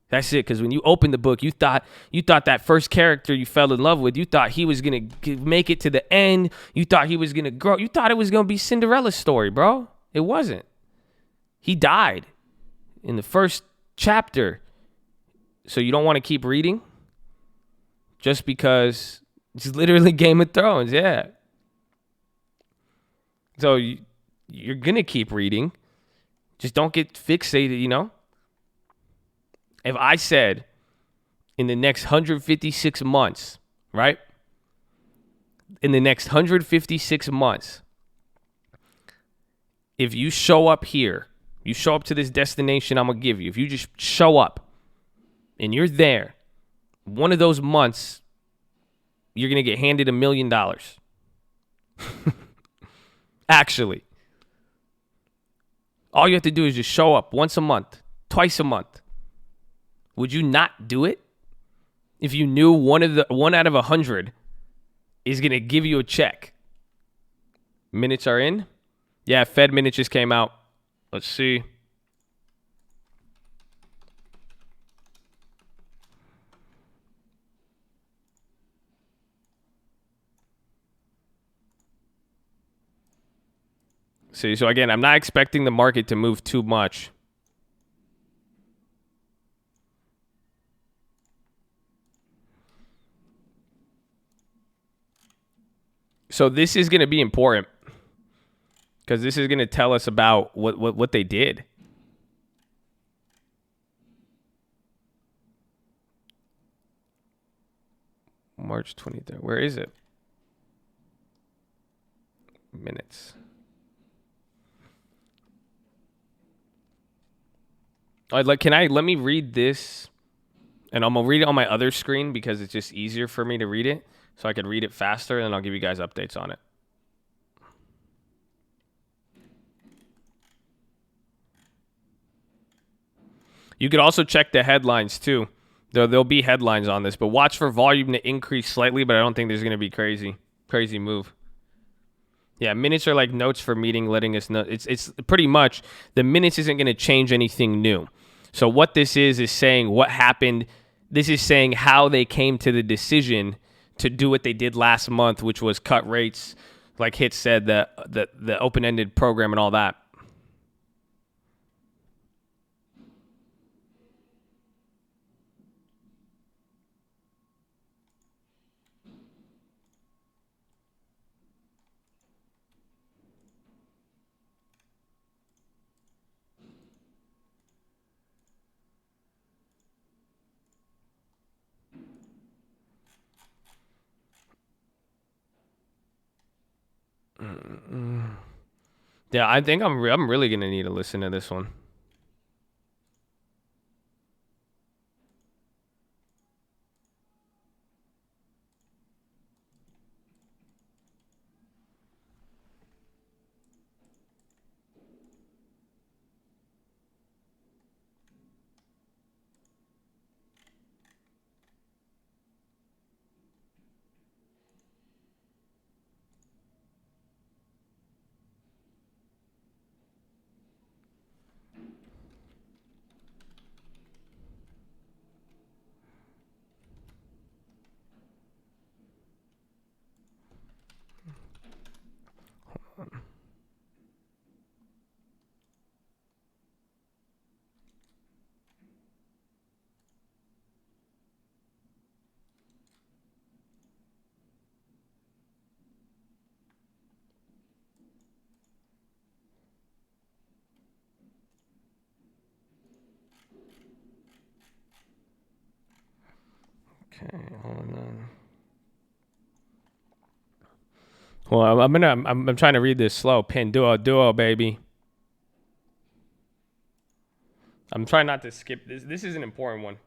That's it, because when you opened the book, you thought that first character you fell in love with, you thought he was going to make it to the end. You thought he was going to grow. You thought it was going to be Cinderella's story, bro. It wasn't. He died in the first chapter. So you don't want to keep reading just because it's literally Game of Thrones, yeah. So you're going to keep reading. Just don't get fixated, If I said in the next 156 months, right? In the next 156 months, if you show up here, you show up to this destination I'm going to give you, if you just show up and you're there, one of those months, you're going to get handed $1 million. Actually. All you have to do is just show up once a month, twice a month. Would you not do it if you knew one out of 100 is going to give you a check? Minutes are in. Yeah, Fed minutes just came out. Let's see. See, so again, I'm not expecting the market to move too much. So this is going to be important because this is going to tell us about what they did. March 23rd. Where is it? Minutes. Let me read this, and I'm going to read it on my other screen because it's just easier for me to read it, so I could read it faster, and I'll give you guys updates on it. You could also check the headlines, too. There'll be headlines on this, but watch for volume to increase slightly, but I don't think there's going to be crazy move. Yeah, minutes are like notes for meeting, letting us know. It's pretty much, the minutes isn't going to change anything new. So what this is saying what happened. This is saying how they came to the decision to do what they did last month, which was cut rates, like Hit said, the open-ended program and all that. Yeah, I think I'm really gonna need to listen to this one. Okay, hold on. Well, I'm trying to read this slow. Duo, baby. I'm trying not to skip this. This is an important one.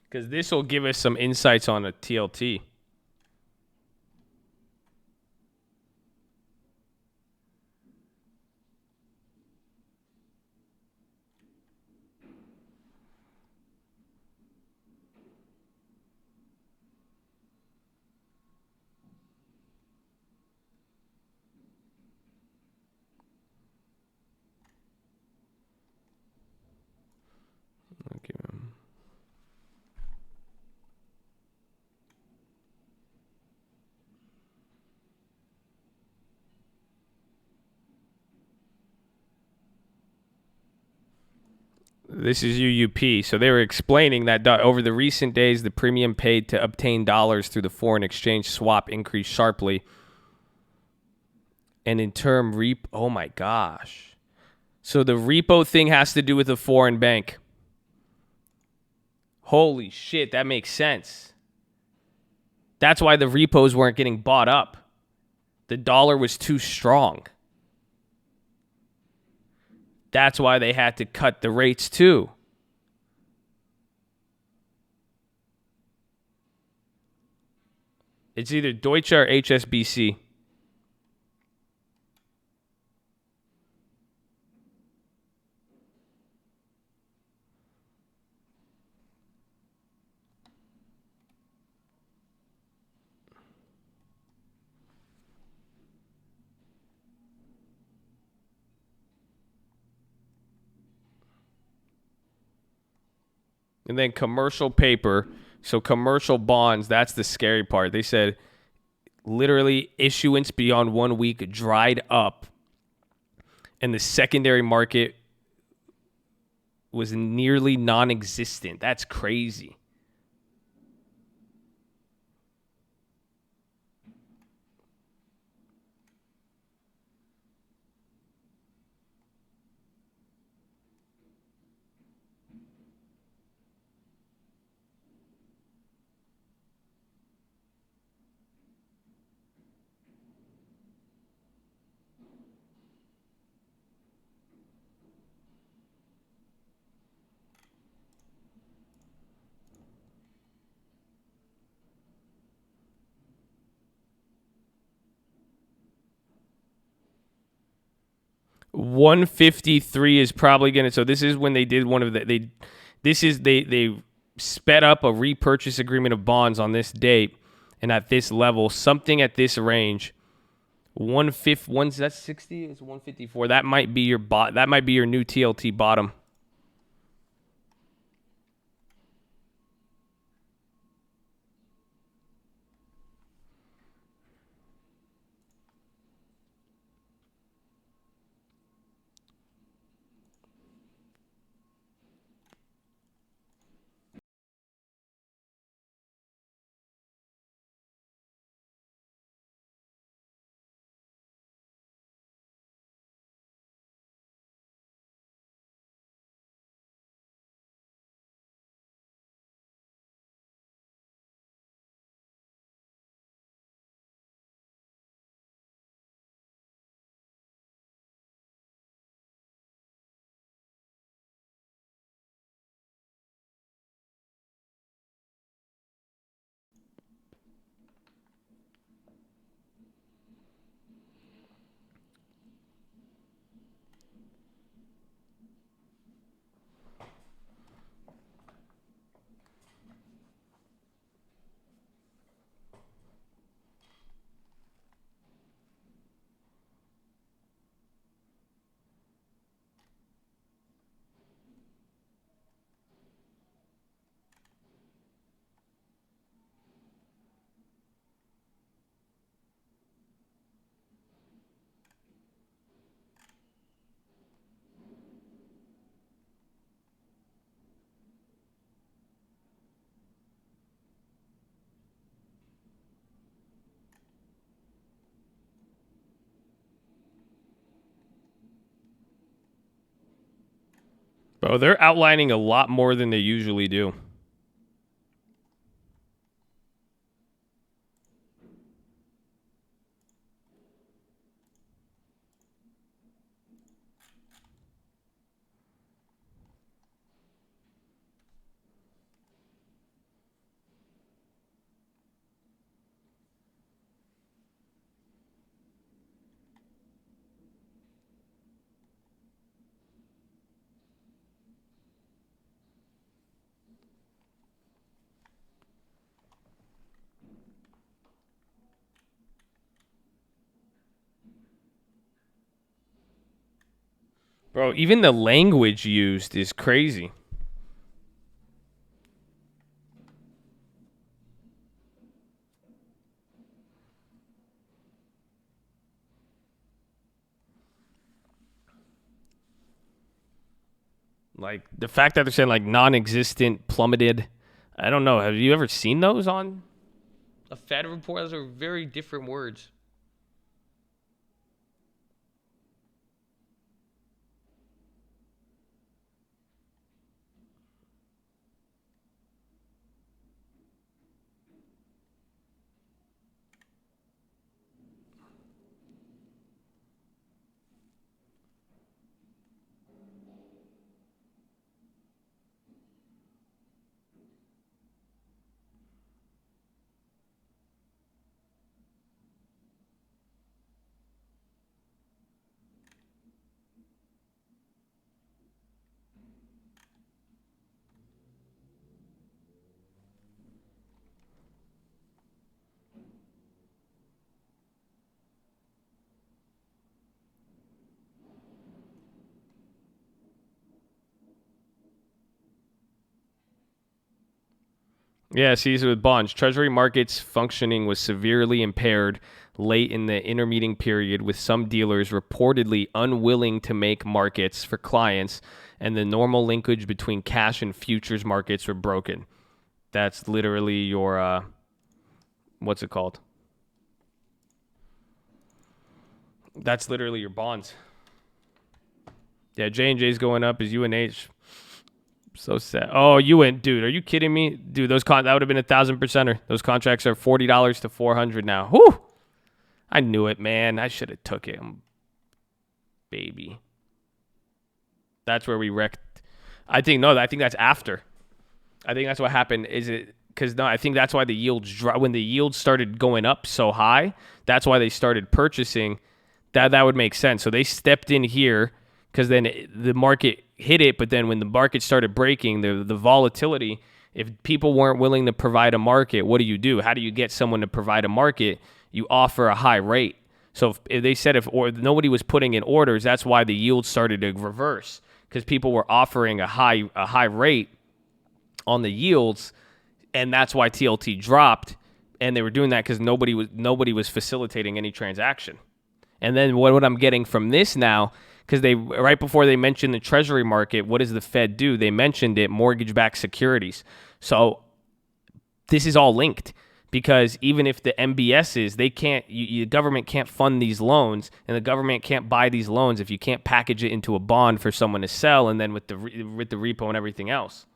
Because this will give us some insights on a TLT. This is UUP. So they were explaining that over the recent days, the premium paid to obtain dollars through the foreign exchange swap increased sharply. And in turn, oh my gosh. So the repo thing has to do with a foreign bank. Holy shit, that makes sense. That's why the repos weren't getting bought up. The dollar was too strong. That's why they had to cut the rates too. It's either Deutsche or HSBC. And then commercial paper. So commercial bonds, that's the scary part. They said literally issuance beyond 1 week dried up. And the secondary market was nearly non-existent. That's crazy. $153 is probably gonna. So this is when they did one of the. They sped up a repurchase agreement of bonds on this date, and at this level, something at this range. That's 60 is 154. That might be your That might be your new TLT bottom. Bro, they're outlining a lot more than they usually do. Bro, even the language used is crazy. Like the fact that they're saying like non-existent, plummeted. I don't know. Have you ever seen those on a Fed report? Those are very different words. Yeah, sees it with bonds. Treasury markets functioning was severely impaired late in the intermeeting period, with some dealers reportedly unwilling to make markets for clients, and the normal linkage between cash and futures markets were broken. That's literally your, what's it called? That's literally your bonds. Yeah, J&J's going up as UNH. So sad. Oh, dude, are you kidding me? Dude, that would have been 1,000%er. Those contracts are $40 to $400 now. Whew! I knew it, man. I should have took it. Baby. That's where we wrecked. I think that's after. I think that's what happened. I think that's why the yields dropped. When the yields started going up so high, that's why they started purchasing. That would make sense. So they stepped in here because then the market hit it, but then when the market started breaking, the volatility, if people weren't willing to provide a market, what do? How do you get someone to provide a market? You offer a high rate. So if they said if nobody was putting in orders, that's why the yield started to reverse, because people were offering a high rate on the yields, and that's why TLT dropped. And they were doing that because nobody was facilitating any transaction. And then what I'm getting from this now, because right before they mentioned the treasury market, what does the Fed do? They mentioned it, mortgage-backed securities. So this is all linked, because even if the MBSs, they can't, the government can't fund these loans, and the government can't buy these loans if you can't package it into a bond for someone to sell, and then with the repo and everything else.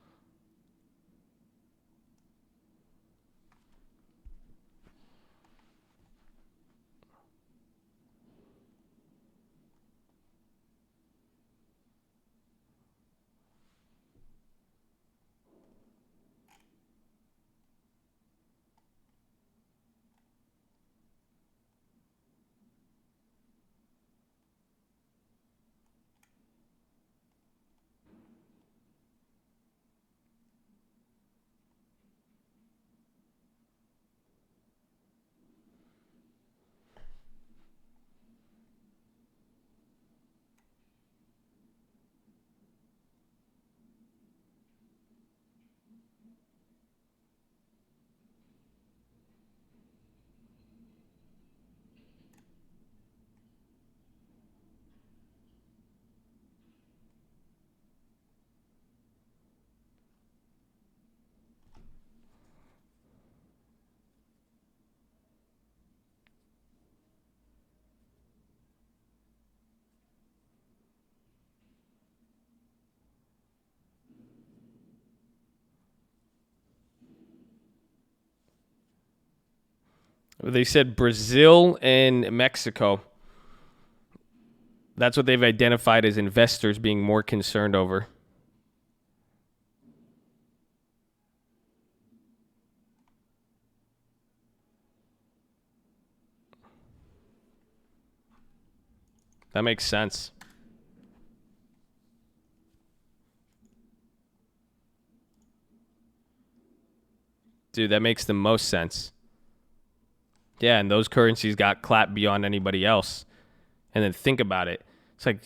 They said Brazil and Mexico. That's what they've identified as investors being more concerned over. That makes sense. Dude, that makes the most sense. Yeah, and those currencies got clapped beyond anybody else. And then think about it. It's like,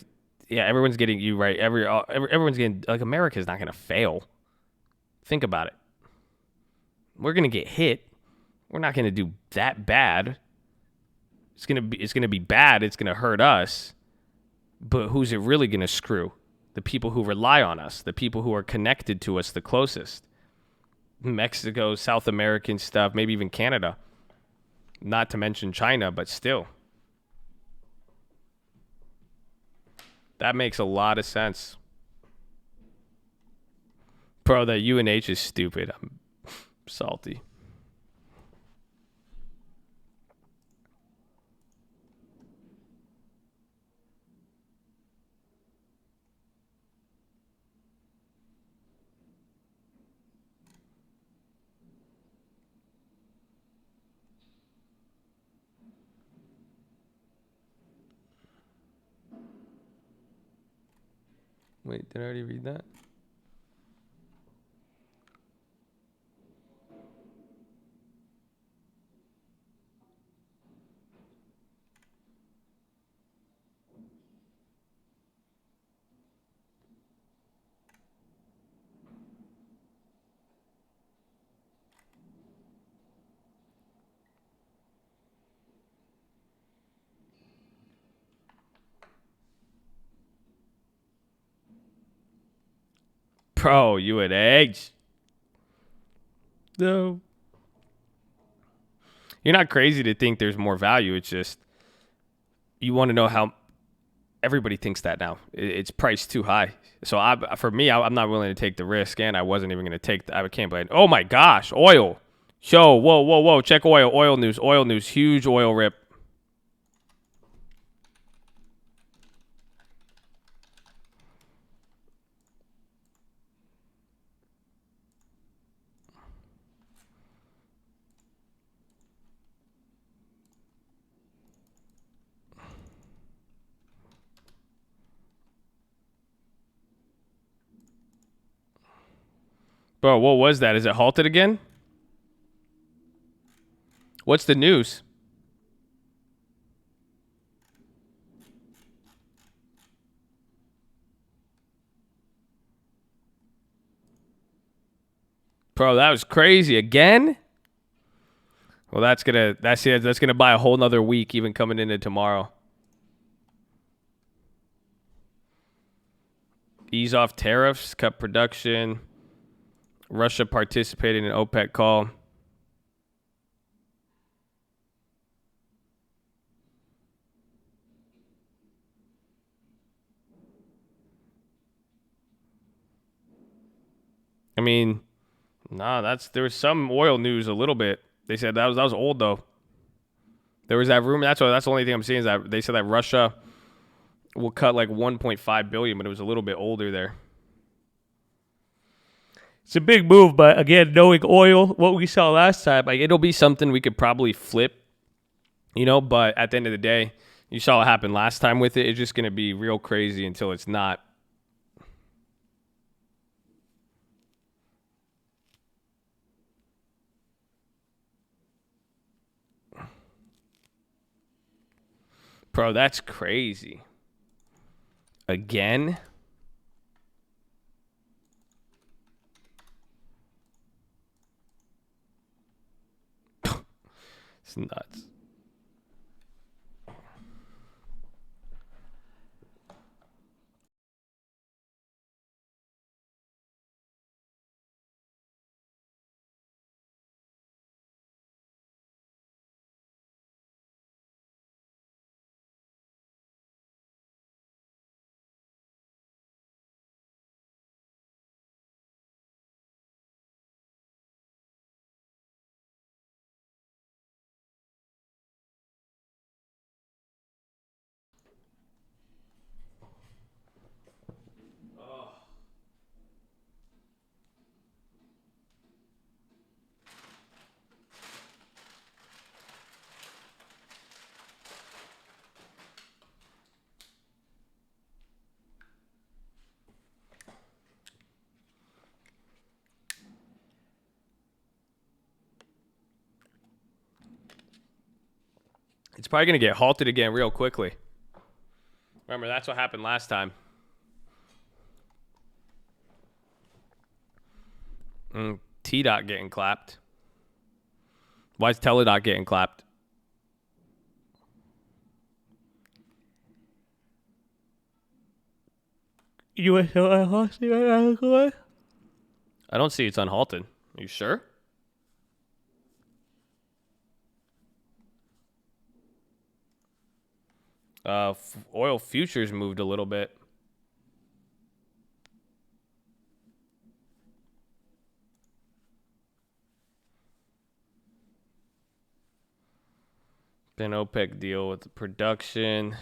yeah, everyone's getting you right. Everyone's getting, like, America's not going to fail. Think about it. We're going to get hit. We're not going to do that bad. It's going to be bad. It's going to hurt us. But who's it really going to screw? The people who rely on us, the people who are connected to us the closest. Mexico, South American stuff, maybe even Canada. Not to mention China, but still. That makes a lot of sense. Bro, that UNH is stupid. I'm salty. Wait, did I already read that? Bro, UNH. No. You're not crazy to think there's more value. It's just, you want to know how everybody thinks that now. It's priced too high. So for me, I'm not willing to take the risk, and I wasn't even going to take I can't blame. Oh my gosh, oil. Show, whoa. Check oil. Oil news. Huge oil rip. Bro, what was that? Is it halted again? What's the news? Bro, that was crazy. Again? Well, that's gonna buy a whole nother week even coming into tomorrow. Ease off tariffs, cut production. Russia participating in OPEC call. I mean, there was some oil news a little bit. They said that was old though. There was that rumor. That's the only thing I'm seeing is that they said that Russia will cut like 1.5 billion, but it was a little bit older there. It's a big move, but again, knowing oil, what we saw last time, like, it'll be something we could probably flip, but at the end of the day, you saw what happened last time with it. It's just going to be real crazy until it's not. Bro, that's crazy. Again? It's nuts. It's probably going to get halted again real quickly. Remember, that's what happened last time. T-Dot getting clapped. Why is Teledot getting clapped? USO unhalted? I don't see it's unhalted. Are you sure? Oil futures moved a little bit. Been OPEC deal with the production.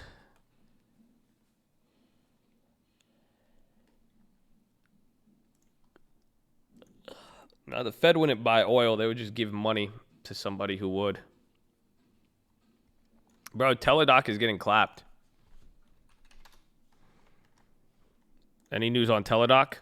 Now, the Fed wouldn't buy oil. They would just give money to somebody who would. Bro, Teladoc is getting clapped. Any news on Teladoc?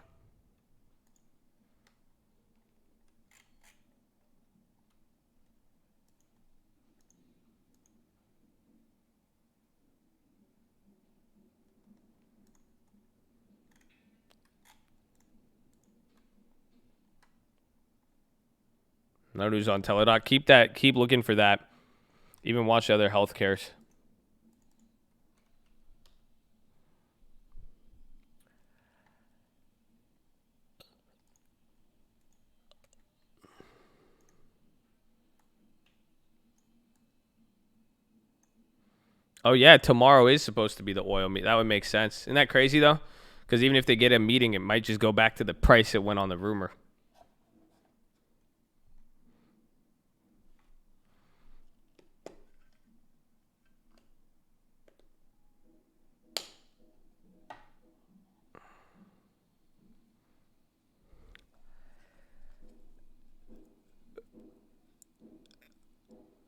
No news on Teladoc. Keep looking for that. Even watch other healthcares. Oh, yeah, tomorrow is supposed to be the oil meet. That would make sense. Isn't that crazy, though? Because even if they get a meeting, it might just go back to the price it went on the rumor.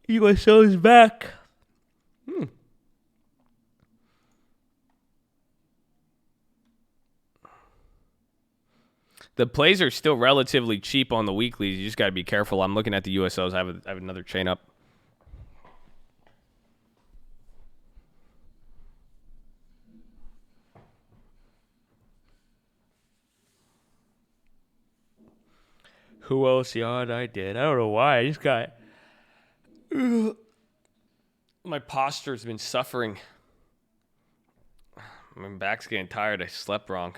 USO is back. The plays are still relatively cheap on the weeklies. You just got to be careful. I'm looking at the USOs. I have another chain up. Who else yawned? I did. I don't know why. I just got... My posture's been suffering. My back's getting tired. I slept wrong.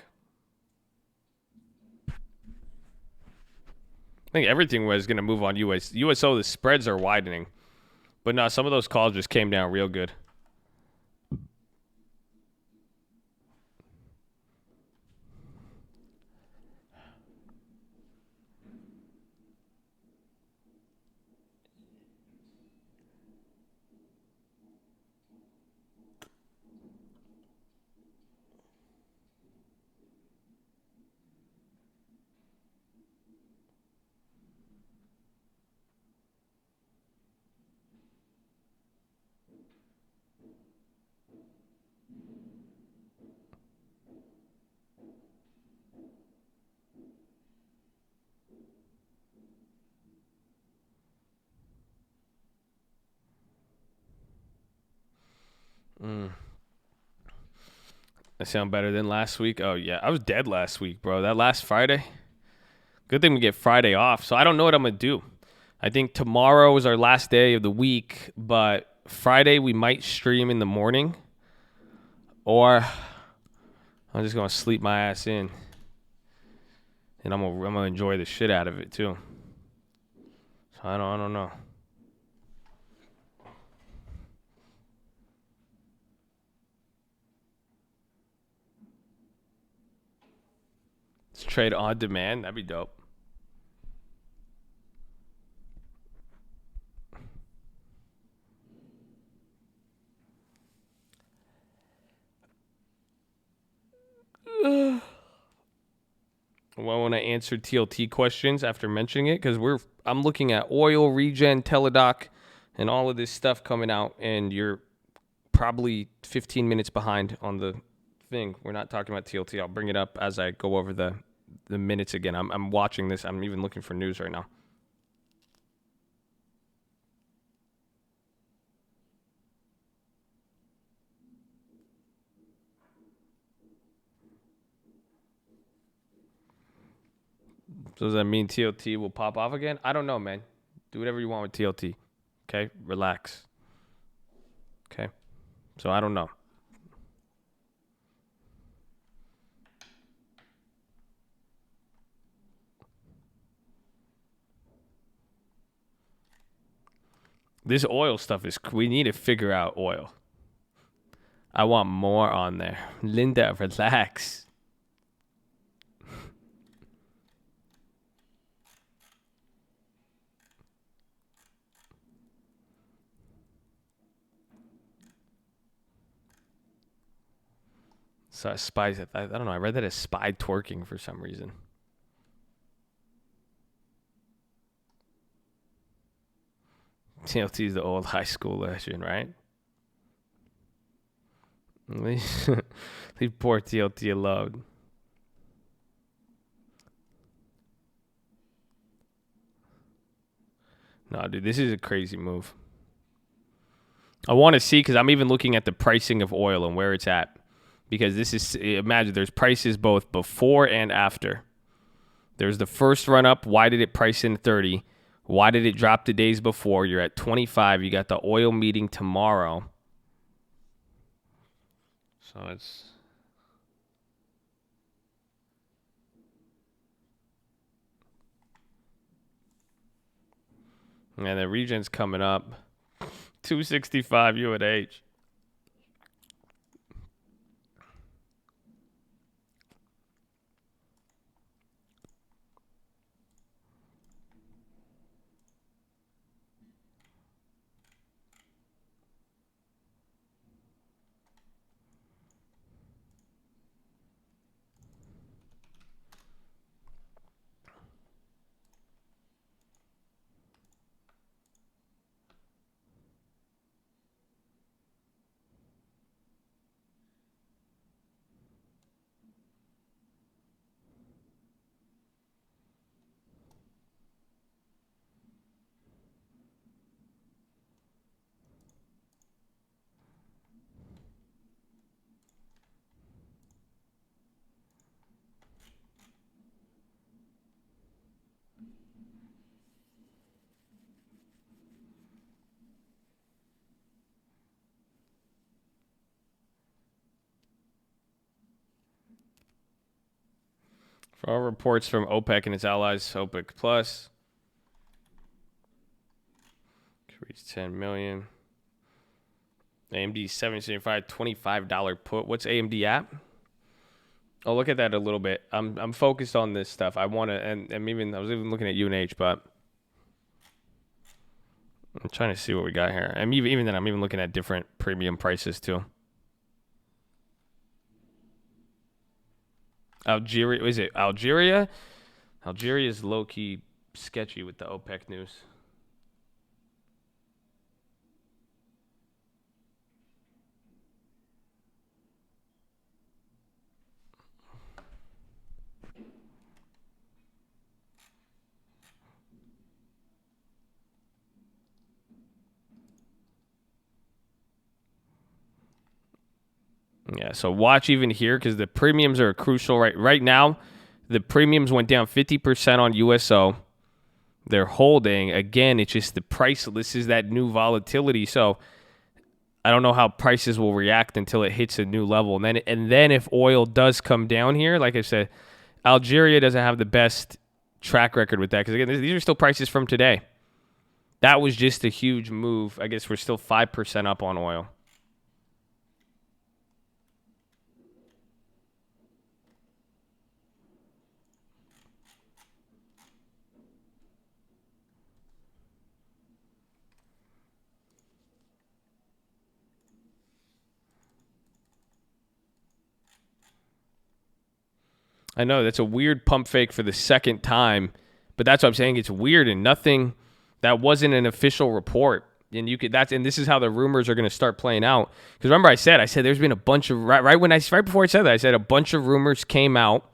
I think everything was going to move on USO. The spreads are widening. But no, some of those calls just came down real good. I sound better than last week. Oh, yeah. I was dead last week, bro. That last Friday. Good thing we get Friday off. So I don't know what I'm going to do. I think tomorrow is our last day of the week, but Friday we might stream in the morning, or I'm just going to sleep my ass in, and I'm going to enjoy the shit out of it too. So I don't know. Let's trade on demand. That'd be dope. Well, when I answered TLT questions after mentioning it, because I'm looking at oil, regen, Teladoc, and all of this stuff coming out, and you're probably 15 minutes behind on the thing. We're not talking about TLT. I'll bring it up as I go over the minutes again. I'm watching this. I'm even looking for news right now. So does that mean TLT will pop off again? I don't know, man. Do whatever you want with TLT. Okay? Relax. Okay? So I don't know. This oil stuff is, we need to figure out oil. I want more on there. Linda, relax. So spies, I don't know. I read that as spy twerking for some reason. TLT is the old high school legend, right? Leave poor TLT alone. No, dude, this is a crazy move. I want to see, because I'm even looking at the pricing of oil and where it's at. Because this is, imagine there's prices both before and after. There's the first run up. Why did it price in 30? Why did it drop the days before? You're at 25. You got the oil meeting tomorrow. So it's... And the region's coming up. 265 UNH. For all reports from OPEC and its allies, OPEC Plus, reach 10 million. AMD 775, $25 put. What's AMD at? I'll look at that a little bit. I'm focused on this stuff. I want to, and even I was even looking at UNH, but I'm trying to see what we got here. And even then, I'm even looking at different premium prices too. Algeria, is it Algeria? Algeria is low-key sketchy with the OPEC news. Yeah, so watch even here because the premiums are crucial right now. The premiums went down 50% on USO. They're holding. Again, it's just the price. This is that new volatility. So I don't know how prices will react until it hits a new level. And then if oil does come down here, like I said, Algeria doesn't have the best track record with that because, again, these are still prices from today. That was just a huge move. I guess we're still 5% up on oil. I know that's a weird pump fake for the second time, but that's what I'm saying. It's weird and nothing. That wasn't an official report, and and this is how the rumors are going to start playing out. Because remember, I said there's been a bunch of right before I said that, I said a bunch of rumors came out,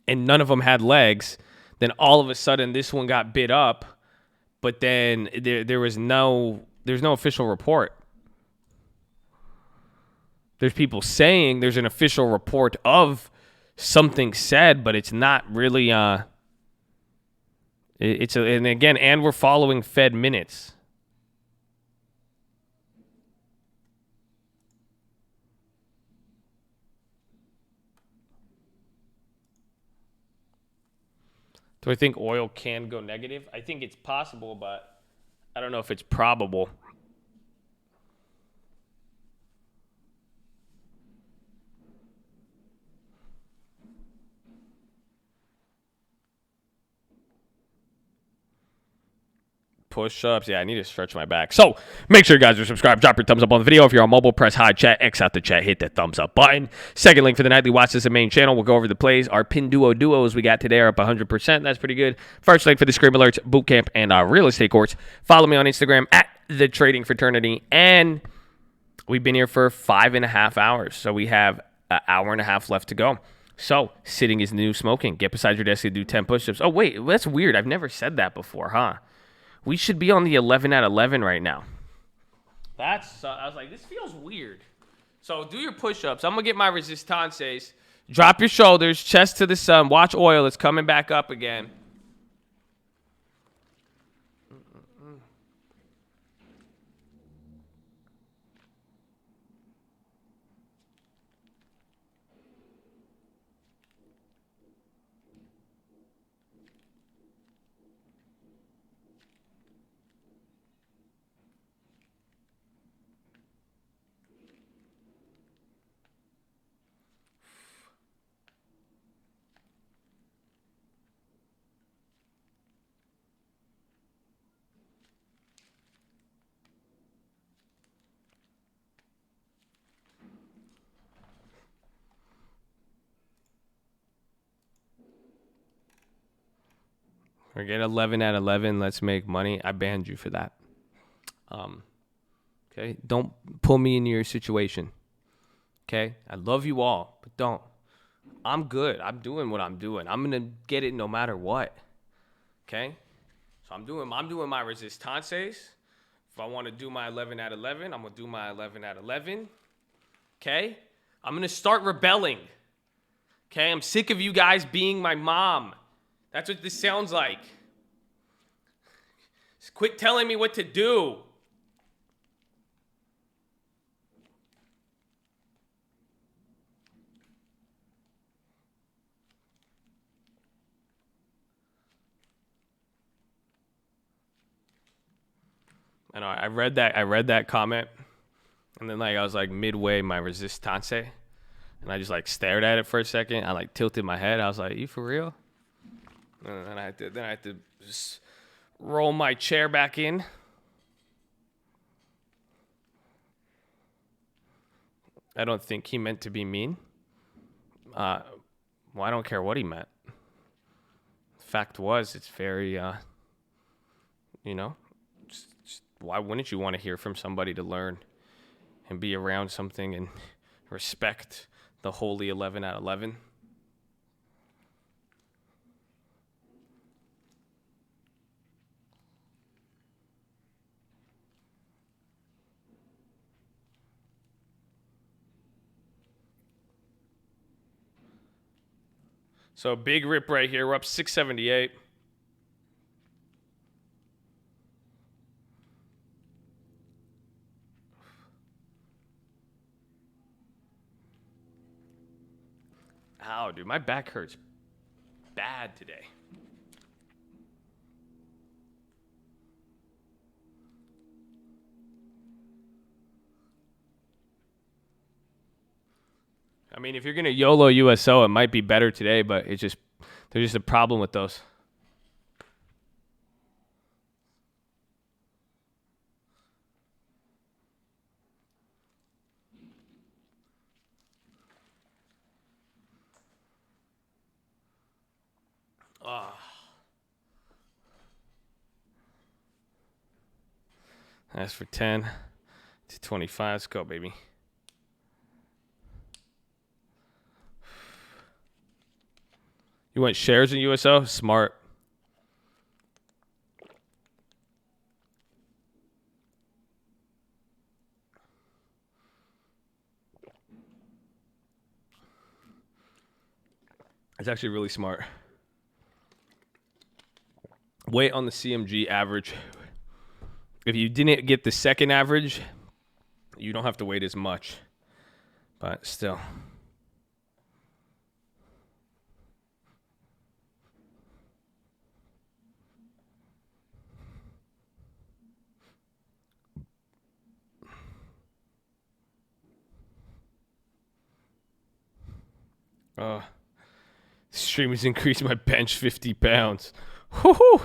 and none of them had legs. Then all of a sudden, this one got bid up, but then there's no official report. There's people saying there's an official report of something said, but it's not really and we're following Fed minutes. Do I think oil can go negative? I think it's possible, but I don't know if it's probable. Push-ups. Yeah, I need to stretch my back. So make sure you guys are subscribed. Drop your thumbs up on the video. If you're on mobile, press high chat. X out the chat. Hit that thumbs up button. Second link for the nightly watch this main channel. We'll go over the plays. Our pin duos we got today are up 100%. That's pretty good. First link for the Scream Alerts, Bootcamp, and our real estate course. Follow me on Instagram at The Trading Fraternity. And we've been here for 5.5 hours. So we have an hour and a half left to go. So sitting is the new smoking. Get beside your desk and do 10 push-ups. Oh, wait. That's weird. I've never said that before, huh? We should be on the 11 at 11 right now. I was like, this feels weird. So do your push-ups. I'm going to get my resistances. Drop your shoulders, chest to the sun. Watch oil. It's coming back up again. Forget 11 at 11. Let's make money. I banned you for that. Okay? Don't pull me into your situation. Okay? I love you all, but don't. I'm good. I'm doing what I'm doing. I'm going to get it no matter what. Okay? So I'm doing my resistances. If I want to do my 11 at 11, I'm going to do my 11 at 11. Okay? I'm going to start rebelling. Okay? I'm sick of you guys being my mom. That's what this sounds like. Just quit telling me what to do. I know. I read that comment, and then I was midway my resistance, and I just stared at it for a second. I tilted my head. I was like, "You for real?" And then I had to just roll my chair back in. I don't think he meant to be mean. Well, I don't care what he meant. Fact was, it's very, just why wouldn't you want to hear from somebody to learn and be around something and respect the holy 11 at 11? So big rip right here. We're up 678. Ow, dude, my back hurts bad today. I mean, if you're going to YOLO USO, it might be better today, but there's just a problem with those. That's for 10 to 25. Let's go, baby. You want shares in USO? Smart. It's actually really smart. Wait on the CMG average. If you didn't get the second average, you don't have to wait as much. But still. Stream has increased my bench 50 pounds. Whoo-hoo!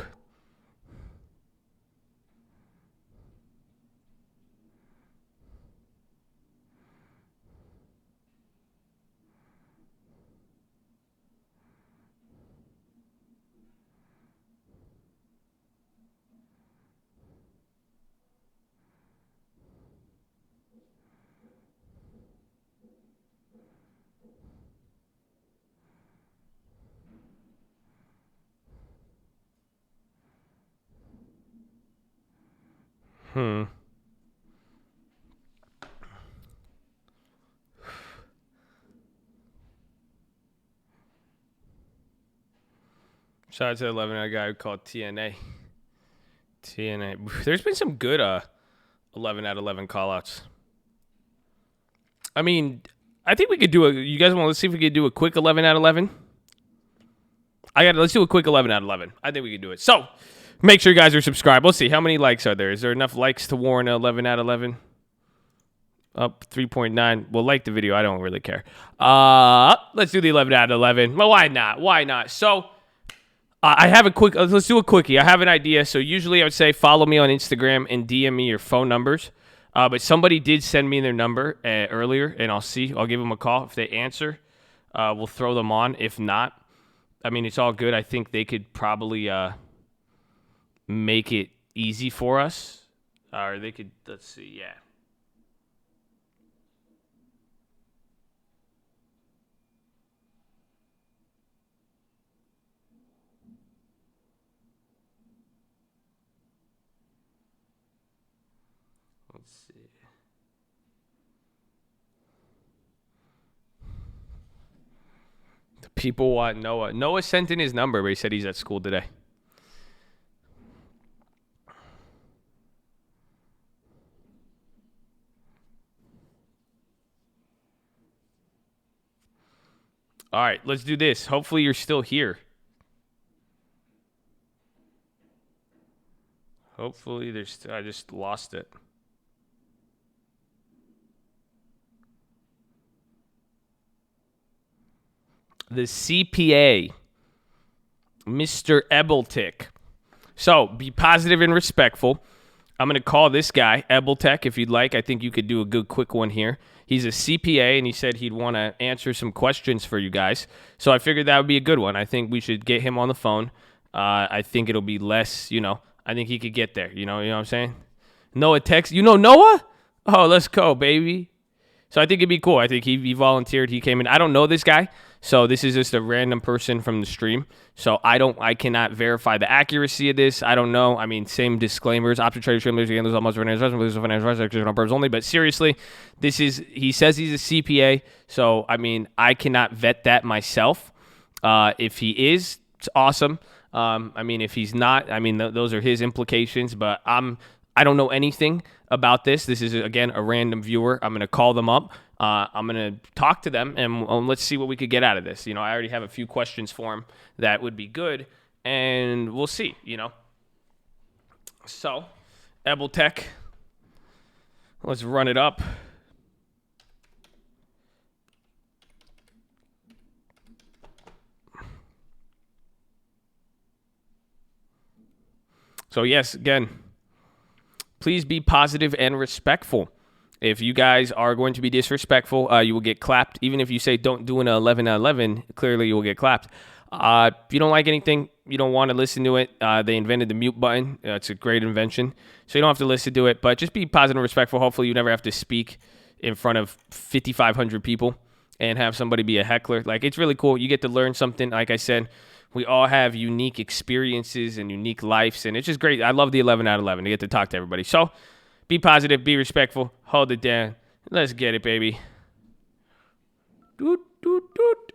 Shout out to the 11 hour guy who called TNA. There's been some good 11 out of 11 callouts. I mean, I think we could do you guys want to see if we could do a quick 11 out of 11? Let's do a quick 11 out of 11. I think we could do it. So, make sure you guys are subscribed. Let's see, how many likes are there? Is there enough likes to warrant 11 out of 11? Up 3.9. Well, like the video. I don't really care. Let's do the 11 out of 11. Well, why not? Why not? So, I have a quick, let's do a quickie. I have an idea. So usually I would say follow me on Instagram and DM me your phone numbers. But somebody did send me their number earlier, and I'll give them a call. If they answer, we'll throw them on. If not, I mean, it's all good. I think they could probably make it easy for us. Or they could, let's see, yeah. Let's see. The people want Noah. Noah sent in his number, but he said he's at school today. All right, let's do this. Hopefully you're still here. Hopefully I just lost it. The CPA, Mr. Ebeltick. So, be positive and respectful. I'm going to call this guy, Ebeltech, if you'd like. I think you could do a good quick one here. He's a CPA, and he said he'd want to answer some questions for you guys. So I figured that would be a good one. I think we should get him on the phone. I think it'll be less, I think he could get there. You know what I'm saying? Noah text. You know Noah? Oh, let's go, baby. So I think it'd be cool. I think he volunteered. He came in. I don't know this guy. So this is just a random person from the stream. So I cannot verify the accuracy of this. I don't know. I mean, same disclaimers. Option traders, streamers, again, lose almost financial advice, on purpose only. But seriously, he says he's a CPA. So, I mean, I cannot vet that myself. If he is, it's awesome. I mean, if he's not, I mean, those are his implications. But I don't know anything about this. This is, again, a random viewer. I'm going to call them up. I'm going to talk to them, and let's see what we could get out of this. I already have a few questions for him that would be good, and we'll see, So, Ebeltech, let's run it up. So, yes, again, please be positive and respectful. If you guys are going to be disrespectful, you will get clapped. Even if you say don't do an 11 out of 11, clearly you will get clapped. If you don't like anything, you don't want to listen to it, they invented the mute button. It's a great invention. So you don't have to listen to it, but just be positive and respectful. Hopefully you never have to speak in front of 5,500 people and have somebody be a heckler. Like, it's really cool. You get to learn something. Like I said, we all have unique experiences and unique lives, and it's just great. I love the 11 out of 11 to get to talk to everybody. So be positive, be respectful, hold it down. Let's get it, baby. Doot, doot, doot.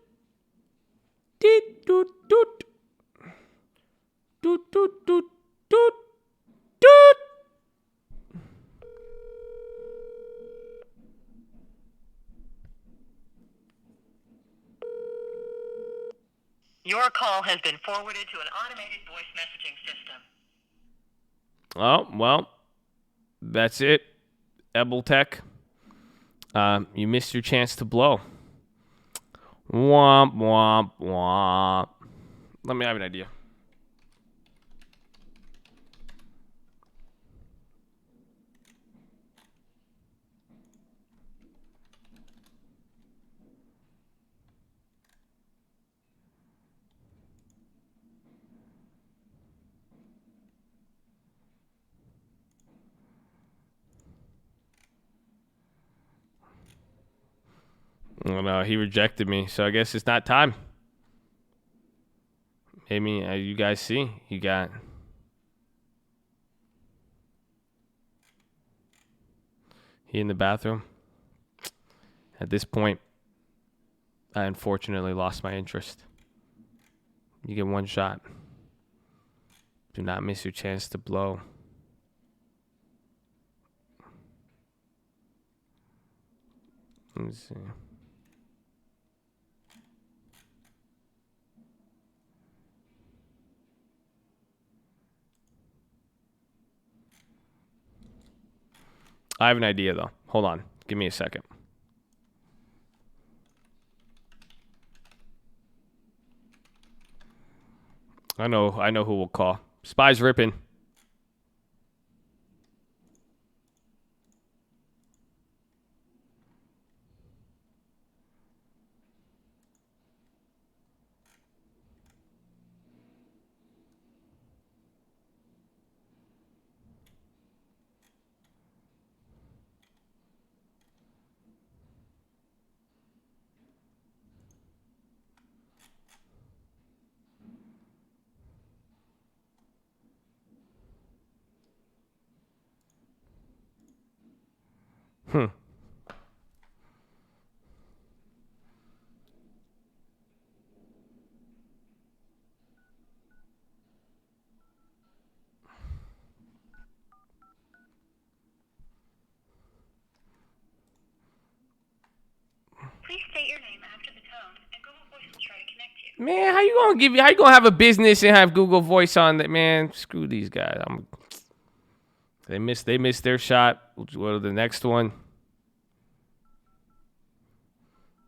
Your call has been forwarded to an automated voice messaging system. Oh, well, that's it. Ebeltech, you missed your chance to blow. Womp, womp, womp. Let me have an idea. Oh, no, he rejected me, so I guess it's not time. Maybe you guys see, you got he in the bathroom. At this point, I unfortunately lost my interest. You get one shot. Do not miss your chance to blow. Let me see. I have an idea, though. Hold on. Give me a second. I know who we'll call. Spy's ripping. Please state your name after the tone, and Google Voice will try to connect you. Man, how you gonna have a business and have Google Voice on that? Man, screw these guys. They missed their shot. We'll go to the next one.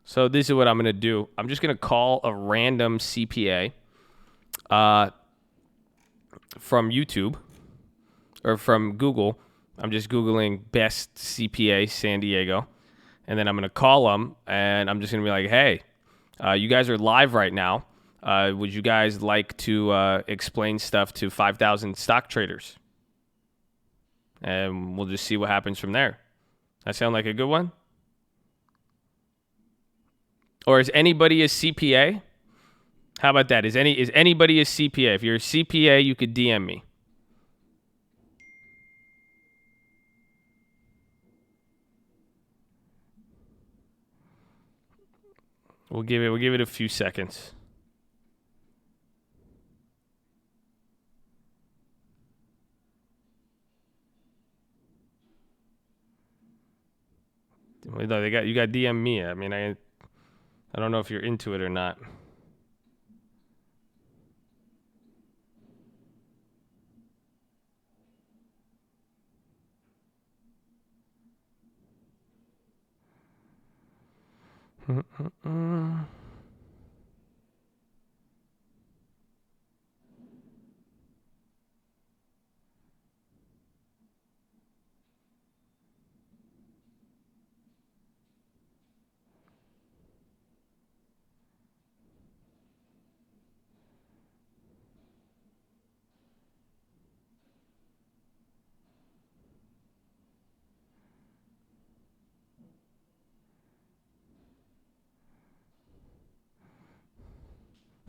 So this is what I'm gonna do. I'm just gonna call a random CPA from YouTube or from Google. I'm just Googling best CPA San Diego. And then I'm going to call them, and I'm just going to be like, hey, you guys are live right now. Would you guys like to explain stuff to 5,000 stock traders? And we'll just see what happens from there. That sound like a good one? Or is anybody a CPA? How about that? Is anybody a CPA? If you're a CPA, you could DM me. We'll give it a few seconds. You got DM me. I mean, I don't know if you're into it or not.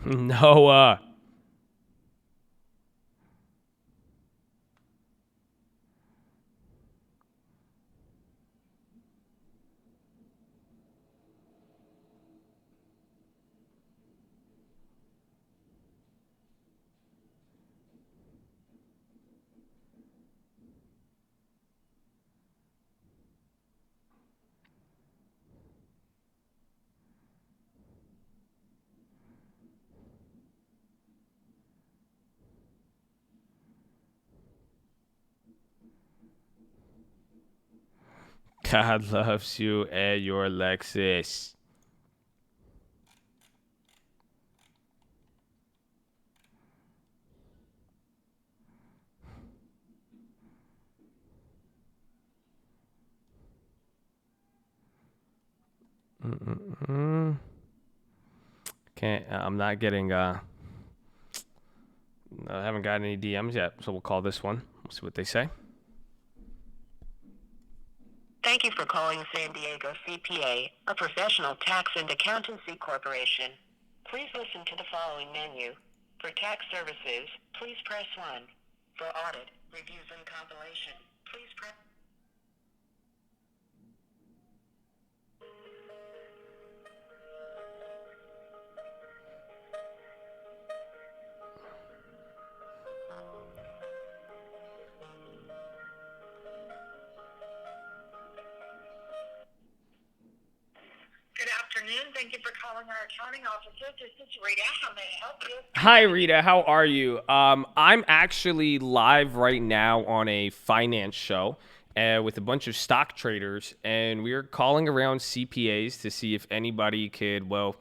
Noah. God loves you and your Lexus. Can't. I'm not getting. I haven't got any DMs yet, so we'll call this one. We'll see what they say. Thank you for calling San Diego CPA, a professional tax and accountancy corporation. Please listen to the following menu. For tax services, please press 1. For audit, reviews, and compilation, please press... Good afternoon. Thank you for calling our accounting offices. This is Rita. How may I help you? Hi, Rita. How are you? I'm actually live right now on a finance show with a bunch of stock traders, and we're calling around CPAs to see if anybody could, well,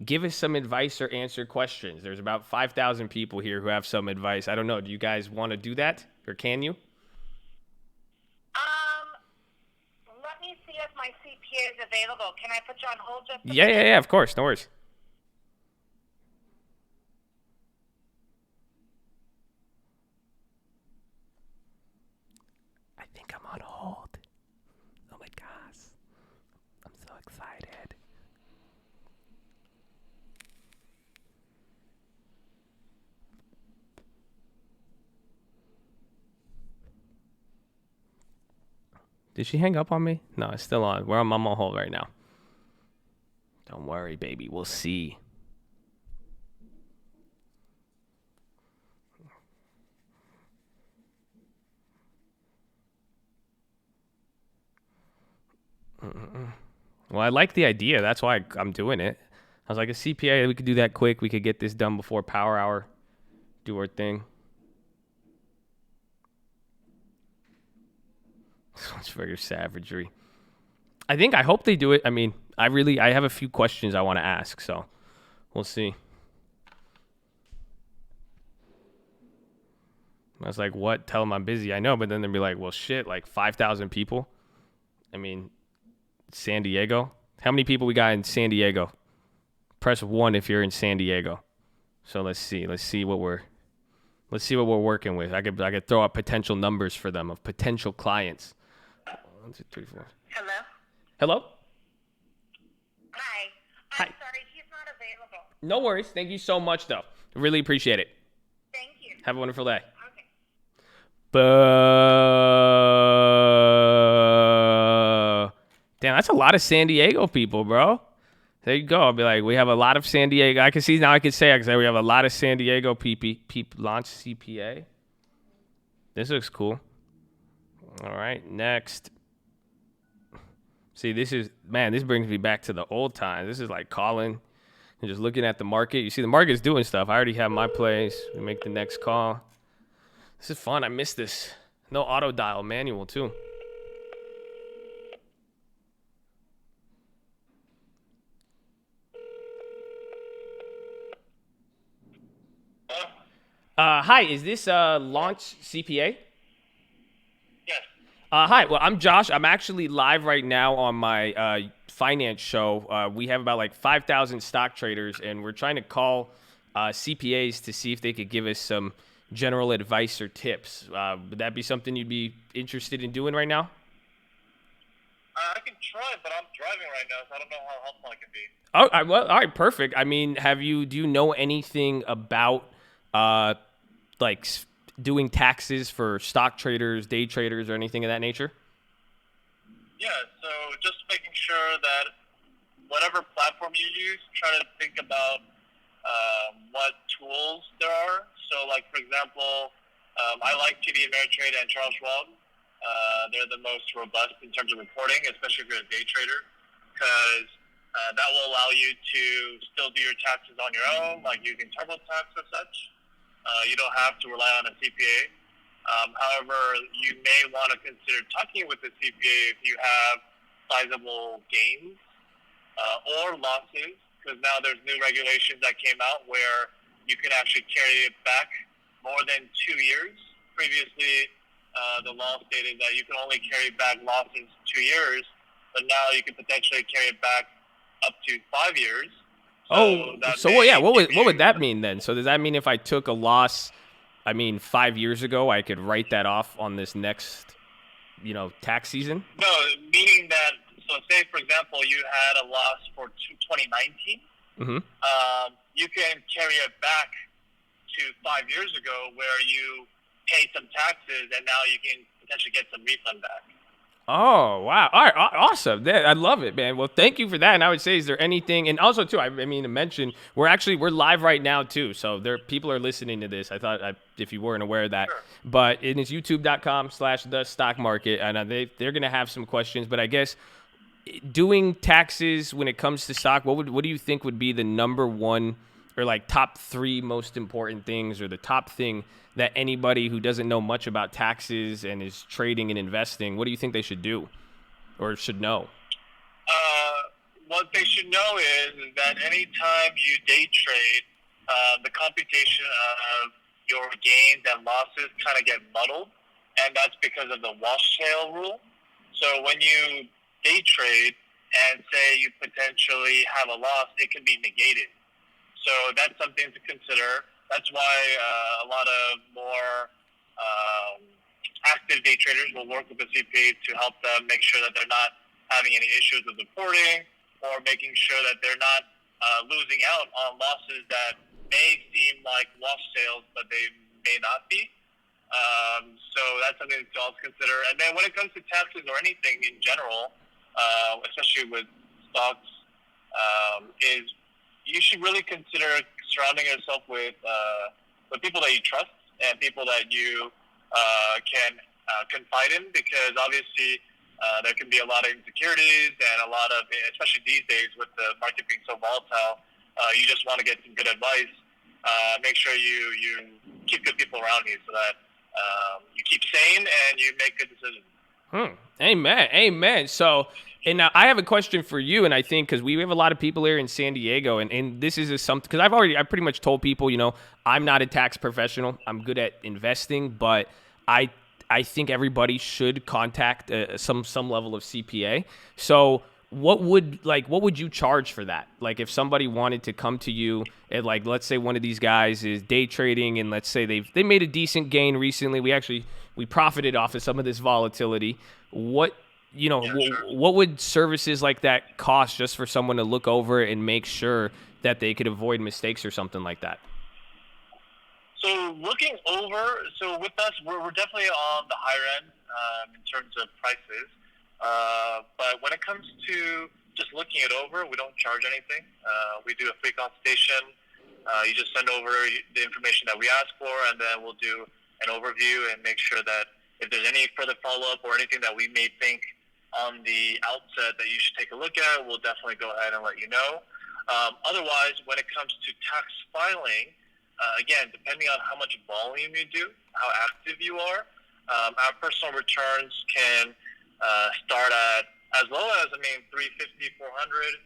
give us some advice or answer questions. There's about 5,000 people here who have some advice. I don't know. Do you guys want to do that, or can you? Let me see if my CPA is available. Can I put you on hold just a Yeah, of course. No worries. I think I'm on hold. Oh my gosh. I'm so excited. Did she hang up on me? No, it's still on. I'm on hold right now. Don't worry, baby. We'll see. Well, I like the idea. That's why I'm doing it. I was like, a CPA, we could do that quick. We could get this done before Power Hour. Do our thing. So much for your savagery. I hope they do it. I mean, I have a few questions I want to ask, so we'll see. I was like, what? Tell them I'm busy. I know, but then they'd be like, well, shit, like 5,000 people? I mean, San Diego? How many people we got in San Diego? Press 1 if you're in San Diego. So let's see what we're working with. I could throw out potential numbers for them of potential clients. 1, 2, 3, 4. Hello? Hello? Hi. Hi. I'm sorry, he's not available. No worries. Thank you so much, though. Really appreciate it. Thank you. Have a wonderful day. Okay. Damn, that's a lot of San Diego people, bro. There you go. I'll be like, we have a lot of San Diego. I can see now. I can say we have a lot of San Diego people launch CPA. This looks cool. All right, next. See, this brings me back to the old times. This is like calling and just looking at the market. You see, the market's doing stuff. I already have my plays. We make the next call. This is fun. I miss this. No auto dial, manual too. Hi, is this Launch CPA? Yes. Hi, well, I'm Josh. I'm actually live right now on my finance show. We have about like 5,000 stock traders, and we're trying to call CPAs to see if they could give us some general advice or tips. Would that be something you'd be interested in doing right now? I can try, but I'm driving right now, so I don't know how helpful I can be. Oh, well, all right, perfect. I mean, do you know anything about doing taxes for stock traders, day traders, or anything of that nature? Yeah, so just making sure that whatever platform you use, try to think about what tools there are. So, like, for example, I like TD Ameritrade and Charles Schwab. They're the most robust in terms of reporting, especially if you're a day trader, because that will allow you to still do your taxes on your own, like using TurboTax or such. You don't have to rely on a CPA. However, you may want to consider talking with a CPA if you have sizable gains or losses, because now there's new regulations that came out where you can actually carry it back more than 2 years. Previously, the law stated that you can only carry back losses 2 years, but now you can potentially carry it back up to 5 years. What would that mean then? So does that mean if I took a loss, 5 years ago, I could write that off on this next, tax season? No, meaning that, so say, for example, you had a loss for 2019. Mm-hmm. You can carry it back to 5 years ago where you paid some taxes and now you can potentially get some refund back. Oh, wow. All right. Awesome. I love it, man. Well, thank you for that. And I would say, is there anything, and also too, to mention, we're live right now too. So people are listening to this. I thought if you weren't aware of that, Sure. But it is youtube.com/thestockmarket. And they're going to have some questions, but I guess doing taxes when it comes to stock, what do you think would be the number one or like top three most important things, or the top thing that anybody who doesn't know much about taxes and is trading and investing, what do you think they should do or should know? What they should know is that anytime you day trade, the computation of your gains and losses kind of get muddled, and that's because of the wash sale rule. So when you day trade and say you potentially have a loss, it can be negated. So that's something to consider. That's why a lot of more active day traders will work with the CPA to help them make sure that they're not having any issues with reporting, or making sure that they're not losing out on losses that may seem like wash sales, but they may not be. So that's something to also consider. And then when it comes to taxes or anything in general, especially with stocks, is you should really consider surrounding yourself with people that you trust and people that you can confide in, because obviously there can be a lot of insecurities and a lot of, especially these days with the market being so volatile, you just want to get some good advice. Make sure you keep good people around you so that you keep sane and you make good decisions. Amen. So, and now I have a question for you, and I think because we have a lot of people here in San Diego, and this is something, because I pretty much told people, I'm not a tax professional. I'm good at investing, but I think everybody should contact some level of CPA. So what would you charge for that? Like if somebody wanted to come to you and let's say one of these guys is day trading, and let's say they made a decent gain recently. We profited off of some of this volatility. What would services like that cost just for someone to look over and make sure that they could avoid mistakes or something like that? So looking over, so with us, we're definitely on the higher end in terms of prices. But when it comes to just looking it over, we don't charge anything. We do a free consultation. You just send over the information that we ask for, and then we'll do an overview and make sure that if there's any further follow-up or anything that we may think on the outset that you should take a look at, we'll definitely go ahead and let you know. Otherwise, when it comes to tax filing, again, depending on how much volume you do, how active you are, our personal returns can start at as low as, 350, 400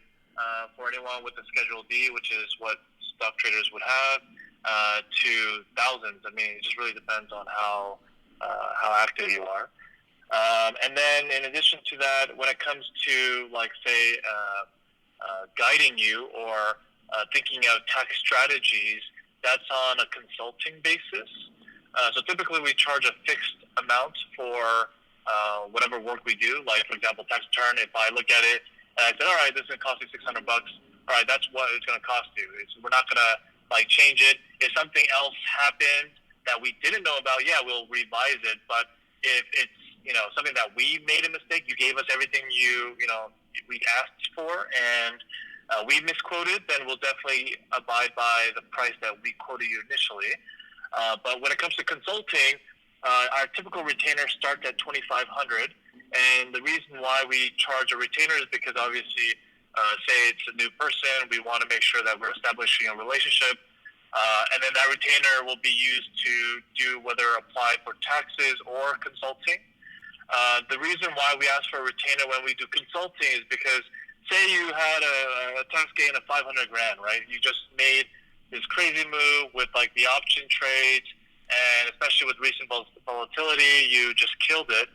for anyone with a Schedule D, which is what stock traders would have, to thousands. It just really depends on how active you are. And then in addition to that, when it comes to guiding you or thinking of tax strategies, that's on a consulting basis. So typically we charge a fixed amount for whatever work we do. Like, for example, tax return, if I look at it and I said, all right, this is going to cost you $600. All right, that's what it's going to cost you. We're not going to change it. If something else happened that we didn't know about, yeah, we'll revise it. But if it's, something that we made a mistake, you gave us everything we asked for, and we misquoted, then we'll definitely abide by the price that we quoted you initially. But when it comes to consulting, our typical retainer starts at $2,500, and the reason why we charge a retainer is because obviously, say it's a new person, we want to make sure that we're establishing a relationship, and then that retainer will be used to do whether apply for taxes or consulting. The reason why we ask for a retainer when we do consulting is because, say you had a tax gain of 500 grand, right? You just made this crazy move with like the option trades, and especially with recent volatility, you just killed it.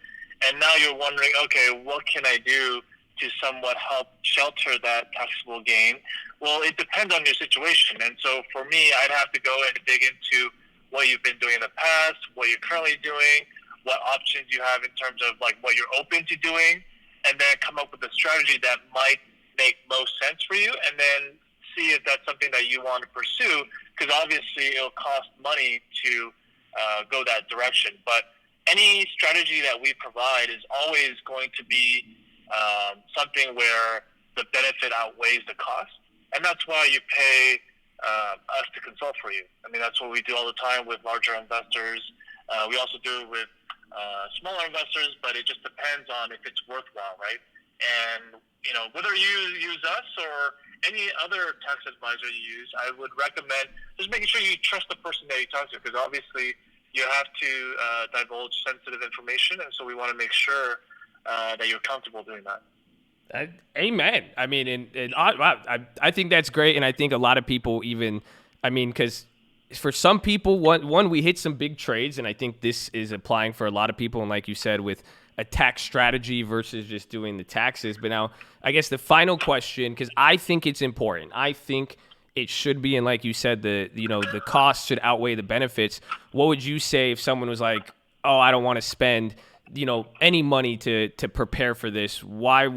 And now you're wondering, okay, what can I do to somewhat help shelter that taxable gain? Well, it depends on your situation. And so for me, I'd have to go and dig into what you've been doing in the past, what you're currently doing, what options you have in terms of like what you're open to doing, and then come up with a strategy that might make most sense for you, and then see if that's something that you want to pursue, because obviously it'll cost money to go that direction. But any strategy that we provide is always going to be something where the benefit outweighs the cost, and that's why you pay us to consult for you. I mean, that's what we do all the time with larger investors. We also do it with smaller investors, but it just depends on if it's worthwhile, right? And, you know, whether you use us or any other tax advisor you use, I would recommend just making sure you trust the person that you talk to, because obviously you have to divulge sensitive information, and so we want to make sure that you're comfortable doing that. Amen. I mean, and I think that's great, and I think a lot of people even, I mean, because for some people, one, we hit some big trades, and I think this is applying for a lot of people, and like you said, with a tax strategy versus just doing the taxes. But now, I guess the final question, because I think it's important. I think it should be, and like you said, the costs should outweigh the benefits. What would you say if someone was like, oh, I don't want to spend, any money to prepare for this? Why,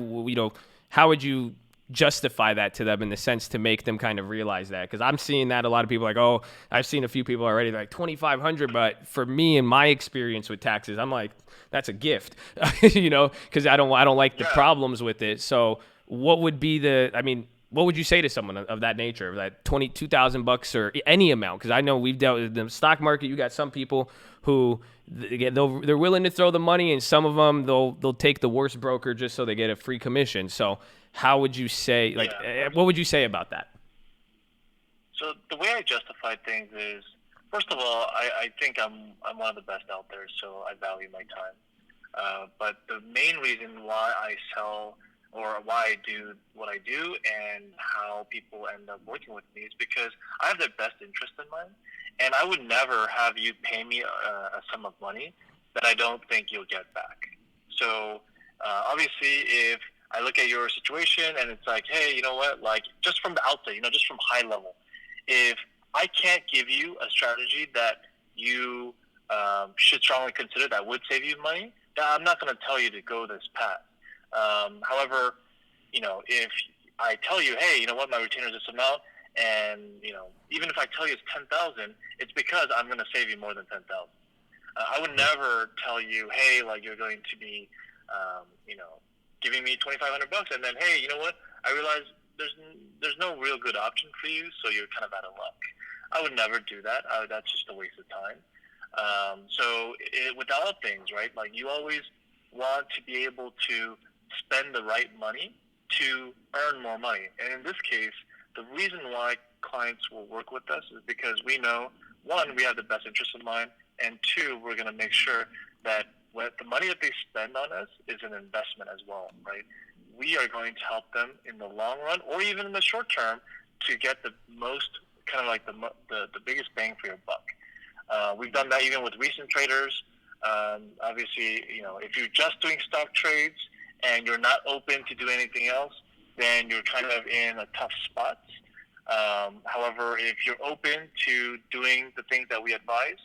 how would you justify that to them in the sense to make them kind of realize that? Because I'm seeing that a lot of people like, oh, I've seen a few people already like $2,500, but for me and my experience with taxes, I'm like, that's a gift, because I don't like the problems with it. So what would be what would you say to someone of that nature, of that $22,000 or any amount? Because I know we've dealt with the stock market. You got some people who they're willing to throw the money, and some of them they'll take the worst broker just so they get a free commission. So how would you say, what would you say about that? So the way I justify things is, first of all, I think I'm one of the best out there, so I value my time. But the main reason why I sell or why I do what I do and how people end up working with me is because I have their best interest in mind, and I would never have you pay me a sum of money that I don't think you'll get back. So obviously, if I look at your situation and it's like, hey, you know what, like just from the outset, just from high level, if I can't give you a strategy that you should strongly consider that would save you money, then I'm not going to tell you to go this path. However, if I tell you, hey, you know what, my retainer is this amount, and, even if I tell you it's 10,000, it's because I'm going to save you more than 10,000. I would never tell you, hey, like you're going to be, giving me $2,500, and then, hey, you know what, I realize there's no real good option for you, so you're kind of out of luck. I would never do that. That's just a waste of time. With all things, right, like you always want to be able to spend the right money to earn more money. And in this case, the reason why clients will work with us is because we know, one, we have the best interest in mind, and two, we're going to make sure that the money that they spend on us is an investment as well, right? We are going to help them in the long run or even in the short term to get the most, kind of like the biggest bang for your buck. We've done that even with recent traders. Obviously, if you're just doing stock trades and you're not open to do anything else, then you're kind of in a tough spot. However, if you're open to doing the things that we advise,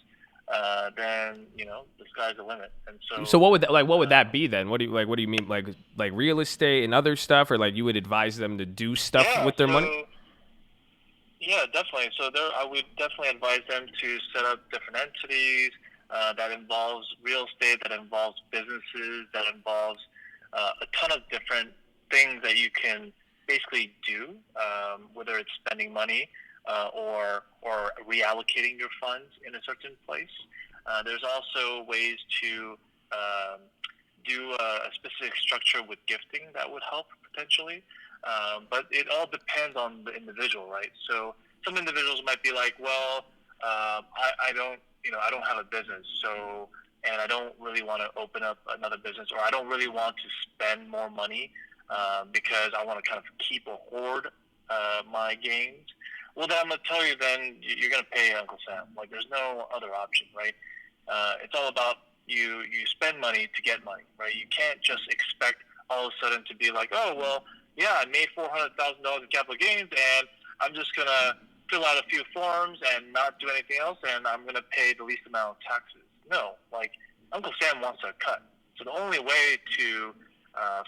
then the sky's the limit. And so what would that be then? What do you mean, like real estate and other stuff, or like you would advise them to do stuff with their money? Yeah, definitely. So I would definitely advise them to set up different entities that involves real estate, that involves businesses, that involves a ton of different things that you can basically do, whether it's spending money or reallocating your funds in a certain place. There's also ways to do a specific structure with gifting that would help potentially. But it all depends on the individual, right? So some individuals might be like, well, I don't have a business, so and I don't really want to open up another business, or I don't really want to spend more money because I want to kind of keep or hoard my gains, well, then I'm going to tell you, then you're going to pay Uncle Sam. Like, there's no other option, right? It's all about you spend money to get money, right? You can't just expect all of a sudden to be like, oh, well, yeah, I made $400,000 in capital gains, and I'm just going to fill out a few forms and not do anything else, and I'm going to pay the least amount of taxes. No, like, Uncle Sam wants a cut. So the only way to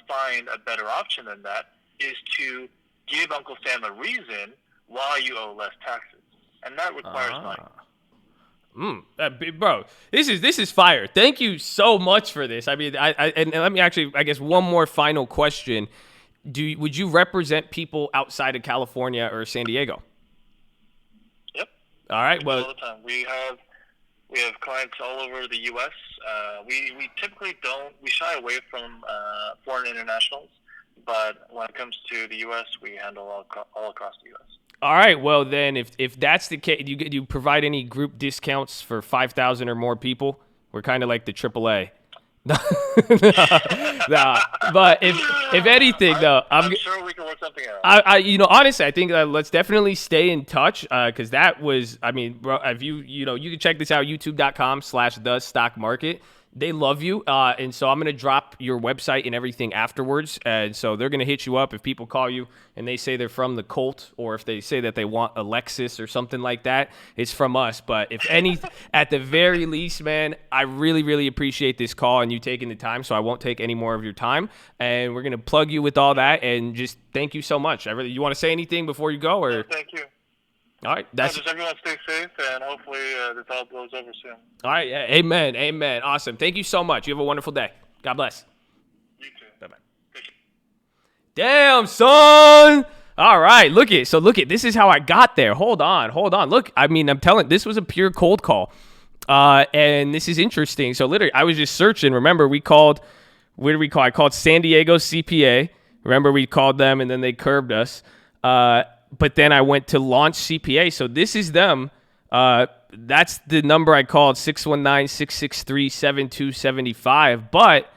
find a better option than that is to give Uncle Sam a reason why you owe less taxes. And that requires money. Bro, this is fire. Thank you so much for this. I mean, and let me actually, I guess, one more final question. Would you represent people outside of California or San Diego? Yep. All right. Well, all the time. We have clients all over the U.S. We typically we shy away from foreign internationals, but when it comes to the U.S., we handle all across the U.S. All right. Well, then, if that's the case, you provide any group discounts for 5,000 or more people? We're kind of like the AAA. Nah, but if anything, though, I'm sure we can work something out. Honestly, I think let's definitely stay in touch because that was, I mean, bro, if you can check this out, youtube.com/thestockmarket. They love you, and so I'm going to drop your website and everything afterwards, and so they're going to hit you up if people call you and they say they're from the Colt, or if they say that they want a Lexus or something like that, it's from us. But if any, at the very least, man, I really, really appreciate this call and you taking the time, so I won't take any more of your time, and we're going to plug you with all that, and just thank you so much. You want to say anything before you go? Or thank you. All right. Just everyone stay safe, and hopefully this all blows over soon. All right. Yeah, amen. Amen. Awesome. Thank you so much. You have a wonderful day. God bless. You too. Bye-bye. Damn, son. All right. Look it. This is how I got there. Hold on. Look, I mean, I'm telling, this was a pure cold call. And this is interesting. So literally, I was just searching. Remember, where did we call? I called San Diego CPA. Remember, we called them, and then they curbed us. But then I went to Launch CPA. So this is them. That's the number I called, 619-663-7275. But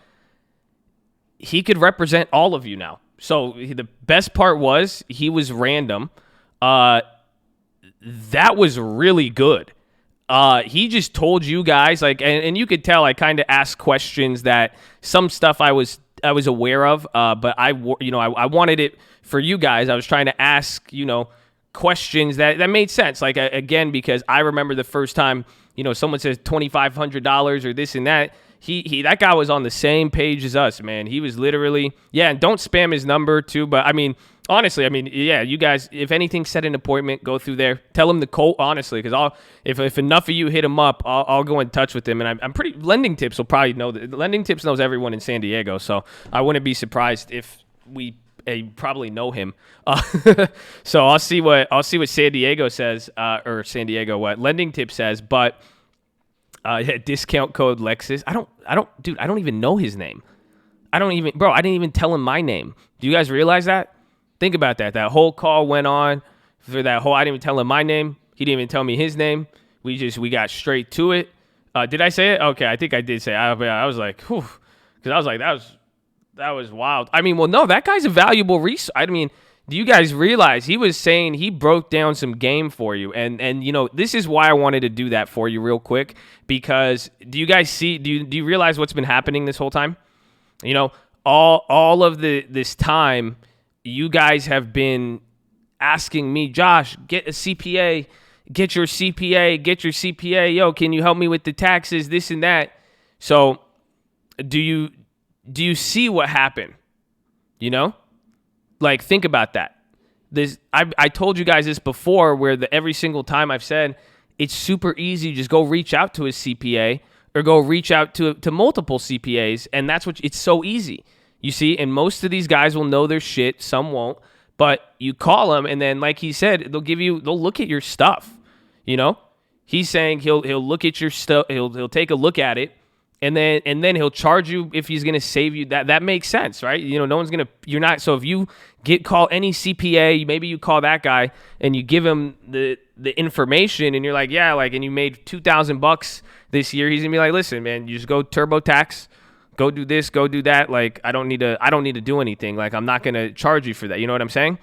he could represent all of you now. So the best part was he was random. That was really good. He just told you guys, like, and you could tell I kind of asked questions that some stuff I was aware of, but I wanted it for you guys. I was trying to ask, questions that made sense. Like, again, because I remember the first time, someone says $2,500 or this and that. That guy was on the same page as us, man. He was literally, and don't spam his number too. But I mean, honestly, you guys, if anything, set an appointment, go through there, tell him the Colt, honestly, because if enough of you hit him up, I'll go in touch with him. And I'm pretty, Lending Tips will probably know that. Lending Tips knows everyone in San Diego, so I wouldn't be surprised if we probably know him. So I'll see what San Diego says, or San Diego, what Lending Tip says, but discount code Lexus. I don't even know his name. I didn't even tell him my name. Do you guys realize that? Think about that. That whole call went on for that whole, I didn't even tell him my name. He didn't even tell me his name. We got straight to it. Did I say it? Okay, I think I did say it. I was like, whew. Because I was like, that was wild. I mean, well, no, that guy's a valuable resource. I mean, do you guys realize he was saying he broke down some game for you? And this is why I wanted to do that for you real quick, because do you guys see, do you realize what's been happening this whole time? All of this time, you guys have been asking me, Josh, get a CPA, get your CPA, yo, can you help me with the taxes, this and that? So do you see what happened? Like, think about that. I told you guys this before, where every single time I've said it's super easy, just go reach out to a CPA or go reach out to multiple CPAs, and it's so easy. You see, and most of these guys will know their shit, some won't, but you call them, and then, like he said, they'll look at your stuff. He's saying he'll look at your stuff, he'll take a look at it, And then he'll charge you if he's gonna save you. That makes sense, right? You know, no one's gonna. You're not. So if you call any CPA, maybe you call that guy and you give him the information, and you're like, yeah, like, and you made $2,000 this year. He's gonna be like, listen, man, you just go TurboTax, go do this, go do that. Like, I don't need to do anything. Like, I'm not gonna charge you for that. You know what I'm saying?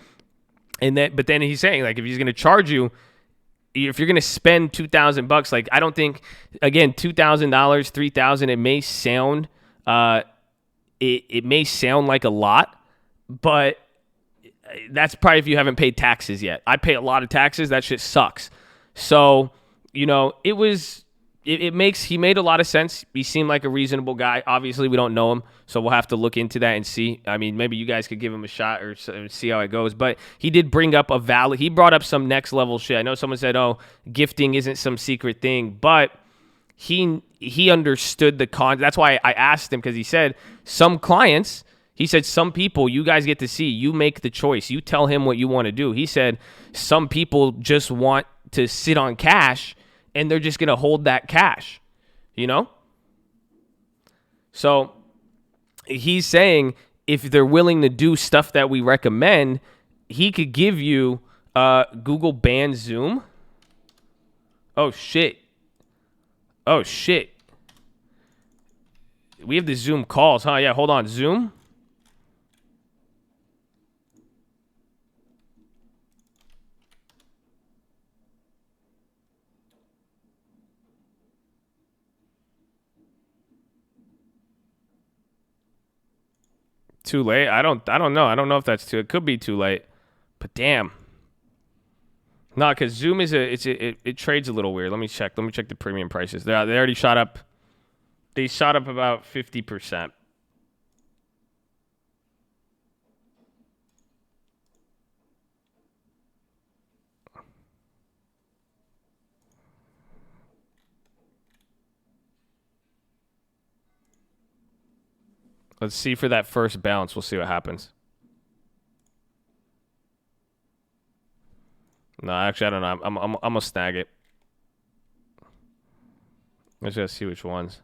But then he's saying, like, if he's gonna charge you, if you're gonna spend $2,000, like, I don't think, again, $2,000, $3,000, it may sound, it may sound like a lot, but that's probably if you haven't paid taxes yet. I pay a lot of taxes. That shit sucks. So, you know, he made a lot of sense. He seemed like a reasonable guy. Obviously, we don't know him, so we'll have to look into that and see. I mean, maybe you guys could give him a shot or see how it goes. But he did bring up he brought up some next level shit. I know someone said, oh, gifting isn't some secret thing, but he understood the That's why I asked him, because he said some clients, he said some people you guys get to see, you make the choice. You tell him what you want to do. He said some people just want to sit on cash, and they're just going to hold that cash, you know? So he's saying if they're willing to do stuff that we recommend, he could give you Google ban Zoom. Oh, shit. We have the Zoom calls, huh? Yeah, hold on. Zoom? Too late? I don't know. I don't know if that's too. It could be too late. But damn. No, because Zoom it trades a little weird. Let me check the premium prices. They already shot up. They shot up about 50%. Let's see for that first bounce. We'll see what happens. No, actually, I don't know. I'm gonna snag it. Let's just see which ones.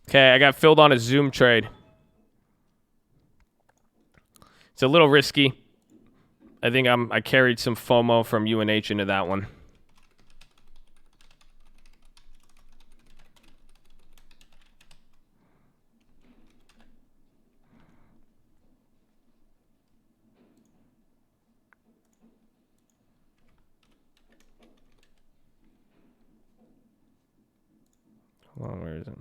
Okay, I got filled on a Zoom trade. It's a little risky. I think I carried some FOMO from UNH into that one. Hold on, where is it?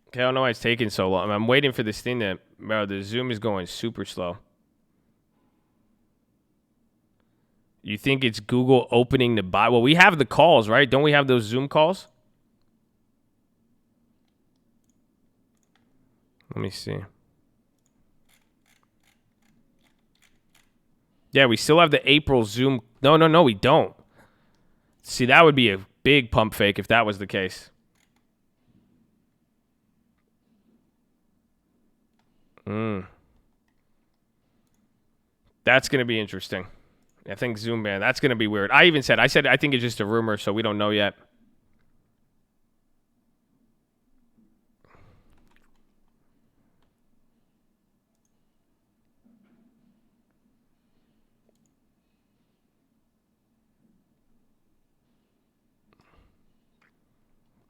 Okay, I don't know why it's taking so long. I'm waiting for this thing to... Bro, the Zoom is going super slow. You think it's Google opening the buy? Well, we have the calls, right? Don't we have those Zoom calls? Let me see. Yeah, we still have the April Zoom. No, we don't. See, that would be a big pump fake if that was the case. That's going to be interesting. I think Zoom ban. That's going to be weird. I said I think it's just a rumor, so we don't know yet.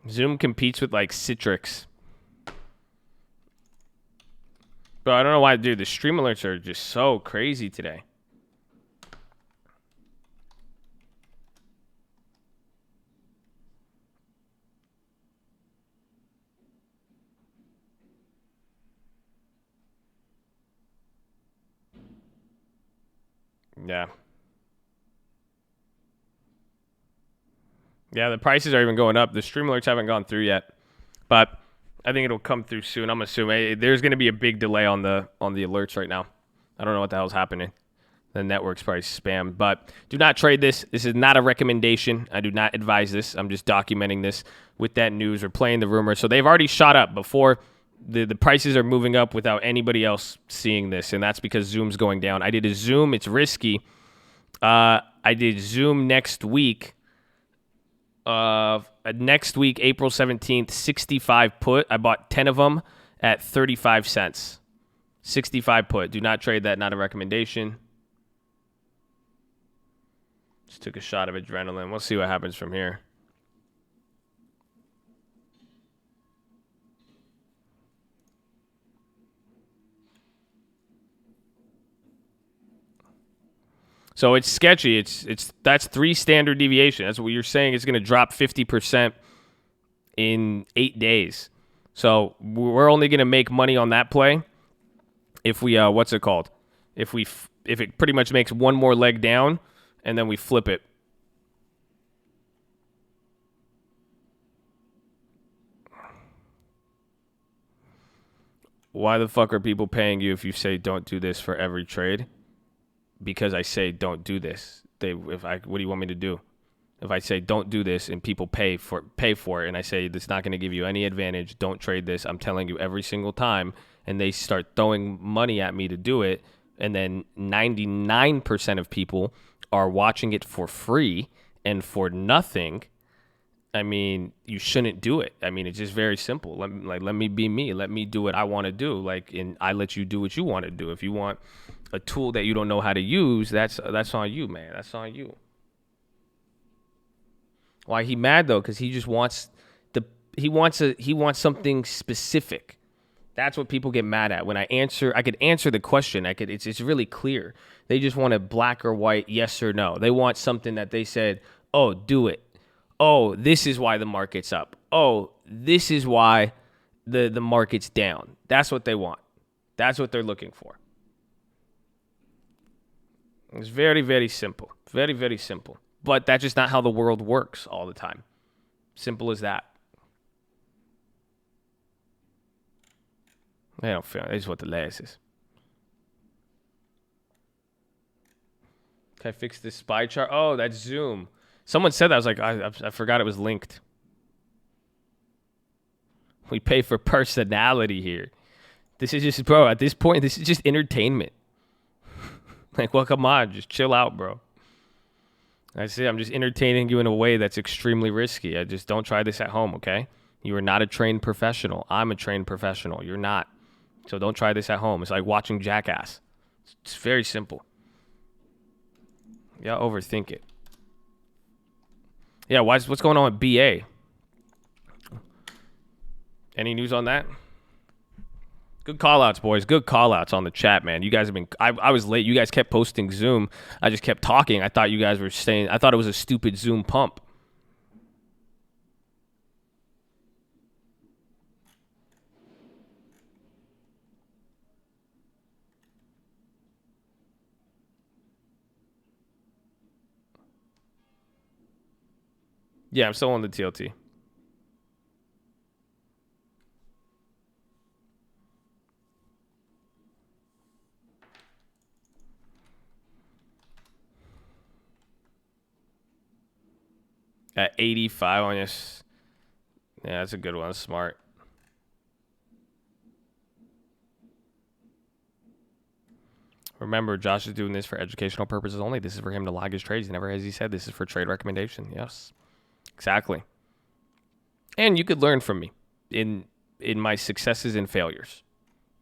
Zoom competes with like Citrix. But I don't know why, dude. The stream alerts are just so crazy today. Yeah. Yeah, the prices are even going up. The stream alerts haven't gone through yet, but I think it'll come through soon. I'm assuming there's going to be a big delay on the alerts right now. I don't know what the hell's happening. The network's probably spammed, but do not trade this. This is not a recommendation. I do not advise this. I'm just documenting this with that news or playing the rumor. So they've already shot up before the prices are moving up without anybody else seeing this, and that's because Zoom's going down. I did a Zoom. It's risky. I did Zoom next week. Next week, April 17th, 65 put. I bought 10 of them at 35 cents. 65 put. Do not trade that. Not a recommendation. Just took a shot of adrenaline. We'll see what happens from here. So it's sketchy. That's 3 standard deviation. That's what you're saying. It's going to drop 50% in 8 days. So we're only going to make money on that play if we what's it called? If it pretty much makes one more leg down and then we flip it. Why the fuck are people paying you if you say don't do this for every trade? Because I say don't do this. What do you want me to do? If I say don't do this and people pay for it, and I say it's not going to give you any advantage, don't trade this. I'm telling you every single time, and they start throwing money at me to do it, and then 99% of people are watching it for free and for nothing. I mean, you shouldn't do it. I mean, it's just very simple. Let me be me. Let me do what I want to do. And I let you do what you want to do. If you want a tool that you don't know how to use, that's on you, man. That's on you. Why he mad though? Because he just wants he wants something specific. That's what people get mad at. When I could answer the question. It's really clear. They just want a black or white, yes or no. They want something that they said, oh, do it. Oh, this is why the market's up. Oh, this is why the market's down. That's what they want. That's what they're looking for. It's very, very simple. Very, very simple. But that's just not how the world works all the time. Simple as that. They don't feel it. This is what the last is. Can I fix this spy chart? Oh, that's Zoom. Someone said that. I was like, I forgot it was linked. We pay for personality here. This is just, bro, at this point, this is just entertainment. Like, well, come on, just chill out, bro. I say I'm just entertaining you in a way that's extremely risky. I just don't try this at home, okay? You are not a trained professional. I'm a trained professional. You're not. So don't try this at home. It's like watching Jackass. It's very simple. Yeah, overthink it. Yeah, what's going on with BA? Any news on that? Good call-outs, boys. Good call-outs on the chat, man. You guys have been... I was late. You guys kept posting Zoom. I just kept talking. I thought you guys were saying... I thought it was a stupid Zoom pump. Yeah, I'm still on the TLT. At 85 on yes. Yeah, that's a good one. That's smart. Remember, Josh is doing this for educational purposes only. This is for him to log his trades. Never has he said this is for trade recommendation. Yes. Exactly. And you could learn from me in my successes and failures.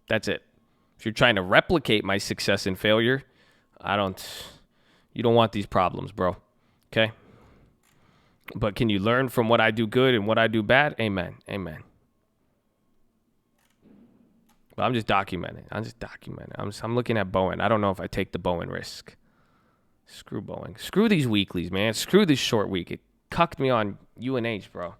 That's it. If you're trying to replicate my success and failure, you don't want these problems, bro. Okay? But can you learn from what I do good and what I do bad? Amen. Amen. But I'm just documenting. I'm looking at Bowen. I don't know if I take the Bowen risk. Screw Bowen. Screw these weeklies, man. Screw this short week. It cucked me on UNH, bro.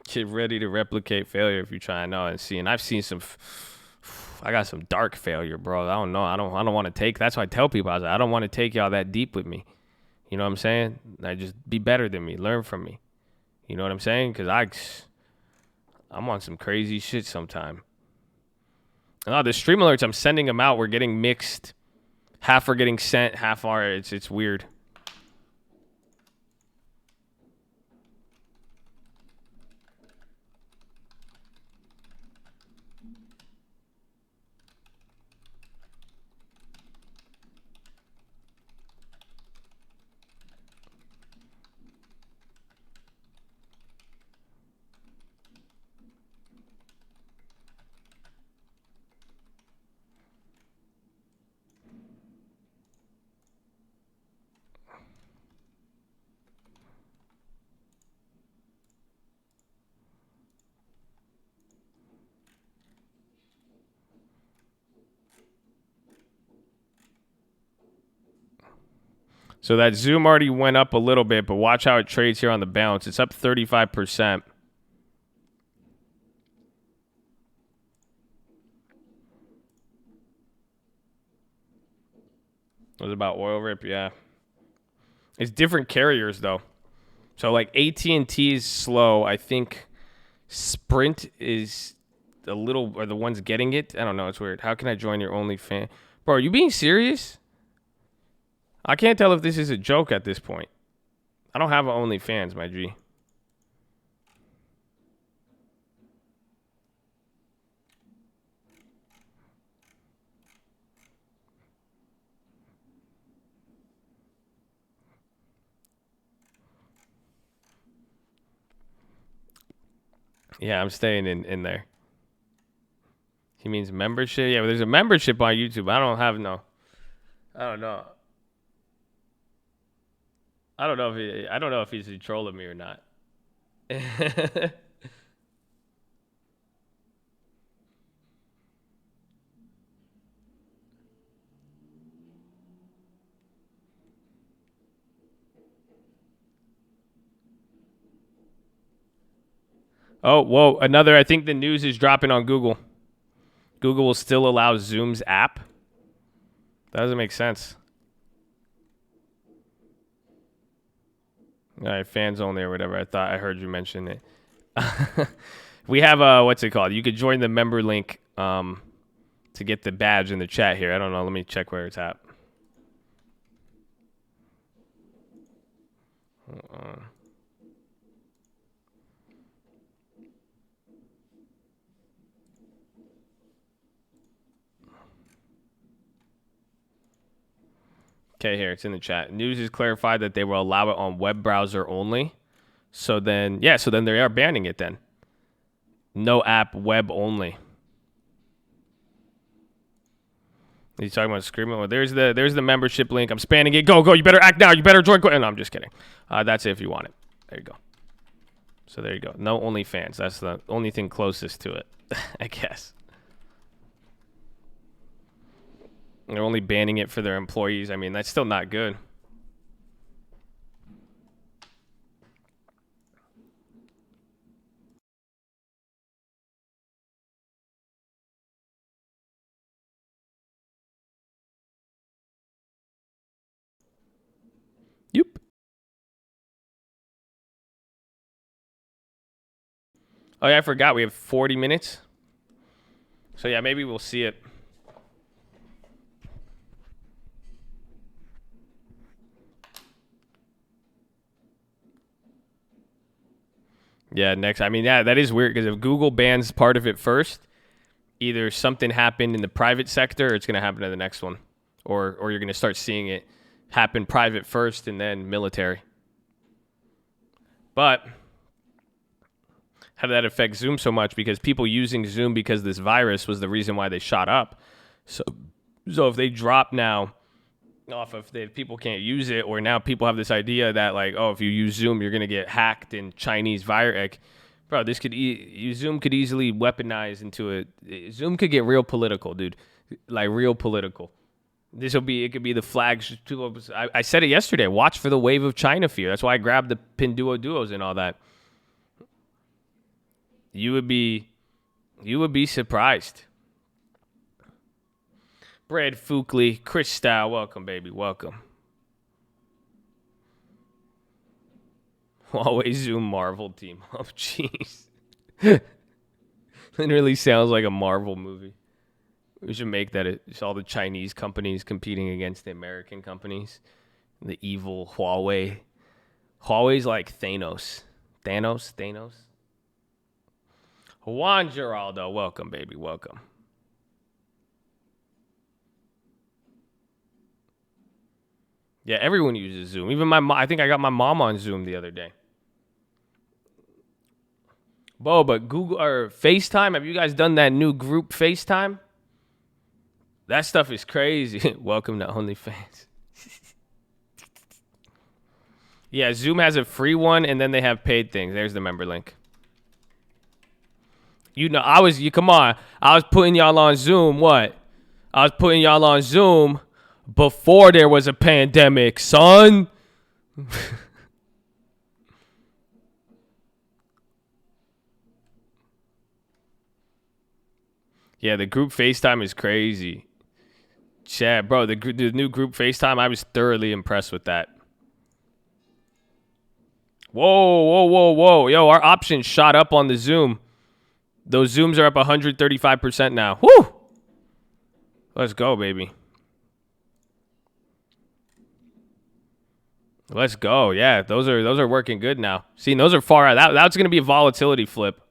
Get ready to replicate failure if you try. I know and see. And I've seen some. I got some dark failure, bro. I don't know. I don't want to take. That's why I tell people I don't want to take y'all that deep with me. You know what I'm saying? I just be better than me. Learn from me. You know what I'm saying? Because I'm on some crazy shit sometime. Oh, the stream alerts, I'm sending them out. We're getting mixed. Half are getting sent, half are. It's weird. So that Zoom already went up a little bit, but watch how it trades here on the bounce. It's up 35%. It was about oil rip, yeah. It's different carriers though. So like AT&T is slow. I think Sprint is a little, are the ones getting it. I don't know. It's weird. How can I join your OnlyFans? Bro, are you being serious? I can't tell if this is a joke at this point. I don't have an OnlyFans, my G. Yeah, I'm staying in there. He means membership. Yeah, but there's a membership on YouTube. I don't have no. I don't know. I don't know if he's trolling me or not. Oh, whoa. Another, I think the news is dropping on Google. Google will still allow Zoom's app. That doesn't make sense. All right, fans only or whatever. I heard you mention it. We have what's it called? You could join the member link to get the badge in the chat here. I don't know. Let me check where it's at. Okay, here, it's in the chat. News has clarified that they will allow it on web browser only. So then they are banning it then. No app, web only. Are you talking about screaming? Well, there's the membership link. I'm spamming it. Go. You better act now. You better join. No, I'm just kidding. That's it if you want it. There you go. So there you go. No OnlyFans. That's the only thing closest to it, I guess. They're only banning it for their employees. I mean, that's still not good. Yep. Oh, yeah, I forgot. We have 40 minutes. So, yeah, maybe we'll see it. Yeah, next. I mean, yeah, that is weird because if Google bans part of it first, either something happened in the private sector or it's going to happen to the next one. Or you're going to start seeing it happen private first and then military. But how did that affect Zoom so much? Because people using Zoom because this virus was the reason why they shot up. So if they drop now off of that people can't use it, or now people have this idea that like, oh, if you use Zoom, you're gonna get hacked and Chinese virus. Bro, this could Zoom could easily weaponize into it. Zoom could get real political, dude. Like real political. It could be the flags. I said it yesterday. Watch for the wave of China fear. That's why I grabbed the Pinduoduos and all that. You would be surprised. Brad Fukley, Chris Style, welcome, baby, welcome. Always Zoom Marvel team up, jeez. Literally sounds like a Marvel movie. We should make that it's all the Chinese companies competing against the American companies. The evil Huawei. Huawei's like Thanos. Thanos. Juan Geraldo, welcome, baby, welcome. Yeah, everyone uses Zoom. Even my mom. I think I got my mom on Zoom the other day. But Google or FaceTime, have you guys done that new group FaceTime? That stuff is crazy. Welcome to OnlyFans. Yeah, Zoom has a free one, and then they have paid things. There's the member link. You know, come on. I was putting y'all on Zoom, what? I was putting y'all on Zoom before there was a pandemic, son. Yeah, the group FaceTime is crazy. Chad, bro, the new group FaceTime, I was thoroughly impressed with that. Whoa. Yo, our options shot up on the Zoom. Those Zooms are up 135% now. Woo! Let's go, baby. Let's go. Yeah, those are working good now. See, those are far out. That's going to be a volatility flip.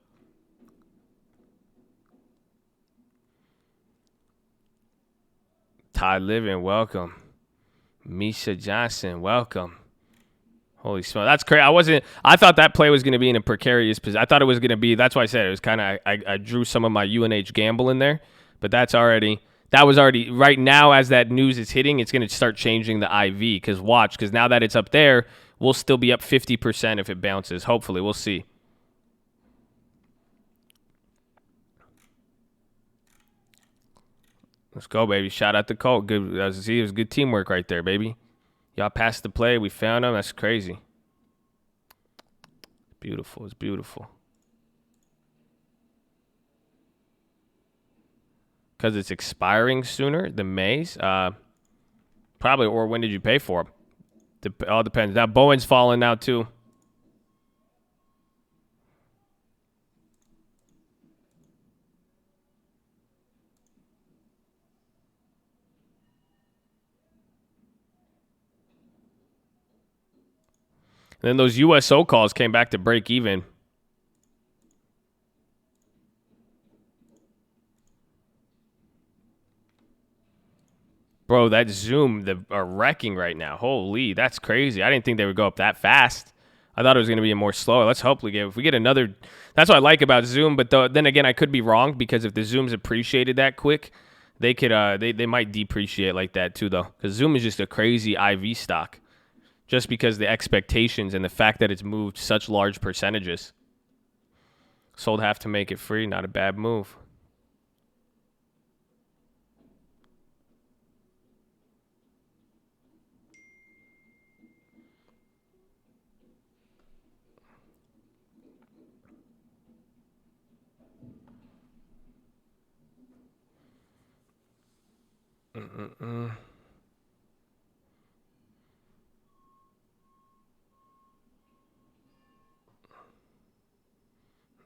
Todd Living, welcome. Misha Johnson, welcome. Holy smokes, that's crazy. I thought that play was going to be in a precarious position. I thought it was going to be, that's why I said it was kind of, I drew some of my UNH gamble in there, but that was already, right now as that news is hitting, it's going to start changing the IV, because now that it's up there, we'll still be up 50% if it bounces. Hopefully, we'll see. Let's go, baby. Shout out to Colt. Good. It was good teamwork right there, baby. Y'all passed the play. We found him. That's crazy. Beautiful. It's beautiful. Because it's expiring sooner than May's. Probably. Or when did you pay for them? All depends. Now Bowen's falling now too. And then those USO calls came back to break even. Bro, that Zoom are wrecking right now. Holy, that's crazy. I didn't think they would go up that fast. I thought it was going to be more slower. Let's hopefully if we get another. That's what I like about Zoom. But then again, I could be wrong because if the Zooms appreciated that quick, they could they might depreciate like that too, though. Because Zoom is just a crazy IV stock. Just because the expectations and the fact that it's moved such large percentages. Sold half to make it free. Not a bad move.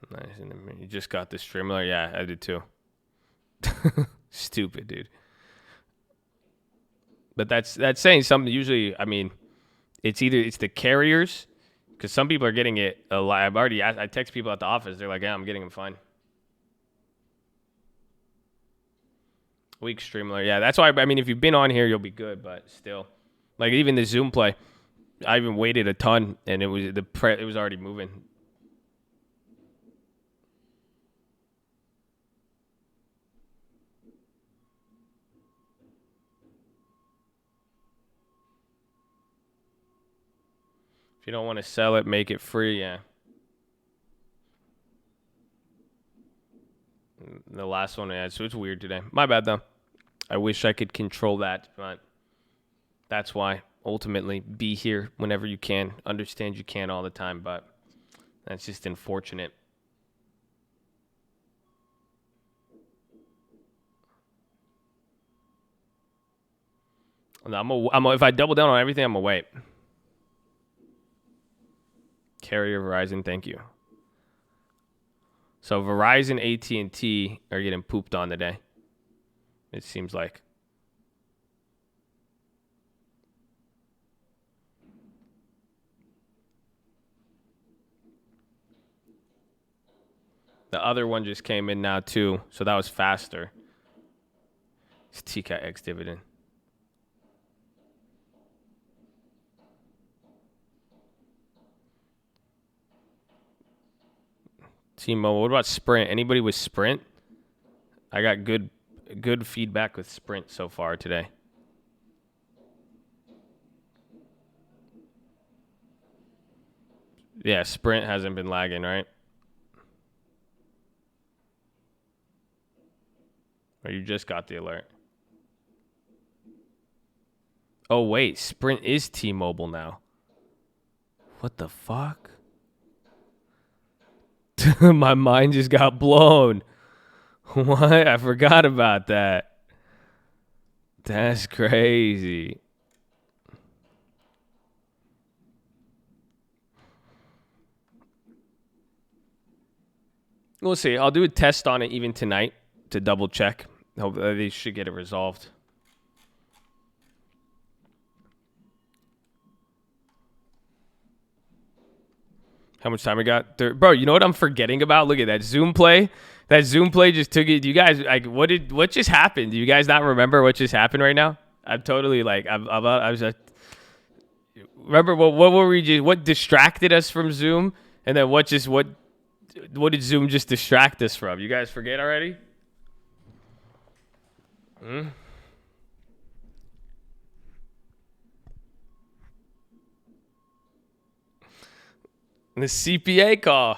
Nice. You just got the Streamler? Yeah, I did too. Stupid, dude. But that's saying something. Usually, I mean, it's the carriers, because some people are getting it a lot. I text people at the office. They're like, yeah, I'm getting them fine. Weak Streamler. Yeah, that's why. I mean, if you've been on here, you'll be good. But still, like even the Zoom play, I even waited a ton, and it was already moving. If you don't want to sell it, make it free. Yeah. The last one, yeah, so it's weird today. My bad, though. I wish I could control that, but that's why. Ultimately, be here whenever you can. Understand you can't all the time, but that's just unfortunate. If I double down on everything, I'm going to wait. Carrier, Verizon, thank you. So Verizon, AT&T are getting pooped on today. It seems like. The other one just came in now too, so that was faster. It's TKX dividend. T-Mobile. What about Sprint? Anybody with Sprint? I got good feedback with Sprint so far today. Yeah, Sprint hasn't been lagging, right? Or you just got the alert? Oh, wait. Sprint is T-Mobile now. What the fuck? My mind just got blown. What? I forgot about that. That's crazy. We'll see. I'll do a test on it even tonight to double check. Hope they should get it resolved. How much time we got? Bro, you know what I'm forgetting about? Look at that Zoom play. That Zoom play just took it. You guys, like, what just happened? Do you guys not remember what just happened right now? I'm totally like, I was just, remember what were we just, what distracted us from Zoom? And then what did Zoom just distract us from? You guys forget already? The CPA call.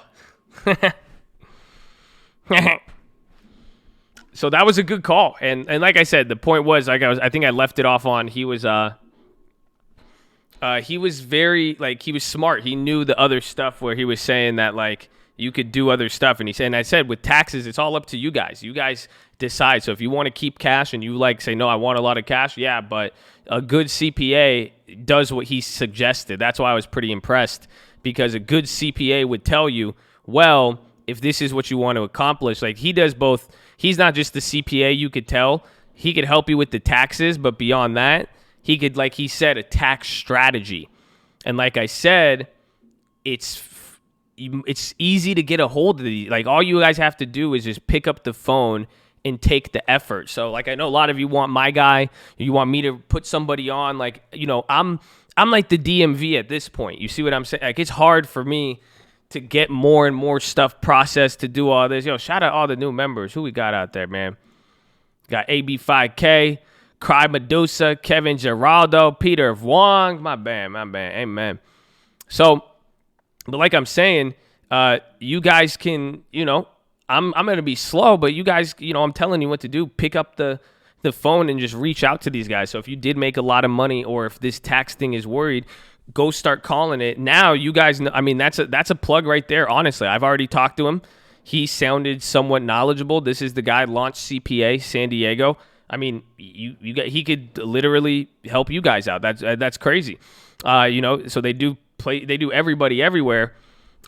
So that was a good call. And like I said, the point was, I think I left it off on, he was very, like, he was smart. He knew the other stuff where he was saying that, like, you could do other stuff. And I said, with taxes, it's all up to you guys. You guys decide. So if you want to keep cash and you, like, say, no, I want a lot of cash, yeah, but a good CPA does what he suggested. That's why I was pretty impressed, because a good CPA would tell you, well, if this is what you want to accomplish, like, he does both. He's not just the CPA, you could tell. He could help you with the taxes, but beyond that, he could, like he said, a tax strategy. And like I said, it's easy to get a hold of these. Like, all you guys have to do is just pick up the phone and take the effort. So, like, I know a lot of you want my guy. You want me to put somebody on. Like, you know, I'm like the DMV at this point. You see what I'm saying? Like, it's hard for me to get more and more stuff processed to do all this. Yo, shout out all the new members. Who we got out there, man? Got AB5K, Cry Medusa, Kevin Geraldo, Peter Wong. My band. Amen. So, but like I'm saying, you guys can, you know, I'm going to be slow, but you guys, you know, I'm telling you what to do. Pick up the phone and just reach out to these guys. So if you did make a lot of money, or if this tax thing is worried, go start calling it. Now you guys know, I mean, that's a plug right there. Honestly, I've already talked to him. He sounded somewhat knowledgeable. This is the guy launched CPA San Diego. I mean, he could literally help you guys out. That's crazy. You know, so they do everybody everywhere.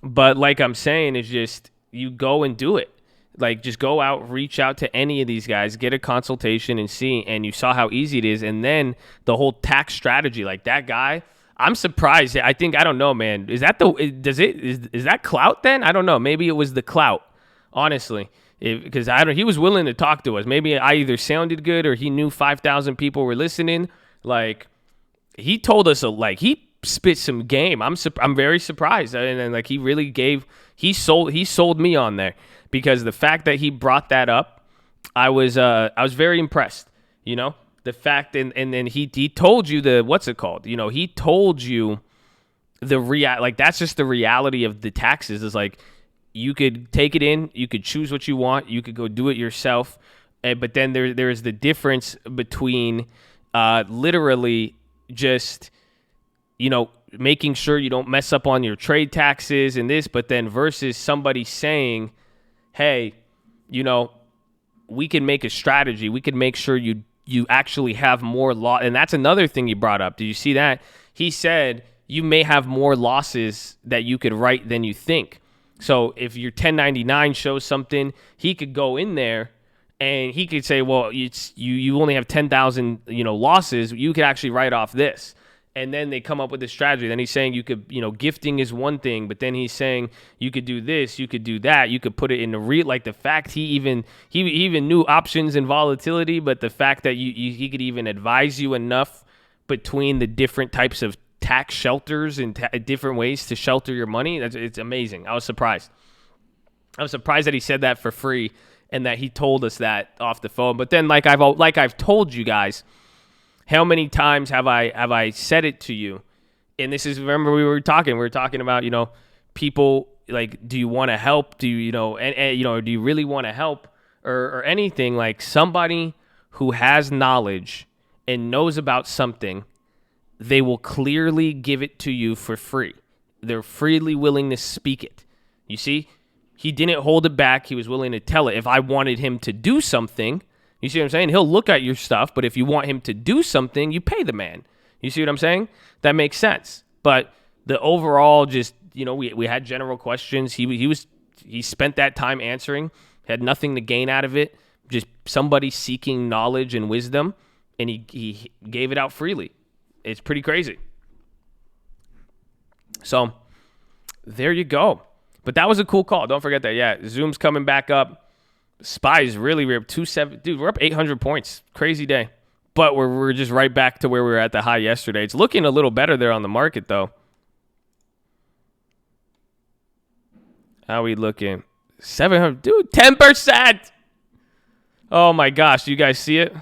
But like I'm saying, it's just, you go and do it. Like, just go out, reach out to any of these guys, get a consultation and see. And you saw how easy it is. And then the whole tax strategy, like that guy, I'm surprised. I don't know, man. Is that is that clout then? I don't know. Maybe it was the clout, honestly, because he was willing to talk to us. Maybe I either sounded good or he knew 5,000 people were listening. Like, he told us, like, he spit some game. I'm very surprised, and then, like, he sold me on there, because the fact that he brought that up, I was very impressed. You know. The fact, and then he told you what's it called? You know, he told you that's just the reality of the taxes. Is like you could take it in, you could choose what you want, you could go do it yourself, but then there is the difference between literally just making sure you don't mess up on your trade taxes and this, but then versus somebody saying, hey, we can make a strategy, we can make sure you actually have more law. And that's another thing he brought up. Did you see that? He said you may have more losses that you could write than you think. So if your 1099 shows something, he could go in there and he could say, well, you only have 10,000 losses. You could actually write off this. And then they come up with this strategy. Then he's saying you could, gifting is one thing, but then he's saying you could do this, you could do that, you could put it in the like the fact he even knew options and volatility, but the fact that he could even advise you enough between the different types of tax shelters and different ways to shelter your money. It's amazing. I was surprised. I was surprised that he said that for free and that he told us that off the phone. But then like I've told you guys, how many times have I said it to you? And this is, remember we were talking about, people like, do you want to help? Do you, do you really want to help or anything? Like somebody who has knowledge and knows about something, they will clearly give it to you for free. They're freely willing to speak it. You see, he didn't hold it back. He was willing to tell it. If I wanted him to do something, you see what I'm saying? He'll look at your stuff, but if you want him to do something, you pay the man. You see what I'm saying? That makes sense. But the overall, just, we had general questions. He spent that time answering, had nothing to gain out of it, just somebody seeking knowledge and wisdom, and he gave it out freely. It's pretty crazy. So there you go. But that was a cool call. Don't forget that. Yeah, Zoom's coming back up. SPY's really, we're up 270. Dude, we're up 800 points. Crazy day. But we're just right back to where we were at the high yesterday. It's looking a little better there on the market, though. How we looking? 700. Dude, 10%. Oh, my gosh. Do you guys see it?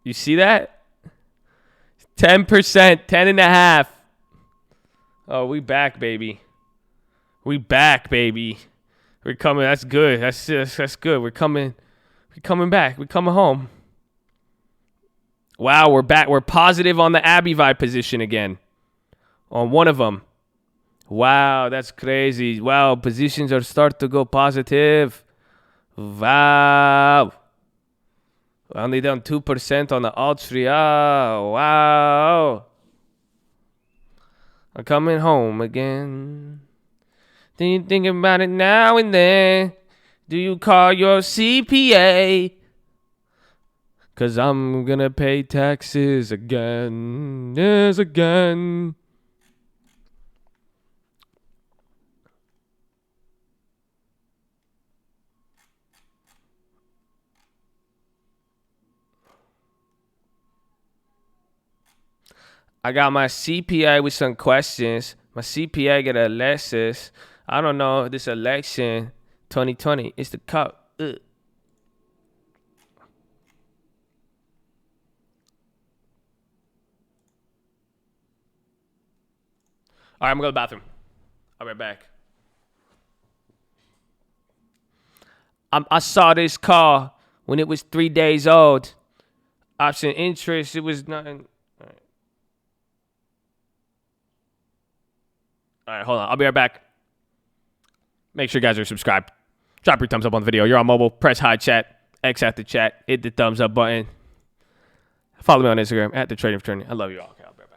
You see that? 10%. 10.5. Oh, we back, baby. We back, baby. We're coming. That's good. That's good. We're coming back. We're coming home. Wow, we're back. We're positive on the Abby vibe position again. On one of them. Wow, that's crazy. Wow, positions are starting to go positive. Wow. Only down 2% on the Altria. Wow. I'm coming home again. Do you think about it now and then? Do you call your CPA? 'Cause I'm gonna pay taxes again. Yes, again. I got my CPA with some questions. My CPA got a Lexus. I don't know, this election 2020, it's the cup. Ugh. All right, I'm going to go to the bathroom. I'll be right back. I saw this car when it was 3 days old. Option interest, it was nothing. All right, hold on. I'll be right back. Make sure you guys are subscribed. Drop your thumbs up on the video. You're on mobile. Press high chat. X at the chat. Hit the thumbs up button. Follow me on Instagram at the Trading Fraternity. I love you all. Okay, I'll be right back.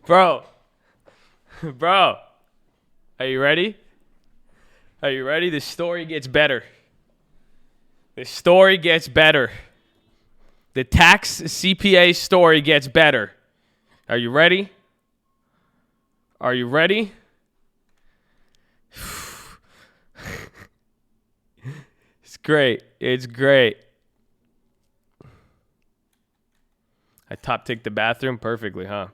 Bro. Bro. Are you ready? Are you ready? The story gets better. The story gets better. The tax CPA story gets better. Are you ready? Are you ready? It's great. It's great. I top ticked the bathroom perfectly, huh?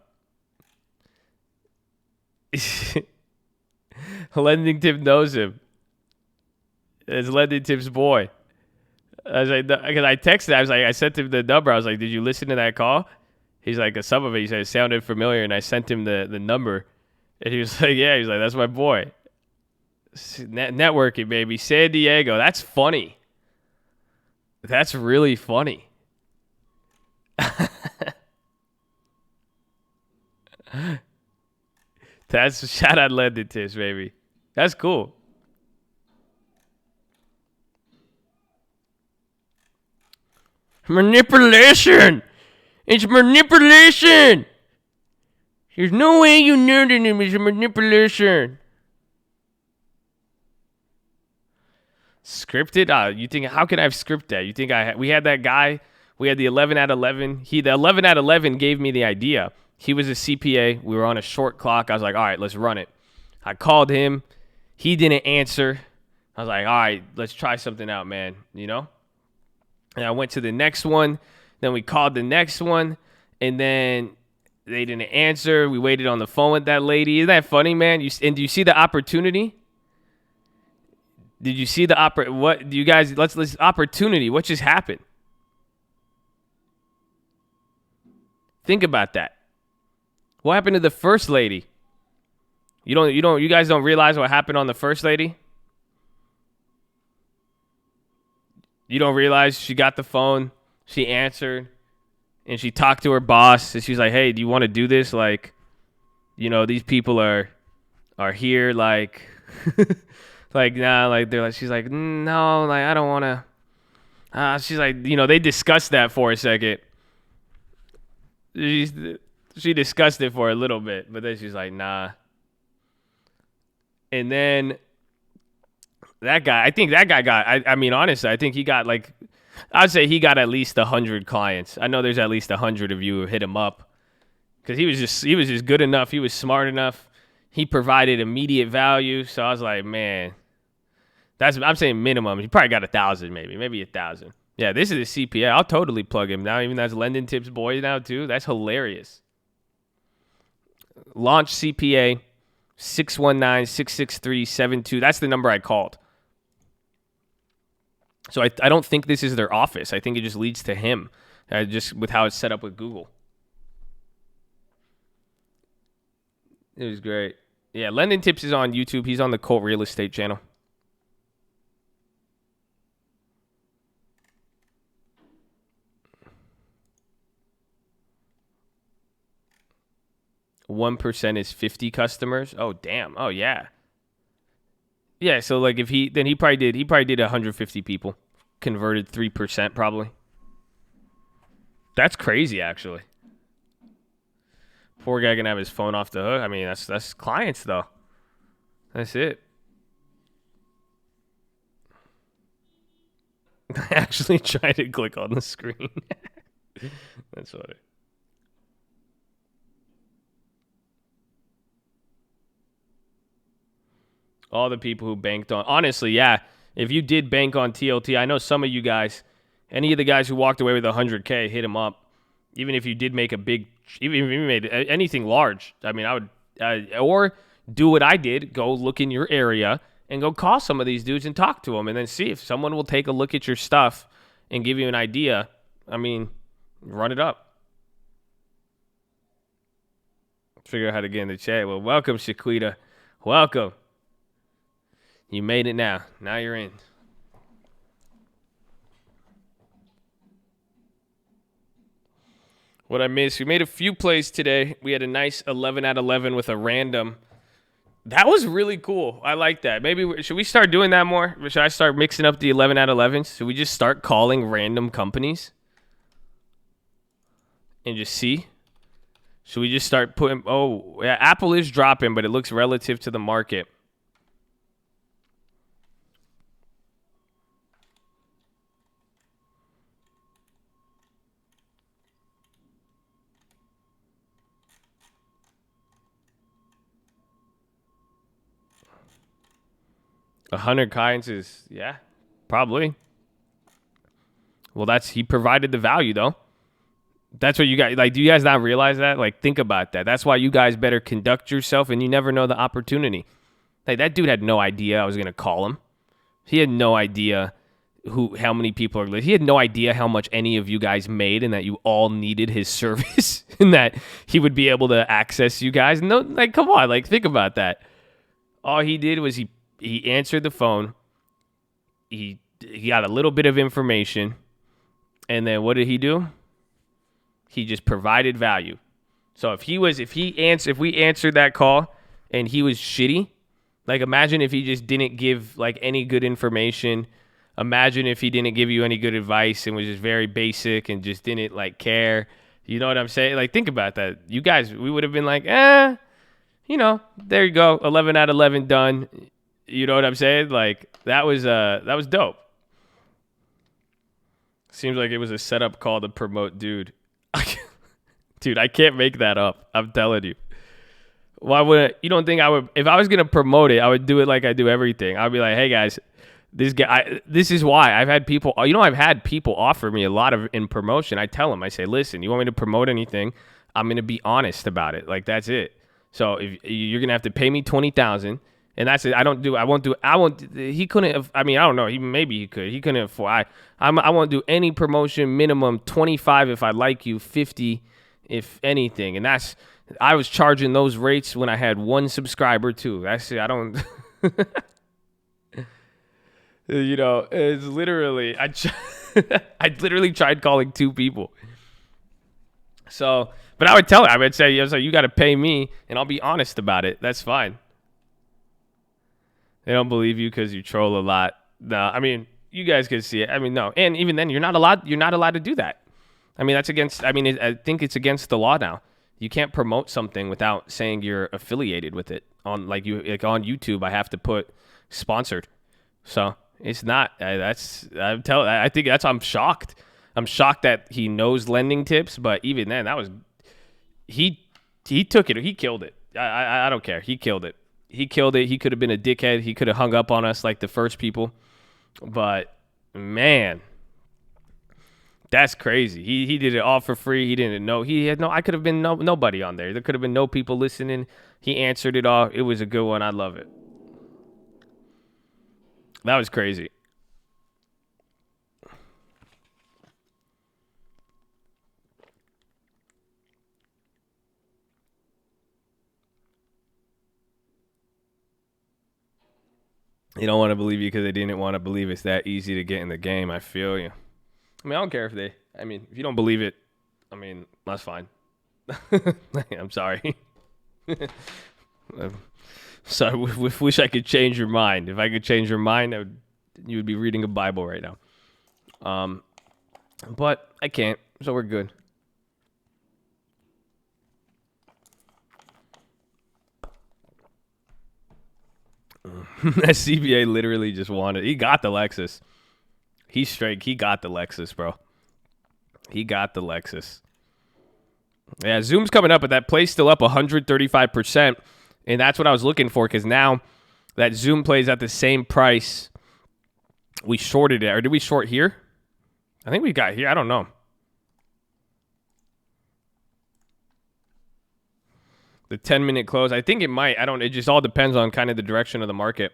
Lending Tip knows him. It's Lending Tip's boy. I was like, because I texted, I sent him the number. I was like, did you listen to that call? He's like, some of it, he said, it sounded familiar. And I sent him the number. And he was like, yeah. He's like, that's my boy. Networking, baby. San Diego. That's funny. That's really funny. That's shout out Lending Tips, baby. That's cool. Manipulation. It's manipulation. There's no way you nerded him. It's manipulation. Scripted? You think, how can I have scripted that? You think we had that guy, we had the 11 out of 11. The 11 out of 11 gave me the idea. He was a CPA. We were on a short clock. I was like, all right, let's run it. I called him. He didn't answer. I was like, all right, let's try something out, man. You know? And I went to the next one. Then we called the next one. And then they didn't answer. We waited on the phone with that lady. Isn't that funny, man? And do you see the opportunity? Did you see the what do you guys, let's opportunity. What just happened? Think about that. What happened to the first lady? You guys don't realize what happened on the first lady? You don't realize she got the phone, she answered, and she talked to her boss, and she's like, hey, do you want to do this? Like, you know, these people are here, like, like, nah, like, they're like, she's like, no, like, I don't want to. She's like, you know, they discussed that for a second. She discussed it for a little bit, but then she's like, nah. And then that guy, I think that guy got, I mean, honestly, I think he got like, I'd say he got at least 100 clients. I know there's at least 100 of you who hit him up because he was just good enough. He was smart enough. He provided immediate value. So I was like, man, I'm saying minimum. He probably got 1,000, maybe 1,000. Yeah, this is a CPA. I'll totally plug him now. Even that's Lending Tips boy now too. That's hilarious. Launch CPA 619-663-72. That's the number I called. So I don't think this is their office. I think it just leads to him, just with how it's set up with Google. It was great. Yeah, Lending Tips is on YouTube. He's on the Cult Real Estate channel. %1 is 50 customers. Oh, damn. Oh, yeah. Yeah, so like if he probably did 150 people, converted 3% probably. That's crazy, actually. Poor guy gonna have his phone off the hook. I mean, that's clients though. That's it. I actually tried to click on the screen. That's funny. All the people who banked on, honestly, yeah. If you did bank on TLT, I know some of you guys, any of the guys who walked away with 100K, hit them up. Even if you did make a big, even if you made anything large, I mean, I would, or do what I did, go look in your area and go call some of these dudes and talk to them and then see if someone will take a look at your stuff and give you an idea. I mean, run it up. Figure out how to get in the chat. Well, welcome, Shaquita. Welcome. You made it now. Now you're in. What I missed, we made a few plays today. We had a nice 11 out of 11 with a random. That was really cool. I like that. Maybe, should we start doing that more? Should I start mixing up the 11 out of 11s? Should we just start calling random companies? And just see? Should we just start putting? Oh, yeah, Apple is dropping, but it looks relative to the market. $100 is, yeah, probably. Well, he provided the value though. That's what you guys, like, do you guys not realize that? Like, think about that. That's why you guys better conduct yourself, and you never know the opportunity. Like, that dude had no idea I was going to call him. He had no idea how many people are, he had no idea how much any of you guys made and that you all needed his service and that he would be able to access you guys. No, like, come on, like, think about that. All he did was he answered the phone. He got a little bit of information, and then what did he do? He just provided value. So if we answered that call and he was shitty, like, imagine if he just didn't give like any good information. Imagine if he didn't give you any good advice and was just very basic and just didn't like care. You know what I'm saying? Like, think about that. You guys, we would have been like, there you go. 11 out of 11 done. You know what I'm saying? Like, that was dope. Seems like it was a setup call to promote dude. Dude, I can't make that up. I'm telling you. Why would you don't think I would? If I was gonna promote it, I would do it like I do everything. I'd be like, hey guys, this is why I've had people. I've had people offer me a lot in promotion. I tell them, I say, listen, you want me to promote anything? I'm gonna be honest about it. Like, that's it. So if you're gonna have to pay me $20,000, and that's it. I won't. He couldn't have. I mean, I don't know. Maybe he could. He couldn't afford. I won't do any promotion. Minimum 25 if I like you, 50 if anything. And I was charging those rates when I had one subscriber too. That's it. I don't. It's literally I literally tried calling 2 people. So, but I would say, you got to pay me, and I'll be honest about it. That's fine. They don't believe you because you troll a lot. No, I mean, you guys can see it. I mean, no, and even then, you're not allowed to do that. I mean, that's against. I mean, I think it's against the law now. You can't promote something without saying you're affiliated with it. On YouTube, I have to put sponsored. So it's not. I think that's. I'm shocked. I'm shocked that he knows lending tips, but even then, that was. He took it. He killed it. I don't care. He killed it. He killed it. He could have been a dickhead. He could have hung up on us like the first people. But man, that's crazy. He did it all for free. He didn't know. I could have been nobody on there. There could have been no people listening. He answered it all. It was a good one. I love it. That was crazy. They don't want to believe you because they didn't want to believe it's that easy to get in the game. I feel you. I mean, I don't care if if you don't believe it, I mean, that's fine. I'm sorry. So I wish I could change your mind. If I could change your mind, you would be reading a Bible right now. But I can't, so we're good. That CBA literally just he got the Lexus. He got the Lexus, bro. He got the Lexus. Yeah, Zoom's coming up, but that play's still up 135%. And that's what I was looking for, because now that Zoom plays at the same price. We shorted it. Or did we short here? I think we got here. I don't know. The 10-minute close. I think it might. It just all depends on kind of the direction of the market.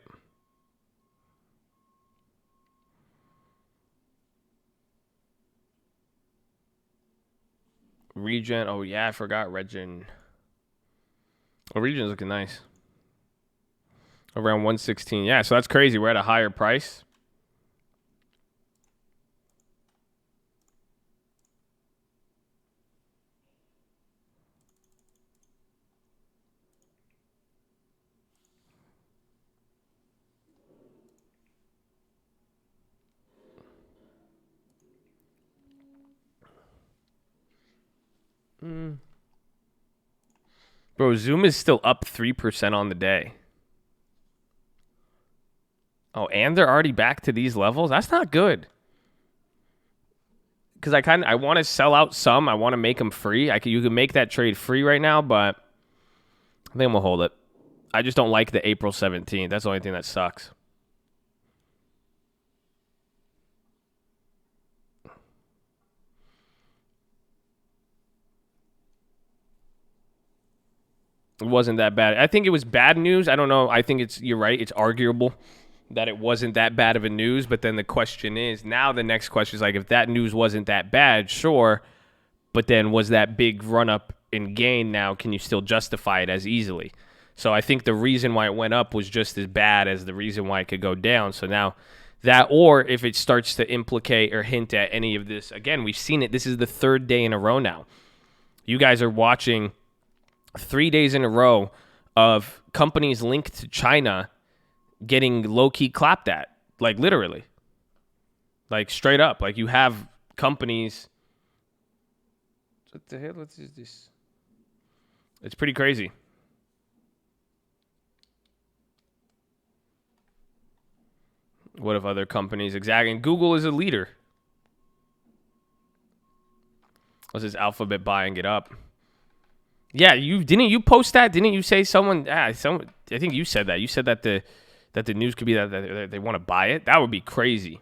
Regen. Oh, yeah, I forgot Regen. Oh, Regen's looking nice. Around 116. Yeah, so that's crazy. We're at a higher price. Bro, Zoom is still up 3% on the day. Oh, and they're already back to these levels? That's not good. Because I want to sell out some. I want to make them free. You can make that trade free right now, but I think I'm going to hold it. I just don't like the April 17th. That's the only thing that sucks. It wasn't that bad. I think it was bad news. I don't know. I think you're right. It's arguable that it wasn't that bad of a news. But then the question is, now the next question is like, if that news wasn't that bad, sure. But then was that big run up in gain now? Can you still justify it as easily? So I think the reason why it went up was just as bad as the reason why it could go down. So now that, or if it starts to implicate or hint at any of this, again, we've seen it. This is the third day in a row now. You guys are watching 3 days in a row of companies linked to China getting low-key clapped at, like literally, like straight up. Like you have companies. What the hell? What's this? It's pretty crazy. What if other companies exactly? And Google is a leader. What's this Alphabet buying it up? Yeah, didn't you post that? Didn't you say someone? I think you said that. You said that the news could be that they want to buy it. That would be crazy.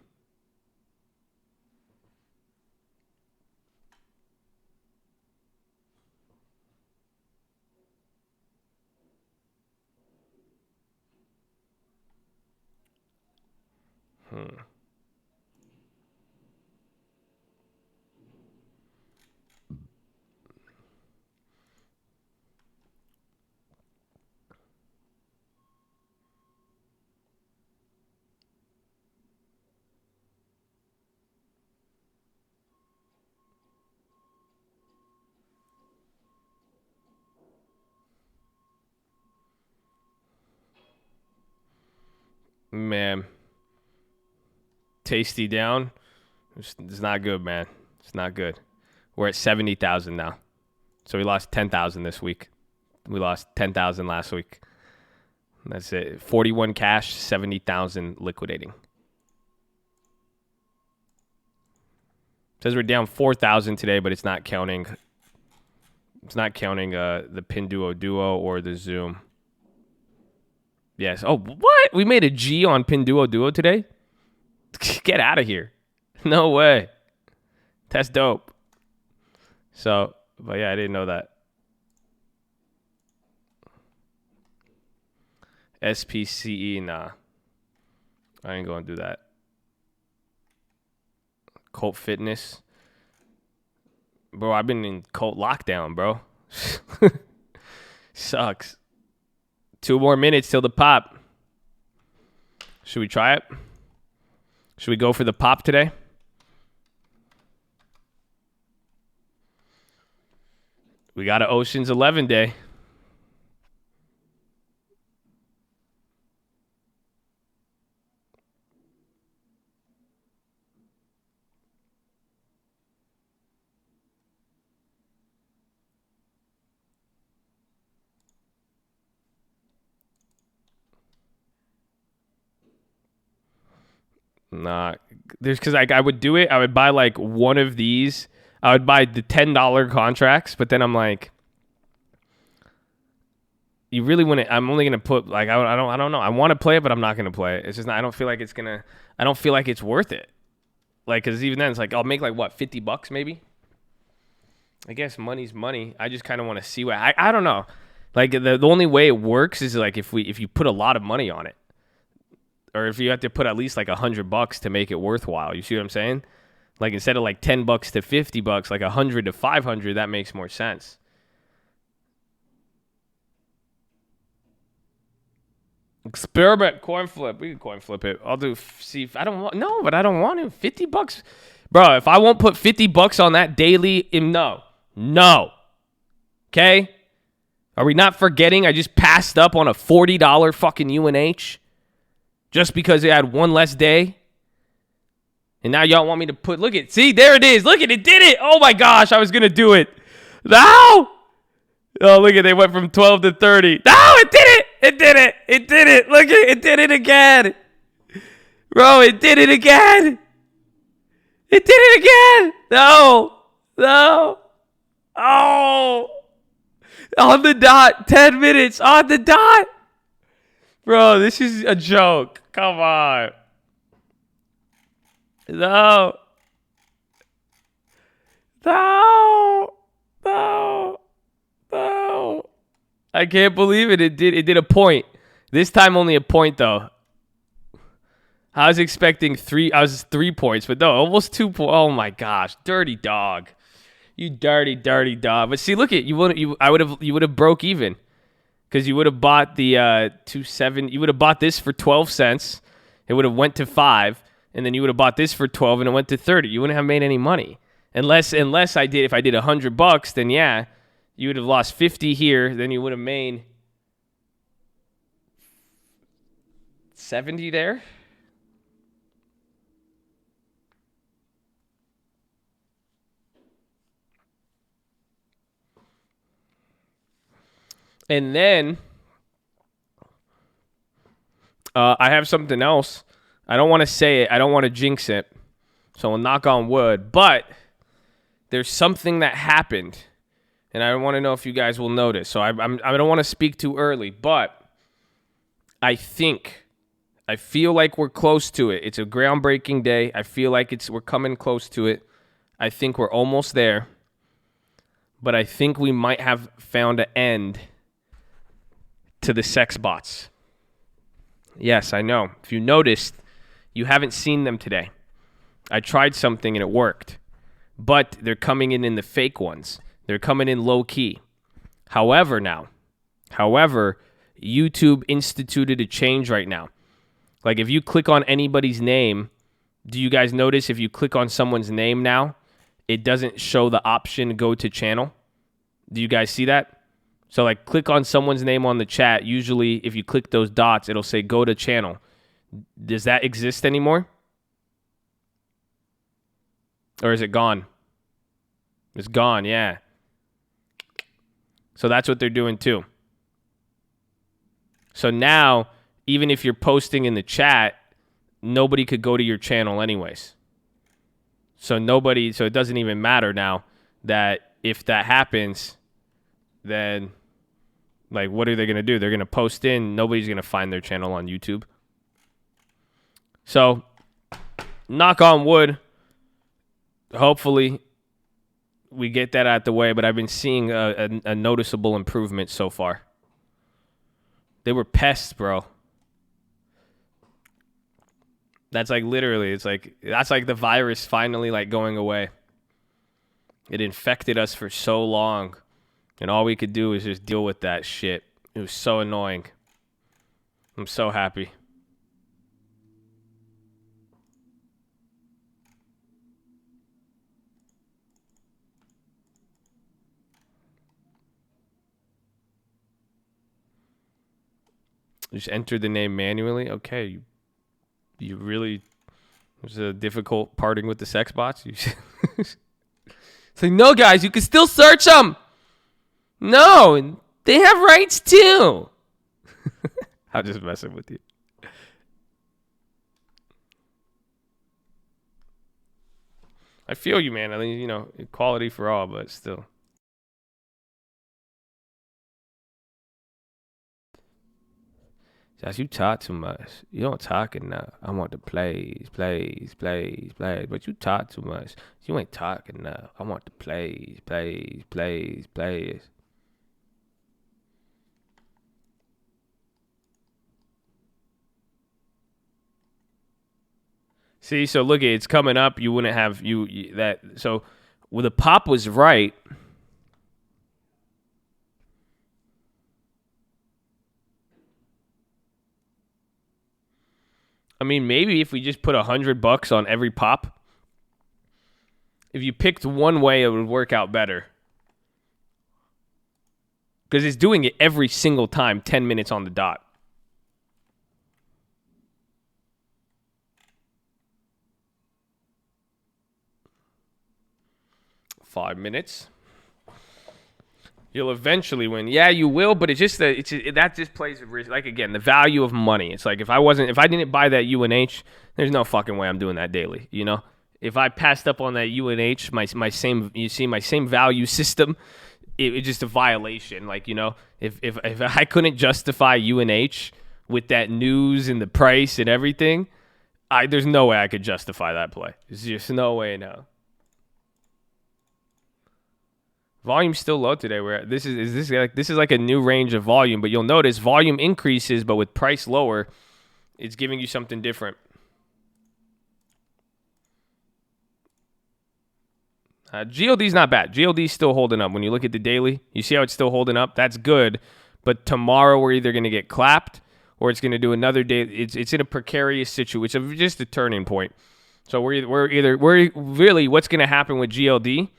Man, Tasty down. It's not good, man. It's not good. We're at 70,000 now. So we lost 10,000 this week. We lost 10,000 last week. That's it. 41 cash, 70,000 liquidating. Says we're down 4,000 today, but it's not counting. It's not counting the Pinduo Duo or the Zoom. Yes. Oh, what? We made a G on Pinduo Duo today? Get out of here. No way. That's dope. So, but yeah, I didn't know that. SPCE, nah. I ain't going to do that. Cult Fitness. Bro, I've been in cult lockdown, bro. Sucks. 2 more minutes till the pop. Should we try it? Should we go for the pop today? We got an Ocean's 11 day. Nah, there's because like I would do it. I would buy like one of these. I would buy the $10 contracts, but then I'm like, you really want to? I'm only gonna put like I don't know. I want to play it, but I'm not gonna play it. It's just not, I don't feel like it's gonna. I don't feel like it's worth it. Like, cause even then it's like I'll make like what, $50 maybe. I guess money's money. I just kind of want to see what I don't know. Like the only way it works is like if you put a lot of money on it. Or if you have to put at least like $100 to make it worthwhile. You see what I'm saying? Like instead of like $10 to $50, like 100 to 500, that makes more sense. Experiment coin flip. We can coin flip it. I'll do. See, if I don't want. No, but I don't want to. $50, bro. If I won't put $50 on that daily, no. Okay. Are we not forgetting? I just passed up on a $40 fucking UNH. Just because it had one less day. And now y'all want me to put, look at, see, there it is. Look at it, did it. Oh my gosh, I was going to do it. No. Oh, look at, they went from 12 to 30. No, it did it. It did it. It did it. Look at it. Did it again. Bro, it did it again. It did it again. No. No. Oh. On the dot. 10 minutes. On the dot. Bro, this is a joke. Come on. No. No. No. No. I can't believe it. It did a point. This time only a point though. I was expecting 3 points, but no, almost 2 points. Oh my gosh. Dirty dog. You dirty, dirty dog. But see, look at you would have broke even. Because you would have bought the 2.7. You would have bought this for 12 cents. It would have went to 5, and then you would have bought this for 12 and it went to 30. You wouldn't have made any money. Unless if I did $100, then yeah, you would have lost 50 here, then you would have made 70 there. And then I have something else. I don't want to say it. I don't want to jinx it. So I'll knock on wood. But there's something that happened. And I want to know if you guys will notice. So I don't want to speak too early. But I feel like we're close to it. It's a groundbreaking day. I feel like we're coming close to it. I think we're almost there. But I think we might have found an end to the sex bots. Yes, I know. If you noticed, you haven't seen them today. I tried something and it worked. But they're coming in the fake ones. They're coming in low key. However, YouTube instituted a change right now. Like if you click on anybody's name, do you guys notice if you click on someone's name now, it doesn't show the option go to channel? Do you guys see that? So like click on someone's name on the chat. Usually if you click those dots, it'll say go to channel. Does that exist anymore? Or is it gone? It's gone, yeah. So that's what they're doing too. So now, even if you're posting in the chat, nobody could go to your channel anyways. So it doesn't even matter now that if that happens, then like what are they going to do? They're going to post in, nobody's going to find their channel on YouTube. So, knock on wood, hopefully we get that out the way, but I've been seeing a noticeable improvement so far. They were pests, bro. That's like literally, that's like the virus finally like going away. It infected us for so long, and all we could do was just deal with that shit. It was so annoying. I'm so happy. Just enter the name manually. Okay, you really, was a difficult parting with the sex bots. It's like, no, guys, you can still search them. No, they have rights too. I'm just messing with you. I feel you, man. I mean, equality for all, but still. Josh, you talk too much. You don't talk enough. I want to plays. But you talk too much. You ain't talking enough. I want to plays. See, so look, it's coming up. You wouldn't have that. So, well, the pop was right. I mean, maybe if we just put $100 on every pop, if you picked one way, it would work out better. Because it's doing it every single time, 10 minutes on the dot. $5 minutes. You'll eventually win. Yeah, you will, but that just plays like, again, the value of money. It's like if I didn't buy that UNH, there's no fucking way I'm doing that daily, you know? If I passed up on that UNH, my same value system, it's just a violation. Like, you know, if I couldn't justify UNH with that news and the price and everything, there's no way I could justify that play. There's just no way now. Volume's still low today. This is like a new range of volume, but you'll notice volume increases, but with price lower, it's giving you something different. GLD's not bad. GLD's still holding up. When you look at the daily, you see how it's still holding up? That's good. But tomorrow we're either going to get clapped or it's going to do another day. It's in a precarious situation. It's just a turning point. So we're really what's going to happen with GLD?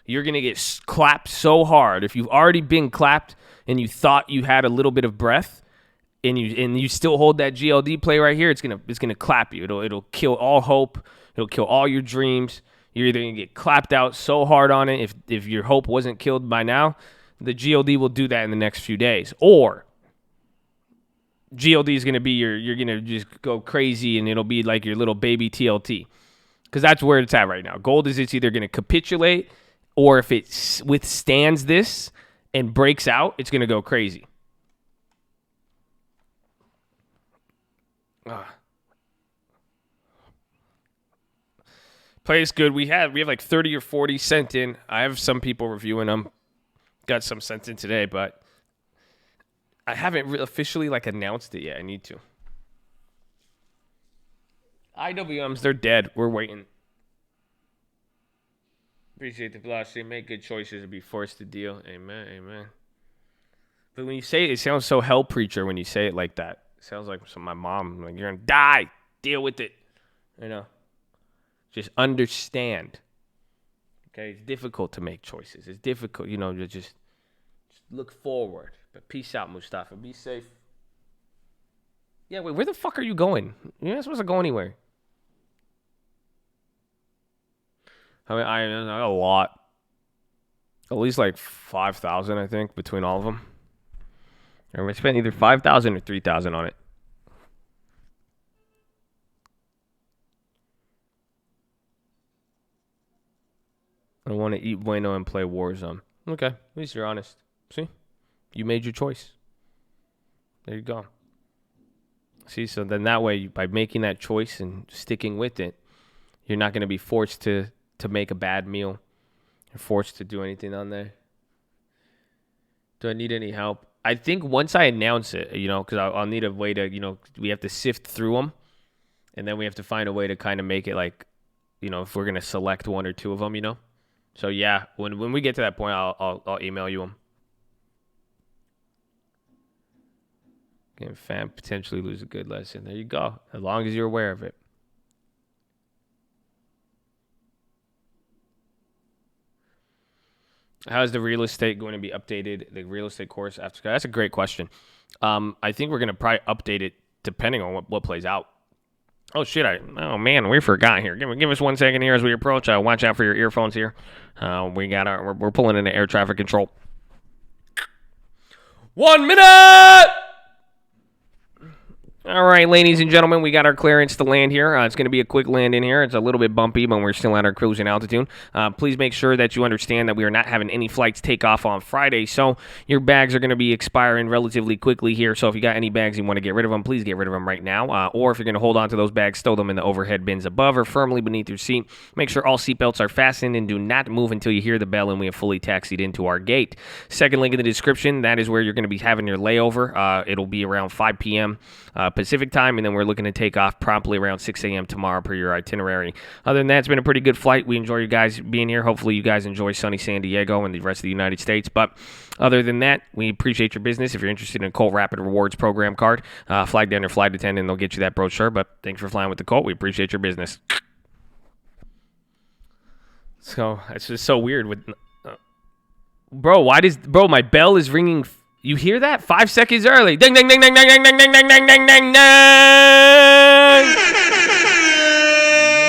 You're going to get clapped so hard. If you've already been clapped and you thought you had a little bit of breath and you still hold that GLD play right here, it's going to clap you. It'll kill all hope. It'll kill all your dreams. You're either going to get clapped out so hard on it if your hope wasn't killed by now, the GLD will do that in the next few days. Or GLD is going to be you're going to just go crazy and it'll be like your little baby TLT. Because that's where it's at right now. Gold is it's either going to capitulate or if it withstands this and breaks out, it's going to go crazy. Play is good. We have like 30 or 40 sent in. I have some people reviewing them. Got some sent in today, but I haven't officially like announced it yet. I need to. IWMs, they're dead. We're waiting. Appreciate the philosophy. Make good choices to be forced to deal. Amen. Amen. But when you say it sounds so hell preacher when you say it like that. It sounds like my mom. Like, you're going to die. Deal with it. You know. Just understand. Okay? It's difficult to make choices. It's difficult, you know, to just look forward. But peace out, Mustafa. Be safe. Yeah, wait, where the fuck are you going? You're not supposed to go anywhere. I mean, I got a lot. At least like 5,000, I think, between all of them. And we spent either 5,000 or 3,000 on it. I want to eat bueno and play Warzone. Okay, at least you're honest. See? You made your choice. There you go. See, so then that way, by making that choice and sticking with it, you're not going to be forced to make a bad meal. You're forced to do anything on there. Do I need any help? I think once I announce it, you know, because I'll need a way to, you know, we have to sift through them. And then we have to find a way to kind of make it like, you know, if we're going to select one or two of them, you know. So, yeah, when we get to that point, I'll email you them. Can fan potentially lose a good lesson? There you go. As long as you're aware of it. How is the real estate going to be updated? The real estate course after? That's a great question. I think we're going to probably update it depending on what plays out. Oh shit! Oh man, we forgot here. Give us 1 second here as we approach. Watch out for your earphones here. We're pulling into air traffic control. 1 minute. All right, ladies and gentlemen, we got our clearance to land here. It's going to be a quick land in here. It's a little bit bumpy, but we're still at our cruising altitude. Please make sure that you understand that we are not having any flights take off on Friday, so your bags are going to be expiring relatively quickly here. So if you got any bags you want to get rid of them, please get rid of them right now. Or if you're going to hold on to those bags, stow them in the overhead bins above or firmly beneath your seat. Make sure all seatbelts are fastened and do not move until you hear the bell and we have fully taxied into our gate. Second link in the description, that is where you're going to be having your layover. It'll be around 5 p.m. Pacific time, and then we're looking to take off promptly around 6 a.m. tomorrow per your itinerary. Other than that, it's been a pretty good flight. We enjoy you guys being here. Hopefully you guys enjoy sunny San Diego and the rest of the United States. But other than that, we appreciate your business. If you're interested in a Colt Rapid Rewards program card, flag down your flight attendant and they'll get you that brochure. But thanks for flying with the Colt. We appreciate your business. So it's just so weird with bro, my bell is ringing. You hear that? 5 seconds early. Ding, ding, ding, ding, ding, ding, ding, ding, ding, ding, ding, ding, ding.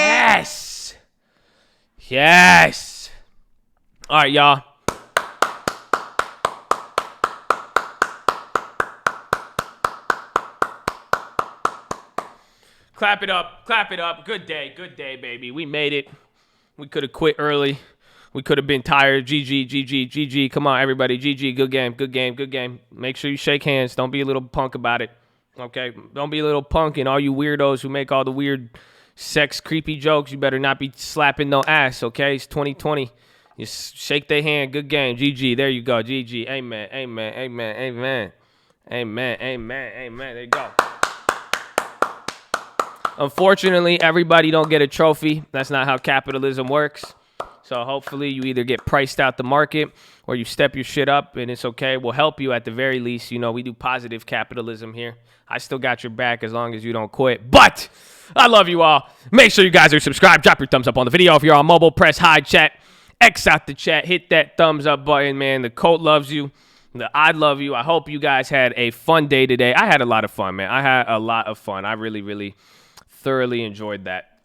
Yes. Yes. All right, y'all. Clap it up. Clap it up. Good day. Good day, baby. We made it. We could have quit early. We could have been tired. GG, GG, GG. Come on, everybody. GG. Good game. Good game. Good game. Make sure you shake hands. Don't be a little punk about it. Okay? Don't be a little punk. And all you weirdos who make all the weird sex creepy jokes, you better not be slapping no ass. Okay? It's 2020. Just shake their hand. Good game. GG. There you go. GG. Amen. Amen. Amen. Amen. Amen. Amen. Amen. There you go. Unfortunately, everybody don't get a trophy. That's not how capitalism works. So hopefully you either get priced out the market or you step your shit up, and it's okay. We'll help you at the very least. You know, we do positive capitalism here. I still got your back as long as you don't quit. But I love you all. Make sure you guys are subscribed. Drop your thumbs up on the video. If you're on mobile, press hide chat. X out the chat. Hit that thumbs up button, man. The Colt loves you. I love you. I hope you guys had a fun day today. I had a lot of fun, man. I had a lot of fun. I really thoroughly enjoyed that.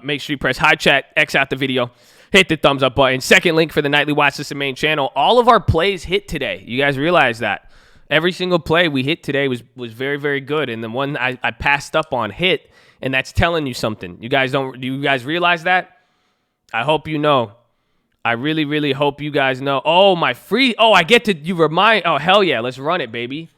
Make sure you press high chat, X out the video, hit the thumbs up button. Second link for the nightly Watchlist main channel. All of our plays hit today. You guys realize that? Every single play we hit today was very good. And the one I passed up on hit, and that's telling you something. Do you guys realize that? I hope you know. I really hope you guys know. Oh, I get to, oh, hell yeah. Let's run it, baby.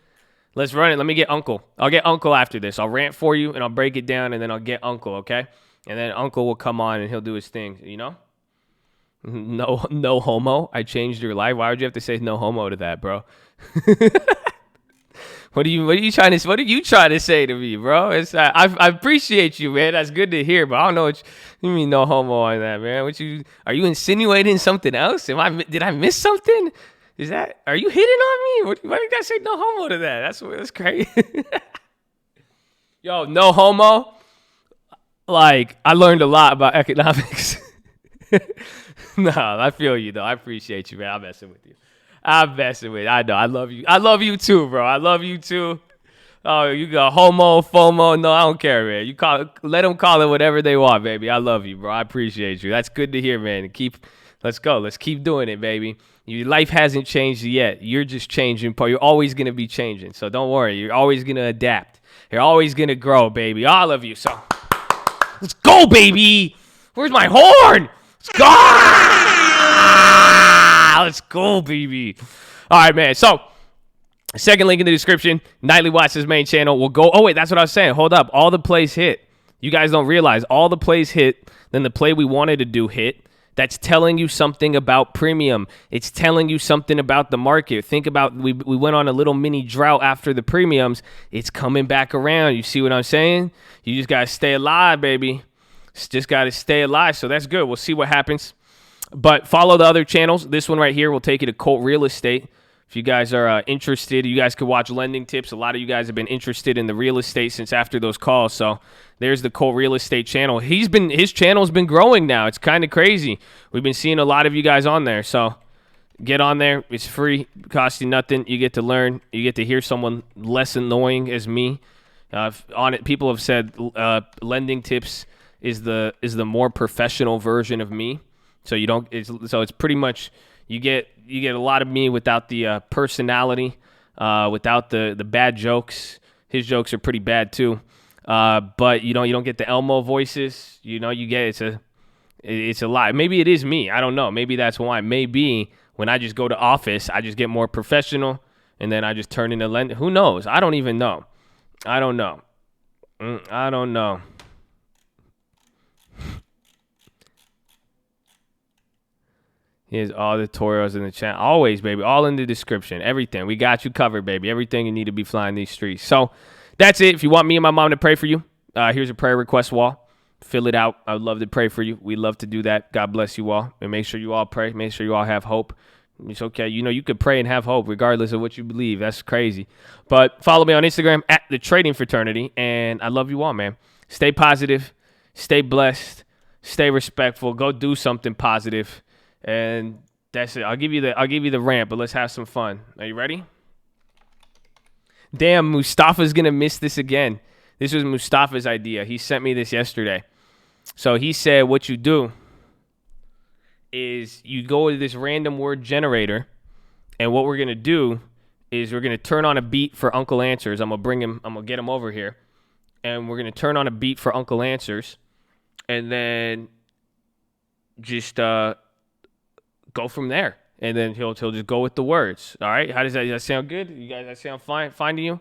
Let's run it. Let me get Uncle. I'll get Uncle after this. I'll rant for you, and I'll break it down, and then I'll get Uncle, okay? And then Uncle will come on, and he'll do his thing, you know? No homo. I changed your life. Why would you have to say no homo to that, bro? What are you trying to say to me, bro? I appreciate you, man. That's good to hear, but I don't know what you mean no homo on that, man. Are you insinuating something else? Did I miss something? Are you hitting on me? Why do you guys say no homo to that? That's crazy. Yo, no homo. Like, I learned a lot about economics. No, I feel you though. I appreciate you, man. I'm messing with you. I know. I love you. I love you too, bro. I love you too. Oh, you got homo, FOMO. No, I don't care, man. Let them call it whatever they want, baby. I love you, bro. I appreciate you. That's good to hear, man. Let's go. Let's keep doing it, baby. Your life hasn't changed yet. You're just changing. You're always going to be changing. So don't worry. You're always going to adapt. You're always going to grow, baby. All of you. So let's go, baby. Where's my horn? Let's go. Let's go, baby. All right, man. So second link in the description. Nightly Watchlist main channel. We'll go. Oh, wait. That's what I was saying. Hold up. All the plays hit. You guys don't realize all the plays hit. Then the play we wanted to do hit. That's telling you something about premium. It's telling you something about the market. Think about, we went on a little mini drought after the premiums. It's coming back around. You see what I'm saying? You just got to stay alive, baby. Just got to stay alive. So that's good. We'll see what happens. But follow the other channels. This one right here will take you to Colt Real Estate. If you guys are interested, you guys could watch lending tips. A lot of you guys have been interested in the real estate since after those calls. So there's the Colt Real Estate channel. His channel's been growing now. It's kind of crazy. We've been seeing a lot of you guys on there. So get on there. It's free. It costs you nothing. You get to learn. You get to hear someone less annoying as me. On it, people have said lending tips is the more professional version of me. So it's pretty much you get a lot of me without the personality, without the bad jokes. His jokes are pretty bad too, but you don't get the Elmo voices. You get it's a lot. Maybe it is me. I don't know. Maybe that's why. Maybe when I just go to office, I just get more professional, and then I just turn into lender. Who knows? I don't even know. I don't know. I don't know. Here's all the tutorials in the chat. Always, baby. All in the description. Everything. We got you covered, baby. Everything you need to be flying these streets. So that's it. If you want me and my mom to pray for you, here's a prayer request wall. Fill it out. I would love to pray for you. We love to do that. God bless you all. And make sure you all pray. Make sure you all have hope. It's okay. You could pray and have hope regardless of what you believe. That's crazy. But follow me on Instagram at The Trading Fraternity. And I love you all, man. Stay positive. Stay blessed. Stay respectful. Go do something positive. And that's it. I'll give you the rant, but let's have some fun. Are you ready? Damn, Mustafa's gonna miss this again. This was Mustafa's idea. He sent me this yesterday. So he said what you do is you go to this random word generator, and what we're gonna do is we're gonna turn on a beat for Uncle Answers. I'm gonna get him over here. and we're going to turn on a beat for Uncle Answers, and then just go from there. And then he'll just go with the words. All right? Does that sound good? You guys, that sound fine to you?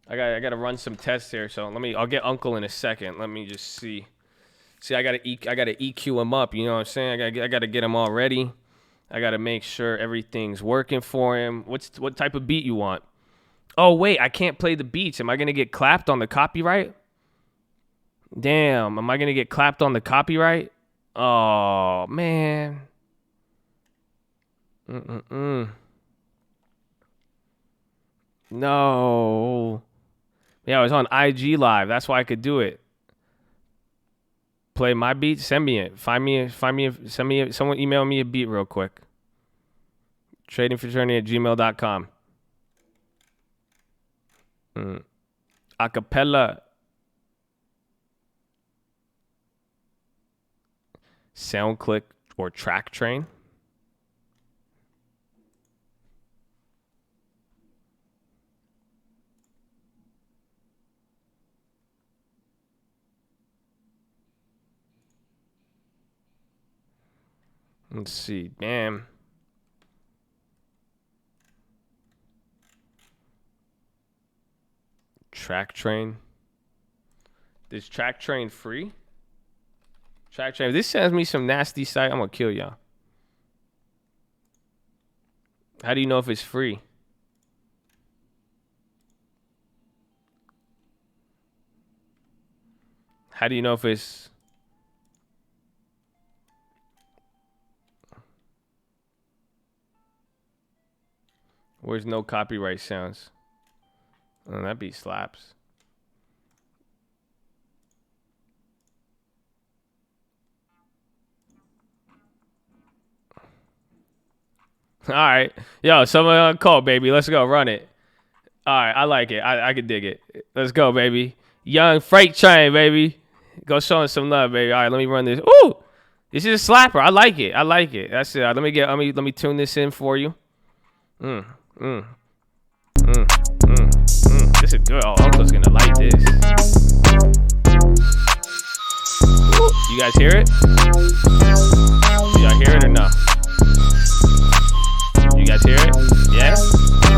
I got to run some tests here, so I'll get Uncle in a second. Let me just see. See, I got to EQ him up, you know what I'm saying? I got to get him all ready. I got to make sure everything's working for him. What type of beat you want? Oh, wait, I can't play the beats. Am I going to get clapped on the copyright? Damn, am I going to get clapped on the copyright? Oh, man. No. Yeah, I was on IG Live. That's why I could do it. Play my beat. Send me it. Someone email me a beat real quick. Tradingfraternity@gmail.com. Acapella. SoundClick or Track Train. Let's see. Damn. Track Train. Is Track Train free? Track Train. If this sends me some nasty site, I'm going to kill y'all. How do you know if it's free? How do you know if it's... Where's no copyright sounds? Oh, that beat slaps. All right. Yo, someone on call, baby. Let's go. Run it. All right. I like it. I can dig it. Let's go, baby. Young Freight Train, baby. Go show him some love, baby. All right. Let me run this. Ooh. This is a slapper. I like it. I like it. That's it. Let me tune this in for you. This is good. Oh, Uncle's gonna like this. You guys hear it? Do y'all hear it or no? You guys hear it? Yeah?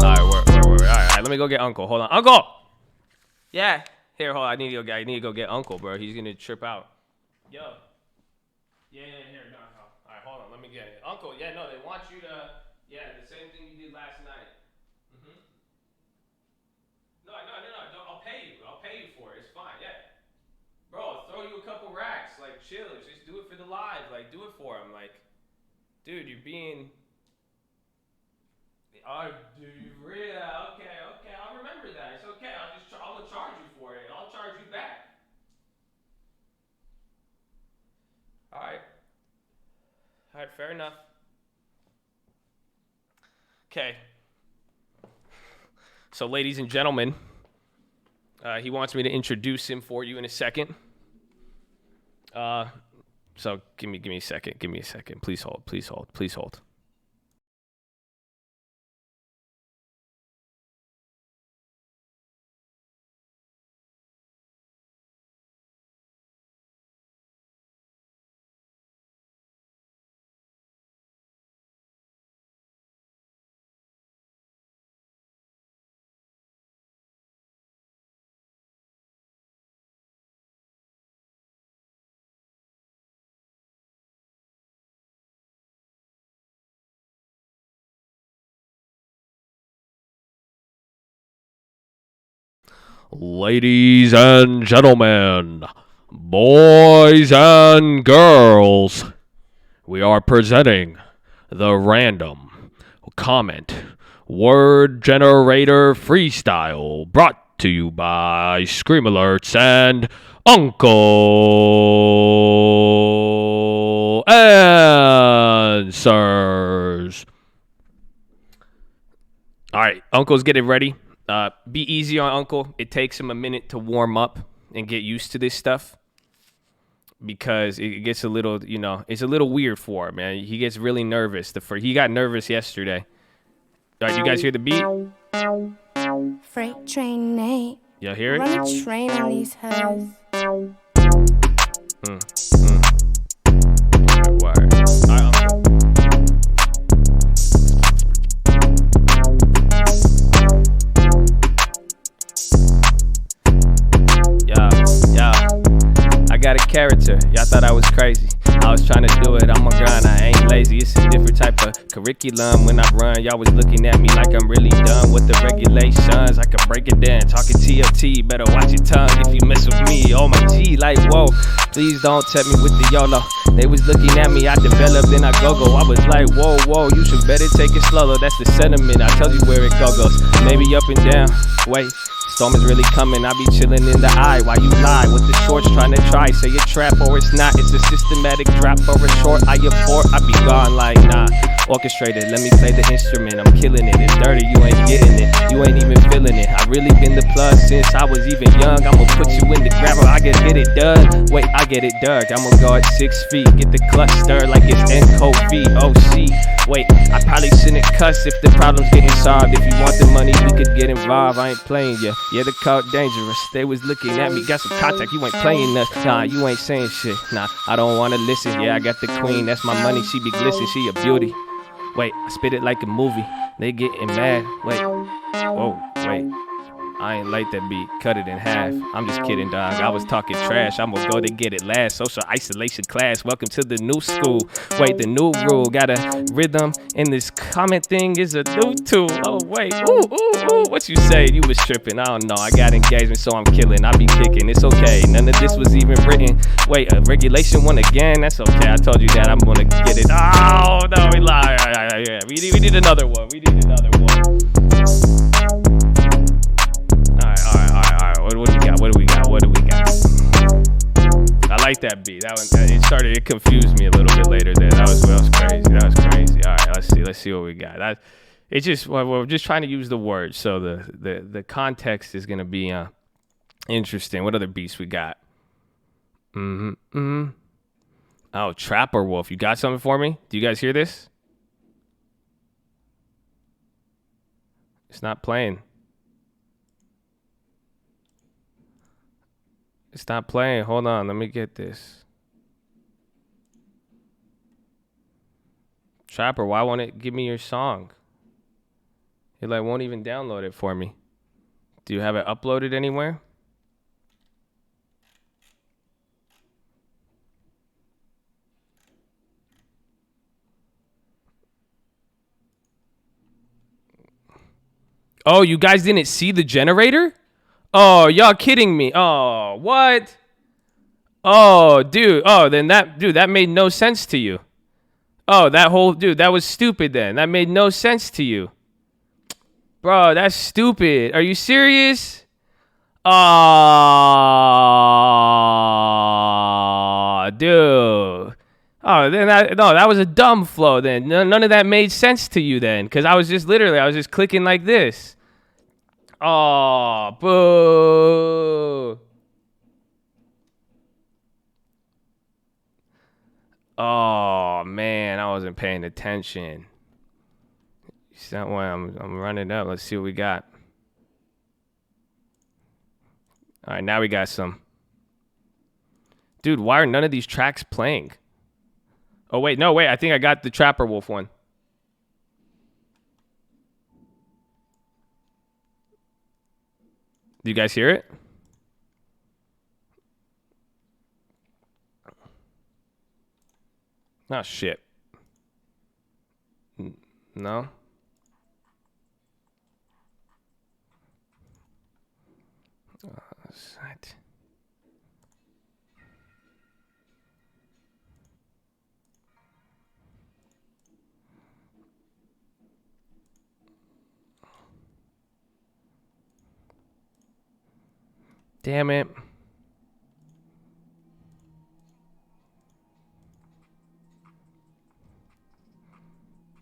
Alright, Alright, let me go get Uncle. Hold on. Uncle! Yeah. Here, hold on. I need to go get Uncle, bro. He's gonna trip out. Yo. Yeah, here. No. Alright, hold on. Let me get it. Uncle, yeah, no, they want you to... Yeah, the same thing you did last night. No. I'll pay you for it. It's fine. Yeah. Bro, I'll throw you a couple racks. Like, chill. Just do it for the live. Like, do it for him. Like, dude, you're being... Oh, dude, really? Okay. I'll remember that. It's okay. I'm gonna charge you for it. I'll charge you back. All right, fair enough. Okay. So, ladies and gentlemen, he wants me to introduce him for you in a second. So give me a second. Please hold. Ladies and gentlemen, boys and girls, we are presenting the random comment word generator freestyle brought to you by Scream Alerts and Uncle Answers. All right, Uncle's getting ready. Be easy on Uncle. It takes him a minute to warm up and get used to this stuff because it gets a little, it's a little weird for him, man. He gets really nervous. He got nervous yesterday. All right, you guys hear the beat? Freight train, Y'all hear it? Run a train on these hoes. Word. Yeah. I got a character. Y'all thought I was crazy. I was trying to do it on my grind. I ain't lazy. It's a different type of curriculum when I run. Y'all was looking at me like I'm really done with the regulations. I can break it down. Talking TLT. Better watch your tongue if you mess with me. Oh my G, like whoa. Please don't tempt me with the YOLO. They was looking at me. I developed and I go-go. I was like whoa, whoa. You should better take it slower. That's the sentiment. I tell you where it goes. Maybe up and down. Wait. Storm is really coming, I be chilling in the eye while you lie with the shorts trying to try. Say a trap or it's not, it's a systematic drop for a short. I abort, I be gone like nah. Orchestrated, let me play the instrument, I'm killing it. It's dirty, you ain't getting it, you ain't even feeling it. I really been the plug since I was even young. I'ma put you in the grabber, I can get it done. Wait, I get it dug, I'ma go at 6 feet. Get the clutch stirred like it's NCOV. Oh shit, wait, I probably shouldn't cuss if the problem's getting solved. If you want the money, we could get involved. I ain't playing ya. Yeah, the code dangerous. They was looking at me, got some contact. You ain't playing us. Nah, you ain't saying shit. Nah, I don't wanna listen. Yeah, I got the queen. That's my money. She be glisten. She a beauty. Wait, I spit it like a movie. They getting mad. Wait. Whoa, wait. I ain't like that beat. Cut it in half. I'm just kidding, dog. I was talking trash. I'm gonna go to get it last. Social isolation class. Welcome to the new school. Wait, the new rule. Got a rhythm. And this comment thing is a new tool. Oh, wait. Ooh. What you say? You was tripping. I don't know. I got engagement, so I'm killing. I be kicking. It's okay. None of this was even written. Wait, a regulation one again? That's okay. I told you that. I'm gonna get it. Oh, no. We lied. Yeah. We need another one. We need another one. What do we got? I like that beat. That one, it confused me a little bit later there. That was crazy. All right, let's see what we got. We're just trying to use the words. So the context is going to be interesting. What other beats we got? Oh, Trapper Wolf. You got something for me? Do you guys hear this? It's not playing. It's not playing. Hold on. Let me get this. Trapper, why won't it give me your song? It won't even download it for me. Do you have it uploaded anywhere? Oh, you guys didn't see the generator? Oh, y'all kidding me. Oh, what? Oh, dude. Oh, then that made no sense to you. Oh, that was stupid then. That made no sense to you. Bro, that's stupid. Are you serious? Oh, dude. Oh, then that was a dumb flow then. None of that made sense to you then. Because I was just clicking like this. Oh, boo. Oh, man, I wasn't paying attention. That one, I'm running up. Let's see what we got. All right, now we got some. Dude, why are none of these tracks playing? Oh, wait, no, wait. I think I got the Trapper Wolf one. Do you guys hear it? Oh, shit. No? Shit. Damn it.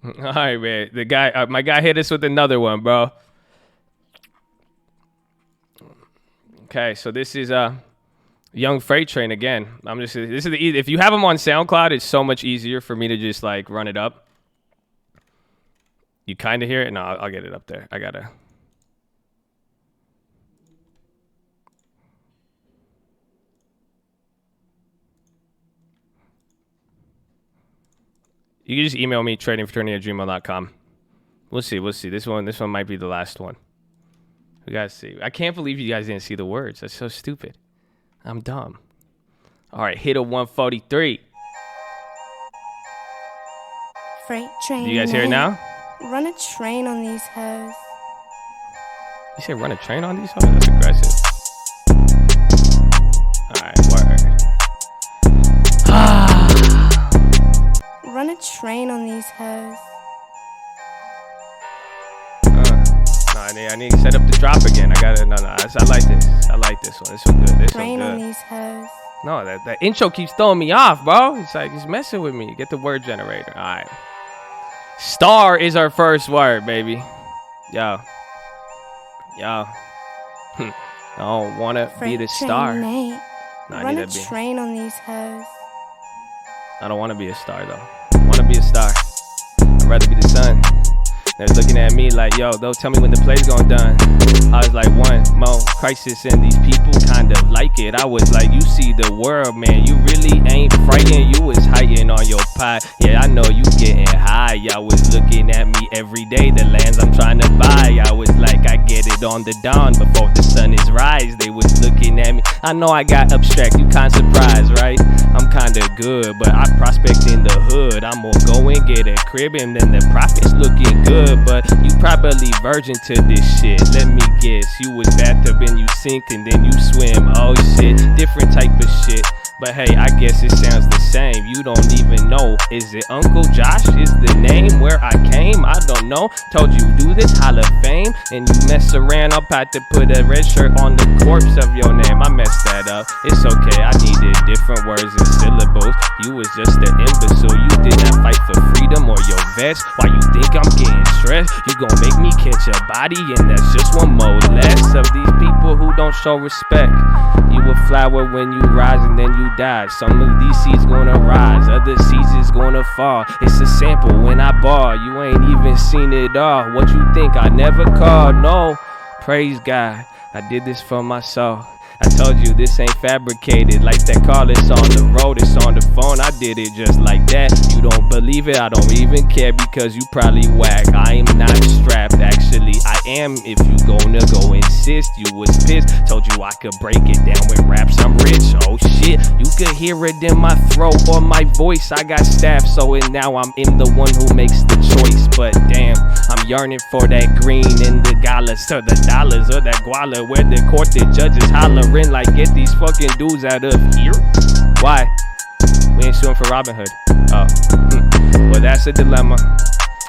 All right, man. My guy hit us with another one, bro. Okay, so this is Young Freight Train again. If you have them on SoundCloud, it's so much easier for me to just run it up. You kind of hear it? No, I'll get it up there. I gotta. You can just email me, tradingfraternity@gmail.com. We'll see. This one might be the last one. We gotta see. I can't believe you guys didn't see the words. That's so stupid. I'm dumb. All right, hit a 143. Freight train. Do you guys hear it now? Run a train on these hoes. You said run a train on these hoes? That's aggressive. All right, word. Run a train on these hoes. I need to set up the drop again. I like this. I like this one. This one good. Train on these hoes. No, that intro keeps throwing me off, bro. It's like it's messing with me. Get the word generator. All right. Star is our first word, baby. Yo. I don't want to be the star. Nate. No, I Run need a to be. train on these hoes. I don't want to be a star, though. I want to be a star. I'd rather be the sun. They're looking at me like, yo, don't tell me when the play's going done. I was like, one more crisis, and these people kind of like it. I was like, you see the world, man. You really ain't frightened. You was hiding on your pie. Yeah, I know you getting high. Y'all was looking at me every day. The lands I'm trying to buy. I was like, I get it on the dawn before the sun is rise. They was looking at me. I know I got abstract. You kind of surprised, right? I'm kind of good, but I prospect in the hood. I'm gonna go and get a crib, and then the profits looking good. But you probably virgin to this shit. Let me guess, you was bathtub and you sink and then you swim. Oh shit, different type of shit. But hey, I guess it sounds the same. You don't even know. Is it Uncle Josh is the name where I came? I don't know. Told you do this Hall of Fame and you mess around. I'm about to put a red shirt on the corpse of your name. I messed that up. It's okay. I needed different words and syllables. You was just an imbecile. You did not fight for freedom or your vest. Why you think I'm getting stressed? You gon' make me catch a body, and that's just one more less of these people who don't show respect. You a flower when you rise and then you die. Some of these seeds gonna rise, other seeds is gonna fall. It's a sample when I ball. You ain't even seen it all. What you think I never called? No, praise God, I did this for my soul. I told you this ain't fabricated. Like that call, it's on the road, it's on the phone. I did it just like that. You don't believe it, I don't even care because you probably whack. I am not strapped, actually I am. If you gonna go insist, you was pissed. Told you I could break it down with raps, I'm rich. Oh shit, you could hear it in my throat or my voice. I got staff, so and now I'm in the one who makes the choice. But damn, I'm yearning for that green in the galas, or the dollars, or that guala where the court the judges hollering like, get these fucking dudes out of here. Why? We ain't suing for Robinhood. Oh, well that's a dilemma.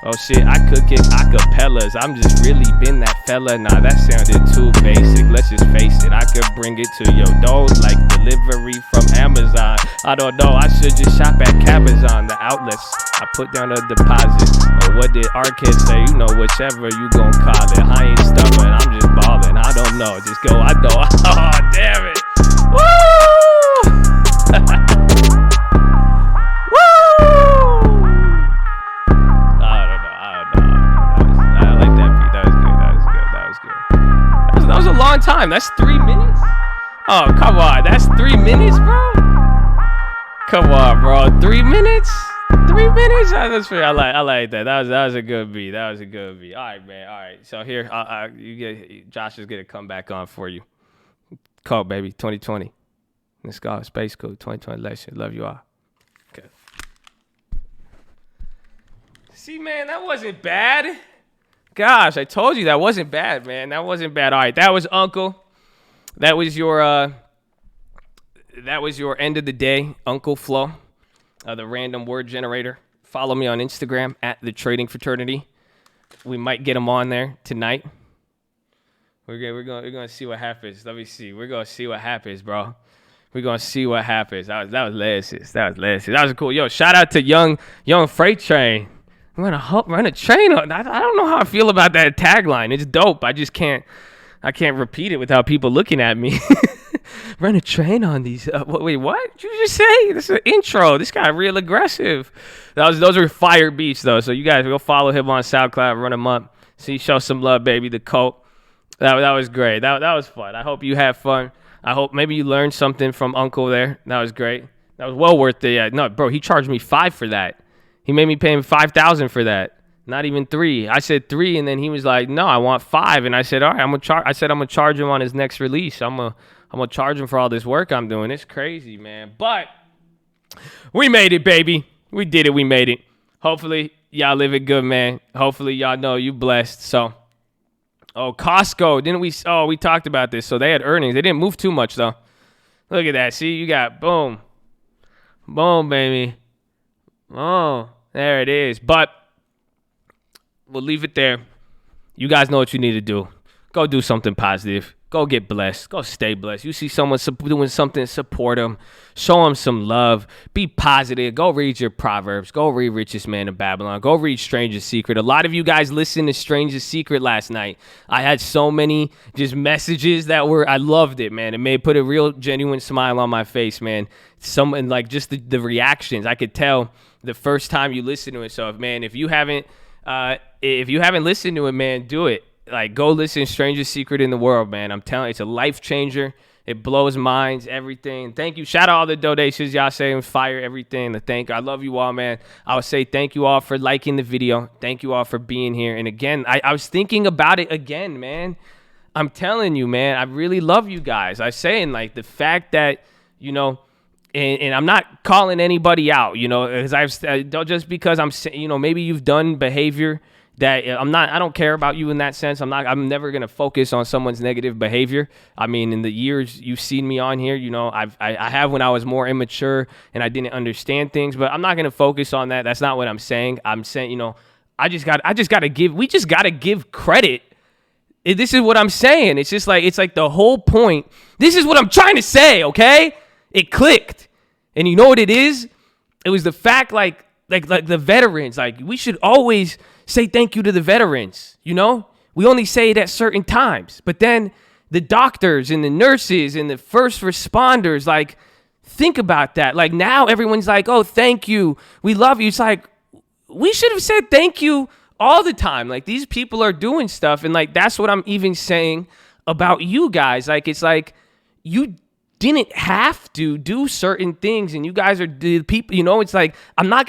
Oh shit, I could kick acapellas. I'm just really been that fella. Nah, that sounded too basic. Let's just face it. I could bring it to your door like delivery from Amazon. I don't know. I should just shop at Cabazon, the outlets. I put down a deposit. Or what did our kids say? You know, whichever you gon' call it. I ain't stubborn. I'm just ballin'. I don't know. Just go. I know. Oh, damn it. Woo! That was a long time. That's 3 minutes? Oh, come on. That's 3 minutes, bro? Come on, bro. 3 minutes? 3 minutes? That's fair. I like that. That was a good beat. That was a good beat. All right, man. All right. So here, Josh is going to come back on for you. Call, baby. 2020. Let's go. Space Code 2020 election. Love you all. Okay. See, man, that wasn't bad. Gosh, I told you that wasn't bad, man. That wasn't bad. All right, that was Uncle. That was your end of the day, Uncle Flo, the random word generator. Follow me on Instagram at The Trading Fraternity. We might get him on there tonight. We're gonna see what happens. Let me see. We're gonna see what happens, bro. We're gonna see what happens. That was lashes. That was cool. Yo, shout out to young Freight Train. I'm gonna run a train on. I don't know how I feel about that tagline. It's dope. I can't repeat it without people looking at me. Run a train on these. Wait, what did you just say? This is an intro. This guy real aggressive. Those are fire beats though. So you guys go follow him on SoundCloud. Run him up. See, show some love, baby. The cult. That was great. That was fun. I hope you had fun. I hope maybe you learned something from Uncle there. That was great. That was well worth it. Yeah, no, bro, he charged me $5 for that. He made me pay him $5,000 for that. Not even 3. I said 3, and then he was like, "No, I want 5." And I said, "All right, I'm gonna charge him on his next release. I'm gonna charge him for all this work I'm doing." It's crazy, man. But we made it, baby. We did it. We made it. Hopefully, y'all living good, man. Hopefully, y'all know you blessed. So, Costco, didn't we? Oh, we talked about this. So they had earnings. They didn't move too much though. Look at that. See, you got boom, baby. Oh, there it is. But we'll leave it there. You guys know what you need to do. Go do something positive. Go get blessed. Go stay blessed. You see someone doing something, support them. Show them some love. Be positive. Go read your Proverbs. Go read Richest Man in Babylon. Go read Stranger's Secret. A lot of you guys listened to Stranger's Secret last night. I had so many just messages I loved it, man. It put a real genuine smile on my face, man. Someone like just the reactions. I could tell the first time you listen to it. So, if you haven't listened to it, man, do it. Like, go listen to Strangest Secret in the World, man. I'm telling you, it's a life changer. It blows minds, everything. Thank you. Shout out all the donations. Y'all saying fire, everything. I love you all, man. I would say thank you all for liking the video. Thank you all for being here. And again, I was thinking about it again, man. I'm telling you, man, I really love you guys. I'm saying, like, the fact that, and I'm not calling anybody out, because just because I'm saying, maybe you've done behavior that I don't care about you in that sense. I'm never going to focus on someone's negative behavior. I mean, in the years you've seen me on here, I have when I was more immature and I didn't understand things, but I'm not going to focus on that. That's not what I'm saying. I'm saying, we just got to give credit. This is what I'm saying. It's like the whole point. This is what I'm trying to say. Okay. It clicked. And you know what it is? It was the fact, like the veterans, like we should always say thank you to the veterans. We only say it at certain times, but then the doctors and the nurses and the first responders, like, think about that. Like, now everyone's like, "Oh, thank you. We love you." It's like, we should have said thank you all the time. Like, these people are doing stuff. And like, that's what I'm even saying about you guys. Like, it's like, you didn't have to do certain things, and you guys are the people, it's like, I'm not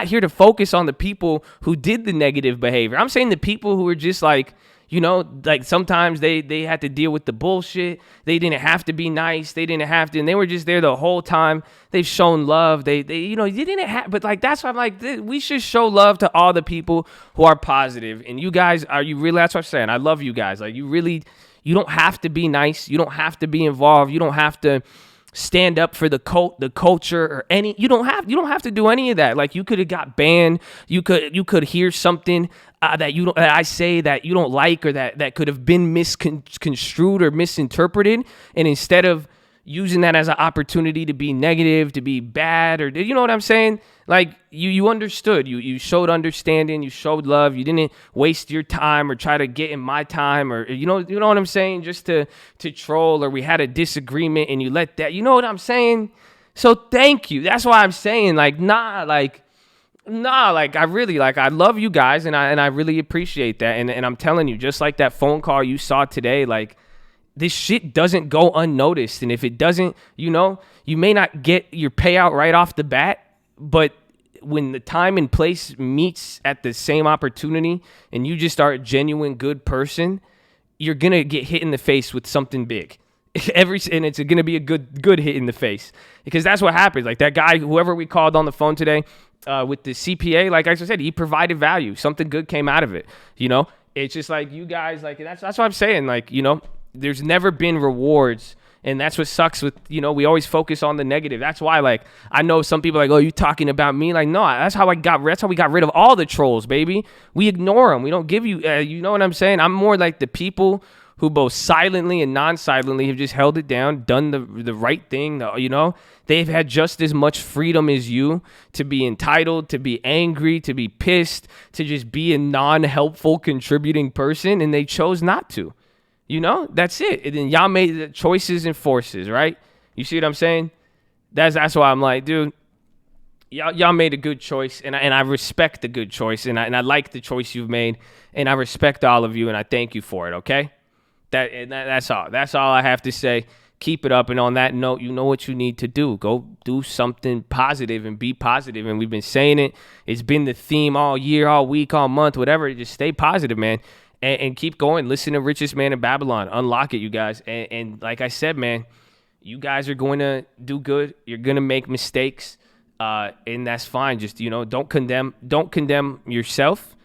here to focus on the people who did the negative behavior. I'm saying the people who are just like, like sometimes they had to deal with the bullshit. They didn't have to be nice. They didn't have to, and they were just there the whole time. They've shown love. They you didn't have, but like, that's why I'm like, we should show love to all the people who are positive. And you guys, that's what I'm saying. I love you guys. Like, you don't have to be nice. You don't have to be involved. You don't have to stand up for the culture or any. You don't have to do any of that. Like, you could have got banned. You could hear something that I say that you don't like, or that could have been misconstrued or misinterpreted, and instead of using that as an opportunity to be negative, to be bad, or you know what I'm saying? Like, you understood. You showed understanding. You showed love. You didn't waste your time or try to get in my time, or you know what I'm saying, just to troll, or we had a disagreement and you let that. You know what I'm saying? So thank you. That's why I'm saying, like, I really, I love you guys, and I really appreciate that. And I'm telling you, just like that phone call you saw today, like, this shit doesn't go unnoticed. And if it doesn't, you may not get your payout right off the bat, but when the time and place meets at the same opportunity, and you just are a genuine good person, you're going to get hit in the face with something big. And it's going to be a good hit in the face, because that's what happens. Like, that guy, whoever we called on the phone today, with the CPA, like I said, he provided value. Something good came out of it. It's just like, you guys, like, that's what I'm saying. Like, there's never been rewards, and that's what sucks with, we always focus on the negative. That's why, like, I know some people are like, "Oh, you talking about me?" Like, no, that's how we got rid of all the trolls, baby. We ignore them. We don't give you, you know what I'm saying? I'm more like the people who both silently and non-silently have just held it down, done the right thing. They've had just as much freedom as you to be entitled, to be angry, to be pissed, to just be a non-helpful contributing person, and they chose not to. That's it. And then y'all made the choices and forces, right? You see what I'm saying? That's why I'm like, dude, y'all made a good choice, and I respect the good choice, and I like the choice you've made, and I respect all of you, and I thank you for it. Okay, that's all. That's all I have to say. keep it up. And on that note, you know what you need to do. Go do something positive and be positive. And we've been saying it. It's been the theme all year, all week, all month, whatever. Just stay positive, man. And keep going. Listen to Richest Man in Babylon. Unlock it, you guys. And like I said, man, you guys are going to do good. You're going to make mistakes. And that's fine. Just, don't condemn yourself.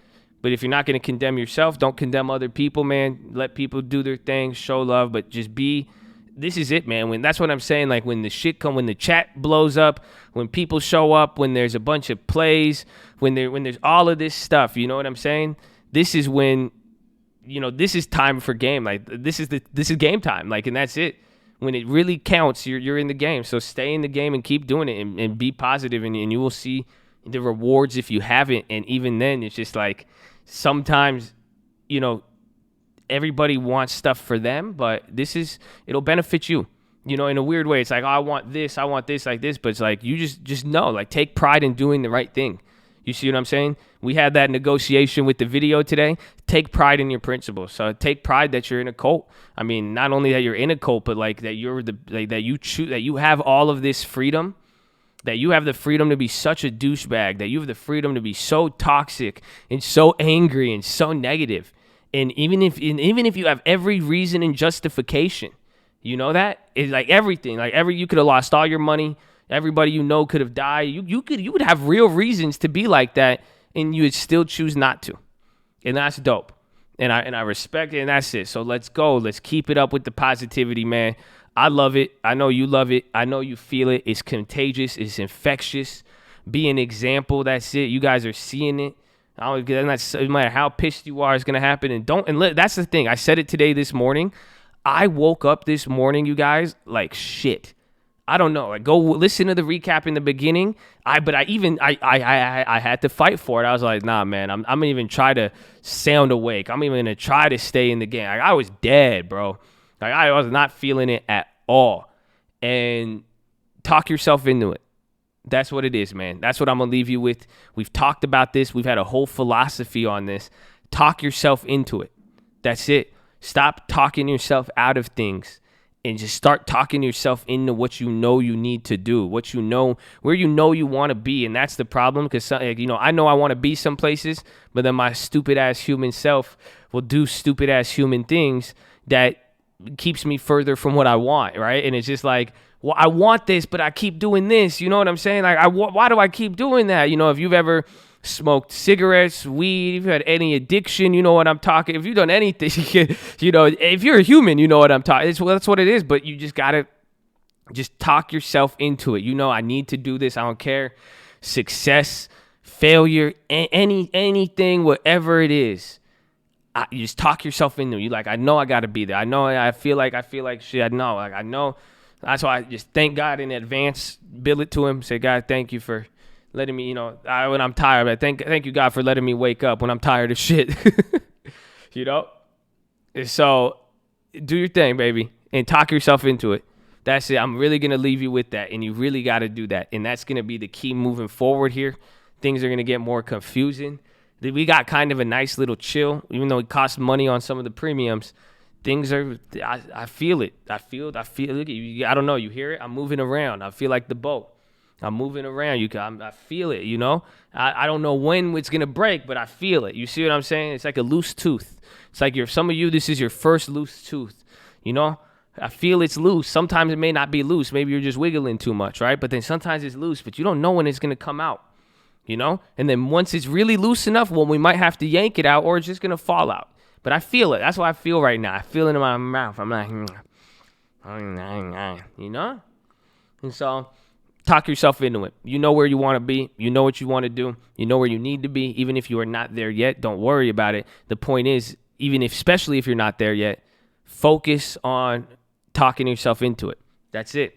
But if you're not going to condemn yourself, don't condemn other people, man. Let people do their thing, show love, but just this is it, man. That's what I'm saying. Like when the shit when the chat blows up, when people show up, when there's a bunch of plays, when there's all of this stuff, you know what I'm saying? This is when, this is time for game. Like this is game time. Like, and that's it. When it really counts, you're in the game. So stay in the game and keep doing it and be positive, and you will see the rewards if you haven't. And even then, it's just like sometimes, everybody wants stuff for them, but it'll benefit you, in a weird way. It's like, oh, I want this like this, but it's like, you just know, like, take pride in doing the right thing. You see what I'm saying? We had that negotiation with the video today. Take pride in your principles. So take pride that you're in a cult. I mean, not only that you're in a cult, but like that that you choose, that you have all of this freedom, that you have the freedom to be such a douchebag, that you have the freedom to be so toxic and so angry and so negative. And even if you have every reason and justification, that it's like everything, you could have lost all your money. Everybody could have died. You would have real reasons to be like that, and you would still choose not to. And that's dope. And I respect it, and that's it. So let's go. Let's keep it up with the positivity, man. I love it. I know you love it. I know you feel it. It's contagious. It's infectious. Be an example. That's it. You guys are seeing it. No matter how pissed you are, it's gonna happen. And that's the thing. I said it this morning. I woke up this morning, you guys, like shit. I don't know. Like, go listen to the recap in the beginning. I had to fight for it. I was like, nah, man. I'm gonna even try to sound awake. I'm even gonna try to stay in the game. Like, I was dead, bro. Like, I was not feeling it at all. And talk yourself into it. That's what it is, man. That's what I'm gonna leave you with. We've talked about this. We've had a whole philosophy on this. Talk yourself into it. That's it. Stop talking yourself out of things. And just start talking yourself into what you need to do, where you want to be. And that's the problem, because I know I want to be some places, but then my stupid ass human self will do stupid ass human things that keeps me further from what I want, right? And it's just like, well, I want this, but I keep doing this. You know what I'm saying? Like, why do I keep doing that? If you've ever smoked cigarettes, weed, if you've had any addiction, you know what I'm talking. If you've done anything, if you're a human, you know what I'm talking. That's what it is. But you just gotta talk yourself into it. I need to do this. I don't care. Success, failure, anything, whatever it is. You just talk yourself into it. You like, I know I gotta be there. I know I feel like shit. I know. That's why I just thank God in advance. Bill it to him. Say, God, thank you for letting me, when I'm tired, I thank you, God, for letting me wake up when I'm tired of shit. So do your thing, baby, and talk yourself into it. That's it. I'm really going to leave you with that, and you really got to do that. And that's going to be the key moving forward here. Things are going to get more confusing. We got kind of a nice little chill, even though it costs money on some of the premiums. Things are, I feel it. I feel it. I don't know. You hear it? I'm moving around. I feel like the boat. I'm moving around. I feel it, I don't know when it's going to break, but I feel it. You see what I'm saying? It's like a loose tooth. It's like some of you, this is your first loose tooth. I feel it's loose. Sometimes it may not be loose. Maybe you're just wiggling too much, right? But then sometimes it's loose, but you don't know when it's going to come out, And then once it's really loose enough, well, we might have to yank it out, or it's just going to fall out. But I feel it. That's what I feel right now. I feel it in my mouth. I'm like, And so talk yourself into it. You know where you want to be. You know what you want to do. You know where you need to be. Even if you are not there yet, don't worry about it. The point is, especially if you're not there yet, focus on talking yourself into it. That's it.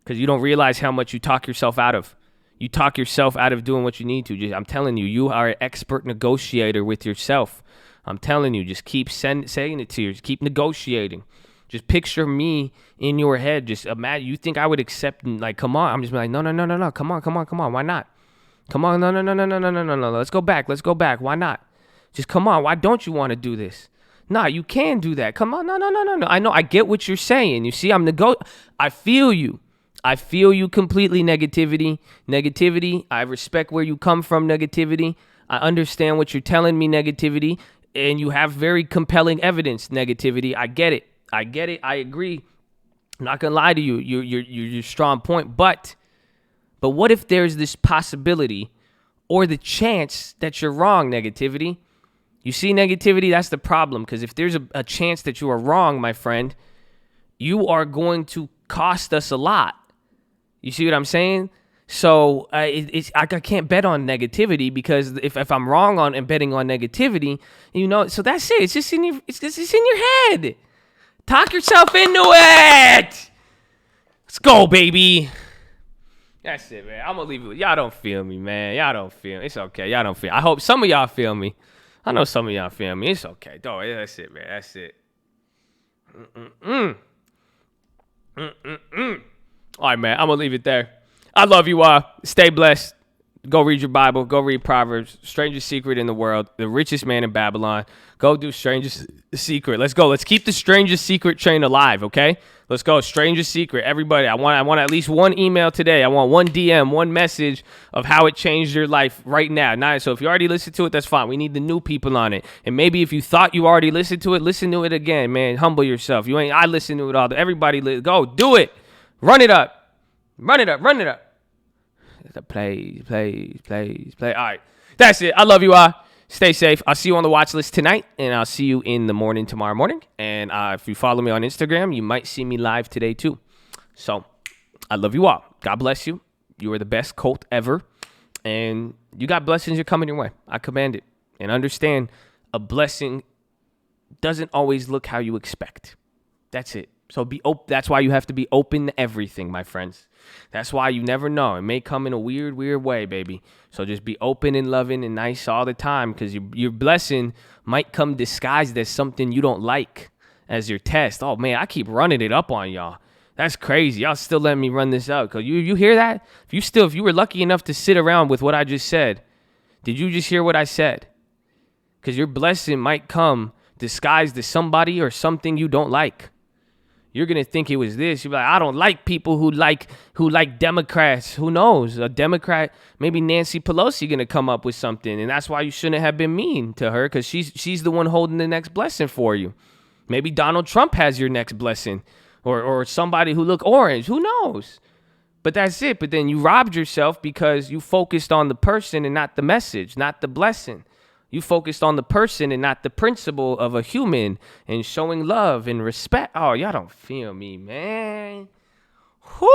Because you don't realize how much you talk yourself out of. You talk yourself out of doing what you need to. I'm telling you, you are an expert negotiator with yourself. I'm telling you, just keep saying it to you. Just keep negotiating. Just picture me in your head. Just imagine. You think I would accept? Like, come on. I'm just like, no. Come on. Why not? Come on. No. Let's go back. Why not? Just come on. Why don't you want to do this? Nah, you can do that. Come on. No. I know. I get what you're saying. You see, I feel you. I feel you completely, negativity. I respect where you come from, negativity. I understand what you're telling me, negativity. And you have very compelling evidence, negativity. I get it. I agree. I'm not gonna lie to you. You're strong point. But what if there's this possibility or the chance that you're wrong, negativity? You see, negativity, that's the problem. Because if there's a chance that you are wrong, my friend, you are going to cost us a lot. You see what I'm saying? So I can't bet on negativity, because if I'm wrong on and betting on negativity, so that's it. It's just in your head. Talk yourself into it. Let's go, baby. That's it, man. I'm gonna leave it with y'all. Don't feel me, man. Y'all don't feel me. It's okay. Y'all don't feel. I hope some of y'all feel me. I know some of y'all feel me. It's okay. That's it, man. That's it. All right, man. I'm going to leave it there. I love you all. Stay blessed. Go read your Bible. Go read Proverbs. Strangest secret in the world. The richest man in Babylon. Go do strangest secret. Let's go. Let's keep the strangest secret train alive, okay? Let's go. Strangest secret. Everybody, I want at least one email today. I want one DM, one message of how it changed your life right now. So if you already listened to it, that's fine. We need the new people on it. And maybe if you thought you already listened to it, listen to it again, man. Humble yourself. I listen to it all. Everybody, go. Do it. Run it up. Run it up. Play. All right. That's it. I love you all. Stay safe. I'll see you on the watch list tonight, and I'll see you in the morning tomorrow morning. And if you follow me on Instagram, you might see me live today too. So I love you all. God bless you. You are the best cult ever. And you got blessings are coming your way. I command it. And understand, a blessing doesn't always look how you expect. That's it. So that's why you have to be open to everything, my friends. That's why you never know. It may come in a weird way, baby. So just be open and loving and nice all the time, because your blessing might come disguised as something you don't like as your test. Oh, man, I keep running it up on y'all. That's crazy. Y'all still letting me run this out. Because you hear that? If you were lucky enough to sit around with what I just said, did you just hear what I said? Because your blessing might come disguised as somebody or something you don't like. You're going to think it was this. You're like, I don't like people who like Democrats. Who knows? A Democrat, maybe Nancy Pelosi going to come up with something. And that's why you shouldn't have been mean to her, because she's the one holding the next blessing for you. Maybe Donald Trump has your next blessing, or somebody who look orange. Who knows? But that's it. But then you robbed yourself because you focused on the person and not the message, not the blessing. You focused on the person and not the principle of a human and showing love and respect. Oh, y'all don't feel me, man. Woo!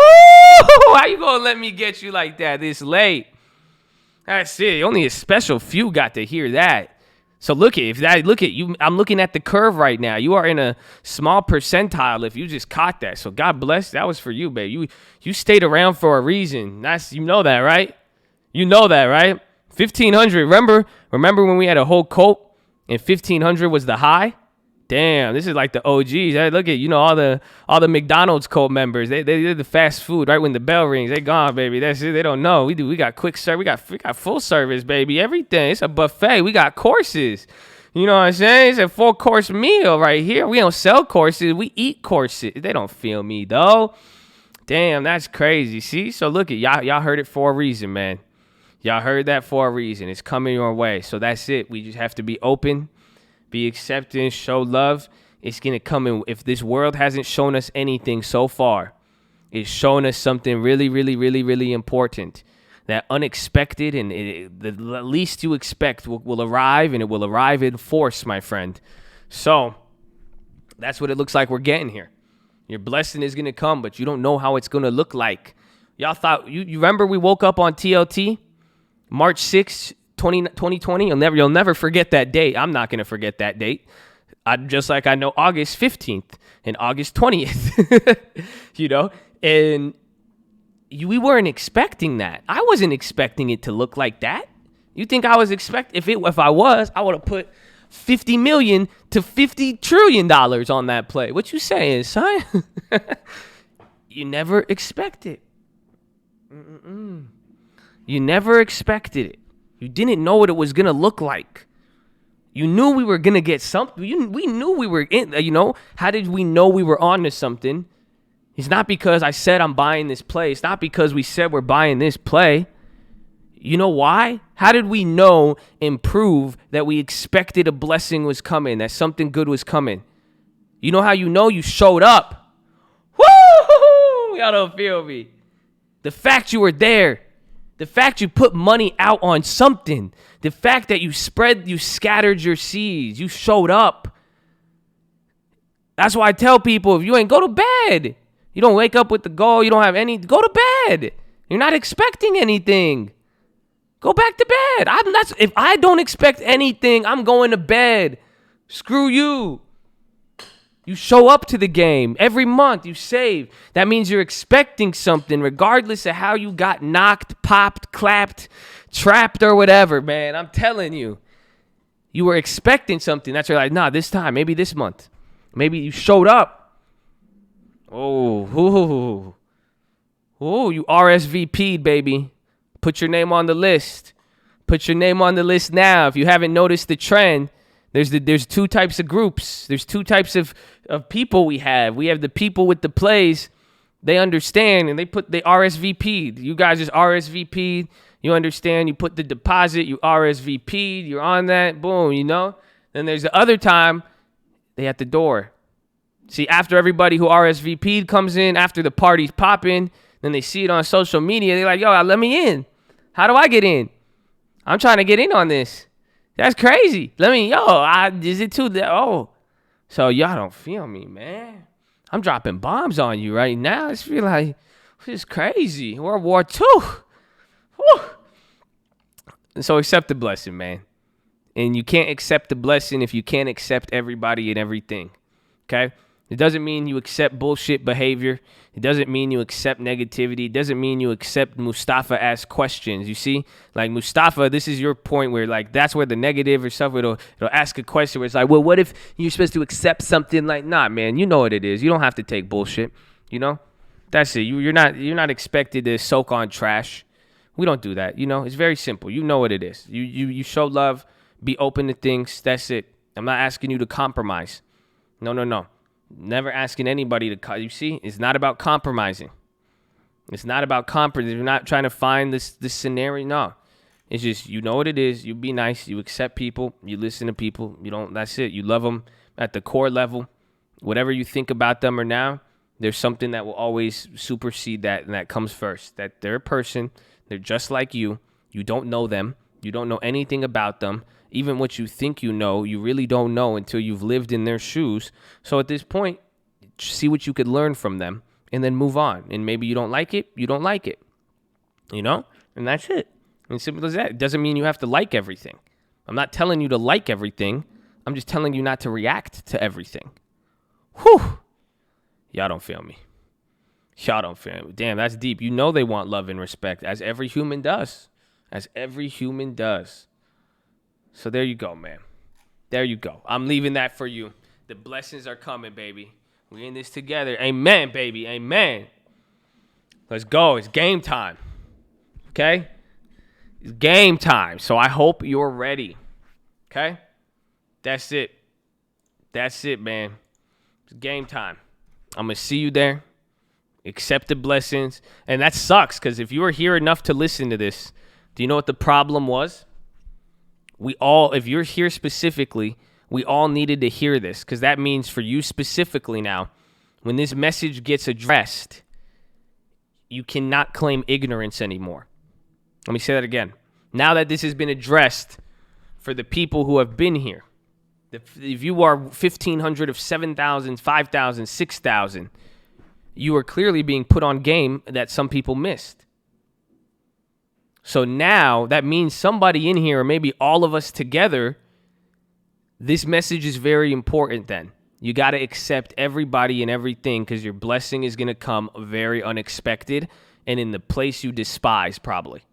How you gonna let me get you like that this late? That's it. Only a special few got to hear that. So look at you. I'm looking at the curve right now. You are in a small percentile if you just caught that. So God bless. That was for you, babe. You stayed around for a reason. You know that, right? You know that, right? 1,500. Remember when we had a whole cult and 1,500 was the high? Damn, this is like the OGs. Hey, look at all the McDonald's cult members. They did the fast food right when the bell rings. They gone, baby. That's it. They don't know. We got quick service. We got full service, baby. Everything. It's a buffet. We got courses. You know what I'm saying? It's a 4-course meal right here. We don't sell courses. We eat courses. They don't feel me though. Damn, that's crazy. See? So look at y'all heard it for a reason, man. Y'all heard that for a reason. It's coming your way. So that's it. We just have to be open, be accepting, show love. It's going to come in. If this world hasn't shown us anything so far, it's shown us something really, really, really, really important. That unexpected and the least you expect will arrive, and it will arrive in force, my friend. So that's what it looks like we're getting here. Your blessing is going to come, but you don't know how it's going to look like. Y'all thought, you remember we woke up on TLT? March 6th, 2020. You'll never forget that date. I'm not going to forget that date. Just like I know August 15th and August 20th, and we weren't expecting that. I wasn't expecting it to look like that. You think I was if I was, I would have put $50 million to $50 trillion on that play. What you saying, son? You never expect it. You never expected it. You didn't know what it was going to look like. You knew we were going to get something. We knew we were in, how did we know we were on to something? It's not because I said I'm buying this play. It's not because we said we're buying this play. You know why? How did we know and prove that we expected a blessing was coming, that something good was coming? You know how you know? You showed up. Woo! Y'all don't feel me. The fact you were there, the fact you put money out on something, the fact that you scattered your seeds, you showed up. That's why I tell people, if you ain't, go to bed. You don't wake up with the goal, you don't have any, go to bed. You're not expecting anything. Go back to bed. If I don't expect anything, I'm going to bed. Screw you. You show up to the game. Every month you save. That means you're expecting something regardless of how you got knocked, popped, clapped, trapped, or whatever, man. I'm telling you. You were expecting something. That's why you're like, nah, this time, maybe this month. Maybe you showed up. Oh, you RSVP'd, baby. Put your name on the list. Put your name on the list now. If you haven't noticed the trend, there's two types of groups. There's two types of people we have. We have the people with the plays. They understand and they RSVP'd. You guys just RSVP'd. You understand. You put the deposit. You RSVP'd. You're on that. Boom, Then there's the other time they at the door. See, after everybody who RSVP'd comes in, after the party's popping, then they see it on social media. They're like, yo, let me in. How do I get in? I'm trying to get in on this. That's crazy. Is it too? So y'all don't feel me, man. I'm dropping bombs on you right now. I feel like this is crazy. World War II. Woo. And so accept the blessing, man. And you can't accept the blessing if you can't accept everybody and everything. Okay? It doesn't mean you accept bullshit behavior. It doesn't mean you accept negativity. It doesn't mean you accept Mustafa ask questions. You see? Like Mustafa, this is your point where like that's where the negative or stuff, it'll ask a question where it's like, well, what if you're supposed to accept something like, nah, man, you know what it is. You don't have to take bullshit. That's it. You're not expected to soak on trash. We don't do that. It's very simple. You know what it is. You show love, be open to things. That's it. I'm not asking you to compromise. No. Never asking anybody to, you see, it's not about compromising. It's not about compromise. You're not trying to find this scenario. No, it's just, you know what it is. You be nice. You accept people. You listen to people. That's it. You love them at the core level. Whatever you think about them or now, there's something that will always supersede that. And that comes first, that they're a person. They're just like you. You don't know them. You don't know anything about them. Even what you think you know, you really don't know until you've lived in their shoes. So at this point, see what you could learn from them and then move on. And maybe you don't like it, you don't like it. And that's it. And simple as that. It doesn't mean you have to like everything. I'm not telling you to like everything. I'm just telling you not to react to everything. Whew. Y'all don't feel me. Damn, that's deep. They want love and respect, as every human does. So there you go, man. There you go. I'm leaving that for you. The blessings are coming, baby. We're in this together. Amen, baby. Amen. Let's go. It's game time. Okay? It's game time. So I hope you're ready. Okay? That's it. That's it, man. It's game time. I'm going to see you there. Accept the blessings. And that sucks, because if you were here enough to listen to this, do you know what the problem was? If you're here specifically, we all needed to hear this, because that means for you specifically now, when this message gets addressed, you cannot claim ignorance anymore. Let me say that again. Now that this has been addressed for the people who have been here, if you are 1,500 of 7,000, 5,000, 6,000, you are clearly being put on game that some people missed. So now that means somebody in here, or maybe all of us together, this message is very important then. You got to accept everybody and everything, because your blessing is going to come very unexpected and in the place you despise probably.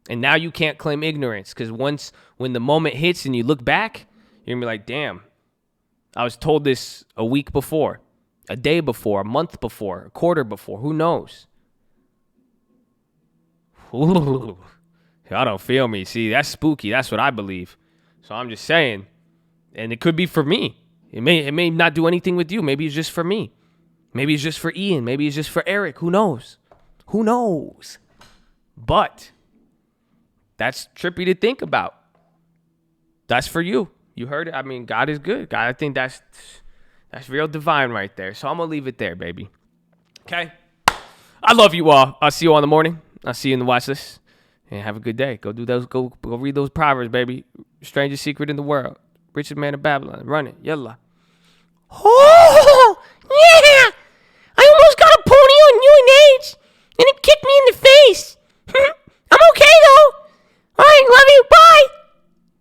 And now you can't claim ignorance, because when the moment hits and you look back, you're going to be like, damn, I was told this a week before, a day before, a month before, a quarter before, who knows? Ooh, y'all don't feel me. See, that's spooky. That's what I believe. So I'm just saying, and it could be for me. It may not do anything with you. Maybe it's just for me. Maybe it's just for Ian. Maybe it's just for Eric. Who knows? Who knows? But that's trippy to think about. That's for you. You heard it. I mean, God is good. God, I think that's real divine right there. So I'm going to leave it there, baby. Okay? I love you all. I'll see you all in the morning. I'll see you in the watch list. And have a good day. Go do those. Go read those proverbs, baby. Strangest secret in the world. Richest man of Babylon. Run it. Yalla.